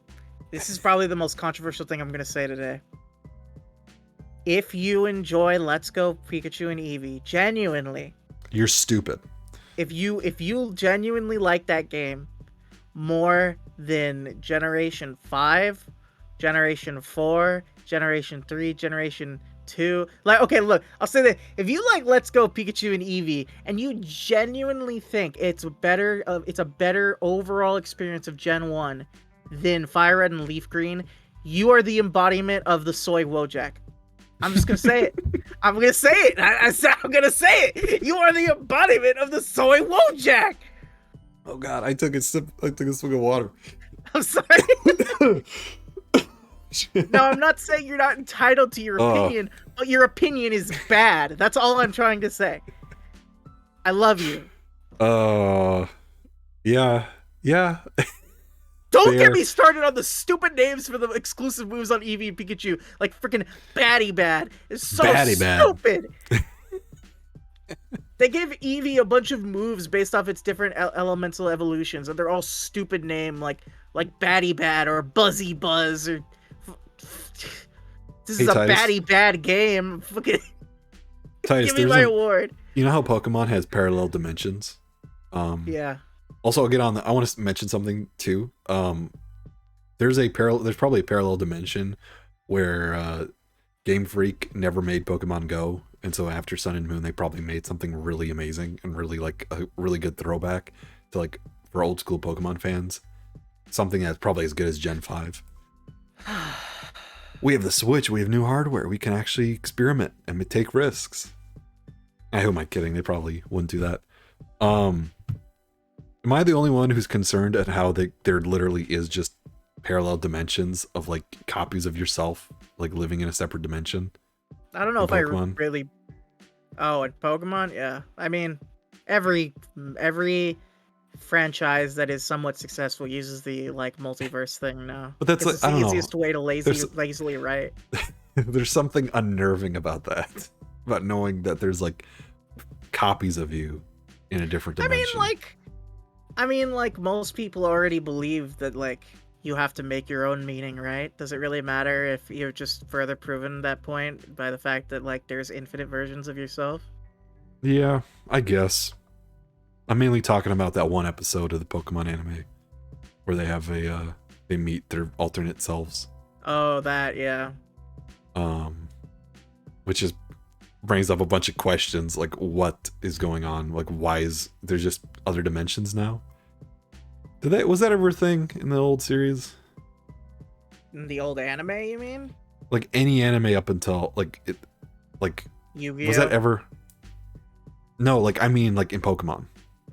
this is probably the most controversial thing I'm going to say today. If you enjoy Let's Go Pikachu and Eevee, genuinely, you're stupid. If you genuinely like that game more than Generation 5, Generation 4, Generation 3, Generation 2, like, okay, look, I'll say that if you like Let's Go Pikachu and Eevee and you genuinely think it's a better overall experience of Gen 1 than Fire Red and Leaf Green, you are the embodiment of the soy Wojak. I'm just gonna say it. I'm gonna say it. I'm gonna say it. You are the embodiment of the soy Wojak. Oh God, I took a swig of water. I'm sorry. No, I'm not saying you're not entitled to your opinion, but your opinion is bad. That's all I'm trying to say. I love you. Yeah. Don't get me started on the stupid names for the exclusive moves on Eevee and Pikachu, like freaking Batty Bad. It's so stupid. They give Eevee a bunch of moves based off its different elemental evolutions, and they're all stupid name like Batty Bat or Buzzy Buzz or. This is Hey a Titus, batty bad game. Fucking Titus, give me my award. you know how Pokemon has parallel dimensions? Yeah. Also, I'll get on I want to mention something too. There's probably a parallel dimension where Game Freak never made Pokemon Go, and so after Sun and Moon, they probably made something really amazing and really like a really good throwback to like for old school Pokemon fans. Something that's probably as good as Gen 5. We have the Switch, we have new hardware, we can actually experiment and take risks. Who am I kidding? They probably wouldn't do that. Am I the only one who's concerned at how there literally is just parallel dimensions of like copies of yourself like living in a separate dimension? I don't know if Pokemon. I really. Oh, and Pokemon, yeah. I mean, every franchise that is somewhat successful uses the like multiverse thing now. But that's it's the easiest way to lazily write. There's something unnerving about that. About knowing that there's like copies of you in a different dimension. I mean, like most people already believe that like you have to make your own meaning, right? Does it really matter if you've just further proven that point by the fact that like there's infinite versions of yourself? Yeah, I guess. I'm mainly talking about that one episode of the Pokemon anime where they have they meet their alternate selves. Oh, that, yeah. Which is brings up a bunch of questions like what is going on? Like why is there's just other dimensions now? Was that ever a thing in the old series? In the old anime, you mean? Like any anime up until Yu-Gi-Oh? Was that ever? No, like I mean like in Pokemon.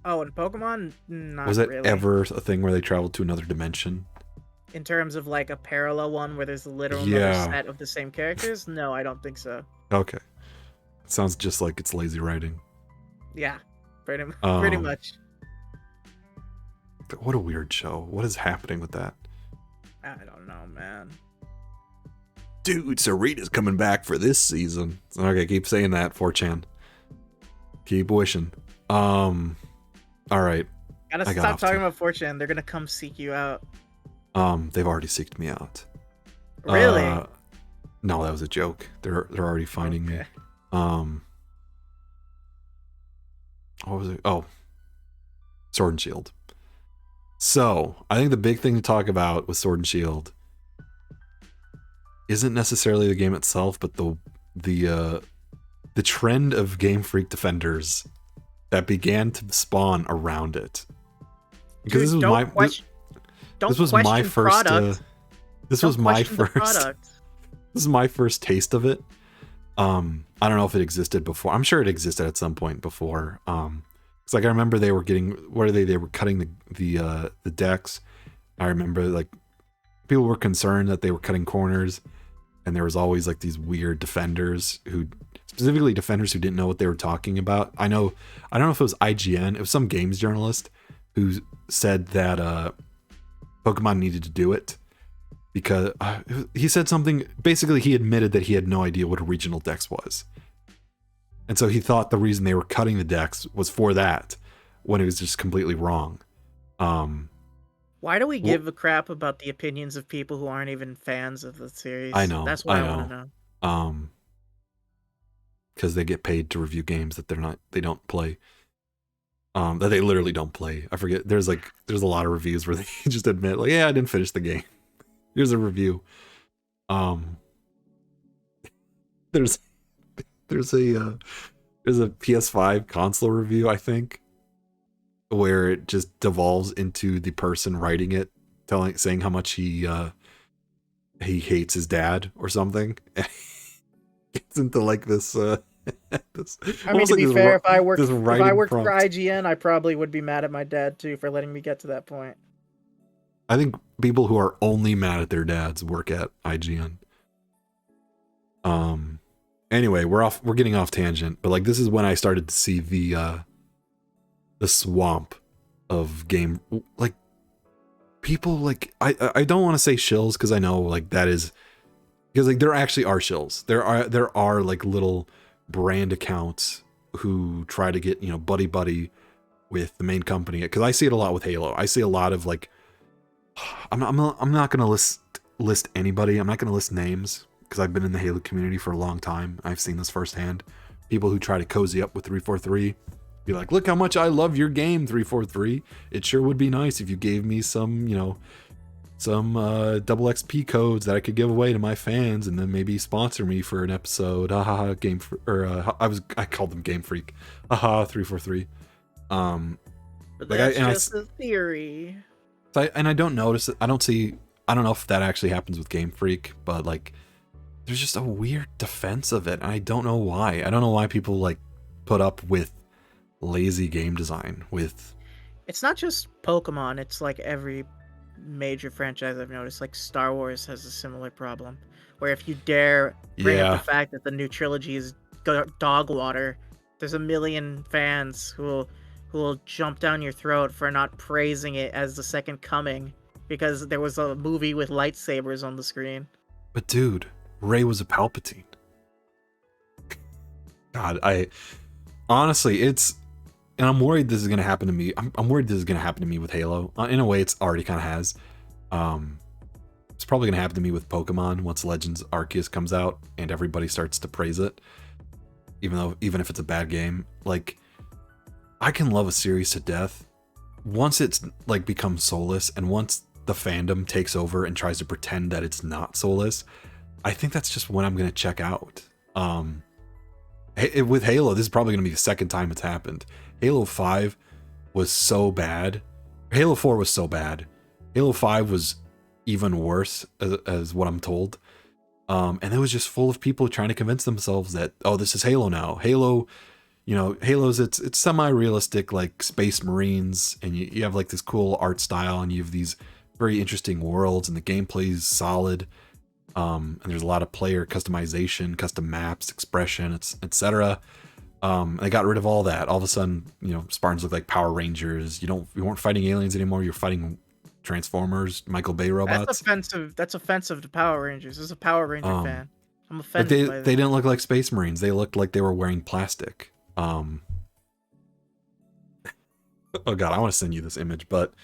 Oh, in Pokemon? Not was it really. ever a thing where they traveled to another dimension? In terms of like a parallel one where there's a literal another set of the same characters? No, I don't think so. Okay. It sounds just like it's lazy writing. Yeah, pretty much. What a weird show. What is happening with that? I don't know, man. Dude, Sarita's coming back for this season. Okay, keep saying that, 4chan. Keep wishing. All right. Gotta stop talking about 4chan. They're gonna come seek you out. They've already seeked me out. Really? No, that was a joke. They're already finding me. What was it? Oh, Sword and Shield. So I think the big thing to talk about with Sword and Shield isn't necessarily the game itself, but the trend of Game Freak defenders that began to spawn around it. Because this was my first. This was my first taste of it. I don't know if it existed before. I'm sure it existed at some point before. It's like I remember they were getting they were cutting the decks. I remember like people were concerned that they were cutting corners, and there was always like these weird defenders who didn't know what they were talking about. I don't know if it was IGN, it was some games journalist who said that Pokemon needed to do it because he said something. Basically, he admitted that he had no idea what a regional dex was. And so he thought the reason they were cutting the decks was for that, when it was just completely wrong. Why do we give a crap about the opinions of people who aren't even fans of the series? I know. That's what I want to know. Because they get paid to review games that they don't play. That they literally don't play. I forget. There's a lot of reviews where they just admit, like, yeah, I didn't finish the game. Here's a review. There's a PS5 console review, I think, where it just devolves into the person writing it saying how much he hates his dad or something. Gets into like this. I mean, to be fair, if I worked for IGN, I probably would be mad at my dad too for letting me get to that point. I think people who are only mad at their dads work at IGN. Anyway, we're getting off tangent, but like this is when I started to see the swamp of game, like people like I don't want to say shills because I know like that is because like there actually are shills. There are like little brand accounts who try to get, buddy buddy with the main company, because I see it a lot with Halo. I see a lot of like, I'm not gonna list anybody. I'm not gonna list names because I've been in the Halo community for a long time. I've seen this firsthand. People who try to cozy up with 343, be like, look how much I love your game, 343. It sure would be nice if you gave me some, some double XP codes that I could give away to my fans, and then maybe sponsor me for an episode. I called them Game Freak. 343. But that's just a theory. I don't notice it. I don't know if that actually happens with Game Freak, but like, there's just a weird defense of it, and I don't know why. I don't know why people like put up with lazy game design. It's not just Pokemon. It's like every major franchise I've noticed. Like Star Wars has a similar problem, where if you dare bring up the fact that the new trilogy is dog water, there's a million fans who will jump down your throat for not praising it as the second coming because there was a movie with lightsabers on the screen. But dude, Rey was a Palpatine. God, honestly, and I'm worried this is going to happen to me. I'm worried this is going to happen to me with Halo. In a way, it's already kind of has. It's probably going to happen to me with Pokemon once Legends Arceus comes out and everybody starts to praise it. Even if it's a bad game, like, I can love a series to death. Once it's like becomes soulless, and once the fandom takes over and tries to pretend that it's not soulless, I think that's just when I'm going to check out. With Halo, this is probably going to be the second time it's happened. Halo 5 was so bad. Halo 4 was so bad. Halo 5 was even worse, as what I'm told. And it was just full of people trying to convince themselves that, oh, this is Halo now. Halo's it's semi-realistic, like Space Marines, and you have like this cool art style, and you have these very interesting worlds, and the gameplay is solid. And there's a lot of player customization, custom maps, expression, etc. They got rid of all that. All of a sudden, Spartans look like Power Rangers. You weren't fighting aliens anymore. You're fighting Transformers, Michael Bay robots. That's offensive to Power Rangers. As a Power Ranger fan, I'm offended by that. They didn't look like Space Marines. They looked like they were wearing plastic. Oh god, I want to send you this image, but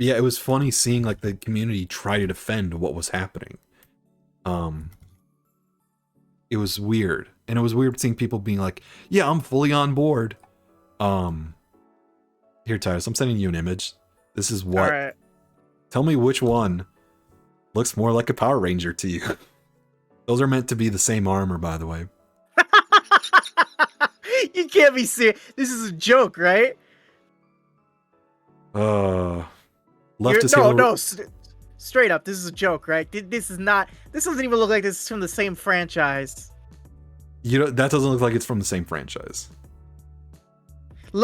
yeah, it was funny seeing like the community try to defend what was happening. It was weird, and it was weird seeing people being like, yeah, I'm fully on board. Here, Titus, I'm sending you an image. This is what. All right. Tell me which one looks more like a Power Ranger to you. Those are meant to be the same armor, by the way. You can't be serious. This is a joke, right? Straight up, this is a joke, right? This doesn't even look like this is from the same franchise. That doesn't look like it's from the same franchise.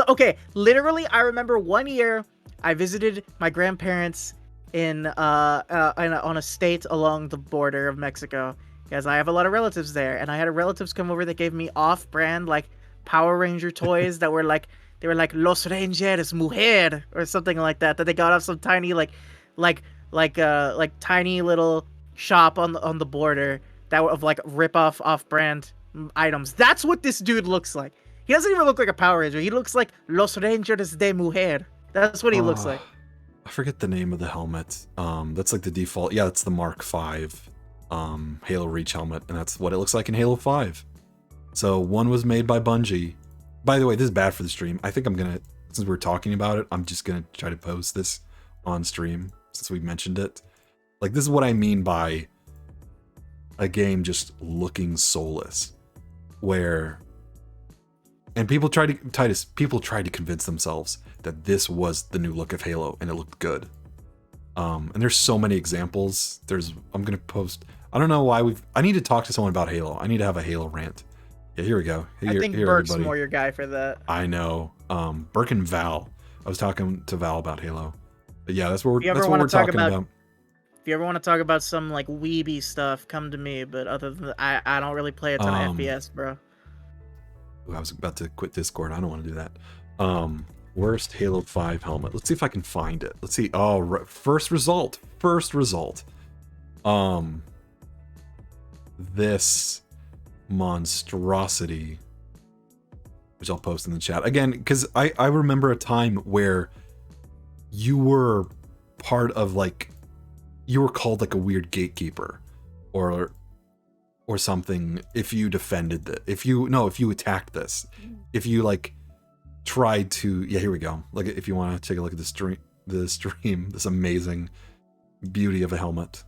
Okay, literally, I remember one year I visited my grandparents on a state along the border of Mexico, because I have a lot of relatives there, and I had relatives come over that gave me off-brand like Power Ranger toys that were like, they were like Los Rangers Mujer or something like that they got off some tiny like tiny little shop on the border that were of like rip-off off-brand items. That's what this dude looks like. He doesn't even look like a Power Ranger. He looks like Los Rangers de Mujer. That's what he looks like. I forget the name of the helmet. That's like the default. Yeah, it's the Mark V Halo Reach helmet, and that's what it looks like in Halo 5. So one was made by Bungie. By the way, this is bad for the stream. I think I'm gonna, since we're talking about it, I'm just gonna try to post this on stream since we mentioned it. Like, this is what I mean by a game just looking soulless, where, and people tried to convince themselves that this was the new look of Halo, and it looked good. And there's so many examples. I'm gonna post. I don't know why I need to talk to someone about Halo. I need to have a Halo rant. Yeah, here we go. I think Burke's more your guy for that. I know. Burke and Val. I was talking to Val about Halo. But yeah, that's what we're talking about. If you ever want to talk about some like weeby stuff, come to me. But other than that, I don't really play a ton of FPS, bro. I was about to quit Discord. I don't want to do that. Worst Halo 5 helmet. Let's see if I can find it. Let's see. Oh, first result. This monstrosity, which I'll post in the chat again, because I remember a time where you were part of like, you were called like a weird gatekeeper or something if you defended it, if you attacked this, if you like tried to, yeah, here we go, like if you want to take a look at the stream, this amazing beauty of a helmet.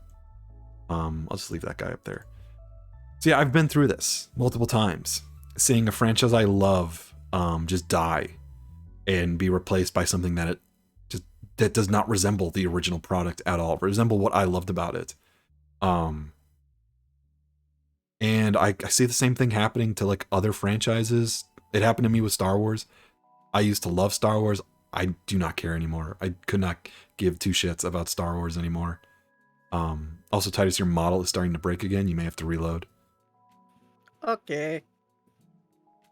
I'll just leave that guy up there. So yeah, I've been through this multiple times, seeing a franchise I love just die and be replaced by something that does not resemble the original product at all, resemble what I loved about it. And I see the same thing happening to like other franchises. It happened to me with Star Wars. I used to love Star Wars. I do not care anymore. I could not give two shits about Star Wars anymore. Also, Titus, your model is starting to break again. You may have to reload. Okay.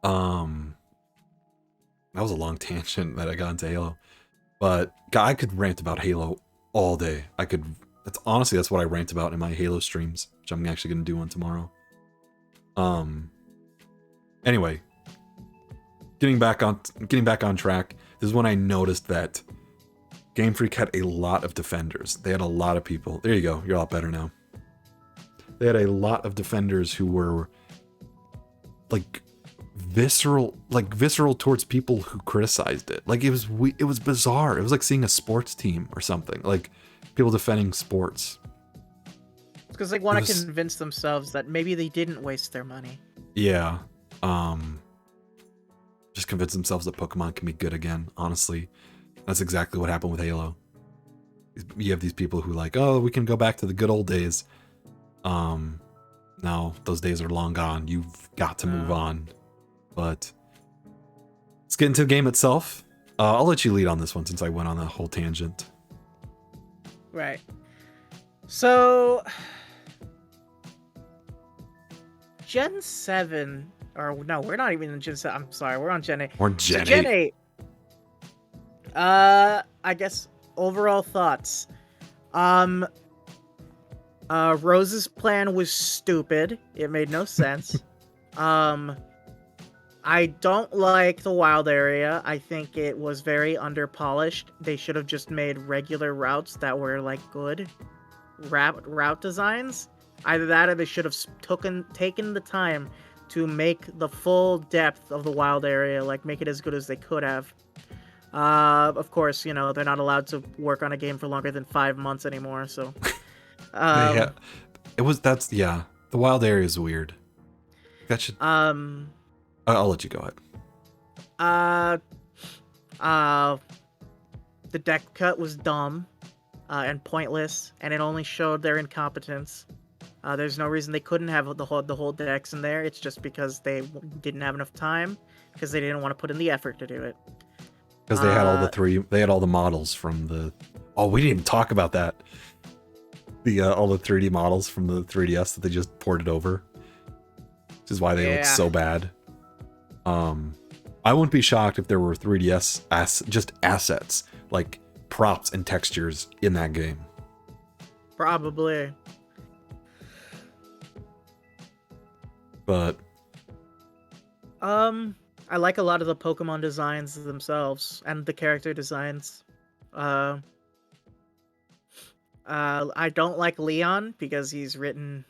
That was a long tangent that I got into Halo. But I could rant about Halo all day. That's what I rant about in my Halo streams, which I'm actually going to do one tomorrow. Anyway, getting back on track. This is when I noticed that Game Freak had a lot of defenders. They had a lot of people. There you go. You're a lot better now. They had a lot of defenders who were like visceral towards people who criticized it. Like it was bizarre. It was like seeing a sports team or something. Like people defending sports. It's because they want to convince themselves that maybe they didn't waste their money. Yeah. Just convince themselves that Pokemon can be good again, honestly. That's exactly what happened with Halo. You have these people who like, oh, we can go back to the good old days. Now those days are long gone. You've got to move on. But let's get into the game itself. I'll let you lead on this one since I went on a whole tangent. Right. So, Gen 7, or no, we're not even in Gen 7. I'm sorry, we're on Gen 8. Or Gen 8. Gen 8. I guess overall thoughts. Rose's plan was stupid. It made no sense. I don't like the wild area. I think it was very underpolished. They should have just made regular routes that were like good route designs. Either that or they should have taken the time to make the full depth of the wild area, like make it as good as they could have. Of course, they're not allowed to work on a game for longer than 5 months anymore, so The wild area is weird. That should I'll let you go ahead. The deck cut was dumb and pointless, and it only showed their incompetence. There's no reason they couldn't have the whole decks in there. It's just because they didn't have enough time, because they didn't want to put in the effort to do it. Because they had all the models from the. Oh, we didn't even talk about that. All the 3D models from the 3DS that they just ported over, which is why they look so bad. I wouldn't be shocked if there were 3DS just assets, like props and textures in that game. Probably. But I like a lot of the Pokemon designs themselves and the character designs. I don't like Leon because he's written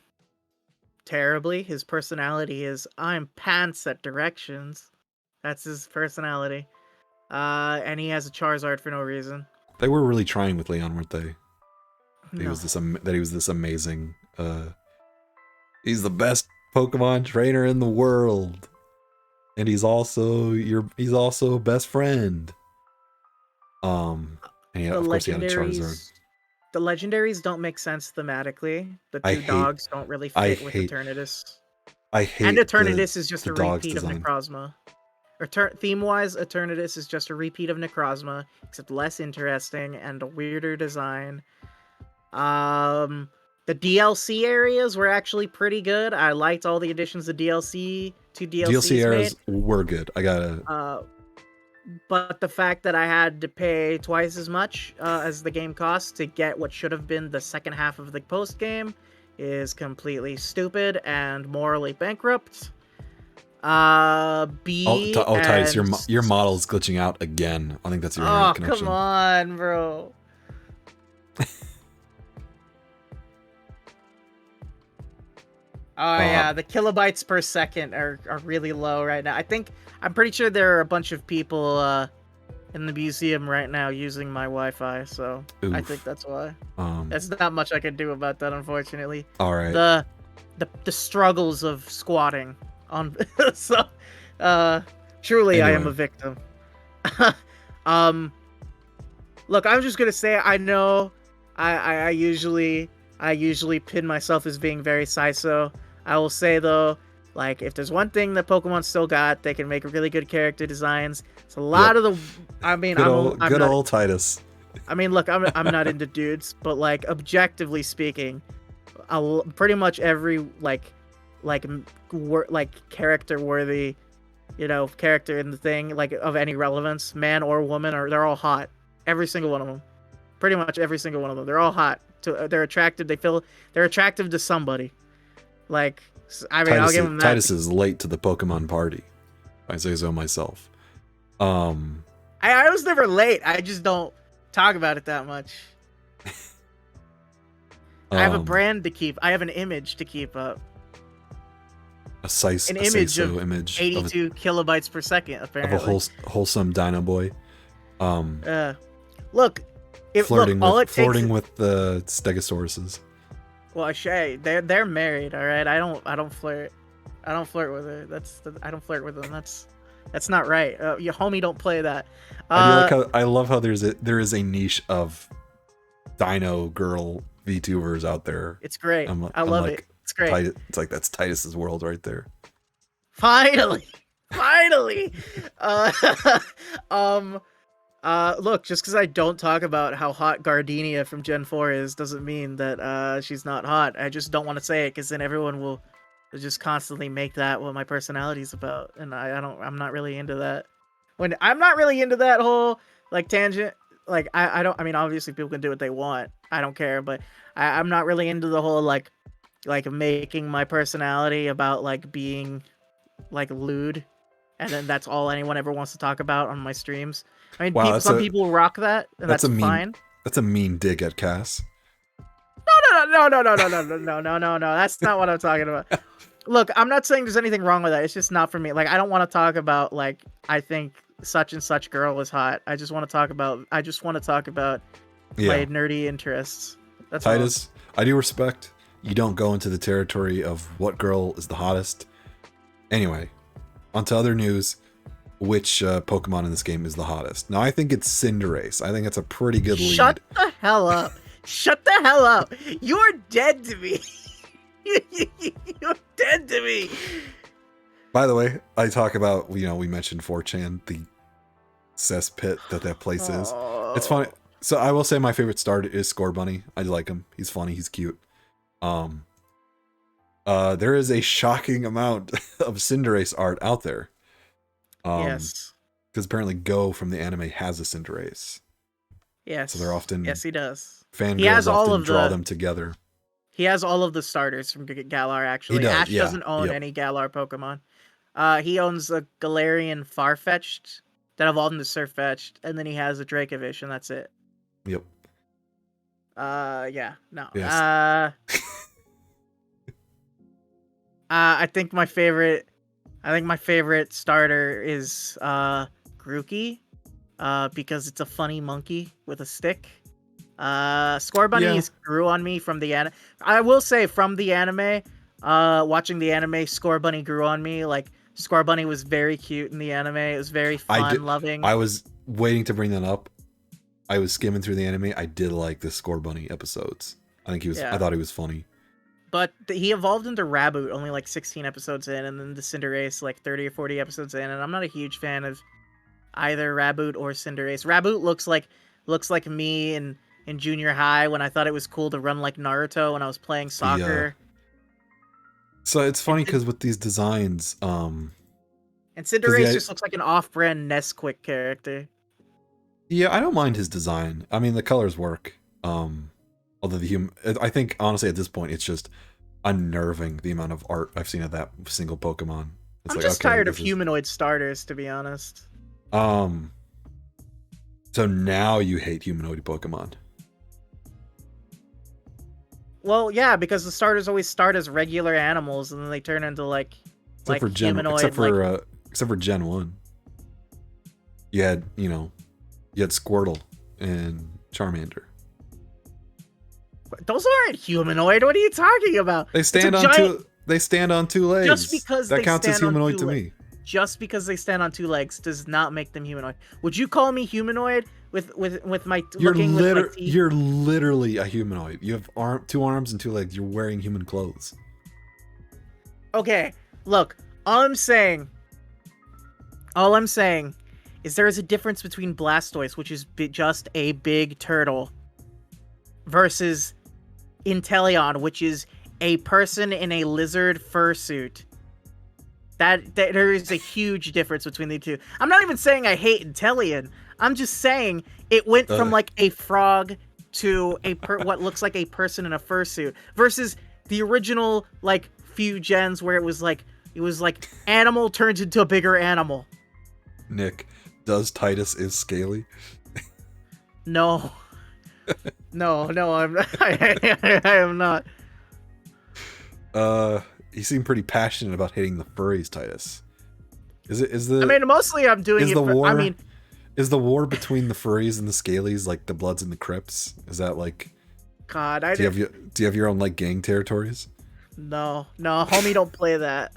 terribly. His personality is, I'm pants at directions. That's his personality. And he has a Charizard for no reason. They were really trying with Leon, weren't they? No. He was this amazing. He's the best Pokemon trainer in the world, and he's also a best friend. And of course he had a Charizard. The legendaries don't make sense thematically. The two dogs don't really fit with Eternatus. And Eternatus is just a repeat of Necrozma. Theme-wise, Eternatus is just a repeat of Necrozma, except less interesting and a weirder design. The DLC areas were actually pretty good. I liked all the additions to DLC. DLC areas were good. I gotta. But the fact that I had to pay twice as much as the game cost to get what should have been the second half of the post game is completely stupid and morally bankrupt. B Titus, and your model's glitching out again. I think that's your internet oh, connection. come on, bro. Oh yeah, the kilobytes per second are really low right now. I'm pretty sure there are a bunch of people in the museum right now using my Wi-Fi, so oof. I think that's why. There's not much I can do about that, unfortunately. All right. The struggles of squatting on so truly anyway. I am a victim. Look, I'm just gonna say I know I usually pin myself as being very Saiso. I will say though, like if there's one thing that Pokemon still got, they can make really good character designs. It's a lot of the. I mean, good old Titus. I mean, look, I'm not into dudes, but like objectively speaking, pretty much every character worthy, character in the thing like of any relevance, man or woman, or they're all hot. Every single one of them, pretty much every single one of them. They're all hot. They're attractive. They're attractive to somebody. Like, I mean, I'll give them that. Titus is late to the Pokemon party. I say so myself. I was never late. I just don't talk about it that much. I have a brand to keep. I have an image to keep up. An image of 82 kilobytes per second, apparently. Of a wholesome Dino Boy. Look, flirting with the Stegosauruses. Well, Shay, they're married, all right. I don't flirt. I don't flirt with her. I don't flirt with them. That's not right. Your homie don't play that. I love how there is a niche of Dino girl VTubers out there. It's great. I love it. It's great. It's like that's Titus's world right there. Finally. Look, just because I don't talk about how hot Gardenia from Gen 4 is doesn't mean that she's not hot. I just don't want to say it because then everyone will just constantly make that what my personality is about, and I'm not really into that. I'm not really into that whole like tangent. Like I mean, obviously people can do what they want. I don't care, but I'm not really into the whole like making my personality about like being like lewd, and then that's all anyone ever wants to talk about on my streams. I mean, wow, some people rock that, and that's fine. That's a mean dig at Cass. No. That's not what I'm talking about. Look, I'm not saying there's anything wrong with that. It's just not for me. Like, I don't want to talk about like I think such and such girl is hot. I just want to talk about my nerdy interests. That's Titus, I do respect you don't go into the territory of what girl is the hottest. Anyway, on to other news. Which Pokemon in this game is the hottest? Now, I think it's Cinderace. I think it's a pretty good lead. Shut the hell up. Shut the hell up. You're dead to me. You're dead to me. By the way, I talk about, we mentioned 4chan, the cesspit that place is. It's funny. So I will say my favorite starter is Scorbunny. I like him. He's funny. He's cute. There is a shocking amount of Cinderace art out there. Yes. Because apparently Go from the anime has a Cinderace. Yes. So they're often... Yes, he does. Fangirls often draw them together. He has all of the starters from Galar, actually. Ash doesn't own any Galar Pokemon. He owns a Galarian Farfetch'd that evolved into Surfetch'd, and then he has a Dracovish, and that's it. Yep. Yeah. No. Yes. I think my favorite starter is Grookey, because it's a funny monkey with a stick. Scorbunny grew on me from the anime. I will say from the anime, watching the anime, Scorbunny grew on me. Like Scorbunny was very cute in the anime. It was very fun loving. I was waiting to bring that up. I was skimming through the anime. I did like the Scorbunny episodes. I thought he was funny. But he evolved into Raboot only like 16 episodes in, and then the Cinderace like 30 or 40 episodes in, and I'm not a huge fan of either Raboot or Cinderace. Raboot looks like me in junior high when I thought it was cool to run like Naruto when I was playing soccer. Yeah. So it's funny because with these designs, and Cinderace just looks like an off-brand Nesquik character. Yeah, I don't mind his design. I mean, the colors work. Although I think honestly at this point it's just unnerving the amount of art I've seen of that single Pokemon. It's I'm like, just okay, tired of this is humanoid starters, to be honest. um. So now you hate humanoid Pokemon. Well, yeah, because the starters always start as regular animals, and then they turn into Except for humanoid. Except for Gen 1. You had, you had Squirtle and Charmander. Those aren't humanoid. What are you talking about? They stand on two legs. Just because that they counts as stand on humanoid two to me. Just because they stand on two legs does not make them humanoid. Would you call me humanoid with my looking with my teeth? You're literally a humanoid. You have two arms and two legs. You're wearing human clothes. Okay, look. All I'm saying is there is a difference between Blastoise, which is just a big turtle, versus Inteleon, which is a person in a lizard fursuit. That there is a huge difference between the two. I'm not even saying I hate Inteleon. I'm just saying it went from like a frog to what looks like a person in a fursuit versus the original like few gens where it was like animal turns into a bigger animal. Nick, does Titus is scaly? No. No, I am not. You seem pretty passionate about hating the furries, Titus. I mean, mostly I'm doing it is the war between the furries and the scalies like the Bloods and the Crips? Is that like God, do you have your own like gang territories? No, homie, don't play that.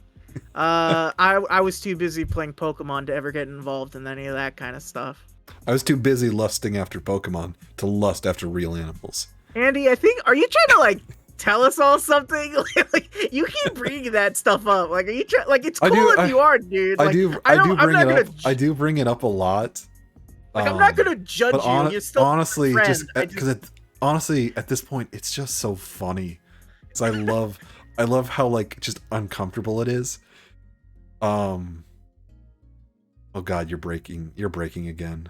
I was too busy playing Pokemon to ever get involved in any of that kind of stuff. I was too busy lusting after Pokemon to lust after real animals. Andy, are you trying to like tell us all something? Like you keep bringing that stuff up. Like, are you it's cool if you are, dude. Like, I do bring it up a lot. Like, I'm not gonna judge you. You're still honestly just because honestly at this point it's just so funny. Because I love how like just uncomfortable it is. Oh God, you're breaking again.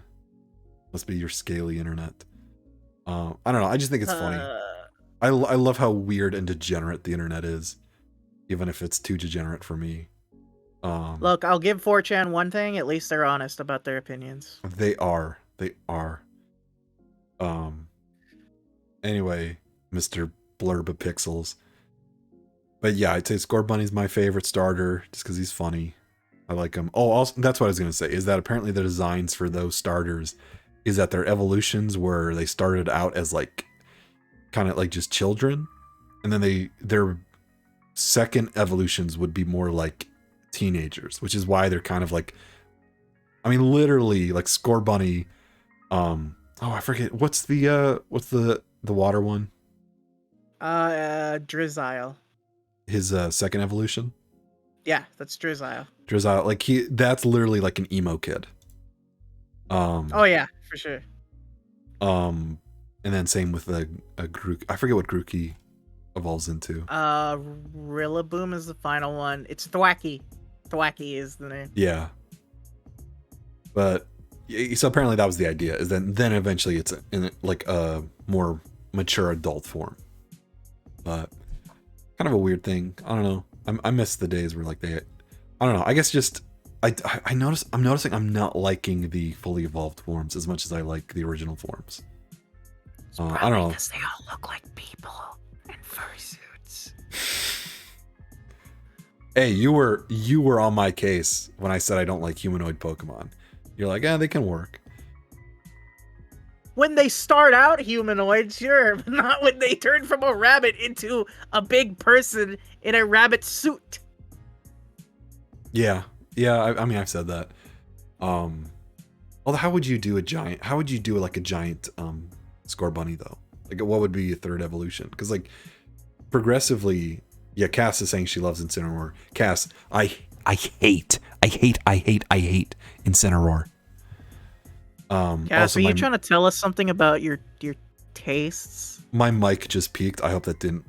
Must be your scaly internet. I don't know. I just think it's funny. I love how weird and degenerate the internet is, even if it's too degenerate for me. Look, I'll give 4chan one thing. At least they're honest about their opinions. They are. Anyway, Mr. Blurbapixels. But yeah, I'd say Scorbunny's my favorite starter just because he's funny. I like him. Oh, also, that's what I was going to say, is that apparently the designs for those starters is that their evolutions where they started out as like kind of like just children, and then their second evolutions would be more like teenagers, which is why they're kind of like, I mean, literally like Scorbunny. I forget what's the water one? Drizzile. His second evolution. Yeah, that's Drizzile. Drizzile, like that's literally like an emo kid. Oh yeah, for sure. And then same with a Grookey. I forget what Grookey evolves into. Rillaboom is the final one. It's Thwacky. Thwacky is the name. Yeah. But so apparently that was the idea. Is then eventually it's in like a more mature adult form. But kind of a weird thing. I don't know. I miss the days where like I don't know. I guess just I'm noticing I'm not liking the fully evolved forms as much as I like the original forms. I don't know. Because they all look like people in fursuits. Hey, you were on my case when I said I don't like humanoid Pokemon. You're like, they can work. When they start out humanoid, sure, but not when they turn from a rabbit into a big person in a rabbit suit. Yeah. I mean, I've said that. Although, how would you do a giant Scorbunny though? Like, what would be a third evolution? Because like, progressively, yeah. Cass is saying she loves Incineroar. Cass, I hate Incineroar. Cass, are you trying to tell us something about your tastes? My mic just peaked. I hope that didn't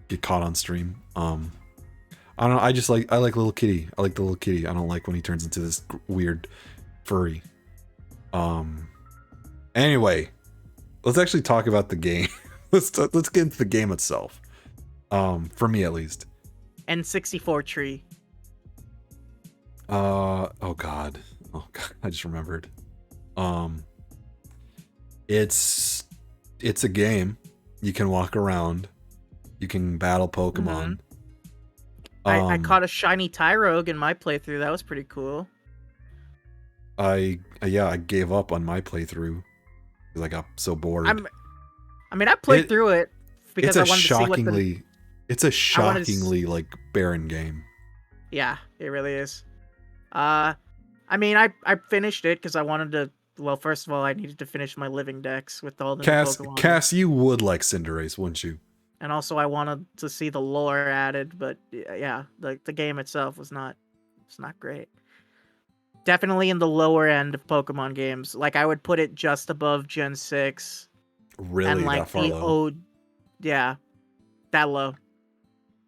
get caught on stream. I don't know. I like little kitty. I like the little kitty. I don't like when he turns into this weird furry. Anyway, let's actually talk about the game. Let's get into the game itself. For me at least. N64 tree. Oh god, I just remembered. It's a game. You can walk around. You can battle Pokemon. I caught a shiny Tyrogue in my playthrough. That was pretty cool. I gave up on my playthrough because I got so bored. I played through it because I wanted to see what the... It's a shockingly like barren game. Yeah, it really is. I finished it because I wanted to. Well, first of all, I needed to finish my living decks with all the new Pokemon. Cass, you would like Cinderace, wouldn't you? And also, I wanted to see the lore added, but yeah, the game itself was not. It's not great. Definitely in the lower end of Pokemon games. Like I would put it just above Gen 6. Really, and like that far low? Yeah, that low.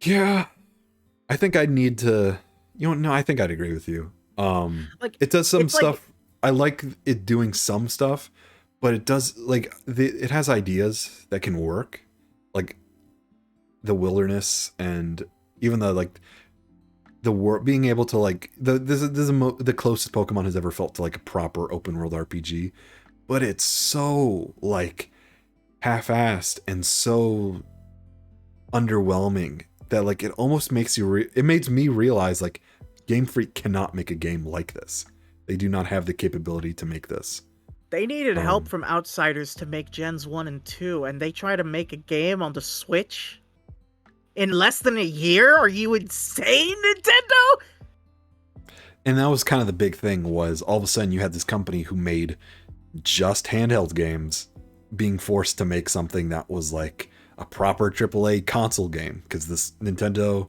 Yeah, I think I'd need to. No, I think I'd agree with you. Like it does some stuff. I like it doing some stuff, but it does it has ideas that can work, like the wilderness and even the being able to this is the closest Pokemon has ever felt to like a proper open world RPG, but it's so like half-assed and so underwhelming that like it almost makes you it makes me realize like Game Freak cannot make a game like this. They do not have the capability to make this. They needed help from outsiders to make Gens 1 and 2, and they try to make a game on the Switch in less than a year? Are you insane, Nintendo? And that was kind of the big thing, was all of a sudden you had this company who made just handheld games being forced to make something that was like a proper AAA console game, because this Nintendo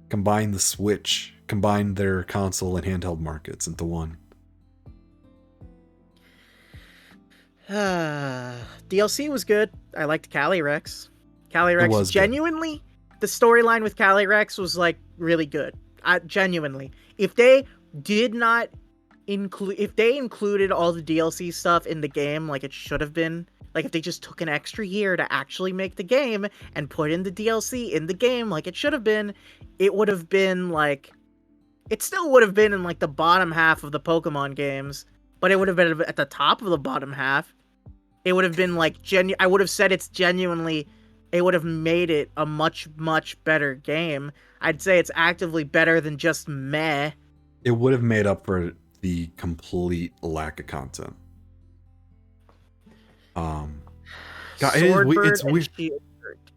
combined their console and handheld markets into one. DLC was good. I liked Calyrex. Calyrex genuinely, the storyline with Calyrex was like really good. Genuinely, if they included all the DLC stuff in the game like it should have been, like if they just took an extra year to actually make the game and put in the DLC in the game like it should have been, it would have been like, it still would have been in like the bottom half of the Pokemon games, but it would have been at the top of the bottom half. It would have been like I would have said it's genuinely, it would have made it a much, much better game. I'd say it's actively better than just meh. It would have made up for the complete lack of content. God, it's weird.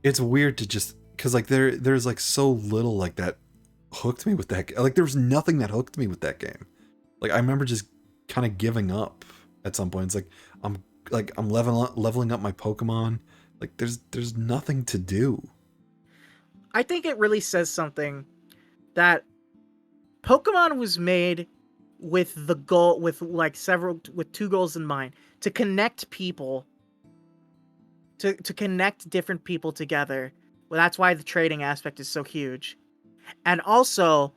It's weird to just, because like there's like so little like that hooked me with that. Like there was nothing that hooked me with that game. Like I remember just kind of giving up at some point. It's like I'm leveling up my Pokemon. Like there's nothing to do. I think it really says something that Pokemon was made with the goal, with two goals in mind: to connect people, to connect different people together. Well, that's why the trading aspect is so huge, and also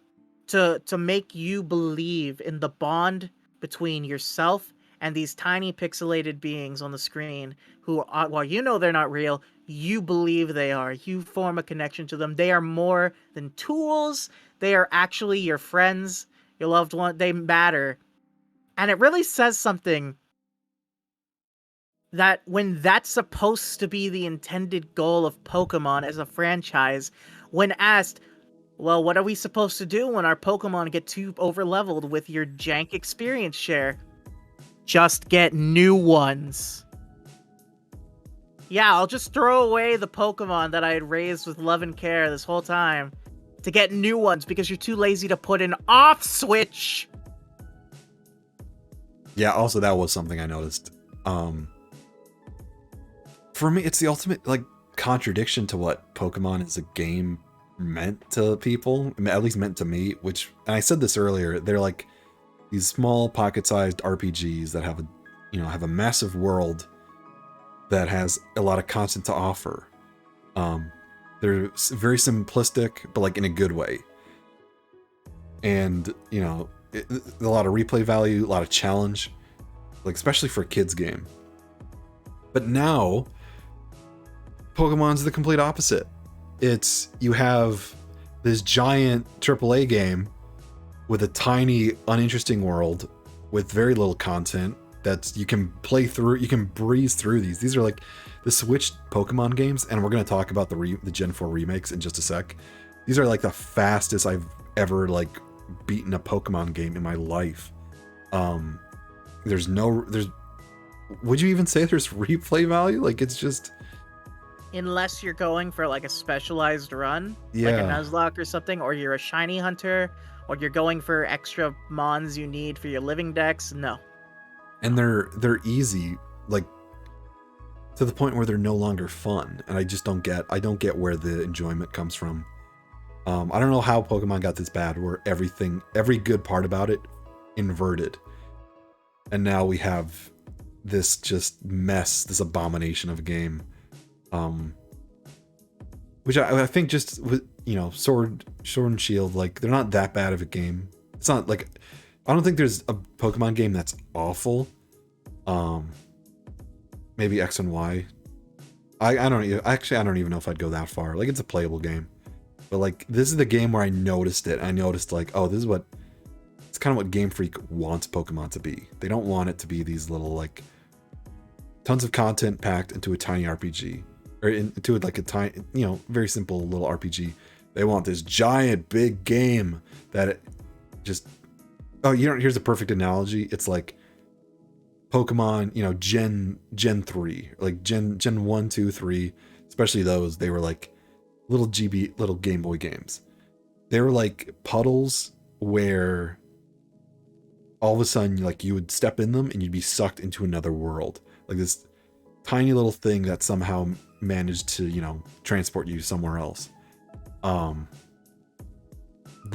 to make you believe in the bond between yourself and these tiny pixelated beings on the screen who are, while you know they're not real, you believe they are. You form a connection to them. They are more than tools. They are actually your friends, your loved one. They matter. And it really says something that when that's supposed to be the intended goal of Pokemon as a franchise, when asked, well, what are we supposed to do when our Pokemon get too overleveled with your jank experience share? Just get new ones. Yeah, I'll just throw away the Pokemon that I had raised with love and care this whole time to get new ones because you're too lazy to put an off switch. Yeah, also that was something I noticed. For me, it's the ultimate like contradiction to what Pokemon as a game meant to people, at least meant to me, which, and I said this earlier, they're like these small pocket-sized RPGs that have a massive world that has a lot of content to offer. They're very simplistic, but like in a good way. And, a lot of replay value, a lot of challenge, like especially for a kid's game. But now, Pokemon's the complete opposite. It's you have this giant AAA game with a tiny, uninteresting world with very little content that you can play through. You can breeze through these. These are like the Switch Pokemon games, and we're going to talk about the Gen 4 remakes in just a sec. These are like the fastest I've ever like beaten a Pokemon game in my life. There's would you even say there's replay value? Like, it's just, Unless you're going for like a specialized run, like a yeah. Nuzlocke or something, or you're a shiny hunter, or you're going for extra mons you need for your living decks. No. And they're easy, like to the point where they're no longer fun, and I don't get where the enjoyment comes from. I don't know how Pokemon got this bad, where every good part about it inverted, and now we have this just mess, this abomination of a game, which I think just with, you know, Sword and Shield, like they're not that bad of a game. It's not like, I don't think there's a Pokemon game that's awful. Maybe X and Y. I don't even know if I'd go that far. Like, it's a playable game, but like this is the game where I noticed it. I noticed like, oh, it's kind of what Game Freak wants Pokemon to be. They don't want it to be these little like tons of content packed into a tiny RPG, or into like a tiny, you know, very simple little RPG. They want this giant big game that it just, oh, you know, here's a perfect analogy. It's like Pokemon, you know, Gen 3, like Gen 1, 2, 3, especially those, they were like little Game Boy games. They were like puddles where all of a sudden, like, you would step in them and you'd be sucked into another world. Like this tiny little thing that somehow managed to, you know, transport you somewhere else. The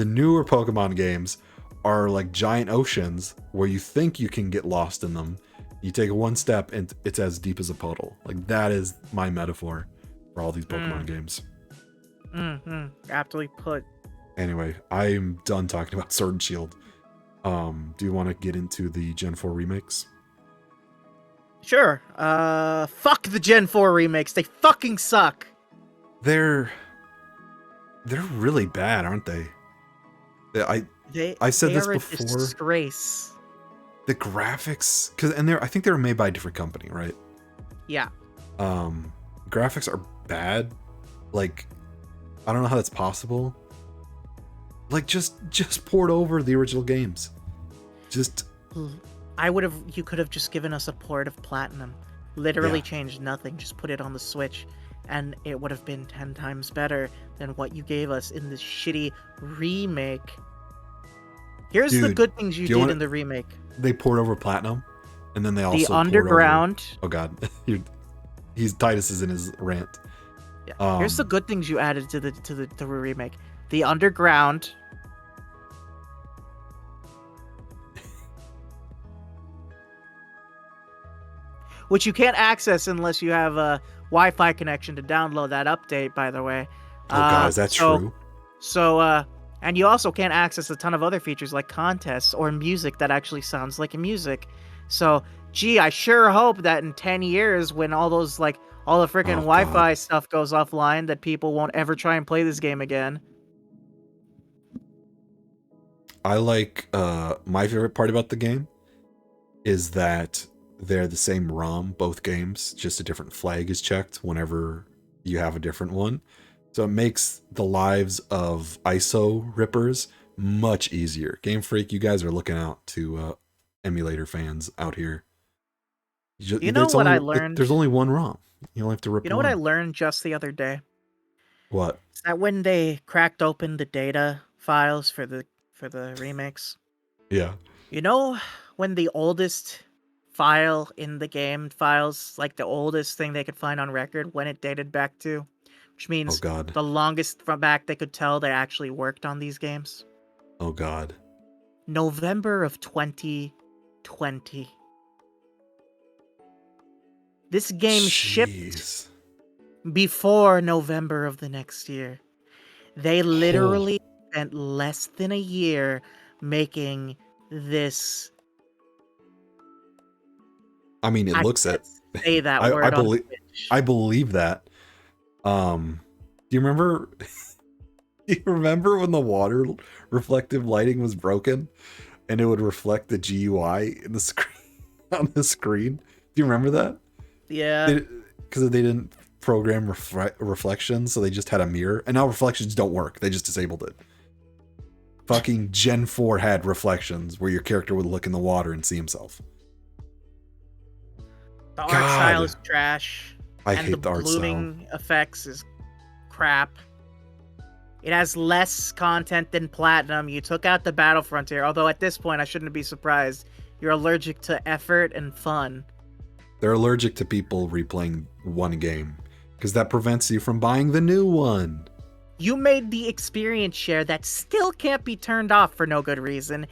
newer Pokemon games are like giant oceans where you think you can get lost in them. You take one step and it's as deep as a puddle. Like, that is my metaphor for all these Pokemon games. Aptly put. Anyway, I'm done talking about Sword and Shield. Do you want to get into the Gen 4 remakes? Sure. Fuck the Gen 4 remakes. They fucking suck. They're really bad, aren't they? I said this before. A disgrace. The graphics, I think they were made by a different company, right? Yeah. Graphics are bad. Like, I don't know how that's possible. Like, just port over the original games. Just, you could have just given us a port of Platinum. Literally Yeah. changed nothing. Just put it on the Switch, and it would have been 10 times better than what you gave us in this shitty remake. Here's the Dude, good things you do you did wanna- in the remake. they poured over Platinum, and then they also The poured underground. Over, oh god, Titus is in his rant. Yeah. Here's the good things you added to the remake. The underground. Which you can't access unless you have a Wi-Fi connection to download that update, by the way. Oh god, is that true? So, and you also can't access a ton of other features like contests or music that actually sounds like music. So, gee, I sure hope that in 10 years, when all the freaking Wi-Fi stuff goes offline, that people won't ever try and play this game again. I like, my favorite part about the game is that they're the same ROM, both games, just a different flag is checked whenever you have a different one. So it makes the lives of ISO rippers much easier. Game Freak, you guys are looking out to emulator fans out here. You know what I learned? There's only one ROM. You only have to rip. You know what I learned just the other day? What? Is that when they cracked open the data files for the remakes? Yeah. You know when the oldest file in the game files, like the oldest thing they could find on record, when it dated back to, which means Oh god. the longest from back they could tell they actually worked on these games? Oh god. November of 2020. This game shipped before November of the next year. They literally spent less than a year making this. I mean, it looks it. say that I word on believe Twitch. I believe that. Do you remember? Do you remember when the water reflective lighting was broken, and it would reflect the GUI in the screen on the screen? Do you remember that? Yeah. Because they didn't program reflections, so they just had a mirror, and now reflections don't work. They just disabled it. Fucking Gen 4 had reflections where your character would look in the water and see himself. The art style God, is trash. I And the hate the art style. blooming effects is crap. It has less content than Platinum. You took out the Battle Frontier, although at this point I shouldn't be surprised. You're allergic to effort and fun. They're allergic to people replaying one game because that prevents you from buying the new one. You made the experience share that still can't be turned off for no good reason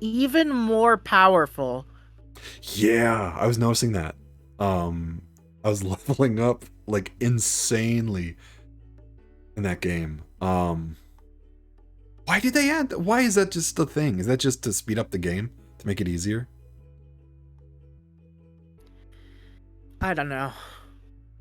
even more powerful. Yeah, I was noticing that. I was leveling up like insanely in that game. Why did they add? Why is that just a thing? Is that just to speed up the game to make it easier? I don't know.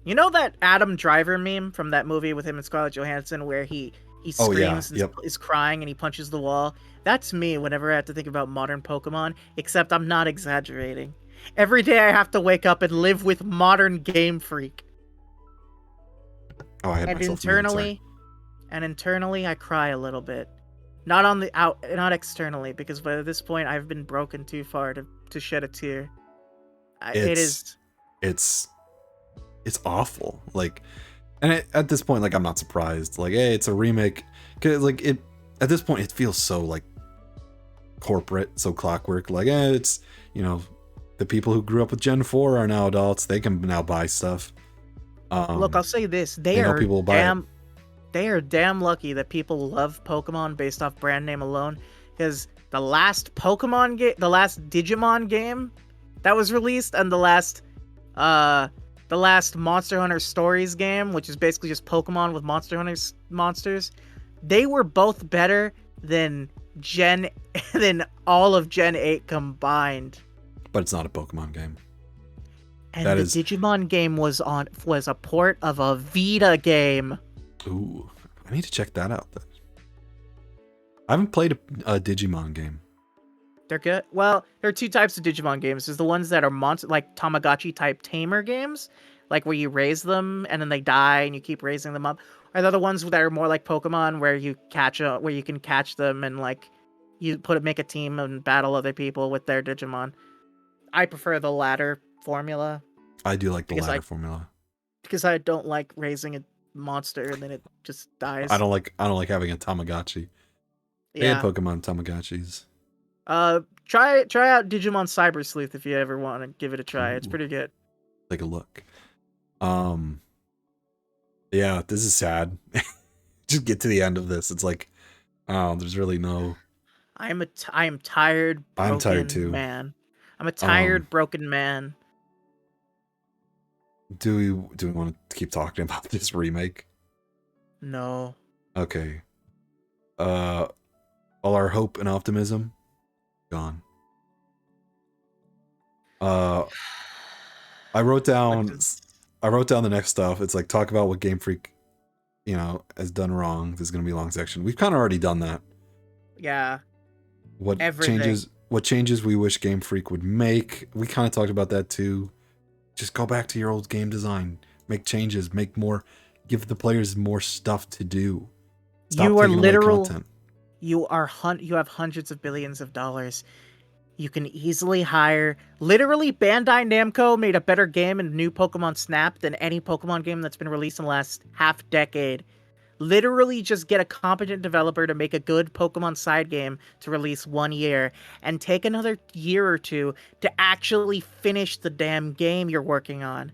You know that Adam Driver meme from that movie with him and Scarlett Johansson where he screams and is crying and he punches the wall? That's me whenever I have to think about modern Pokemon, except I'm not exaggerating. Every day I have to wake up and live with modern Game Freak. Oh, I had and myself internally I cry a little bit. Not externally, because by this point I've been broken too far to shed a tear. It's awful. Like, and at this point, like, I'm not surprised. Like, hey, it's a remake. Cause like at this point, it feels so like corporate, so clockwork. Like, it's, you know, the people who grew up with Gen 4 are now adults. They can now buy stuff. Look, I'll say this: they are damn lucky that people love Pokemon based off brand name alone. Because the last Digimon game that was released, and the last Monster Hunter Stories game, which is basically just Pokemon with Monster Hunter monsters, they were both better than all of Gen 8 combined. But it's not a Pokemon game. And Digimon game was a port of a Vita game. Ooh, I need to check that out then. I haven't played a Digimon game. They're good. Well, there are two types of Digimon games. There's the ones that are like Tamagotchi type tamer games, like where you raise them and then they die and you keep raising them up. Or the other ones that are more like Pokemon, where you can catch them and like you make a team and battle other people with their Digimon. I prefer the latter formula. I do like the latter formula because I don't like raising a monster and then it just dies. I don't like having a Tamagotchi. They had Pokemon Tamagotchis. Try out Digimon Cyber Sleuth if you ever want to give it a try. Ooh. It's pretty good. Take a look. Yeah, this is sad. Just get to the end of this. It's like, there's really no. I am tired. I'm tired too, man. I'm a tired, broken man. Do we want to keep talking about this remake? No. Okay. All our hope and optimism gone. I wrote down the next stuff. It's like, talk about what Game Freak, has done wrong. There's gonna be a long section. We've kind of already done that. Yeah. What changes we wish Game Freak would make. We kind of talked about that too. Just go back to your old game design. Make changes. Make more. Give the players more stuff to do. Stop you are literal. You have hundreds of billions of dollars. You can easily hire. Literally, Bandai Namco made a better game in New Pokemon Snap than any Pokemon game that's been released in the last half decade. Literally, just get a competent developer to make a good Pokemon side game to release 1 year, and take another year or two to actually finish the damn game you're working on.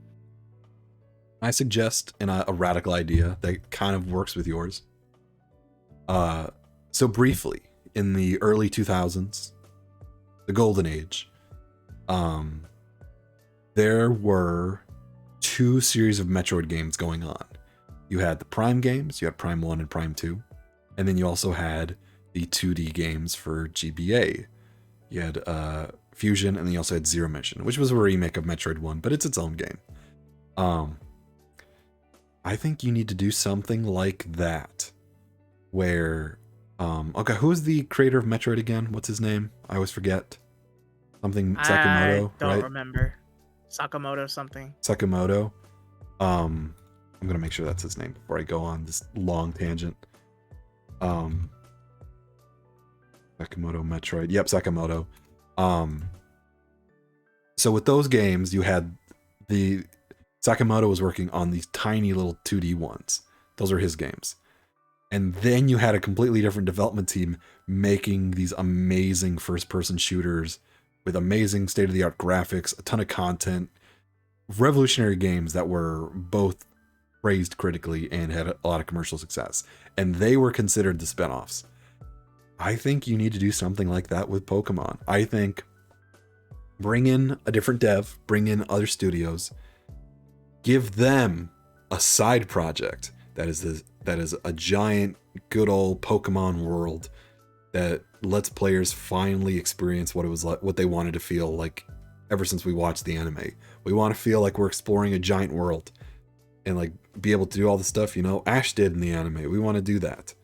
I suggest a radical idea that kind of works with yours. So briefly, in the early 2000s, the Golden Age, there were 2 series of Metroid games going on. You had the Prime games, you had Prime 1 and Prime 2, and then you also had the 2D games for GBA. You had Fusion, and then you also had Zero Mission, which was a remake of Metroid 1, but it's its own game. I think you need to do something like that, where, okay, who's the creator of Metroid again? What's his name? I always forget. Something Sakamoto, I don't right? remember. Sakamoto something. Sakamoto. I'm gonna make sure that's his name before I go on this long tangent. Sakamoto Metroid. Yep, Sakamoto. So with those games, you had the Sakamoto was working on these tiny little 2D ones. Those are his games. And then you had a completely different development team making these amazing first-person shooters with amazing state-of-the-art graphics, a ton of content, revolutionary games that were both praised critically and had a lot of commercial success. And they were considered the spinoffs. I think you need to do something like that with Pokemon. I think bring in a different dev, bring in other studios, give them a side project that is a giant, good old Pokemon world that lets players finally experience what it was like, what they wanted to feel like ever since we watched the anime. We want to feel like we're exploring a giant world and like be able to do all the stuff, you know, Ash did in the anime. We want to do that.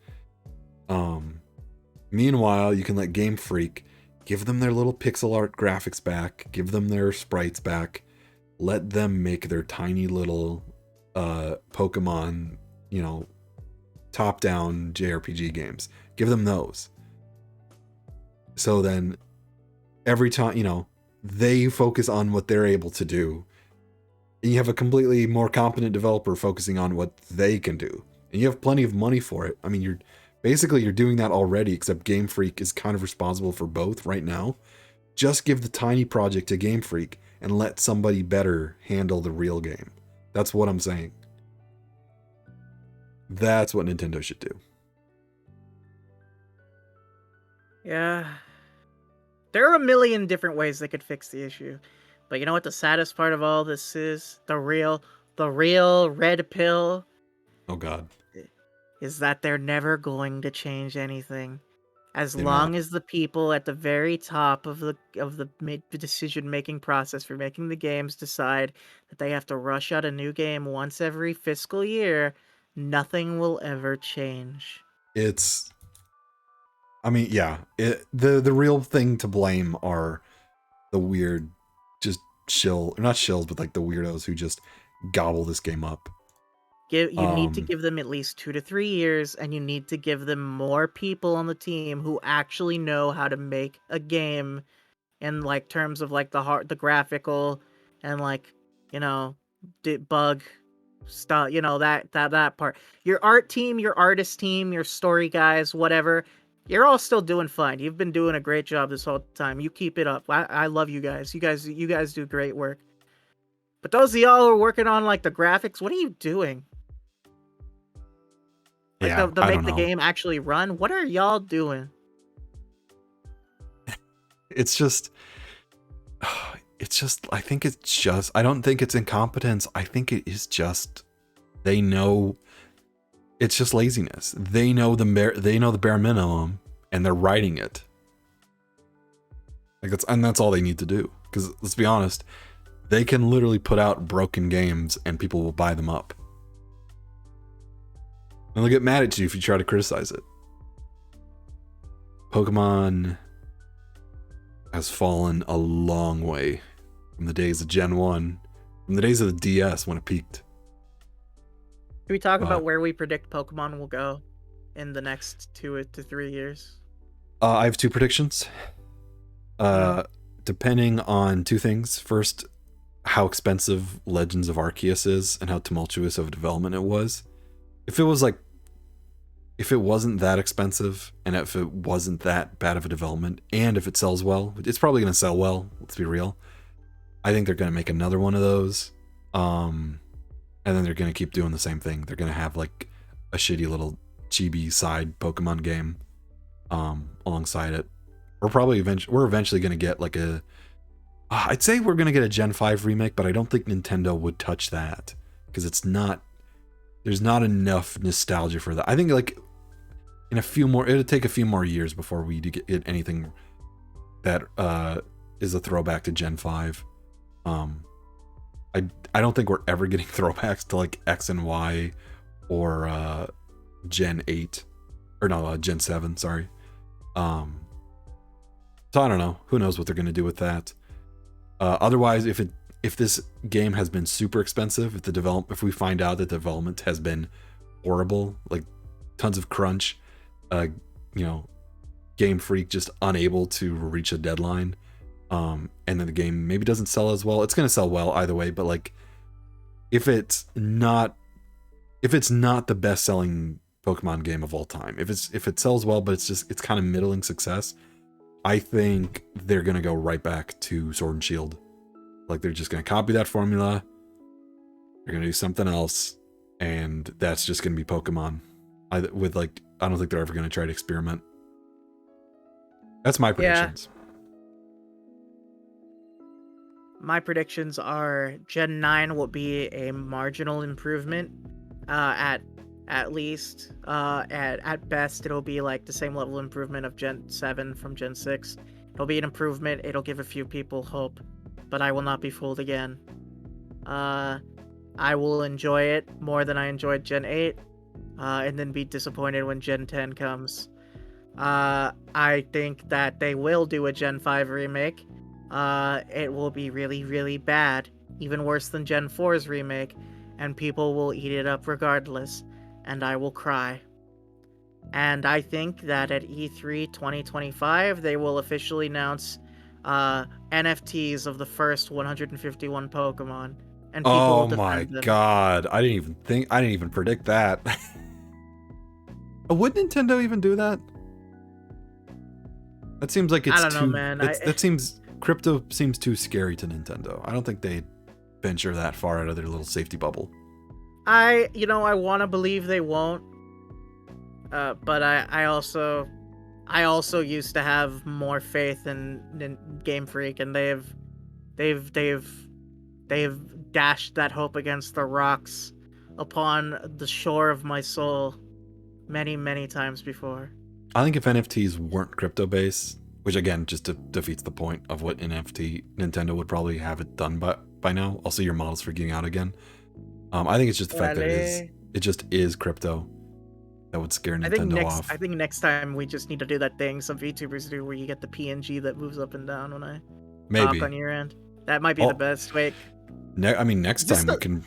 Meanwhile, you can let Game Freak give them their little pixel art graphics back, give them their sprites back, let them make their tiny little Pokemon, you know, top-down JRPG games. Give them those. So then every time, you know, they focus on what they're able to do. And you have a completely more competent developer focusing on what they can do. And you have plenty of money for it. I mean, you're doing that already, except Game Freak is kind of responsible for both right now. Just give the tiny project to Game Freak and let somebody better handle the real game. That's what I'm saying. That's what Nintendo should do. Yeah. There are a million different ways they could fix the issue. But you know what the saddest part of all this is? The real red pill Oh God. is that they're never going to change anything. As They're long not. as the people at the very top of the decision making process for making the games decide that they have to rush out a new game once every fiscal year, nothing will ever change. It's, I mean, yeah, the real thing to blame are the weird, just not shills, but like the weirdos who just gobble this game up. You need to give them at least 2 to 3 years, and you need to give them more people on the team who actually know how to make a game in like terms of like the graphical and like, you know, bug stuff, you know, that part. Your art team, your artist team, your story guys, whatever, you're all still doing fine. You've been doing a great job this whole time. You keep it up. I love you guys. You guys do great work. But those of y'all who are working on like the graphics, what are you doing? Like Yeah, to I make don't the know. game actually run? What are y'all doing? It's just, I think it's just, I don't think it's incompetence. I think it is just, they know, it's just laziness. They know the bare minimum, and they're writing it. Like that's all they need to do. Because let's be honest, they can literally put out broken games and people will buy them up. And they'll get mad at you if you try to criticize it. Pokemon has fallen a long way from the days of Gen 1, from the days of the DS when it peaked. Can we talk about where we predict Pokemon will go in the next 2 to 3 years? I have 2 predictions. Depending on 2 things. First, how expensive Legends of Arceus is and how tumultuous of a development it was. If it wasn't that expensive, and if it wasn't that bad of a development, and if it sells well, it's probably going to sell well, let's be real. I think they're going to make another one of those. And then they're going to keep doing the same thing. They're going to have like a shitty little chibi side Pokemon game alongside it. We're eventually going to get like I'd say we're going to get a Gen 5 remake, but I don't think Nintendo would touch that because there's not enough nostalgia for that. I think like it'll take a few more years before we get anything that is a throwback to Gen 5. I don't think we're ever getting throwbacks to like X and Y or Gen 8 or no, Gen 7, sorry. So I don't know. Who knows what they're going to do with that. Otherwise, if this game has been super expensive, if we find out that development has been horrible, like tons of crunch, Game Freak just unable to reach a deadline, and then the game maybe doesn't sell as well. It's going to sell well either way, but like if it's not the best-selling Pokemon game of all time, if it sells well but it's kind of middling success, I think they're going to go right back to Sword and Shield. Like they're just going to copy that formula. They're going to do something else, and that's just going to be Pokemon. I don't think they're ever going to try to experiment. That's my predictions. Yeah. My predictions are Gen 9 will be a marginal improvement. At least. At best, it'll be like the same level of improvement of Gen 7 from Gen 6. It'll be an improvement. It'll give a few people hope, but I will not be fooled again. I will enjoy it more than I enjoyed Gen 8, and then be disappointed when Gen 10 comes. I think that they will do a Gen 5 remake. It will be really, really bad, even worse than Gen 4's remake, and people will eat it up regardless, and I will cry. And I think that at E3 2025, they will officially announce NFTs of the first 151 Pokemon, and people will defend them. God, I didn't even predict that. Would Nintendo even do that? That seems like it's I don't know, man. Crypto seems too scary to Nintendo. I don't think they'd venture that far out of their little safety bubble. I want to believe they won't. But I also used to have more faith in Game Freak, and they've dashed that hope against the rocks upon the shore of my soul many, many times before. I think if NFTs weren't crypto based, which again just defeats the point of what NFT Nintendo would probably have it done by now. Also, your models for getting out again. I think it's just the fact that it just is crypto that would scare Nintendo off. I think next time we just need to do that thing some VTubers do where you get the PNG that moves up and down when I talk on your end. That might be the best. Wait. Next time we can.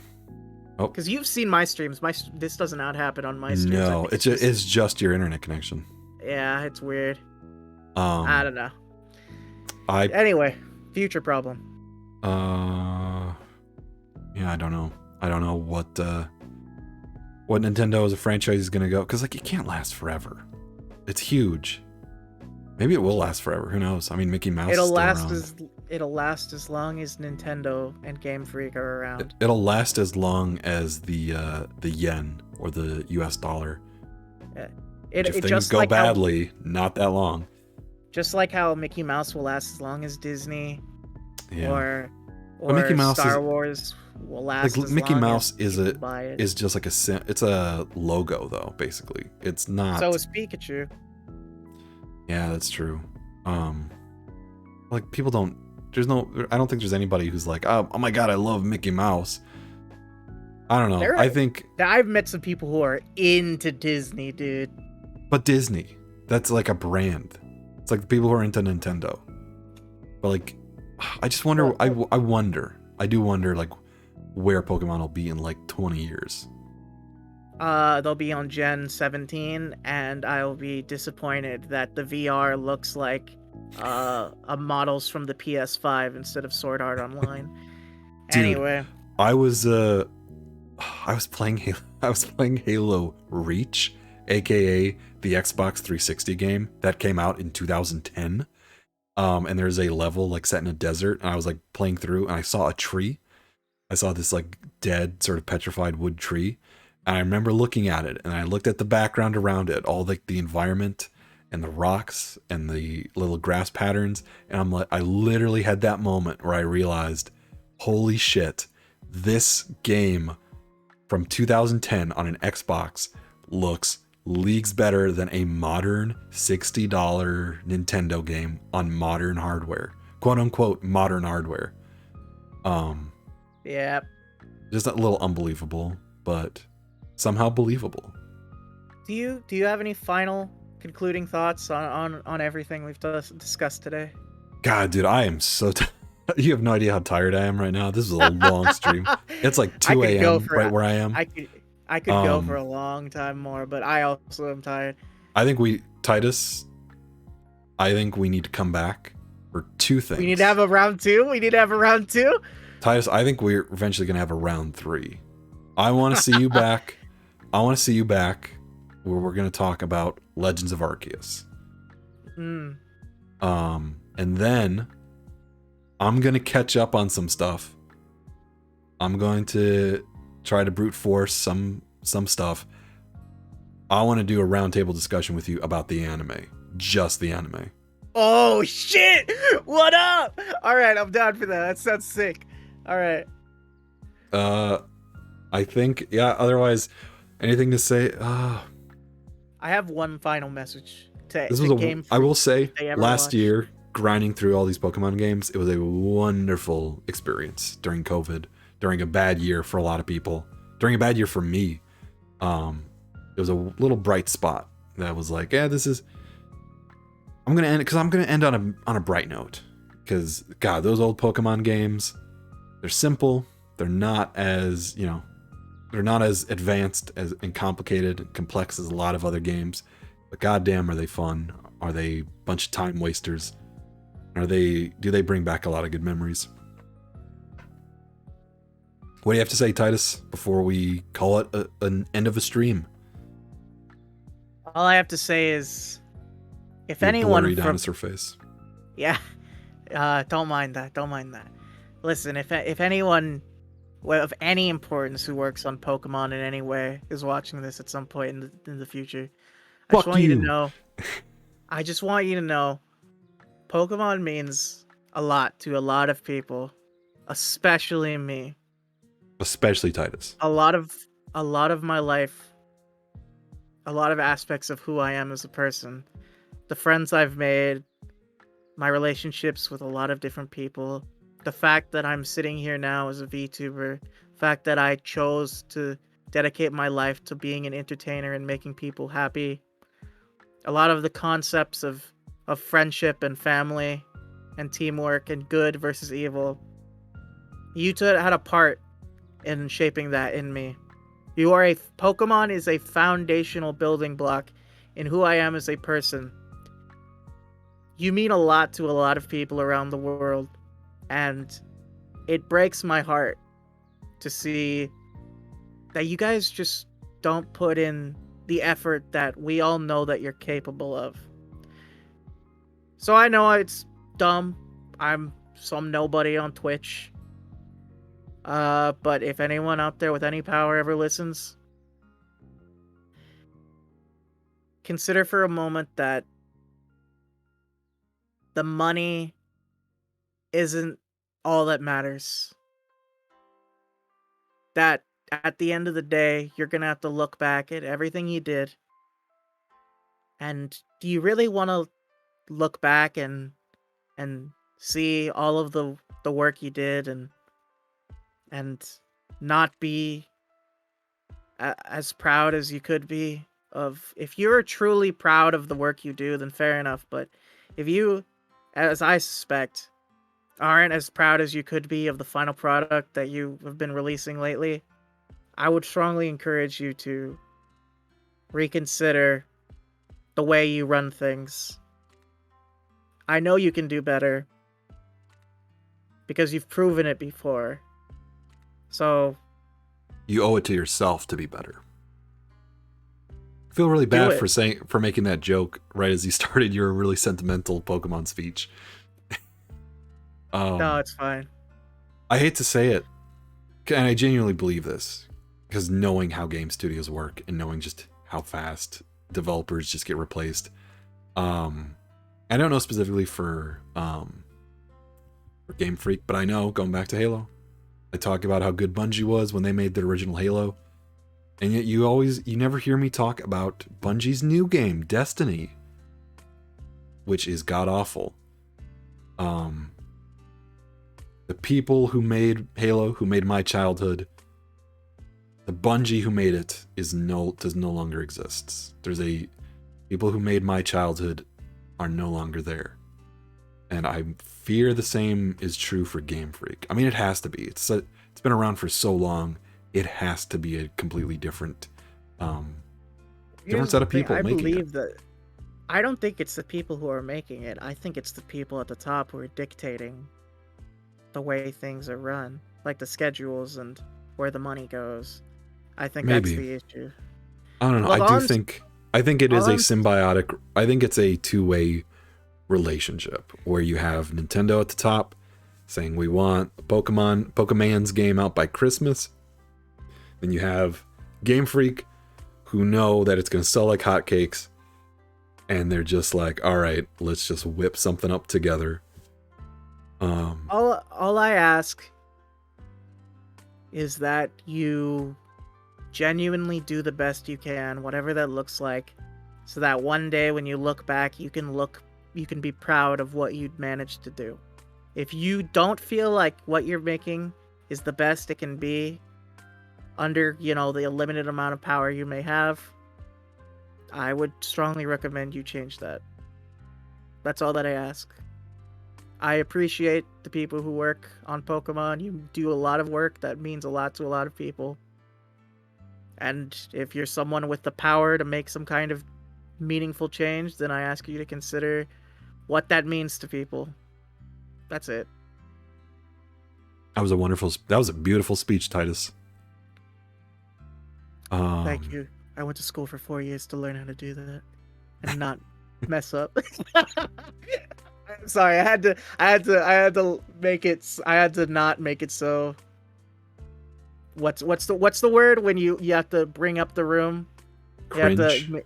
Oh, because you've seen my streams. This does not happen on my streams. No, it's just your internet connection. Yeah, it's weird. I don't know. Anyway, future problem. Yeah, I don't know. I don't know what Nintendo as a franchise is gonna go, because like it can't last forever. It's huge. Maybe it will last forever. Who knows? I mean, Mickey Mouse. It'll last as long as Nintendo and Game Freak are around. It'll last as long as the yen or the US dollar. If things go badly, not that long. Just like how Mickey Mouse will last as long as Disney, or Mickey Mouse Star Wars will last. Like as Mickey long Mouse as is just like it's a logo though, basically. It's not. So is Pikachu. Yeah, that's true. Like people don't. I don't think there's anybody who's like, oh my god, I love Mickey Mouse. I don't know. I think I've met some people who are into Disney, dude. But Disney, that's like a brand. It's like the people who are into Nintendo. But like, I just wonder. I do wonder like where Pokemon will be in like 20 years. They'll be on Gen 17, and I'll be disappointed that the VR looks like models from the PS5 instead of Sword Art Online. Dude, anyway, I was playing Halo Reach, aka the Xbox 360 game that came out in 2010. And there's a level like set in a desert, and I was like playing through, and I saw a tree. I saw this like dead, sort of petrified wood tree. And I remember looking at it, and I looked at the background around it, all like the environment and the rocks and the little grass patterns. And I'm like, I literally had that moment where I realized, holy shit, this game from 2010 on an Xbox looks leagues better than a modern $60 Nintendo game on modern hardware quote unquote modern hardware. Yeah. Just a little unbelievable, but somehow believable. Do you have any final concluding thoughts on everything we've discussed today? God, dude, I am so you have no idea how tired I am right now. This is a long stream. It's like 2 a.m. right where I am. I could go for a long time more, but I also am tired. I think Titus, I think we need to come back for 2 things. We need to have a round 2? We need to have a round 2? Titus, I think we're eventually going to have a round 3. I want to see you back. I want to see you back where we're going to talk about Legends of Arceus. And then I'm going to catch up on some stuff. I'm going to try to brute force some stuff. I want to do a roundtable discussion with you about the anime. Just the anime. Oh, shit! What up? All right, I'm down for that. That sounds sick. All right. I think, yeah, otherwise, anything to say? I have one final message to this was game. I will say, last watched. year, grinding through all these Pokemon games, it was a wonderful experience during COVID, during a bad year for a lot of people, during a bad year for me. It was a little bright spot that was like, yeah, this is, I'm going to end on a bright note, because God, those old Pokemon games, they're simple. They're not as, they're not as advanced and complicated and complex as a lot of other games, but goddamn, are they fun? Are they a bunch of time wasters? Do they bring back a lot of good memories? What do you have to say, Titus, before we call it an end of a stream? All I have to say is, if Your anyone blurry dinosaur face. Yeah, don't mind that. Don't mind that. Listen, if anyone of any importance who works on Pokemon in any way is watching this at some point in the future, I just want you to know. I just want you to know, Pokemon means a lot to a lot of people, especially me. Especially Titus. A lot of my life, a lot of aspects of who I am as a person, the friends I've made, my relationships with a lot of different people, the fact that I'm sitting here now as a VTuber, the fact that I chose to dedicate my life to being an entertainer and making people happy, a lot of the concepts of friendship and family and teamwork and good versus evil. You two had a part in shaping that in me. Pokemon is a foundational building block in who I am as a person. You mean a lot to a lot of people around the world, and it breaks my heart to see that you guys just don't put in the effort that we all know that you're capable of. So I know it's dumb. I'm some nobody on Twitch. But if anyone out there with any power ever listens, consider for a moment that the money isn't all that matters. That at the end of the day, you're gonna have to look back at everything you did. And do you really want to look back and see all of the work you did and not be as proud as you could be of? If you're truly proud of the work you do, then fair enough. But if you, as I suspect, aren't as proud as you could be of the final product that you have been releasing lately, I would strongly encourage you to reconsider the way you run things. I know you can do better because you've proven it before. So you owe it to yourself to be better. I feel really bad for making that joke right as you started your really sentimental Pokemon speech. No, it's fine. I hate to say it, and I genuinely believe this, because knowing how game studios work and knowing just how fast developers just get replaced. I don't know specifically for Game Freak, but I know, going back to Halo, I talk about how good Bungie was when they made the original Halo, and yet you never hear me talk about Bungie's new game, Destiny, which is god awful. The people who made Halo, who made my childhood, the Bungie who made it does no longer exists. People who made my childhood are no longer there. And I fear the same is true for Game Freak. I mean, it has to be. It's been around for so long. It has to be a completely different set of people making it. I believe that. I don't think it's the people who are making it. I think it's the people at the top who are dictating the way things are run, like the schedules and where the money goes. I think that's the issue. I don't know. I think it is a symbiotic. I think it's a two-way relationship where you have Nintendo at the top saying we want Pokemon's game out by Christmas. Then you have Game Freak who know that it's going to sell like hotcakes, and they're just like, all right, let's just whip something up together. All I ask is that you genuinely do the best you can, whatever that looks like, so that one day when you look back, you can be proud of what you'd managed to do. If you don't feel like what you're making is the best it can be under, the limited amount of power you may have, I would strongly recommend you change that. That's all that I ask. I appreciate the people who work on Pokemon. You do a lot of work that means a lot to a lot of people. And if you're someone with the power to make some kind of meaningful change, then I ask you to consider what that means to people. That's it. That was a beautiful speech, Titus. Thank you. I went to school for 4 years to learn how to do that and not mess up. I'm sorry, I had to make it. I had to not make it so. What's the word when you have to bring up the room? Cringe. You have to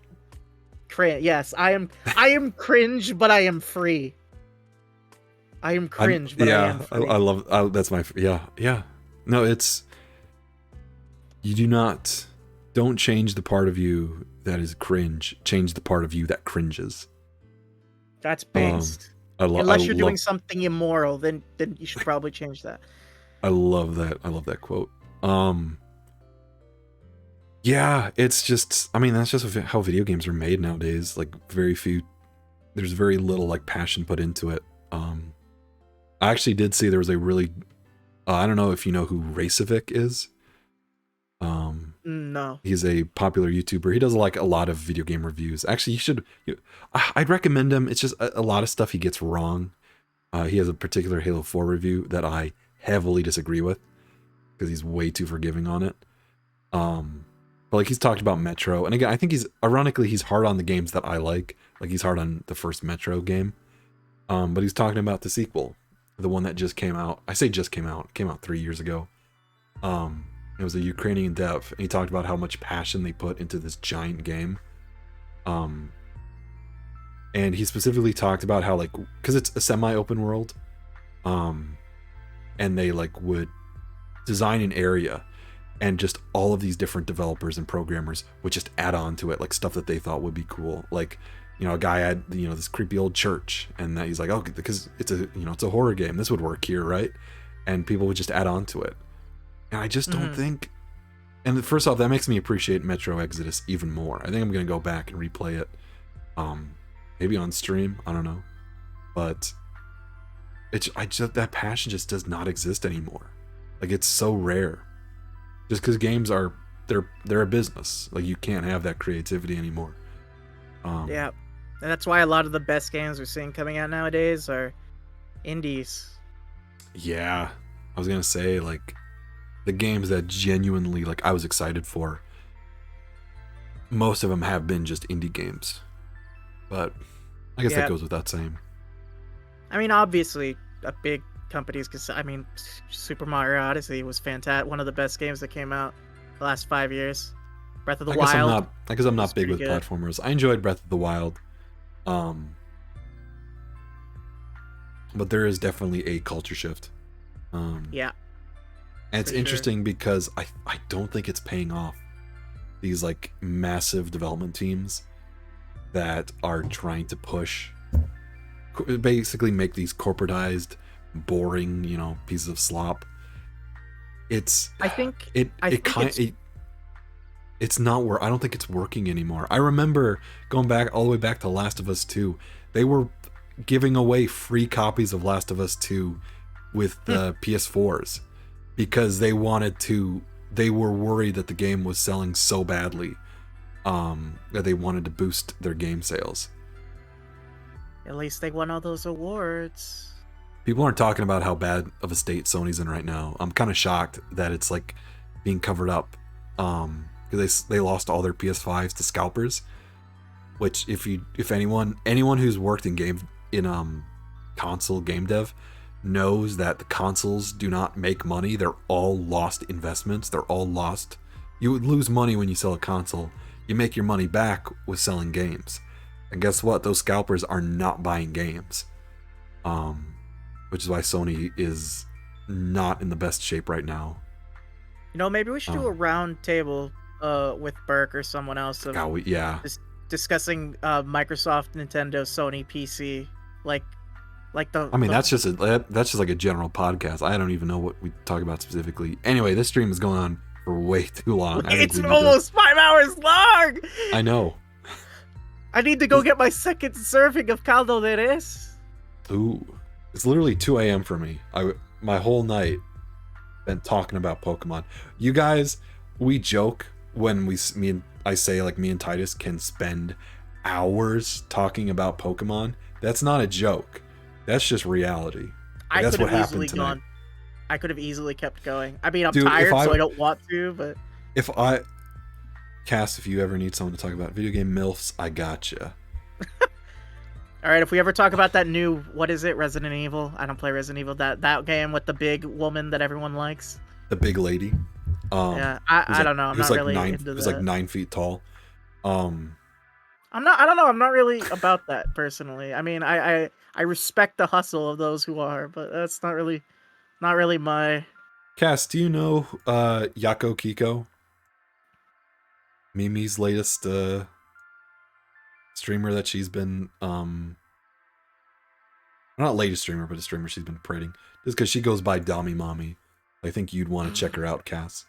cringe. Yes, I am cringe, but I am free. I am cringe, but I am free. I love. That's my. Yeah. No, it's. You don't change the part of you that is cringe. Change the part of you that cringes. That's based. Unless you're doing something immoral, then you should probably change that. I love that. I love that quote. Yeah, it's just. I mean, that's just how video games are made nowadays. Like there's very little like passion put into it. I actually did see there was a really. I don't know if you know who Racevic is. No. He's a popular YouTuber. He does like a lot of video game reviews. Actually, I'd recommend him. It's just a lot of stuff he gets wrong. He has a particular Halo 4 review that I heavily disagree with because he's way too forgiving on it. But like he's talked about Metro, and again, I think he's hard on the games that I like. Like he's hard on the first Metro game. But he's talking about the sequel, the one that just came out. I say just came out. It came out 3 years ago. It was a Ukrainian dev, and he talked about how much passion they put into this giant game. And he specifically talked about how, like, because it's a semi-open world, and they like would design an area, and just all of these different developers and programmers would just add on to it, like stuff that they thought would be cool. Like, a guy had this creepy old church, and that he's like, oh, because it's a horror game, this would work here, right? And people would just add on to it. And I just don't think. And first off, that makes me appreciate Metro Exodus even more. I think I'm gonna go back and replay it, maybe on stream. I don't know, but that passion just does not exist anymore. Like it's so rare, just because games they're a business. Like you can't have that creativity anymore. Yeah, and that's why a lot of the best games we're seeing coming out nowadays are indies. Yeah, I was gonna say like. The games that genuinely like I was excited for, most of them have been just indie games, but I guess that goes without saying. I mean, obviously, big companies, because I mean, Super Mario Odyssey was fantastic, one of the best games that came out the last 5 years. Breath of the Wild. I guess I'm not big with platformers. I enjoyed Breath of the Wild, but there is definitely a culture shift. Yeah. And it's interesting because I don't think it's paying off. These like massive development teams that are trying to basically make these corporatized boring, pieces of slop. It's I think it I it think kind it's not where I don't think it's working anymore. I remember going back all the way back to Last of Us 2. They were giving away free copies of Last of Us 2 with the PS4s because they were worried that the game was selling so badly that they wanted to boost their game sales. at least they won all those awards. People aren't talking about how bad of a state Sony's in right now. I'm kind of shocked that it's like being covered up because they lost all their PS5s to scalpers. Which, if anyone who's worked in console game dev knows that the consoles do not make money. They're all lost investments. They're all lost. You would lose money when you sell a console. You make your money back with selling games. And guess what? Those scalpers are not buying games. Which is why Sony is not in the best shape right now. Maybe we should do a round table with Burke or someone else of discussing Microsoft, Nintendo, Sony, PC, that's just like a general podcast. I don't even know what we talk about specifically. Anyway, this stream is going on for way too long. It's almost 5 hours long. I know. I need to go get my second serving of caldo de res. Ooh, it's literally 2 a.m. for me. My whole night been talking about Pokemon. You guys, we joke when I say like me and Titus can spend hours talking about Pokemon. That's not a joke. That's just reality. That's what happened tonight. I could have easily kept going. I mean, I'm tired, so I don't want to, but... Cass, if you ever need someone to talk about video game MILFs, I gotcha. Alright, if we ever talk about that new, what is it, Resident Evil? I don't play Resident Evil. That game with the big woman that everyone likes. The big lady. Yeah, I don't know. I'm not really into that. It was like 9 feet tall. I don't know. I'm not really about that personally. I mean, I respect the hustle of those who are, but that's not really my... Cass, do you know Yako Kiko? Mimi's latest streamer that she's been not latest streamer, but a streamer she's been prating. Just because she goes by Dami Mommy. I think you'd want to check her out, Cass.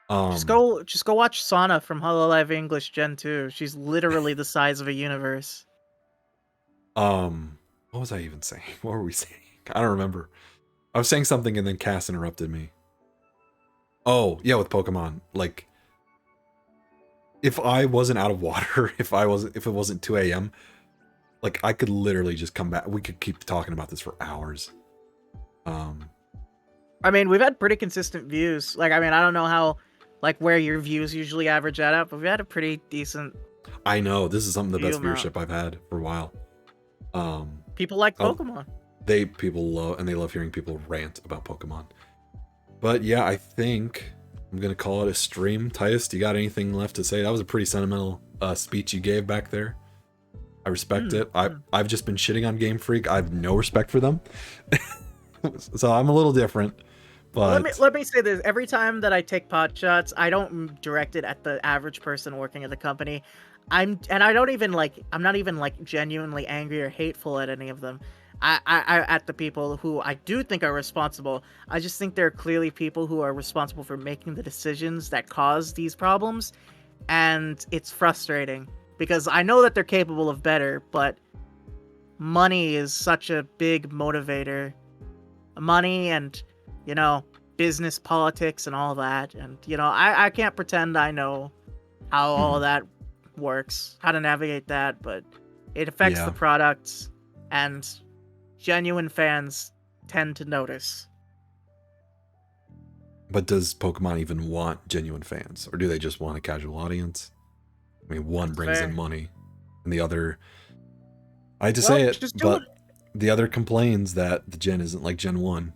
Just go watch Sana from Hololive English Gen 2. She's literally the size of a universe. What was I even saying? What were we saying? I don't remember. I was saying something and then Cass interrupted me. Oh, yeah, with Pokemon. Like, if I wasn't out of water, if it wasn't 2 a.m., like I could literally just come back. We could keep talking about this for hours. I mean, we've had pretty consistent views. Like, I mean, I don't know how, like, where your views usually average out, but we've had a pretty decent... I know. This is some of the best viewership I've had for a while. People like Pokemon. People love hearing people rant about Pokemon. But yeah, I think I'm going to call it a stream. Titus, do you got anything left to say? That was a pretty sentimental speech you gave back there. I respect it. I've just been shitting on Game Freak. I have no respect for them. So I'm a little different. But let me say this. Every time that I take pot shots, I don't direct it at the average person working at the company. I'm not even like genuinely angry or hateful at any of them. I at the people who I do think are responsible. I just think there are clearly people who are responsible for making the decisions that cause these problems, and it's frustrating because I know that they're capable of better, but money is such a big motivator. Money and, business politics and all that. And, I can't pretend I know how all that works, how to navigate that, but it affects the products, and genuine fans tend to notice. But does Pokemon even want genuine fans? Or do they just want a casual audience? I mean, one brings in money, and the other... I hate to say it, but the other complains that the gen isn't like Gen 1.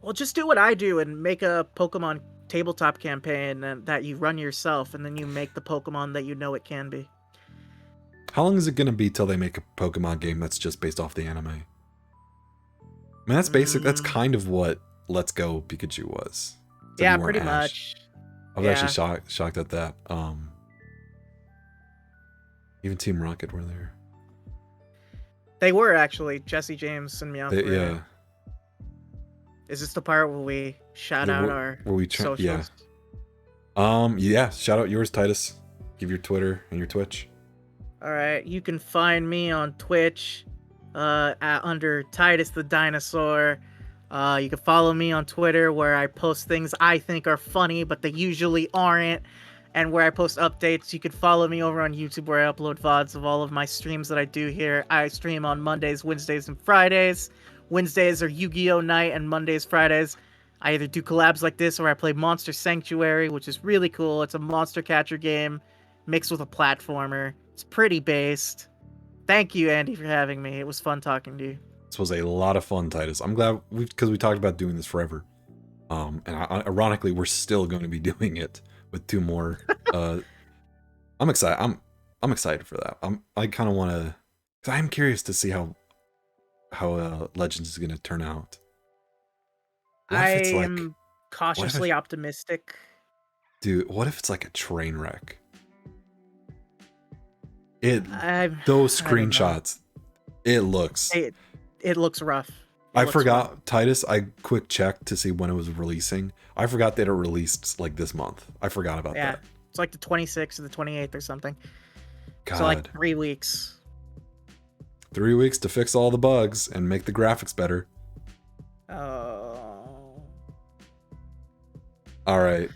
Well, just do what I do and make a Pokemon tabletop campaign that you run yourself, and then you make the Pokemon that you know it can be. How long is it going to be till they make a Pokemon game that's just based off the anime? I mean, that's basic. That's kind of what Let's Go Pikachu was. Yeah, pretty much. I was actually shocked at that. Even Team Rocket were there. They were actually. Jesse James and Meowth. Yeah. Is this the part where we shout Yeah, out our where we yeah. socials? Yeah. Shout out yours, Titus. Give your Twitter and your Twitch. All right, you can find me on Twitch, under Titus the Dinosaur. You can follow me on Twitter where I post things I think are funny, but they usually aren't, and where I post updates. You can follow me over on YouTube where I upload VODs of all of my streams that I do here. I stream on Mondays, Wednesdays, and Fridays. Wednesdays are Yu-Gi-Oh! Night, and Mondays, Fridays, I either do collabs like this or I play Monster Sanctuary, which is really cool. It's a monster catcher game mixed with a platformer. It's pretty based. Thank you, Andy, for having me. It was fun talking to you. This was a lot of fun, Titus. I'm glad because we talked about doing this forever. Ironically, we're still going to be doing it with 2 more. I'm excited. I'm excited for that. I kind of want to. Cause I'm curious to see how Legends is going to turn out. I am cautiously optimistic. Dude, what if it's like a train wreck? Those screenshots, it looks rough. I forgot, Titus, I quick checked to see when it was releasing. I forgot that it released like this month. I forgot about that. It's like the 26th or the 28th or something. God. So like 3 weeks. 3 weeks to fix all the bugs and make the graphics better. Oh. All right.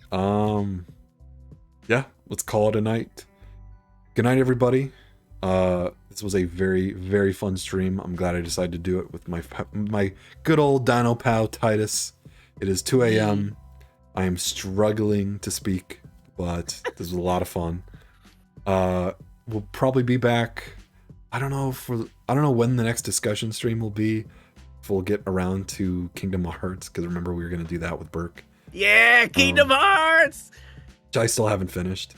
Yeah, let's call it a night. Good night, everybody. This was a very, very fun stream. I'm glad I decided to do it with my good old Dino pal Titus. It is 2 a.m. I am struggling to speak, but this was a lot of fun. We'll probably be back. I don't know when the next discussion stream will be. If we'll get around to Kingdom Hearts, because remember we were gonna do that with Burke. Yeah, Kingdom Hearts. Which I still haven't finished.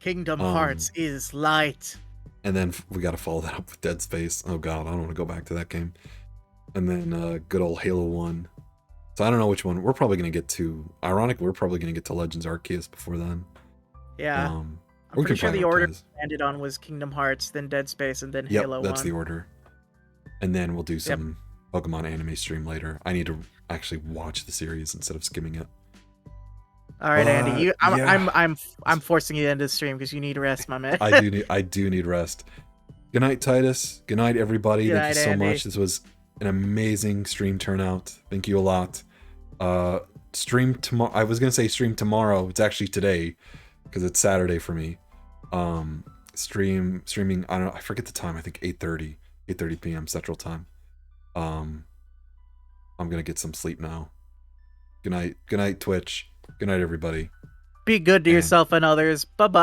Kingdom Hearts is light. And then we got to follow that up with Dead Space. Oh god, I don't want to go back to that game. And then good old Halo 1. So I don't know which one. We're probably going to get to... Ironically, we're probably going to get to Legends Arceus before then. Yeah. I'm pretty sure the order ended on was Kingdom Hearts, then Dead Space, and then Halo 1. That's the order. And then we'll do some Pokemon anime stream later. I need to actually watch the series instead of skimming it. All right, Andy. I'm forcing you into the stream because you need rest, my man. I do need rest. Good night, Titus. Good night, everybody. Thank you so much. This was an amazing stream turnout. Thank you a lot. Stream tomorrow. I was gonna say stream tomorrow. It's actually today because it's Saturday for me. Streaming. I don't know. I forget the time. I think 8:30 p.m. Central Time. I'm gonna get some sleep now. Good night. Good night, Twitch. Good night, everybody. Be good to yourself and others. Bye-bye.